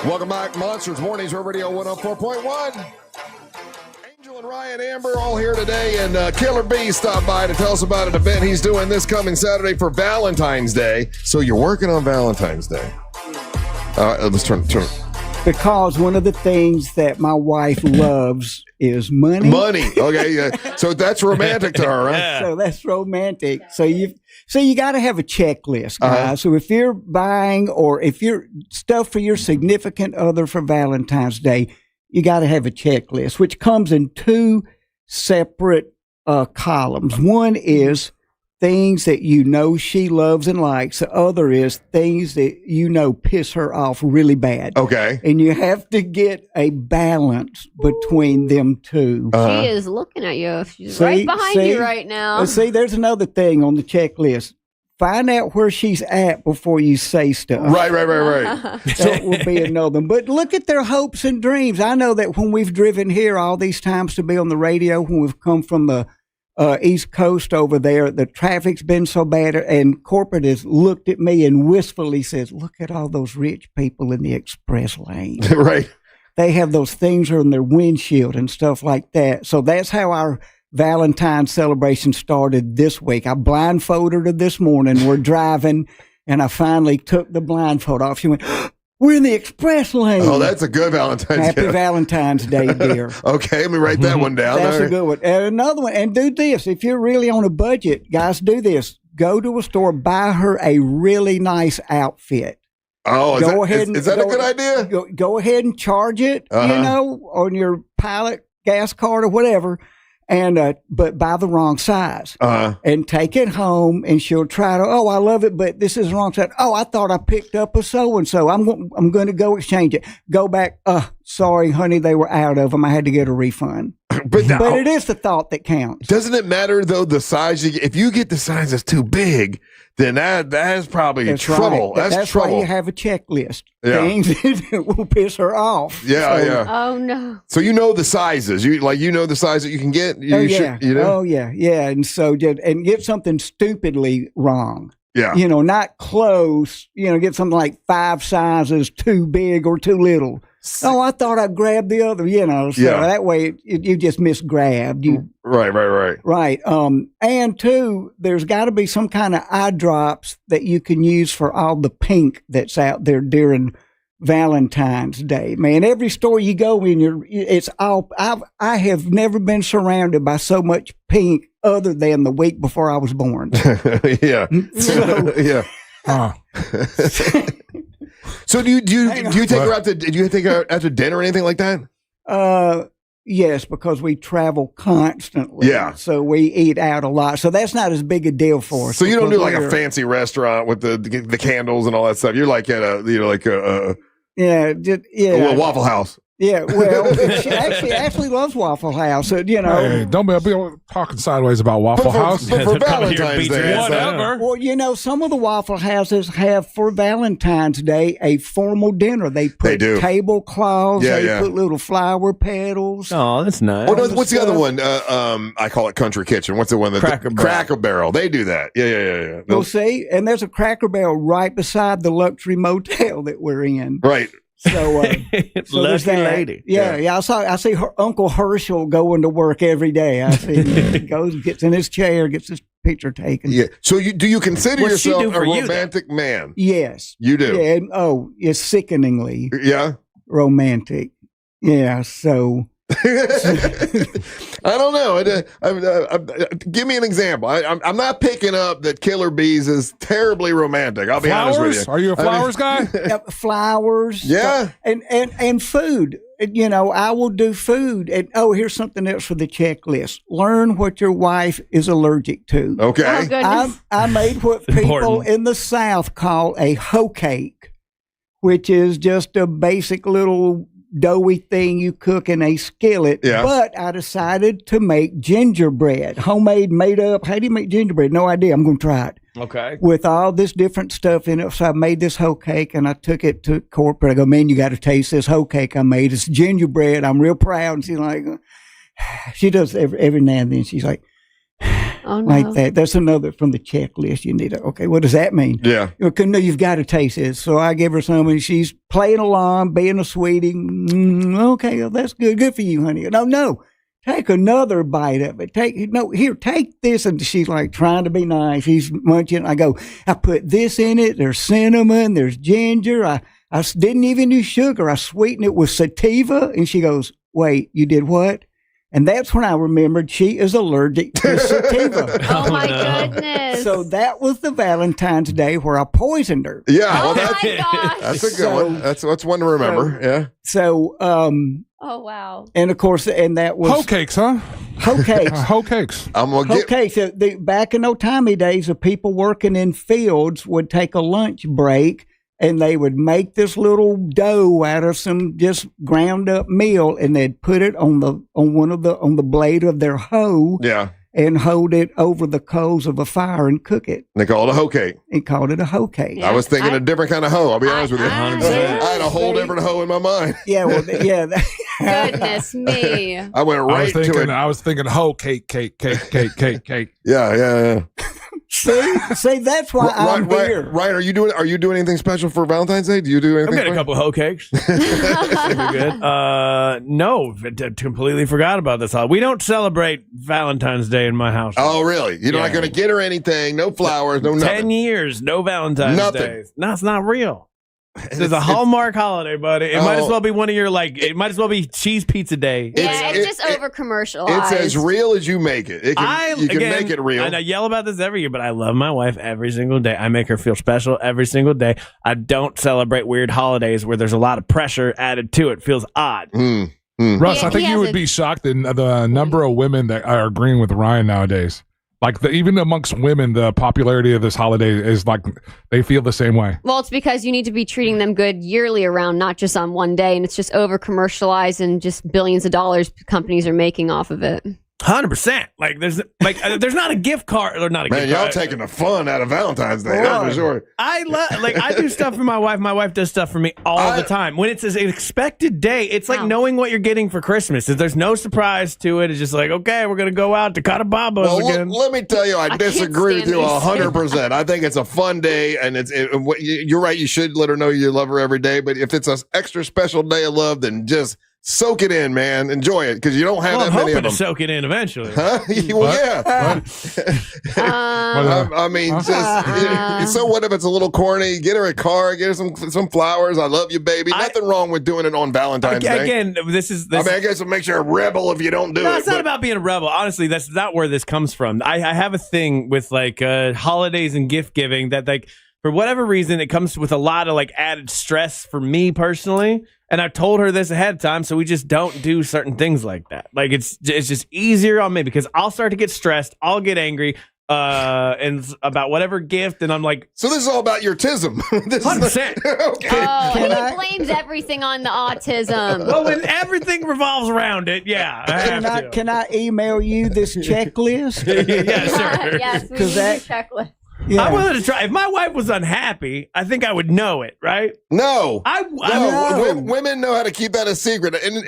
Welcome back, Monsters Mornings, Real Radio 104.1. Angel and Ryan Amber all here today, and Killer B stopped by to tell us about an event he's doing this coming Saturday for Valentine's Day. So you're working on Valentine's Day. Let's turn. Because one of the things that my wife loves is money. Money. Okay. Yeah. So that's romantic to her, right? Yeah. So that's romantic. So you got to have a checklist, guys. Uh-huh. So if you're buying or if you're stuff for your significant other for Valentine's Day, you got to have a checklist, which comes in two separate columns. One is things that you know she loves and likes. The other is things that you know piss her off really bad. Okay. And you have to get a balance between them two. She is looking at you. She's right behind you right now. See, there's another thing on the checklist. Find out where she's at before you say stuff. Right. That will be another one. But look at their hopes and dreams. I know that when we've driven here all these times to be on the radio, when we've come from the East Coast over there, the traffic's been so bad, and corporate has looked at me and wistfully says, look at all those rich people in the express lane. Right. They have those things on their windshield and stuff like that. So that's how our Valentine's celebration started this week. I blindfolded her this morning. We're driving, and I finally took the blindfold off. She went, we're in the express lane. Oh, that's a good Valentine's Day. Happy Valentine's Day, dear. Okay, let me write that one down. That's a good one. And another one, and do this. If you're really on a budget, guys, do this. Go to a store, buy her a really nice outfit. Oh, is that a good idea? Go ahead and charge it, on your Pilot gas card or whatever. And but buy the wrong size and take it home, and she'll try to. Oh, I love it, but this is the wrong size. Oh, I thought I picked up a so and so. I'm going to go exchange it. Go back. Sorry, honey, they were out of them. I had to get a refund. But it is the thought that counts. Doesn't it matter though the size you get? If you get the size that's too big, then that's probably trouble. Right. That's trouble. Why you have a checklist. Yeah. Things that will piss her off. Yeah. Oh no. So you know the sizes. You know the size that you can get. Oh yeah. And so and get something stupidly wrong. Yeah. Not close. Get something like 5 sizes too big or too little. Oh, I thought I grabbed the other, so that way you just misgrabbed. Right. Right. And two, there's got to be some kind of eye drops that you can use for all the pink that's out there during Valentine's Day. Man, every store you go in, it's all. I have never been surrounded by so much pink other than the week before I was born. Yeah. Yeah. So do you take her out to? Did you take her out to dinner or anything like that? Yes, because we travel constantly. Yeah. So we eat out a lot. So that's not as big a deal for us. So you don't do like a fancy restaurant with the candles and all that stuff. You're like at a a Waffle House. Yeah, well, she actually loves Waffle House. Hey, don't be talking sideways about Waffle House. For Valentine's Day, whatever. Well, some of the Waffle Houses have for Valentine's Day a formal dinner. They put tablecloths. They put little flower petals. Oh, that's nice. Oh, no, what's the other one? I call it Country Kitchen. What's the one? Cracker Barrel. They do that. Yeah. We'll see. And there's a Cracker Barrel right beside the luxury motel that we're in. Right. So, so there's Lucky that. lady. Yeah. I see her Uncle Herschel going to work every day. I see him. He goes, gets in his chair, gets his picture taken. Yeah. So do you consider What's she yourself do a for you, romantic man? Yes. You do? Yeah. It's sickeningly Yeah. romantic. Yeah. So. I don't know. Give me an example. I'm not picking up that Killer Beaz is terribly romantic. I'll be honest with you. Are you a flowers guy? Flowers. Yeah. And food. I will do food. And here's something else for the checklist. Learn what your wife is allergic to. Okay. I made what people in the South call a hoe cake, which is just a basic little doughy thing you cook in a skillet. Yeah. But I decided to make gingerbread, homemade, made up. How do you make gingerbread? No idea. I'm going to try it. Okay. With all this different stuff in it. So I made this hoe cake and I took it to corporate. I go, man, you got to taste this hoe cake I made. It's gingerbread. I'm real proud. And she's like, she does every now and then. She's like, oh, no. Like that. That's another from the checklist. You need to, okay, what does that mean? Yeah. Okay, no, you've got to taste it. So I give her some and she's playing along, being a sweetie. Okay, well, that's good. Good for you, honey. No. Take another bite of it. Take this. And she's like trying to be nice. She's munching. I go, I put this in it. There's cinnamon. There's ginger. I didn't even use sugar. I sweetened it with sativa. And she goes, wait, you did what? And that's when I remembered she is allergic to sativa. Oh, my goodness. So that was the Valentine's Day where I poisoned her. Yeah. Oh, Well, my gosh. that's a good one. That's one to remember. Yeah. So, Oh, wow. and of course, and that was Hoe cakes, huh? hoe cakes. Hoe cakes. I'm gonna get. Okay, so back in old timey days, the people working in fields would take a lunch break and they would make this little dough out of some just ground up meal, and they'd put it on the blade of their hoe, Yeah. and hold it over the coals of a fire and cook it. They call it a hoe cake. And called it a hoe cake. Yeah. I was thinking a different kind of hoe. I'll be honest with you. 100%. I had a whole different hoe in my mind. Yeah, well, yeah. Goodness me. I went right to it. I was thinking hoe cake. Yeah. See, that's why I'm here. Right. Are you doing anything special for Valentine's Day? Do you do anything? I've got a couple of hoe cakes. Super good. No, completely forgot about this. We don't celebrate Valentine's Day in my house. Oh, really? You're not going to get her anything? No flowers, no nothing. 10 years, no Valentine's Nothing. Day. No, it's not real. It's a Hallmark holiday, buddy. It might as well be one of your it might as well be cheese pizza day. It's just over commercialized. It's as real as you make it. You can make it real. And I yell about this every year, but I love my wife every single day. I make her feel special every single day. I don't celebrate weird holidays where there's a lot of pressure added to it. Feels odd. Russ, I think you would be shocked in the number of women that are agreeing with Ryan nowadays. Like even amongst women, the popularity of this holiday is like they feel the same way. Well, it's because you need to be treating them good yearly around, not just on one day. And it's just over commercialized and just billions of dollars companies are making off of it. 100%. There's not a gift card or not a Man, gift card. y'all taking the fun out of Valentine's Day. That's for sure. I do stuff for my wife. My wife does stuff for me all the time. When it's an expected day, it's like knowing what you're getting for Christmas. If there's no surprise to it, it's just like, okay, we're gonna go out to Catababa's again. Let me tell you, I disagree with you 100%. I think it's a fun day, and you're right. You should let her know you love her every day. But if it's an extra special day of love, then just soak it in, man. Enjoy it, because you don't have that many of them. I'm hoping to soak it in eventually. Huh? Well, yeah. I mean, so what if it's a little corny? Get her a card, get her some flowers. I love you, baby. Nothing wrong with doing it on Valentine's Day. Again, I guess it makes you a rebel if you don't do it. No, it's not about being a rebel. Honestly, that's not where this comes from. I have a thing with holidays and gift giving that for whatever reason, it comes with a lot of added stress for me personally. And I've told her this ahead of time, so we just don't do certain things like that. It's just easier on me because I'll start to get stressed. I'll get angry and about whatever gift, and I'm like, so this is all about your autism. 100%. Okay. He blames everything on the autism. Well, when everything revolves around it, yeah. Can I email you this checklist? Yeah, sure. Yes, we need a checklist. Yeah. I'm willing to try. If my wife was unhappy, I think I would know it, right? No. No. Women know how to keep that a secret. And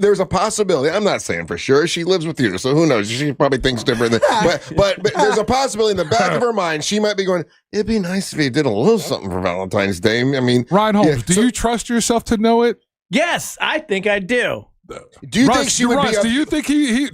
there's a possibility. I'm not saying for sure. She lives with you, so who knows? She probably thinks different. But there's a possibility in the back of her mind, she might be going, it'd be nice if you did a little something for Valentine's Day. I mean, Ryan Holmes, do you trust yourself to know it? Yes, I think I do. Do you Russ, think she would Russ, be? Do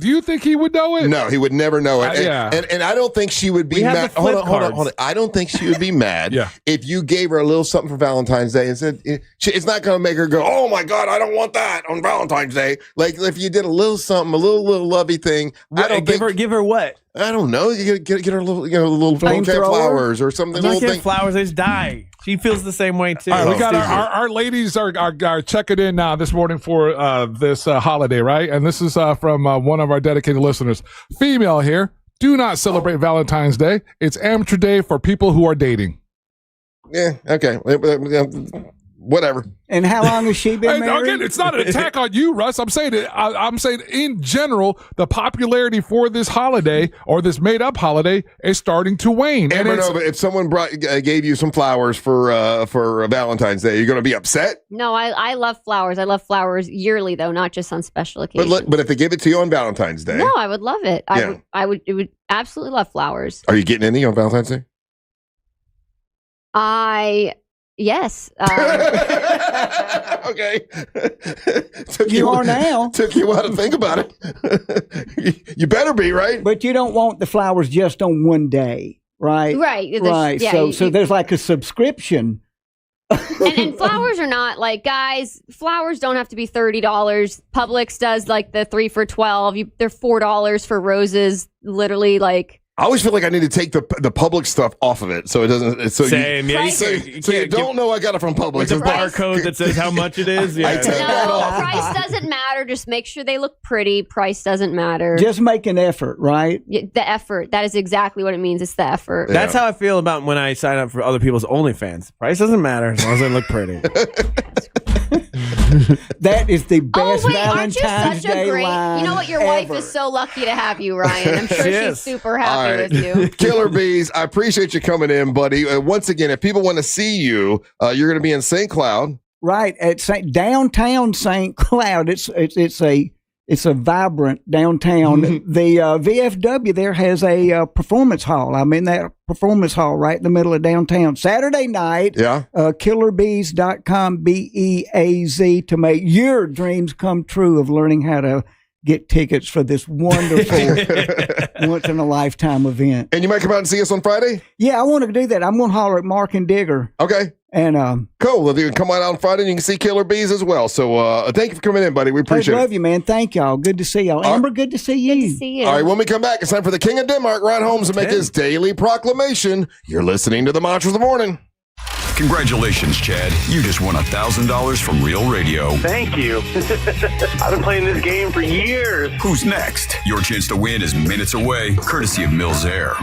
you think he would know it? No, he would never know it. Yeah. And I don't think she would be We have mad. the flip Hold on. cards. I don't think she would be mad Yeah. if you gave her a little something for Valentine's Day and said it's not going to make her go, oh my God, I don't want that on Valentine's Day. Like if you did a little something, a little lovey thing. Give her what? I don't know. You get her a little, a little bouquet of flowers or something. Don't Little get thing. flowers. They just die. She feels the same way too. All right, we got our ladies are checking in now this morning for this holiday, right? And this is from one of our dedicated listeners. Female here. Do not celebrate Valentine's Day. It's amateur day for people who are dating. Yeah. Okay. Whatever. And how long has she been And married? again, it's not an attack on you, Russ. I'm saying it. I'm saying in general, the popularity for this holiday or this made-up holiday is starting to wane. Amber, no, but if someone gave you some flowers for Valentine's Day, you're going to be upset. No, I love flowers. I love flowers yearly, though, not just on special occasions. But if they give it to you on Valentine's Day, No, I would love it. Yeah. I would absolutely love flowers. Are you getting any on Valentine's Day? Yes. Okay. You are now. Took you a while to think about it. You better be, right? But you don't want the flowers just on one day, right? Right. Right. Yeah, So there's like a subscription. and flowers are not like, guys, flowers don't have to be $30. Publix does like the 3 for $12. They're $4 for roses. Literally, like. I always feel like I need to take the public stuff off of it so it doesn't. So Same. You, Yeah, you don't know I got it from Publix. With the barcode that says how much it is. Yeah. I take that off. Price doesn't matter. Just make sure they look pretty. Price doesn't matter. Just make an effort, right? Yeah, the effort. That is exactly what it means. It's the effort. That's how I feel about when I sign up for other people's OnlyFans. Price doesn't matter as long as they look pretty. That is the best Aren't you Valentine's such a Day great? line You know what? Your wife is so lucky to have you, Ryan. I'm sure She she's is. super All happy right. with you. Killer Beaz, I appreciate you coming in, buddy. Once again, if people want to see you, you're going to be in St. Cloud. Right at downtown St. Cloud. It's a vibrant downtown. The VFW there has a performance hall. I'm in that performance hall right in the middle of downtown. Saturday night, killerbeaz.com, BEAZ, to make your dreams come true of learning how to get tickets for this wonderful once-in-a-lifetime event. And you might come out and see us on Friday? Yeah, I want to do that. I'm going to holler at Mark and Digger. Okay. And cool. Well, you can come out on Friday and you can see Killer Beaz as well. So thank you for coming in, buddy. We appreciate I love it. you, man. Thank y'all. Good to see y'all. Amber, good to see you. Good to see you. All right, when we come back, it's time for the King of Denmark, Ryan Holmes, to make his daily proclamation. You're listening to the Monsters of the Morning. Congratulations, Chad. You just won $1,000 from Real Radio. Thank you. I've been playing this game for years. Who's next? Your chance to win is minutes away, courtesy of Mills Air.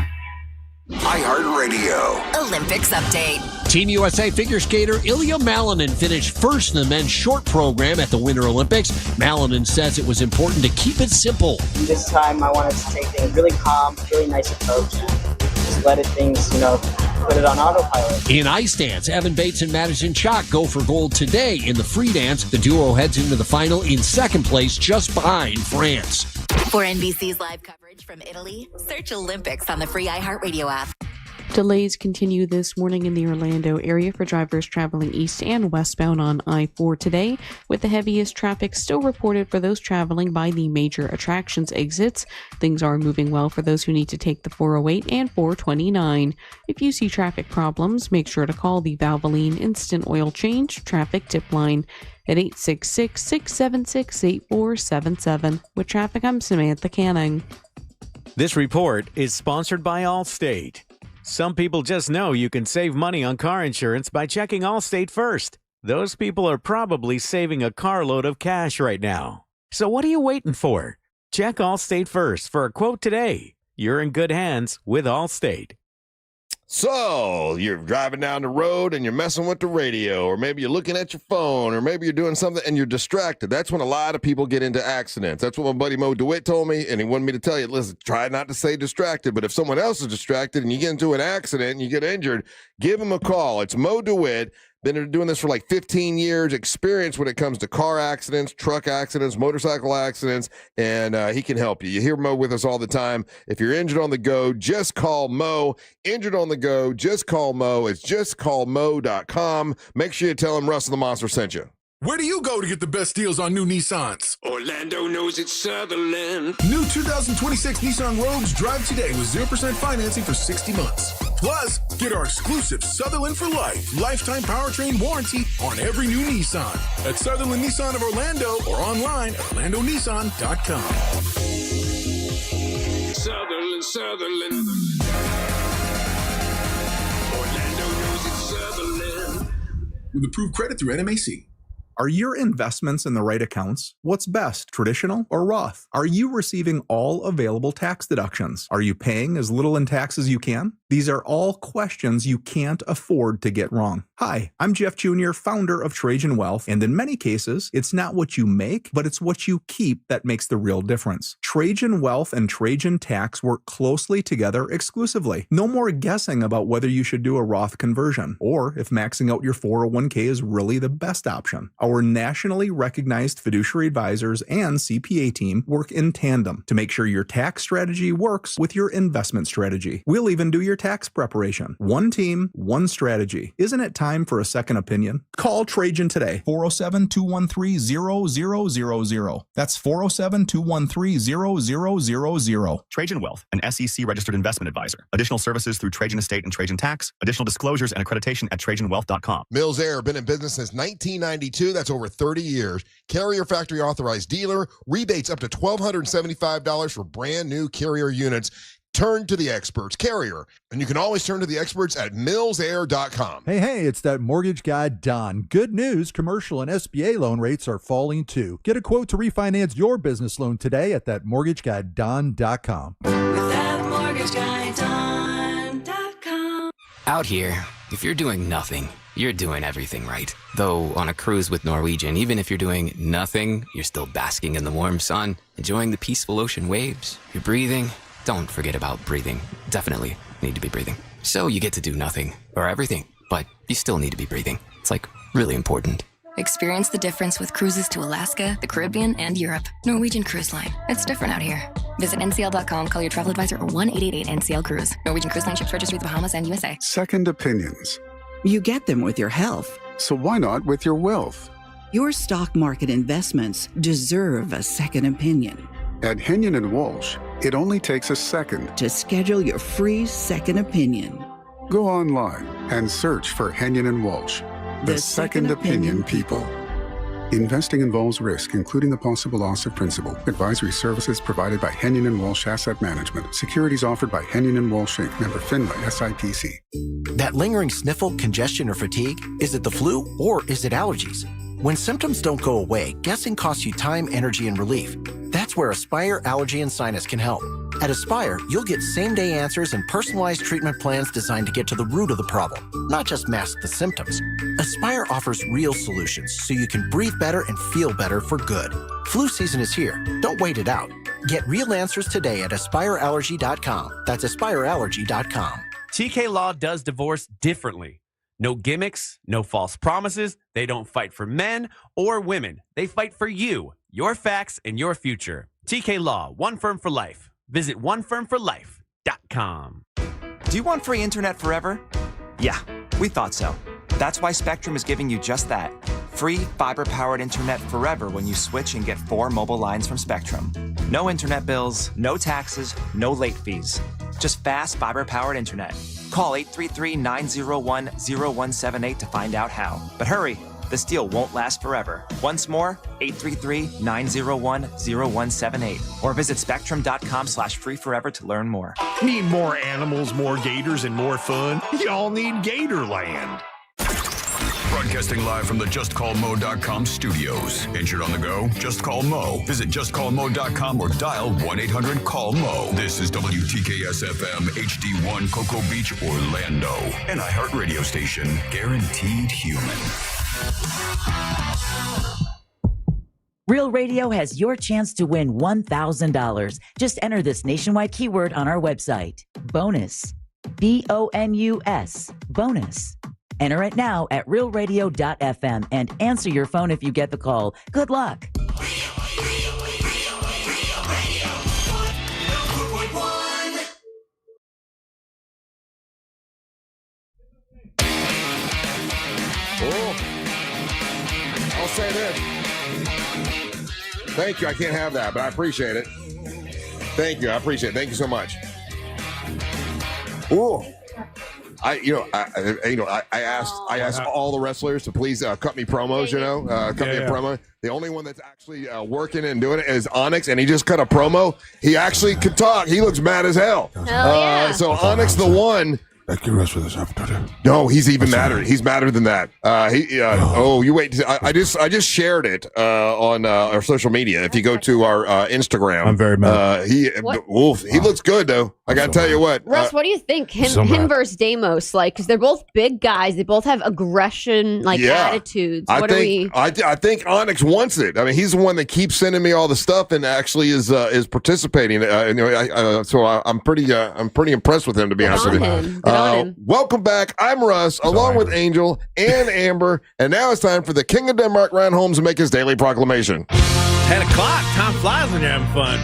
iHeartRadio. Olympics update. Team USA figure skater Ilya Malinin finished first in the men's short program at the Winter Olympics. Malinin says it was important to keep it simple. This time I wanted to take things really calm, really nice approach, and just let things, put it on autopilot. In ice dance, Evan Bates and Madison Chock go for gold today. In the free dance, the duo heads into the final in second place, just behind France. For NBC's live coverage from Italy, search Olympics on the free iHeartRadio app. Delays continue this morning in the Orlando area for drivers traveling east and westbound on I-4 today, with the heaviest traffic still reported for those traveling by the major attractions exits. Things are moving well for those who need to take the 408 and 429. If you see traffic problems, make sure to call the Valvoline Instant Oil Change Traffic Tip Line at 866-676-8477. With traffic, I'm Samantha Canning. This report is sponsored by Allstate. Some people just know you can save money on car insurance by checking Allstate first. Those people are probably saving a carload of cash right now. So what are you waiting for? Check Allstate first for a quote today. You're in good hands with Allstate. So you're driving down the road and you're messing with the radio, or maybe you're looking at your phone, or maybe you're doing something and you're distracted. That's when a lot of people get into accidents. That's what my buddy Mo DeWitt told me, and he wanted me to tell you, listen, try not to say distracted, but if someone else is distracted and you get into an accident and you get injured, give him a call. It's Mo DeWitt. Been doing this for like 15 years, experience when it comes to car accidents, truck accidents, motorcycle accidents, and he can help you. You hear Mo with us all the time. If you're injured on the go, just call Mo. Injured on the go, just call Mo. It's justcallmo.com. Make sure you tell him Russ the Monster sent you. Where do you go to get the best deals on new Nissans? Orlando knows it's Sutherland. New 2026 Nissan Rogues drive today with 0% financing for 60 months. Plus, get our exclusive Sutherland for Life lifetime powertrain warranty on every new Nissan at Sutherland Nissan of Orlando or online at orlandonissan.com. Sutherland. Orlando knows it's Sutherland. With approved credit through NMAC. Are your investments in the right accounts? What's best, traditional or Roth? Are you receiving all available tax deductions? Are you paying as little in tax as you can? These are all questions you can't afford to get wrong. Hi, I'm Jeff Jr., founder of Trajan Wealth, and in many cases, it's not what you make, but it's what you keep that makes the real difference. Trajan Wealth and Trajan Tax work closely together exclusively. No more guessing about whether you should do a Roth conversion, or if maxing out your 401k is really the best option. Our nationally recognized fiduciary advisors and CPA team work in tandem to make sure your tax strategy works with your investment strategy. We'll even do your tax preparation. One team, one strategy. Isn't it time for a second opinion? Call Trajan today. 407-213-0000. That's 407-213-0000. Trajan Wealth, an SEC registered investment advisor. Additional services through Trajan Estate and Trajan Tax. Additional disclosures and accreditation at TrajanWealth.com. Mills Air, been in business since 1992. That's over 30 years. Carrier factory authorized dealer. Rebates up to $1,275 for brand new Carrier units. Turn to the experts, Carrier. And you can always turn to the experts at millsair.com. Hey, it's that mortgage guy, Don. Good news, commercial and SBA loan rates are falling too. Get a quote to refinance your business loan today at thatmortgageguyDon.com. With thatmortgageguyDon.com. Out here, if you're doing nothing, you're doing everything right. Though on a cruise with Norwegian, even if you're doing nothing, you're still basking in the warm sun, enjoying the peaceful ocean waves. You're breathing. Don't forget about breathing. Definitely need to be breathing. So you get to do nothing or everything, but you still need to be breathing. It's like really important. Experience the difference with cruises to Alaska, the Caribbean, and Europe. Norwegian Cruise Line. It's different out here. Visit ncl.com, call your travel advisor, or 1-888-NCL-CRUISE. Norwegian Cruise Line ships registry the Bahamas and USA. Second opinions. You get them with your health. So why not with your wealth? Your stock market investments deserve a second opinion. At Henyon & Walsh, it only takes a second to schedule your free second opinion. Go online and search for Henyon & Walsh, the second opinion people. Investing involves risk, including the possible loss of principal. Advisory services provided by Henyon & Walsh Asset Management. Securities offered by Henyon & Walsh Inc., member FINRA, SIPC. That lingering sniffle, congestion, or fatigue, is it the flu or is it allergies? When symptoms don't go away, guessing costs you time, energy, and relief. That's where Aspire Allergy and Sinus can help. At Aspire, you'll get same-day answers and personalized treatment plans designed to get to the root of the problem, not just mask the symptoms. Aspire offers real solutions so you can breathe better and feel better for good. Flu season is here. Don't wait it out. Get real answers today at AspireAllergy.com. That's AspireAllergy.com. TK Law does divorce differently. No gimmicks, no false promises. They don't fight for men or women. They fight for you, your facts, and your future. TK Law, one firm for life. Visit onefirmforlife.com. Do you want free internet forever? Yeah, we thought so. That's why Spectrum is giving you just that. Free fiber-powered internet forever when you switch and get 4 mobile lines from Spectrum. No internet bills, no taxes, no late fees. Just fast fiber-powered internet. Call 833-901-0178 to find out how. But hurry, this deal won't last forever. Once more, 833-901-0178. Or visit spectrum.com/freeforever to learn more. Need more animals, more gators, and more fun? Y'all need Gatorland. Broadcasting live from the JustCallMo.com studios. Injured on the go? Just call Mo. Visit JustCallMo.com or dial 1-800-CALL-MO. This is WTKS-FM HD1 Cocoa Beach, Orlando. An iHeartRadio station. Guaranteed human. Real Radio has your chance to win $1,000. Just enter this nationwide keyword on our website. Bonus. BONUS. Bonus. Enter it now at realradio.fm and answer your phone if you get the call. Good luck. I'll say this. Thank you. I can't have that, but I appreciate it. Thank you. I appreciate it. Thank you so much. Ooh. I asked all the wrestlers to please cut me promos, cut me a promo. The only one that's actually working and doing it is Onyx, and he just cut a promo. He actually could talk. He looks mad as hell. So Onyx, the one. I can rest for this afternoon. No, he's even madder. He's madder than that. You wait. I just shared it on our social media. If you go to our Instagram, I'm very mad. He looks good though. I gotta tell you what. Russ, what do you think? Him versus Deimos, because they're both big guys. They both have aggression, attitudes. I think Onyx wants it. I mean, he's the one that keeps sending me all the stuff and actually is participating. So I'm pretty impressed with him, to be honest with you. Welcome back. I'm Russ, along with Angel and Amber, and now it's time for the King of Denmark, Ryan Holmes, to make his daily proclamation. 10 o'clock. Time flies when you're having fun.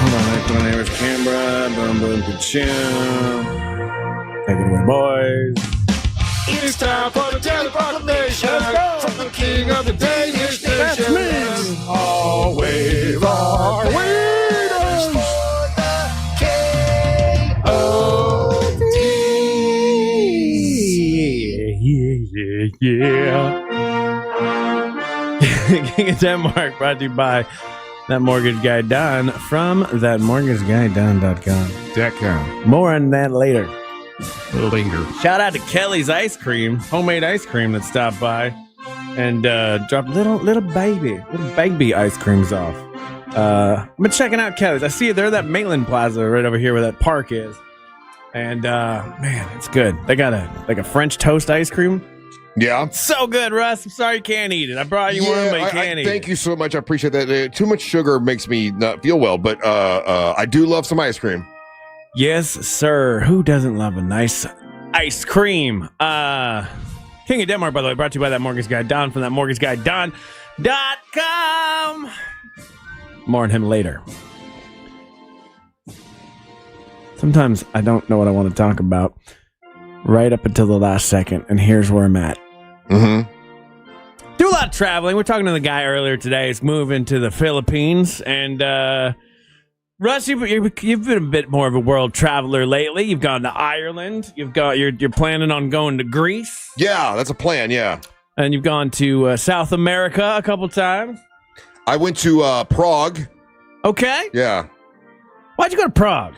Hold on. My name is Canberra. Boom, boom, ka-chow. Take it away, boys. It's time for the daily proclamation from the King of the Danish Nation. That's me. Always our winners for the K-O-D. Yeah. King of Denmark brought to you by That Mortgage Guy Don from thatmortgageguyDon.com. More on that later. Linger. Shout out to Kelly's Ice Cream, homemade ice cream that stopped by and dropped little baby ice creams off. I've been checking out Kelly's. I see they're at that Maitland Plaza right over here where that park is. And man, it's good. They got a French toast ice cream. Yeah. It's so good, Russ. I'm sorry you can't eat it. I brought you one, but you can't eat it. Thank you so much. I appreciate that. Too much sugar makes me not feel well, but I do love some ice cream. Yes, sir. Who doesn't love a nice ice cream? King of Denmark, by the way, brought to you by That Mortgage Guy Don from thatmortgageguyDon.com. More on him later. Sometimes I don't know what I want to talk about right up until the last second, and here's where I'm at. Mm-hmm. Do a lot of traveling. We're talking to the guy earlier today. He's moving to the Philippines, and Russ, you've been a bit more of a world traveler lately. You've gone to Ireland. You're planning on going to Greece. Yeah, that's a plan. Yeah, and you've gone to South America a couple times. I went to Prague. Okay. Yeah. Why'd you go to Prague?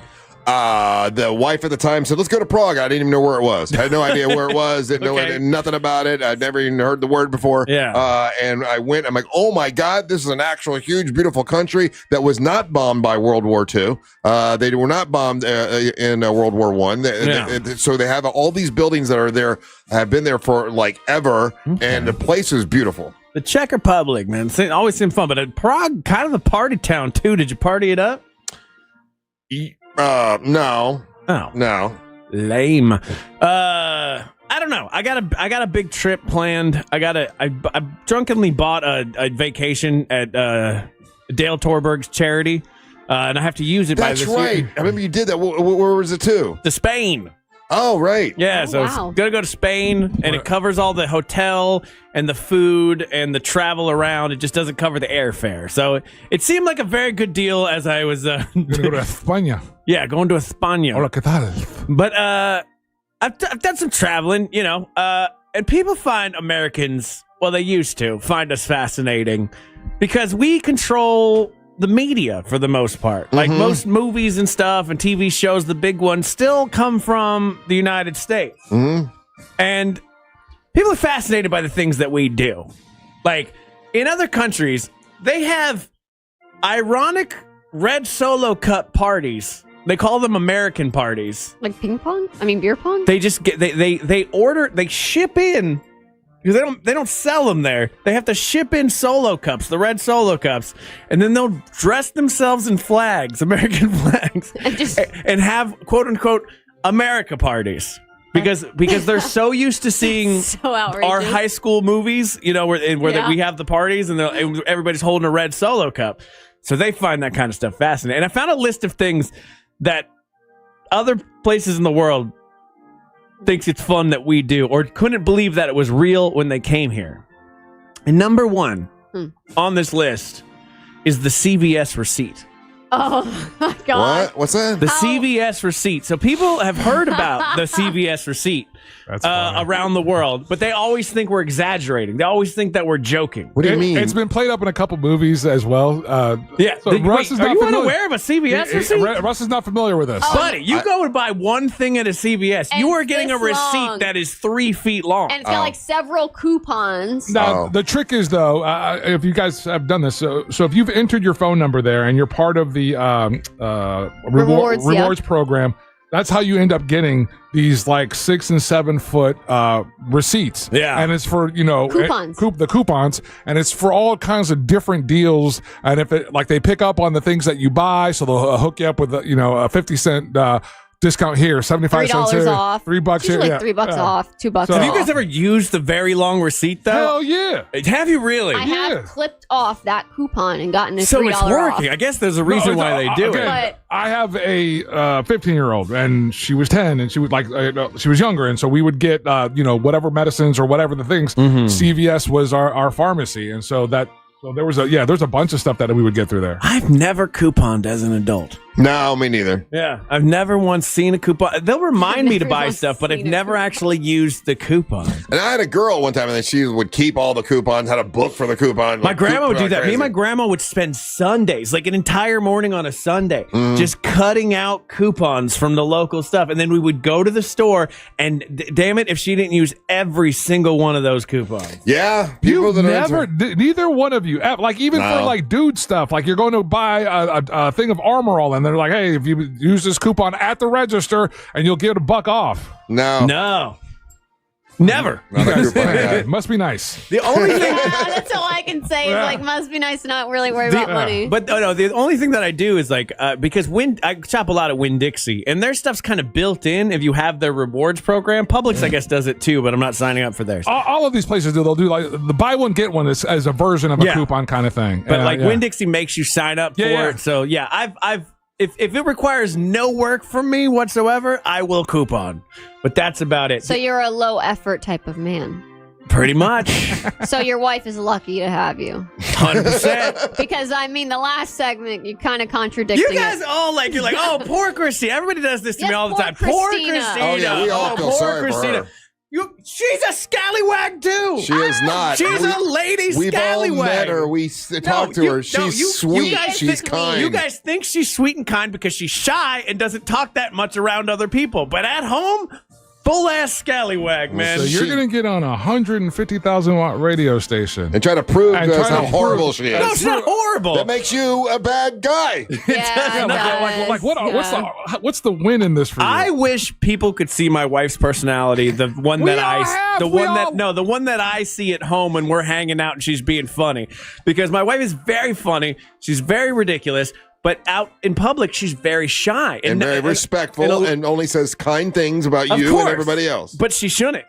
The wife at the time said, "Let's go to Prague." I didn't even know where it was. I had no idea where it was. Didn't know nothing about it. I'd never even heard the word before. Yeah. And I went. I'm like, "Oh my God, this is an actual huge, beautiful country that was not bombed by World War II. They were not bombed in World War I. So they have all these buildings that are there, have been there for like ever, and the place is beautiful." The Czech Republic, man, always seemed fun. But Prague, kind of a party town too. Did you party it up? No. Oh. No. Lame. I don't know. I got a big trip planned. I drunkenly bought a vacation at Dale Torberg's charity, and I have to use it by this right. year. I remember you did that. Where was it to? To Spain. Oh, right. Yeah, so it's gonna go to Spain, and it covers all the hotel and the food and the travel around. It just doesn't cover the airfare. So it seemed like a very good deal as I was You're gonna go to España. Yeah, going to España. Hola, ¿qué tal? But I've done some traveling, and people find Americans, well, they used to find us fascinating because we control the media for the most part. Like most movies and stuff and TV shows, the big ones still come from the United States. And people are fascinated by the things that we do. Like in other countries, they have ironic red Solo cup parties. They call them American parties. Like ping pong? I mean beer pong? They just get they ship in because they don't sell them there. They have to ship in Solo cups, the red Solo cups, and then they'll dress themselves in flags, American flags, and have quote unquote America parties. Because they're so used to seeing our high school movies, you know, where we have the parties and everybody's holding a red Solo cup. So they find that kind of stuff fascinating. And I found a list of things that other places in the world thinks it's fun that we do or couldn't believe that it was real when they came here. And number one on this list is the CVS receipt. Oh my God. What? What's that? The CVS receipt. So people have heard about the CVS receipt around the world, but they always think we're exaggerating. They always think that we're joking. What do you mean? It's been played up in a couple movies as well. So Russ is not you familiar. unaware of a CVS receipt? Russ is not familiar with this. Buddy, you go and buy one thing at a CVS. And You are it's getting a this receipt long. that is 3 feet long. And it's got like several coupons. Now, the trick is, though, if you guys have done this, so if you've entered your phone number there and you're part of the rewards program, that's how you end up getting these like 6 and 7 foot receipts. Yeah. And it's for, Coupons. The coupons, and it's for all kinds of different deals. And if it, like, they pick up on the things that you buy, so they'll hook you up with a 50 cent discount here, 75 cents here, off. $3 here. Usually $3 off, $2 off. Have you guys ever used the very long receipt, though? Hell yeah. Have you really? I have clipped off that coupon and gotten a $3 So it's working. off. I guess there's a reason why they do it. But I have a 15-year-old, and she was 10, and she would she was younger, and so we would get whatever medicines or whatever the things. CVS was our pharmacy, and so there's a bunch of stuff that we would get through there. I've never couponed as an adult. No, me neither. Yeah, I've never once seen a coupon. They'll remind me to buy stuff, but I've never actually used the coupon. And I had a girl one time, and then she would keep all the coupons, had a book for the coupon. My grandma would do that. Me and my grandma would spend Sundays, like an entire morning on a Sunday, just cutting out coupons from the local stuff. And then we would go to the store, and damn it, if she didn't use every single one of those coupons. Yeah. Neither one of you, like even for like dude stuff, like you're going to buy a thing of Armor All, and they're like, hey, if you use this coupon at the register, and you'll get $1 off. No. Never. Must be nice. The only thing that's all I can say is like, must be nice to not really worry about money. But no, the only thing that I do is like, because I shop a lot at Winn-Dixie, and their stuff's kind of built in if you have their rewards program. Publix, I guess, does it too, but I'm not signing up for theirs. All of these places do. They'll do like the buy one, get one as a version of a coupon kind of thing. But Winn-Dixie makes you sign up for it. So if it requires no work from me whatsoever, I will coupon. But that's about it. So you're a low effort type of man. Pretty much. So your wife is lucky to have you. 100%. Because I mean, the last segment, you kind of contradicting You guys all you're like, oh, poor Christina. Everybody does this to me all the time. Poor Christina. Oh, yeah, we all feel sorry for her. She's a scallywag too. She is not. She's a lady scallywag. We've all met her. We talked to her. She's sweet. She's kind. You guys think she's sweet and kind because she's shy and doesn't talk that much around other people. But at home, full-ass scallywag, man. So you're going to get on a 150,000-watt radio station. And try to prove to us how horrible she is. No, it's not horrible. That makes you a bad guy. What's the win in this for you? I wish people could see my wife's personality. The one that I see at home when we're hanging out and she's being funny. Because my wife is very funny. She's very ridiculous. But out in public, she's very shy. And very respectful and only says kind things about you and everybody else. But she shouldn't.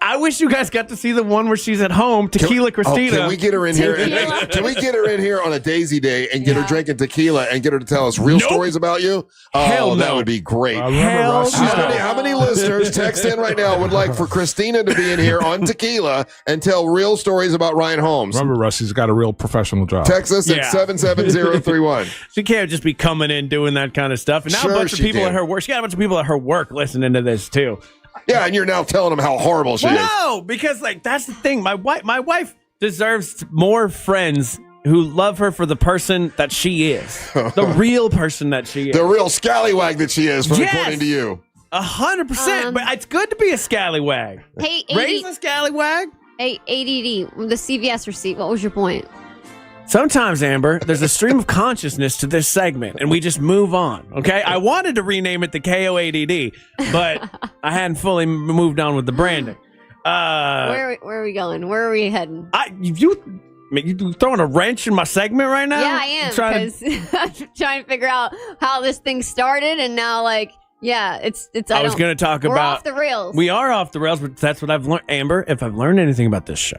I wish you guys got to see the one where she's at home, Tequila Christina. Can we get her in here? Can we get her in here on a Daisy Day and get her drinking tequila and get her to tell us real stories about you? Hell no. That would be great. Hell How many listeners text in right now would like for Christina to be in here on tequila and tell real stories about Ryan Holmes? Remember, Rusty's got a real professional job. Text us at 77031. She can't just be coming in doing that kind of stuff. And now a bunch of people at her work. She got a bunch of people at her work listening to this too. Yeah, and you're now telling them how horrible she is. No, because that's the thing. My wife deserves more friends who love her for the person that she is. The real person that she is. The real scallywag that she is, according to you. 100%. But it's good to be a scallywag. Hey, Raise a scallywag. Hey, ADD, the CVS receipt. What was your point? Sometimes, Amber, there's a stream of consciousness to this segment, and we just move on, okay? I wanted to rename it the KOADD, but I hadn't fully moved on with the branding. Where are we going? Where are we heading? You throwing a wrench in my segment right now? Yeah, I am, because I'm trying to figure out how this thing started, and now, it's. I was going to talk we're about. Off the rails. We are off the rails, but that's what I've learned. Amber, if I've learned anything about this show,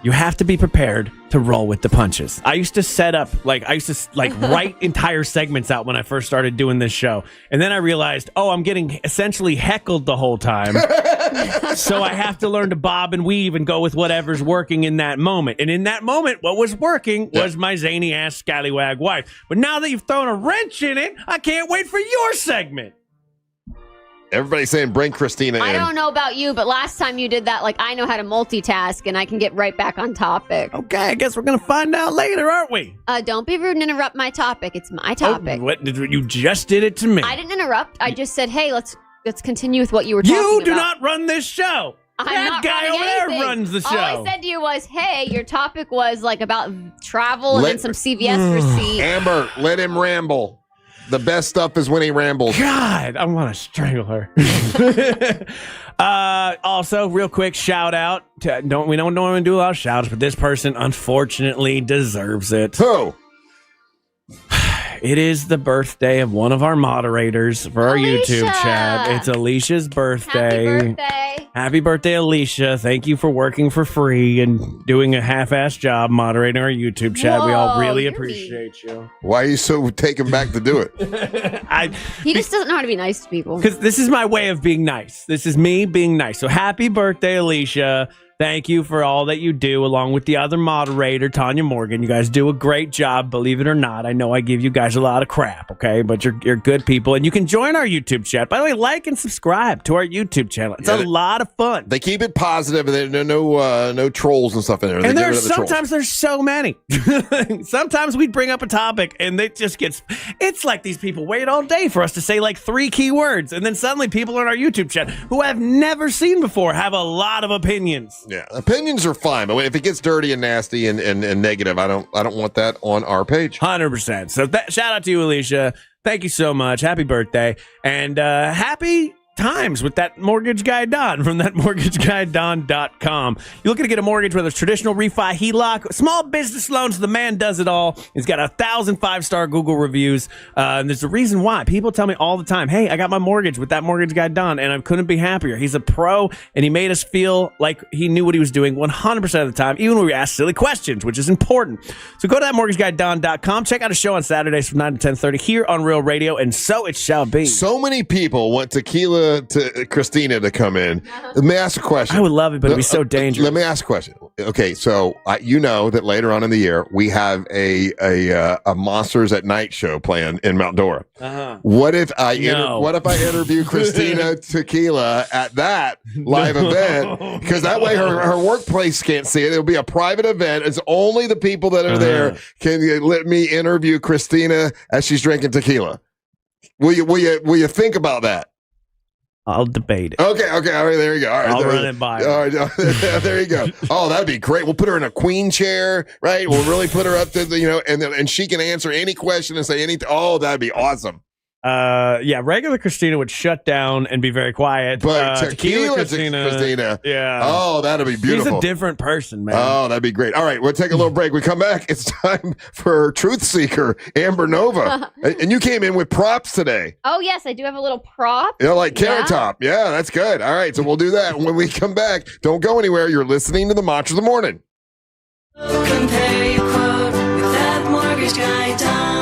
you have to be prepared to roll with the punches. I used to set up, write entire segments out when I first started doing this show. And then I realized, I'm getting essentially heckled the whole time. So I have to learn to bob and weave and go with whatever's working in that moment. And in that moment, what was working was my zany ass scallywag wife. But now that you've thrown a wrench in it, I can't wait for your segment. Everybody's saying bring Christina in. I don't know about you, but last time you did that, I know how to multitask, and I can get right back on topic. Okay, I guess we're going to find out later, aren't we? Don't be rude and interrupt my topic. It's my topic. What? You just did it to me. I didn't interrupt. I just said, hey, let's continue with what you were talking about. You do not run this show. That guy over there runs the show. All I said to you was, hey, your topic was about travel and then some CVS receipts. Amber, let him ramble. The best stuff is when he rambles. God, I want to strangle her. Also, real quick shout out to, we don't normally do a lot of shouts, but this person unfortunately deserves it. Who? It is the birthday of one of our moderators for our YouTube chat. It's Alicia's birthday. Happy birthday. Happy birthday, Alicia. Thank you for working for free and doing a half-ass job moderating our YouTube chat. We all really appreciate you. Why are you so taken back to do it? He just doesn't know how to be nice to people. Because this is my way of being nice. This is me being nice. So happy birthday, Alicia. Thank you for all that you do, along with the other moderator, Tanya Morgan. You guys do a great job, believe it or not. I know I give you guys a lot of crap, okay? But you're good people, and you can join our YouTube chat. By the way, like and subscribe to our YouTube channel. It's a lot of fun. They keep it positive, and there are no trolls and stuff in there. And sometimes there's so many. Sometimes we bring up a topic, and it just gets... It's like these people wait all day for us to say 3 key words, and then suddenly people in our YouTube chat who I've never seen before have a lot of opinions. Yeah, opinions are fine, but if it gets dirty and nasty and negative, I don't want that on our page. 100%. So shout out to you, Alicia. Thank you so much. Happy birthday, and happy times with that mortgage guy Don from thatmortgageguyDon.com. You're looking to get a mortgage, whether it's traditional, refi, HELOC, small business loans. The man does it all. He's got 1,000 5-star Google reviews, and there's a reason why. People tell me all the time, hey, I got my mortgage with that mortgage guy Don, and I couldn't be happier. He's a pro, and he made us feel like he knew what he was doing 100% of the time, even when we asked silly questions, which is important. So go to thatmortgageguyDon.com. Check out a show on Saturdays from 9 to 10:30 here on Real Radio, and so it shall be. So many people want tequila to Christina to come in. Let me ask a question. I would love it, but it'd be so dangerous. Let me ask a question. Okay, so you know that later on in the year we have a Monsters at Night show planned in Mount Dora. Uh-huh. What if I interview Christina Tequila at that live event? Because that way her workplace can't see it. It'll be a private event. It's only the people that are there can let me interview Christina as she's drinking tequila. Will you think about that? I'll debate it. Okay. All right, there you go. All right, I'll run it by. All right, there you go. Oh, that'd be great. We'll put her in a queen chair, right? We'll really put her up to and she can answer any question and say anything. Oh, that'd be awesome. Regular Christina would shut down and be very quiet. But tequila Christina, yeah. Oh, that'd be beautiful. She's a different person, man. Oh, that'd be great. All right, we'll take a little break. We come back. It's time for Truth Seeker, Amber Nova. And you came in with props today. Oh, yes, I do have a little prop. Like Carrot Top. Yeah, that's good. All right, so we'll do that. When we come back, don't go anywhere. You're listening to the Mantra of the Morning. Compare your quote with that mortgage guy Don.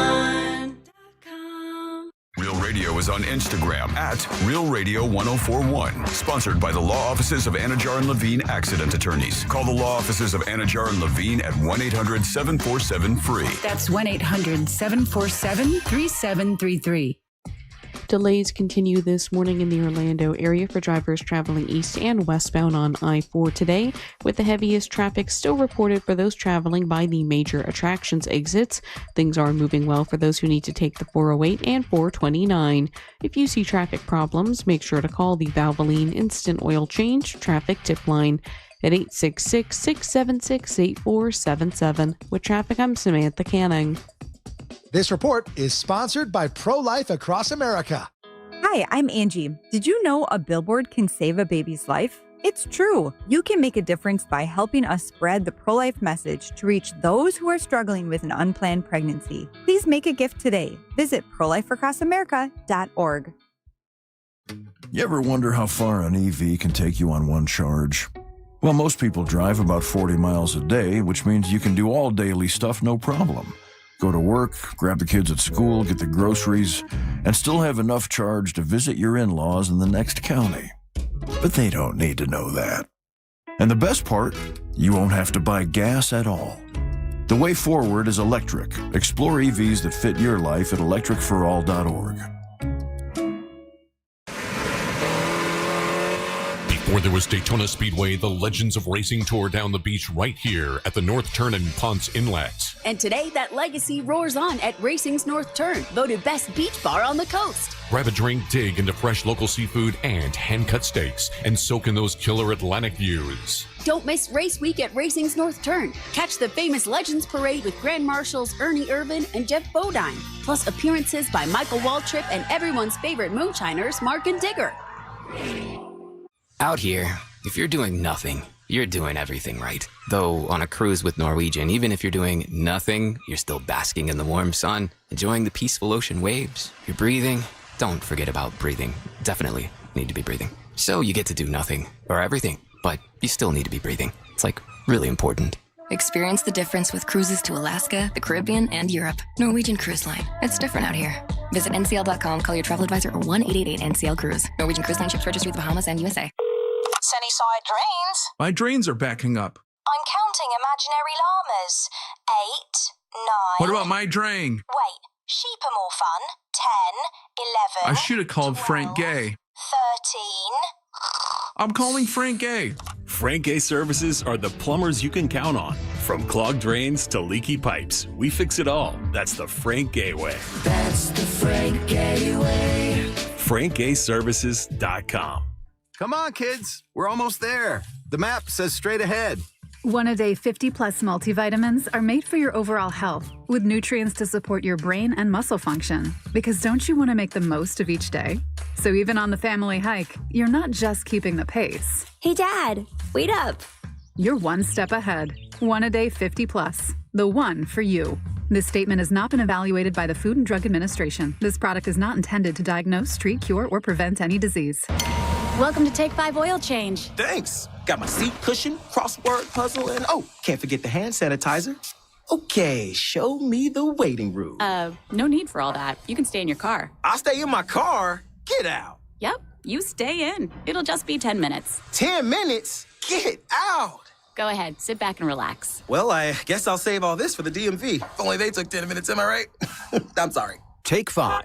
Real Radio is on Instagram at Real Radio 1041. Sponsored by the law offices of Anajar and Levine Accident Attorneys. Call the law offices of Anajar and Levine at 1-800-747-FREE. That's 1-800-747-3733. Delays continue this morning in the Orlando area for drivers traveling east and westbound on I-4 today, with the heaviest traffic still reported for those traveling by the major attractions exits. Things are moving well for those who need to take the 408 and 429. If you see traffic problems, make sure to call the Valvoline Instant Oil Change Traffic Tip Line at 866-676-8477. With traffic, I'm Samantha Canning. This report is sponsored by Pro-Life Across America. Hi, I'm Angie. Did you know a billboard can save a baby's life? It's true. You can make a difference by helping us spread the pro-life message to reach those who are struggling with an unplanned pregnancy. Please make a gift today. Visit prolifeacrossamerica.org. You ever wonder how far an EV can take you on one charge? Well, most people drive about 40 miles a day, which means you can do all daily stuff no problem. Go to work, grab the kids at school, get the groceries, and still have enough charge to visit your in-laws in the next county. But they don't need to know that. And the best part, you won't have to buy gas at all. The way forward is electric. Explore EVs that fit your life at electricforall.org. Before there was Daytona Speedway, the Legends of Racing tore down the beach right here at the North Turn and Ponce Inlet. And today, that legacy roars on at Racing's North Turn, voted best beach bar on the coast. Grab a drink, dig into fresh local seafood and hand-cut steaks, and soak in those killer Atlantic views. Don't miss race week at Racing's North Turn. Catch the famous Legends Parade with Grand Marshals Ernie Irvin and Jeff Bodine, plus appearances by Michael Waltrip and everyone's favorite moonshiners, Mark and Digger. Out here, if you're doing nothing, you're doing everything right. Though on a cruise with Norwegian, even if you're doing nothing, you're still basking in the warm sun, enjoying the peaceful ocean waves. You're breathing. Don't forget about breathing. Definitely need to be breathing. So you get to do nothing or everything, but you still need to be breathing. It's like really important. Experience the difference with cruises to Alaska, the Caribbean, and Europe. Norwegian Cruise Line. It's different out here. Visit ncl.com, call your travel advisor, or 1-888-NCL-CRUISE. Norwegian Cruise Line ships registry the Bahamas and USA. Sunnyside drains. My drains are backing up. I'm counting imaginary llamas. 8, 9. What about my drain? Wait, sheep are more fun. 10, 11. I should have called 12, Frank Gay. 13. I'm calling Frank Gay. Frank Gay Services are the plumbers you can count on. From clogged drains to leaky pipes, we fix it all. That's the Frank Gay way. That's the Frank Gay way. FrankGayServices.com. Come on, kids. We're almost there. The map says straight ahead. One-a-day 50-plus multivitamins are made for your overall health, with nutrients to support your brain and muscle function. Because don't you want to make the most of each day? So even on the family hike, you're not just keeping the pace. Hey, Dad, wait up. You're one step ahead. One-a-day 50-plus. The one for you. This statement has not been evaluated by the Food and Drug Administration. This product is not intended to diagnose, treat, cure, or prevent any disease. Welcome to Take 5 Oil Change. Thanks. Got my seat cushion, crossword puzzle, and can't forget the hand sanitizer. Okay, show me the waiting room. No need for all that. You can stay in your car. I'll stay in my car. Get out. Yep, you stay in. It'll just be 10 minutes. 10 minutes? Get out. Go ahead, sit back and relax. Well, I guess I'll save all this for the DMV. If only they took 10 minutes, am I right? I'm sorry. Take 5.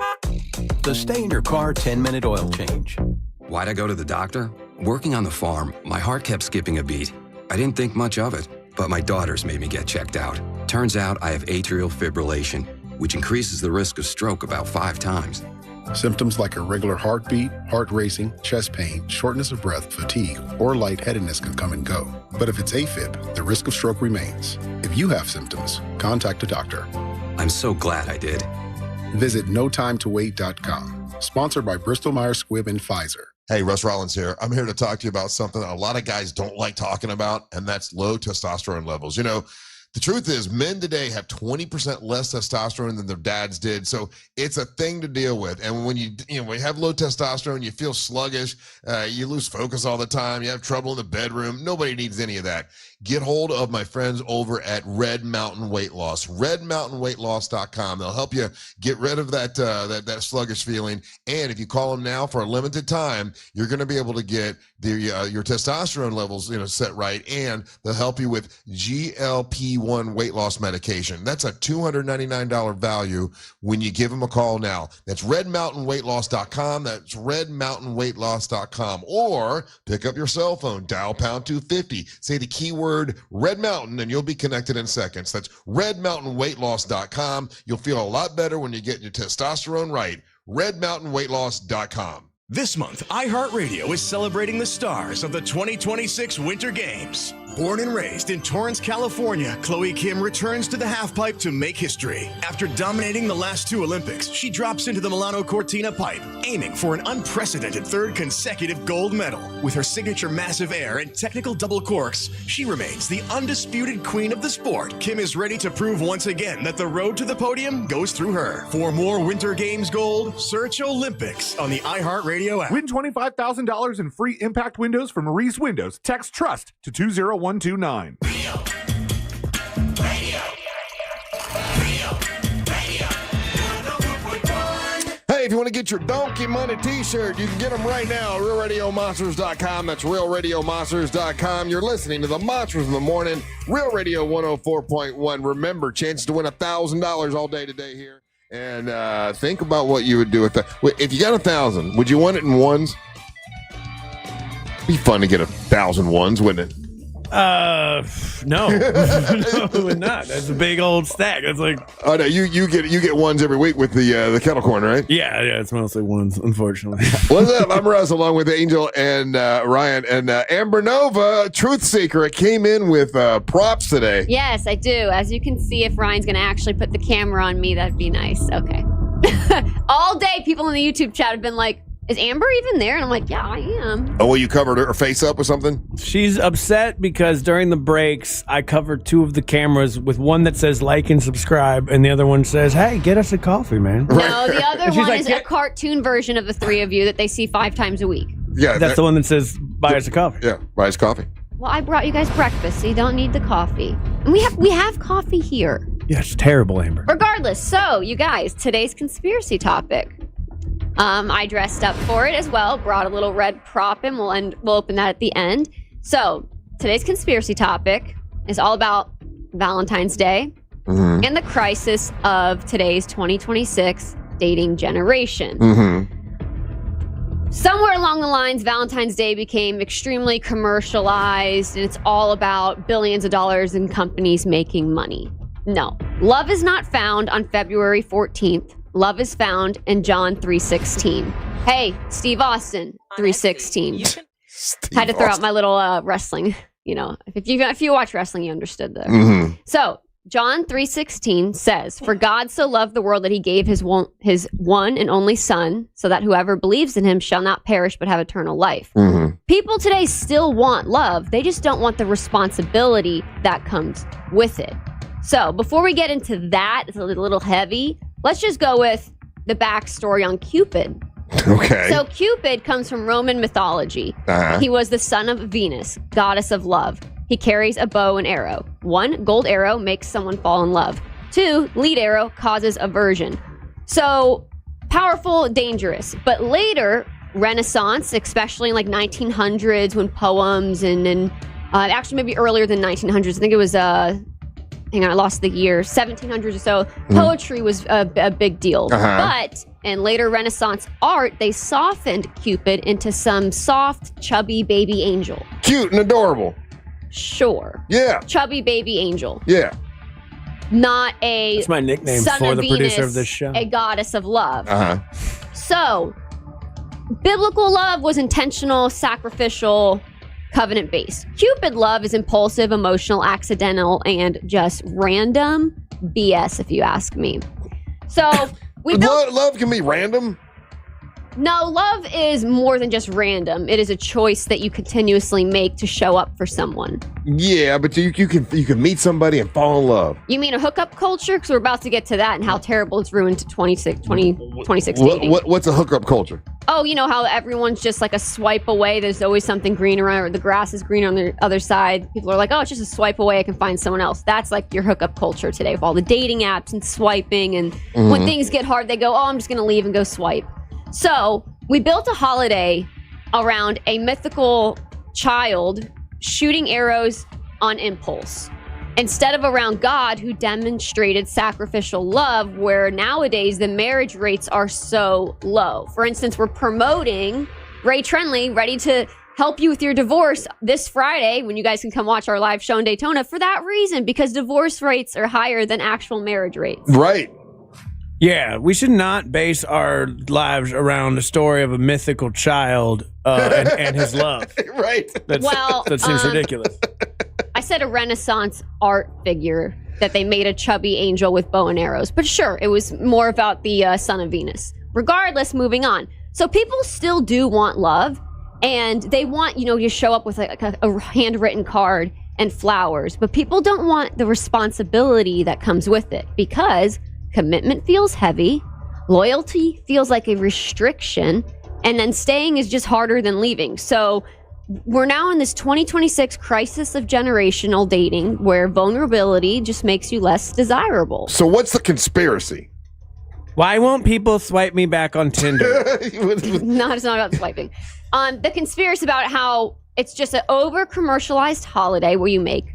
The stay in your car 10-minute oil change. Why'd I go to the doctor? Working on the farm, my heart kept skipping a beat. I didn't think much of it, but my daughters made me get checked out. Turns out I have atrial fibrillation, which increases the risk of stroke about 5 times. Symptoms like irregular heartbeat, heart racing, chest pain, shortness of breath, fatigue, or lightheadedness can come and go. But if it's AFib, the risk of stroke remains. If you have symptoms, contact a doctor. I'm so glad I did. Visit notimetowait.com. Sponsored by Bristol-Myers Squibb and Pfizer. Hey, Russ Rollins here. I'm here to talk to you about something that a lot of guys don't like talking about, and that's low testosterone levels. You know, the truth is men today have 20% less testosterone than their dads did, so it's a thing to deal with. And when you have low testosterone, you feel sluggish, you lose focus all the time, you have trouble in the bedroom. Nobody needs any of that. Get hold of my friends over at Red Mountain Weight Loss, redmountainweightloss.com. They'll help you get rid of that sluggish feeling. And if you call them now for a limited time, you're going to be able to get your testosterone levels set right, and they'll help you with GLP-1 GLP-1 weight loss medication. That's a $299 value when you give them a call now. That's redmountainweightloss.com. That's redmountainweightloss.com. Or pick up your cell phone, dial pound 250, say the keyword Red Mountain, and you'll be connected in seconds. That's redmountainweightloss.com. You'll feel a lot better when you get your testosterone right. redmountainweightloss.com. This month, iHeartRadio is celebrating the stars of the 2026 Winter Games. Born and raised in Torrance, California, Chloe Kim returns to the halfpipe to make history. After dominating the last two Olympics, she drops into the Milano Cortina pipe, aiming for an unprecedented third consecutive gold medal. With her signature massive air and technical double corks, she remains the undisputed queen of the sport. Kim is ready to prove once again that the road to the podium goes through her. For more Winter Games gold, search Olympics on the iHeartRadio app. Win $25,000 in free impact windows from Maurice Windows. Text TRUST to 20129. Hey, if you want to get your Donkey Money t-shirt, you can get them right now at RealRadioMonsters.com. That's RealRadioMonsters.com. You're listening to the Monsters in the Morning, Real Radio 104.1. Remember, chances to win $1,000 all day today here. And think about what you would do with that. If you got 1,000, would you want it in ones? Be fun to get 1,000 ones, wouldn't it? No. No, it would not. That's a big old stack. That's like, oh no, you get ones every week with the kettle corn, right? Yeah, it's mostly ones, unfortunately. What's up? I'm Russ, along with Angel and Ryan and Amber Nova, Truth Seeker. It came in with props today. Yes, I do. As you can see, if Ryan's going to actually put the camera on me, that'd be nice. Okay. All day, people in the YouTube chat have been like, is Amber even there? And I'm like, yeah, I am. Oh, well, you covered her face up with something? She's upset because during the breaks, I covered two of the cameras with one that says like and subscribe, and the other one says, hey, get us a coffee, man. No, the other one is a cartoon version of the three of you that they see 5 times a week. Yeah, that's the one that says buy us a coffee. Yeah, buy us coffee. Well, I brought you guys breakfast, so you don't need the coffee. And we have coffee here. Yeah, it's terrible, Amber. Regardless, so you guys, today's conspiracy topic. I dressed up for it as well, brought a little red prop in. We'll open that at the end. So today's conspiracy topic is all about Valentine's Day and the crisis of today's 2026 dating generation. Somewhere along the lines, Valentine's Day became extremely commercialized, and it's all about billions of dollars in companies making money. No, love is not found on February 14th. Love is found in John 3:16. Hey, Steve Austin, 3:16. Had to throw out my little wrestling. You know, if you watch wrestling, you understood that. So John 3:16 says, "For God so loved the world that he gave his one and only Son, so that whoever believes in him shall not perish but have eternal life." People today still want love. They just don't want the responsibility that comes with it. So before we get into that, it's a little heavy. Let's just go with the backstory on Cupid. Okay. So Cupid comes from Roman mythology. He was the son of Venus, goddess of love. He carries a bow and arrow. 1, gold arrow makes someone fall in love. 2, lead arrow causes aversion. So powerful, dangerous. But later, Renaissance, especially in like 1900s when poems and actually maybe earlier than 1900s, I think it was hang on, I lost the year, 1700s or so, poetry was a big deal. But in later Renaissance art, they softened Cupid into some soft, chubby baby angel. Cute and adorable. Sure. Yeah. Chubby baby angel. Yeah. Not a That's my nickname son for of the Venus, producer of this show. a goddess of love. So, biblical love was intentional, sacrificial, covenant-based. Cupid love is impulsive, emotional, accidental, and just random BS, if you ask me. So love can be random. No, love is more than just random. It is a choice that you continuously make to show up for someone. Yeah, but you can meet somebody and fall in love. You mean a hookup culture? Because we're about to get to that and how terrible it's ruined 2026 dating. What's a hookup culture? Oh, you know how everyone's just like a swipe away. There's always something greener, or the grass is greener on the other side. People are like, oh, it's just a swipe away. I can find someone else. That's like your hookup culture today with all the dating apps and swiping. And when things get hard, they go, oh, I'm just going to leave and go swipe. So we built a holiday around a mythical child shooting arrows on impulse. instead of around God, who demonstrated sacrificial love, where nowadays the marriage rates are so low. For instance, we're promoting Ray Trenley, ready to help you with your divorce this Friday when you guys can come watch our live show in Daytona for that reason, because divorce rates are higher than actual marriage rates. Right. Yeah, we should not base our lives around the story of a mythical child and his love. Right. That seems ridiculous. I said a Renaissance art figure that they made a chubby angel with bow and arrows. But sure, it was more about the son of Venus. Regardless, moving on. So people still do want love, and they want, you show up with a handwritten card and flowers. But people don't want the responsibility that comes with it, because commitment feels heavy, loyalty feels like a restriction, and then staying is just harder than leaving. So we're now in this 2026 crisis of generational dating where vulnerability just makes you less desirable. So what's the conspiracy? Why won't people swipe me back on Tinder? No, it's not about swiping. The conspiracy about how it's just an over-commercialized holiday where you make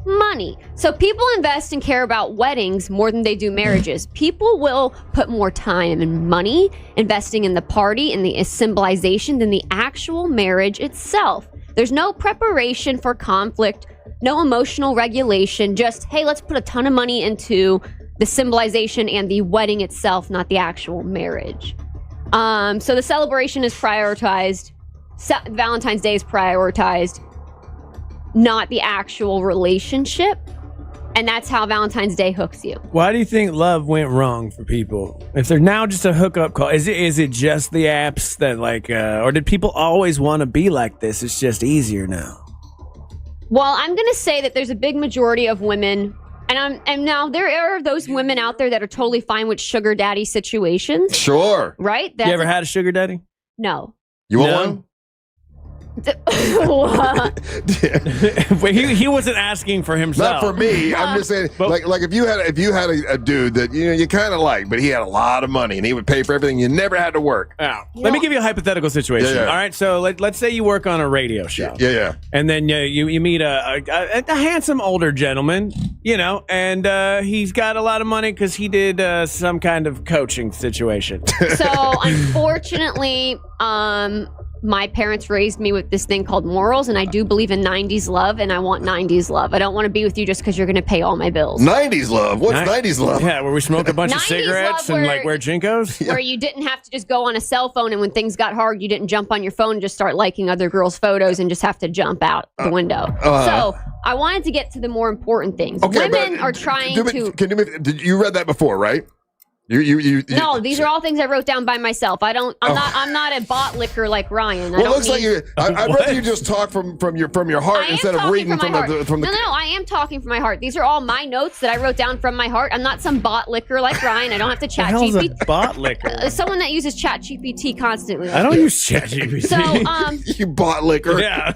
money. So people invest and care about weddings more than they do marriages. People will put more time and money investing in the party and the symbolization than the actual marriage itself. There's no preparation for conflict, no emotional regulation, just, hey, let's put a ton of money into the symbolization and the wedding itself, not the actual marriage. So the celebration is prioritized. Valentine's Day is prioritized, not the actual relationship. And that's how Valentine's Day hooks you. Why do you think love went wrong for people? If they're now just a hookup call, is it just the apps that or did people always want to be like this? It's just easier now. Well, I'm going to say that there's a big majority of women, and now there are those women out there that are totally fine with sugar daddy situations. Sure. Right? You ever had a sugar daddy? No. You want one? Wait, he wasn't asking for himself. Not for me. I'm just saying, like if you had a dude that you kind of like, but he had a lot of money and he would pay for everything, you never had to work. Let me give you a hypothetical situation. Yeah. All right, so let's say you work on a radio show. Yeah. And then you meet a handsome older gentleman, and he's got a lot of money because he did some kind of coaching situation. So unfortunately, my parents raised me with this thing called morals, and I do believe in 90s love, and I want 90s love. I don't want to be with you just because you're going to pay all my bills. 90s love? What's 90s love? Yeah, where we smoke a bunch of cigarettes and wear Jinkos? Where you didn't have to just go on a cell phone, and when things got hard, you didn't jump on your phone and just start liking other girls' photos and just have to jump out the window. So I wanted to get to the more important things. Okay, women are trying to... Did you read that before, right? No, these are all things I wrote down by myself. I'm not a bot licker like Ryan. Well, it looks like I'd rather you just talk from your heart instead of reading from the. No, I am talking from my heart. These are all my notes that I wrote down from my heart. I'm not some bot licker like Ryan. I don't have to chat GPT. Bot licker. Someone that uses chat GPT constantly. I don't use chat GPT. So, you bot licker. Yeah.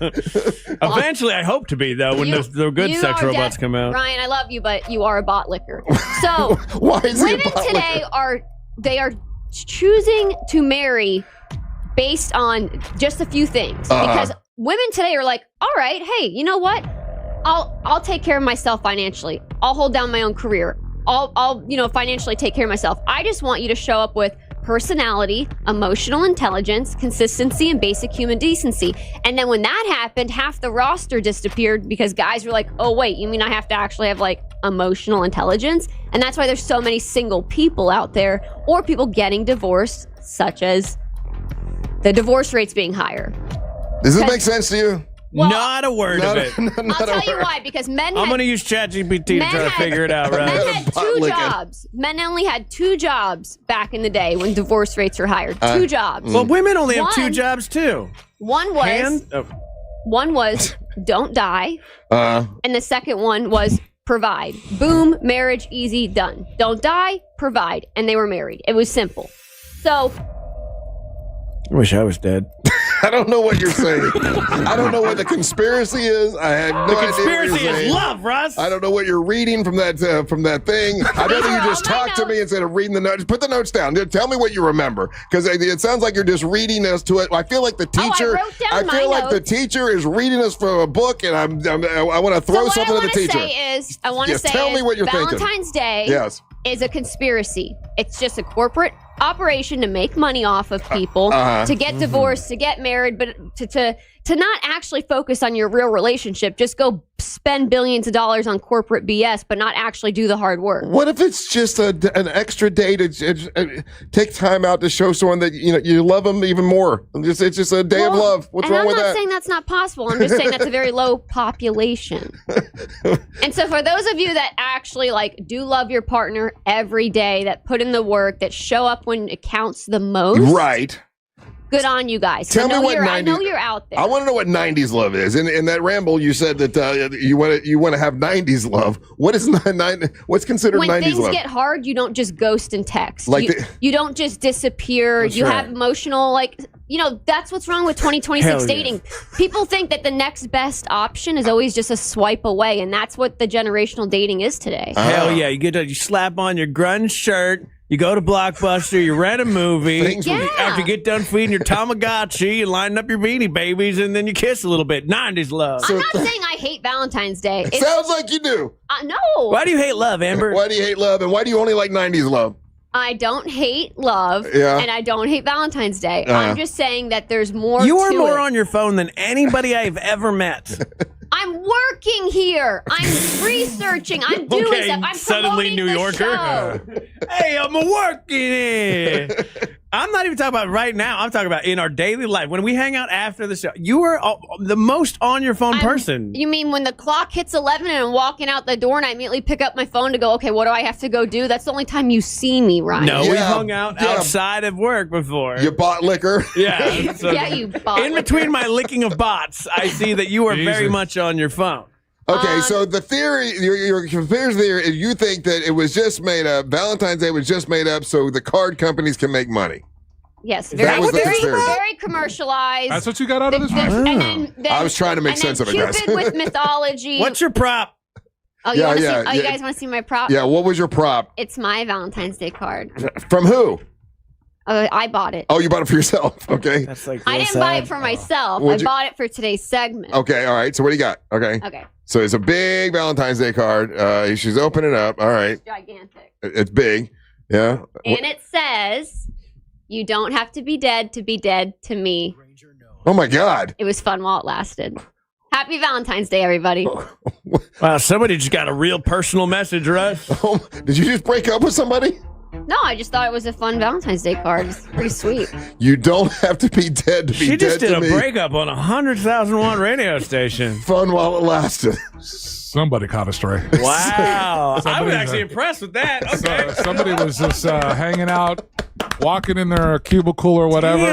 Eventually, I hope to be though when the good sex robots come out. Ryan, I love you, but you are a bot licker. So why is he a women bot today licker? are choosing to marry based on just a few things, because women today are like, all right, hey, you know what? I'll take care of myself financially. I'll hold down my own career. I'll financially take care of myself. I just want you to show up with personality, emotional intelligence, consistency, and basic human decency. And then when that happened, half the roster disappeared because guys were like, oh, wait, you mean I have to actually have emotional intelligence? And that's why there's so many single people out there, or people getting divorced, such as the divorce rates being higher. Does this make sense to you? Well, not a word of it. I'll tell you why, because I'm going to use ChatGPT to try to figure it out, right? Men had two jobs. Men only had two jobs back in the day when divorce rates were higher. Two jobs. Well, women only have two jobs, too. One was don't die. And the second one was provide. Boom, marriage, easy, done. Don't die, provide. And they were married. It was simple. So... I wish I was dead. I don't know what you're saying. I don't know what the conspiracy is. I have no idea. The conspiracy what you're is saying. love, Russ. I don't know what you're reading from that thing. I'd rather you just talk to me instead of reading the notes. Put the notes down. Tell me what you remember, because it sounds like you're just reading us to it. I feel like the teacher. I feel like the teacher is reading us from a book, and I want to throw something at the teacher. I want to say tell me what you're thinking. Valentine's Day is a conspiracy. It's just a corporate operation to make money off of people, to get divorced, to get married, but to not actually focus on your real relationship. Just go spend billions of dollars on corporate BS, but not actually do the hard work. What if it's just an extra day to take time out to show someone that you love them even more? It's just a day of love. What's wrong with that? I'm not saying that's not possible. I'm just saying that's a very low population. And so for those of you that actually do love your partner every day, that put in the work, that show up when it counts the most, right? Good on you guys. Tell me what 90s. I know you're out there. I want to know what 90s love is. In that ramble, you said that you want to have 90s love. What is what's considered when 90s love? When things get hard, you don't just ghost and text. You don't just disappear. That's you right. have emotional that's what's wrong with 2026 dating. People think that the next best option is always just a swipe away, and that's what the generational dating is today. Hell yeah! You slap on your grunge shirt. You go to Blockbuster, you rent a movie. After you get done feeding your Tamagotchi, you line up your Beanie Babies, and then you kiss a little bit. 90s love. I'm not saying I hate Valentine's Day. It sounds like you do. No. Why do you hate love, Amber? Why do you hate love, and why do you only like 90s love? I don't hate love, and I don't hate Valentine's Day. I'm just saying that there's more You are to more it. on your phone than anybody I've ever met. I'm working here. I'm researching. I'm doing stuff. I'm suddenly promoting New the Yorker. show. Hey, I'm working it. I'm not even talking about right now. I'm talking about in our daily life. When we hang out after the show, you are the most on your phone person. You mean when the clock hits 11 and I'm walking out the door and I immediately pick up my phone to go, okay, what do I have to go do? That's the only time you see me, Ryan. No, we hung out outside of work before. You bought liquor? Yeah. You bought in between my licking of bots, I see that you are very much on your phone. Okay, so the theory, your conspiracy theory is you think that it was just made up, Valentine's Day was just made up so the card companies can make money. Yes, That was the very conspiracy. commercialized. That's what you got out of this? And then I was trying to make sense of it, guys. Cupid with mythology. What's your prop? Oh, you guys want to see my prop? Yeah, what was your prop? It's my Valentine's Day card. From who? I bought it. Oh, you bought it for yourself. Okay. That's like I didn't buy it for myself. What'd I bought it for today's segment. Okay, all right. So what do you got? Okay. Okay. So it's a big Valentine's Day card. She's opening it up. All right. It's gigantic. It's big. Yeah. And it says, "You don't have to be dead to me." Oh my God. It was fun while it lasted. Happy Valentine's Day, everybody. Wow, somebody just got a real personal message, Russ. Did you just break up with somebody? No, I just thought it was a fun Valentine's Day card. It's pretty sweet. You don't have to be dead to be She dead just did to a me. breakup on a 100,000 watt radio station. Fun while it lasted. Somebody caught a stray. Wow. I was actually impressed with that. Okay. Somebody was just hanging out, walking in their cubicle or whatever,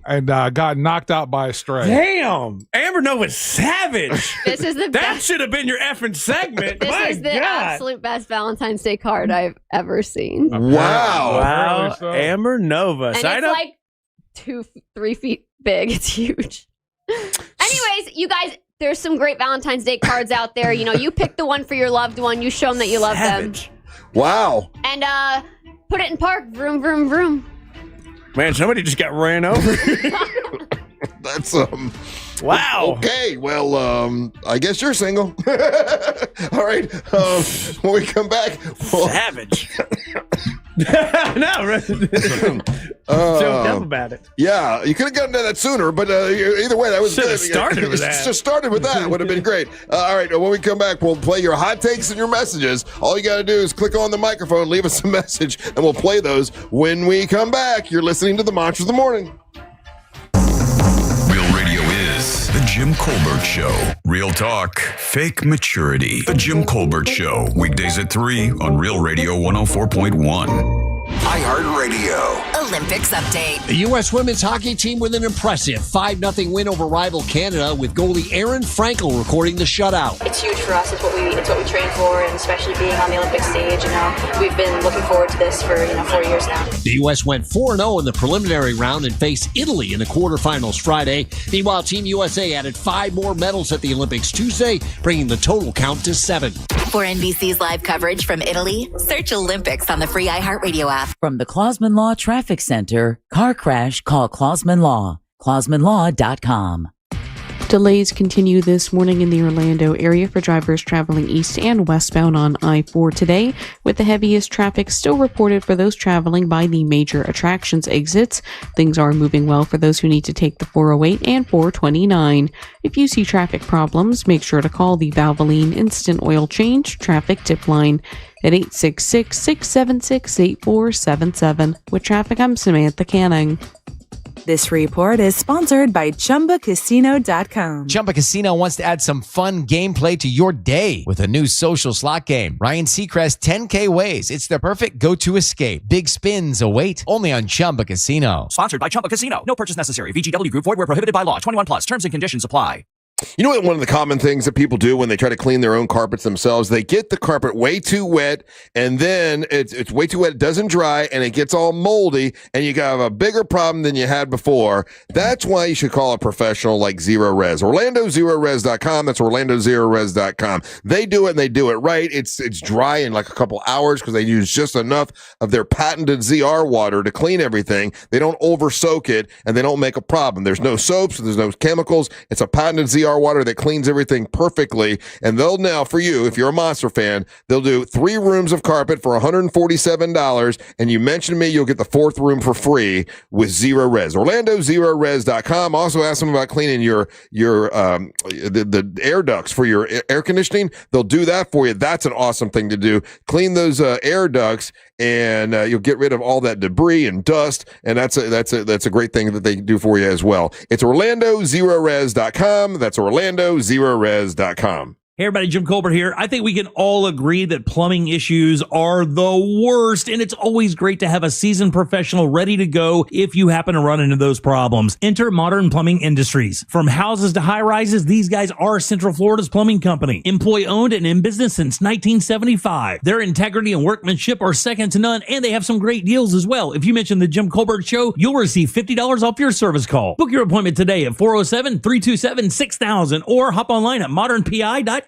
and got knocked out by a stray. Damn. Amber Nova's savage. This is the That best. should have been your effing segment. This My is the God. absolute best Valentine's Day card I've ever seen. Wow. Wow. So. Amber Nova. And Sign it's up. like 2-3 feet big. It's huge. Anyways, you guys, there's some great Valentine's Day cards out there. You know, you pick the one for your loved one. You show them that you love Savage. them. Wow. And put it in park. Vroom, vroom, vroom. Man, somebody just got ran over. That's Wow. Okay, well, I guess you're single. All right. When we come back, Savage. No, joked up about it. Yeah, you could have gotten to that sooner, but either way, that was Should've good. started with that. Just started with that would have been great. All right, when we come back, we'll play your hot takes and your messages. All you got to do is click on the microphone, leave us a message, and we'll play those when we come back. You're listening to the Monsters of the Morning. Real Radio is The Jim Colbert Show. Real talk, fake maturity. The Jim Colbert Show. Weekdays at 3 on Real Radio 104.1. iHeartRadio. Olympics update. The U.S. women's hockey team with an impressive 5-0 win over rival Canada, with goalie Erin Frankel recording the shutout. It's huge for us. It's what we train for, and especially being on the Olympic stage. We've been looking forward to this for 4 years now. The U.S. went 4-0 in the preliminary round and faced Italy in the quarterfinals Friday. Meanwhile, Team USA added 5 more medals at the Olympics Tuesday, bringing the total count to 7. For NBC's live coverage from Italy, search Olympics on the free iHeartRadio app. From the Clausman Law Traffic Center, car crash, call Clausman Law. ClausmanLaw.com. Delays continue this morning in the Orlando area for drivers traveling east and westbound on I-4 today, with the heaviest traffic still reported for those traveling by the major attractions exits. Things are moving well for those who need to take the 408 and 429. If you see traffic problems, make sure to call the Valvoline Instant Oil Change Traffic Tip Line at 866-676-8477. With traffic, I'm Samantha Canning. This report is sponsored by ChumbaCasino.com. Chumba Casino wants to add some fun gameplay to your day with a new social slot game. Ryan Seacrest 10K Ways. It's the perfect go-to escape. Big spins await only on Chumba Casino. Sponsored by Chumba Casino. No purchase necessary. VGW Group. Void where prohibited by law. 21 plus. Terms and conditions apply. You know what? One of the common things that people do when they try to clean their own carpets themselves, they get the carpet way too wet, and then it's way too wet. It doesn't dry, and it gets all moldy, and you have a bigger problem than you had before. That's why you should call a professional like Zero Res. OrlandoZeroRes.com. That's OrlandoZeroRes.com. They do it, and they do it right. It's dry in like a couple hours because they use just enough of their patented ZR water to clean everything. They don't over soak it, and they don't make a problem. There's no soaps. There's no chemicals. It's a patented ZR water that cleans everything perfectly. And they'll now, for you, if you're a Monster fan, they'll do 3 rooms of carpet for $147. And you mention me, you'll get the 4th room for free with Zero Res. OrlandoZeroRes.com. Also ask them about cleaning the air ducts for your air conditioning. They'll do that for you. That's an awesome thing to do. Clean those air ducts, and you'll get rid of all that debris and dust. And that's a great thing that they do for you as well. It's OrlandoZeroRes.com. That's OrlandoZeroRes.com. Hey everybody, Jim Colbert here. I think we can all agree that plumbing issues are the worst, and it's always great to have a seasoned professional ready to go if you happen to run into those problems. Enter Modern Plumbing Industries. From houses to high-rises, these guys are Central Florida's plumbing company. Employee-owned and in business since 1975. Their integrity and workmanship are second to none, and they have some great deals as well. If you mention the Jim Colbert Show, you'll receive $50 off your service call. Book your appointment today at 407-327-6000 or hop online at modernpi.com.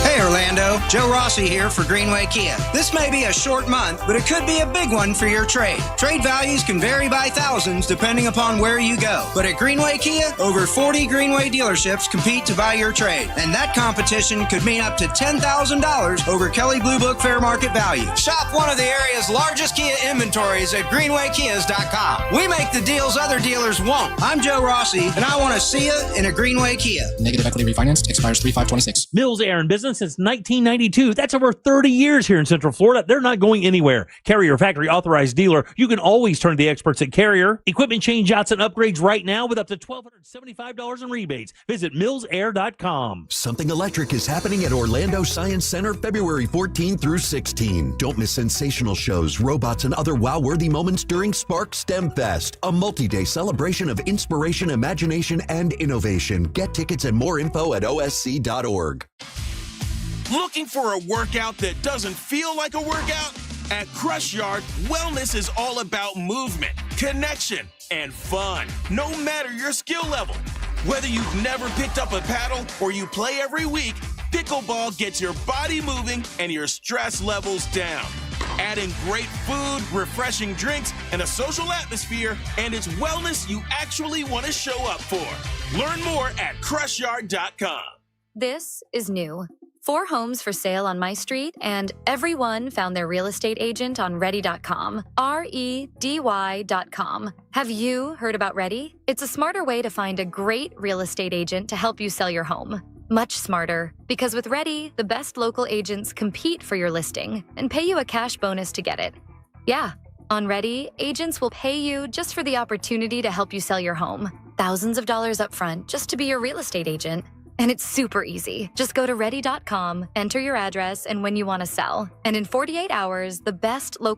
Hey Orlando, Joe Rossi here for Greenway Kia. This may be a short month, but it could be a big one for your trade. Trade values can vary by thousands depending upon where you go. But at Greenway Kia, over 40 Greenway dealerships compete to buy your trade. And that competition could mean up to $10,000 over Kelley Blue Book fair market value. Shop one of the area's largest Kia inventories at GreenwayKias.com. We make the deals other dealers won't. I'm Joe Rossi, and I want to see you in a Greenway Kia. Negative equity refinanced expires 3/5/26. Mills Air in business since 1992. That's over 30 years here in Central Florida. They're not going anywhere. Carrier factory authorized dealer. You can always turn to the experts at Carrier. Equipment change outs and upgrades right now with up to $1,275 in rebates. Visit millsair.com. Something electric is happening at Orlando Science Center February 14 through 16. Don't miss sensational shows, robots, and other wow-worthy moments during Spark STEM Fest, a multi-day celebration of inspiration, imagination, and innovation. Get tickets and more info at osc.org. Looking for a workout that doesn't feel like a workout? At Crush Yard, wellness is all about movement, connection, and fun, no matter your skill level. Whether you've never picked up a paddle or you play every week, pickleball gets your body moving and your stress levels down. Add in great food, refreshing drinks, and a social atmosphere, and it's wellness you actually want to show up for. Learn more at crushyard.com. This is new. 4 homes for sale on my street, and everyone found their real estate agent on Ready.com. REDY.com. Have you heard about Ready? It's a smarter way to find a great real estate agent to help you sell your home. Much smarter, because with Ready, the best local agents compete for your listing and pay you a cash bonus to get it. Yeah, on Ready, agents will pay you just for the opportunity to help you sell your home. Thousands of dollars up front just to be your real estate agent. And it's super easy. Just go to Ready.com, enter your address and when you want to sell. And in 48 hours, the best local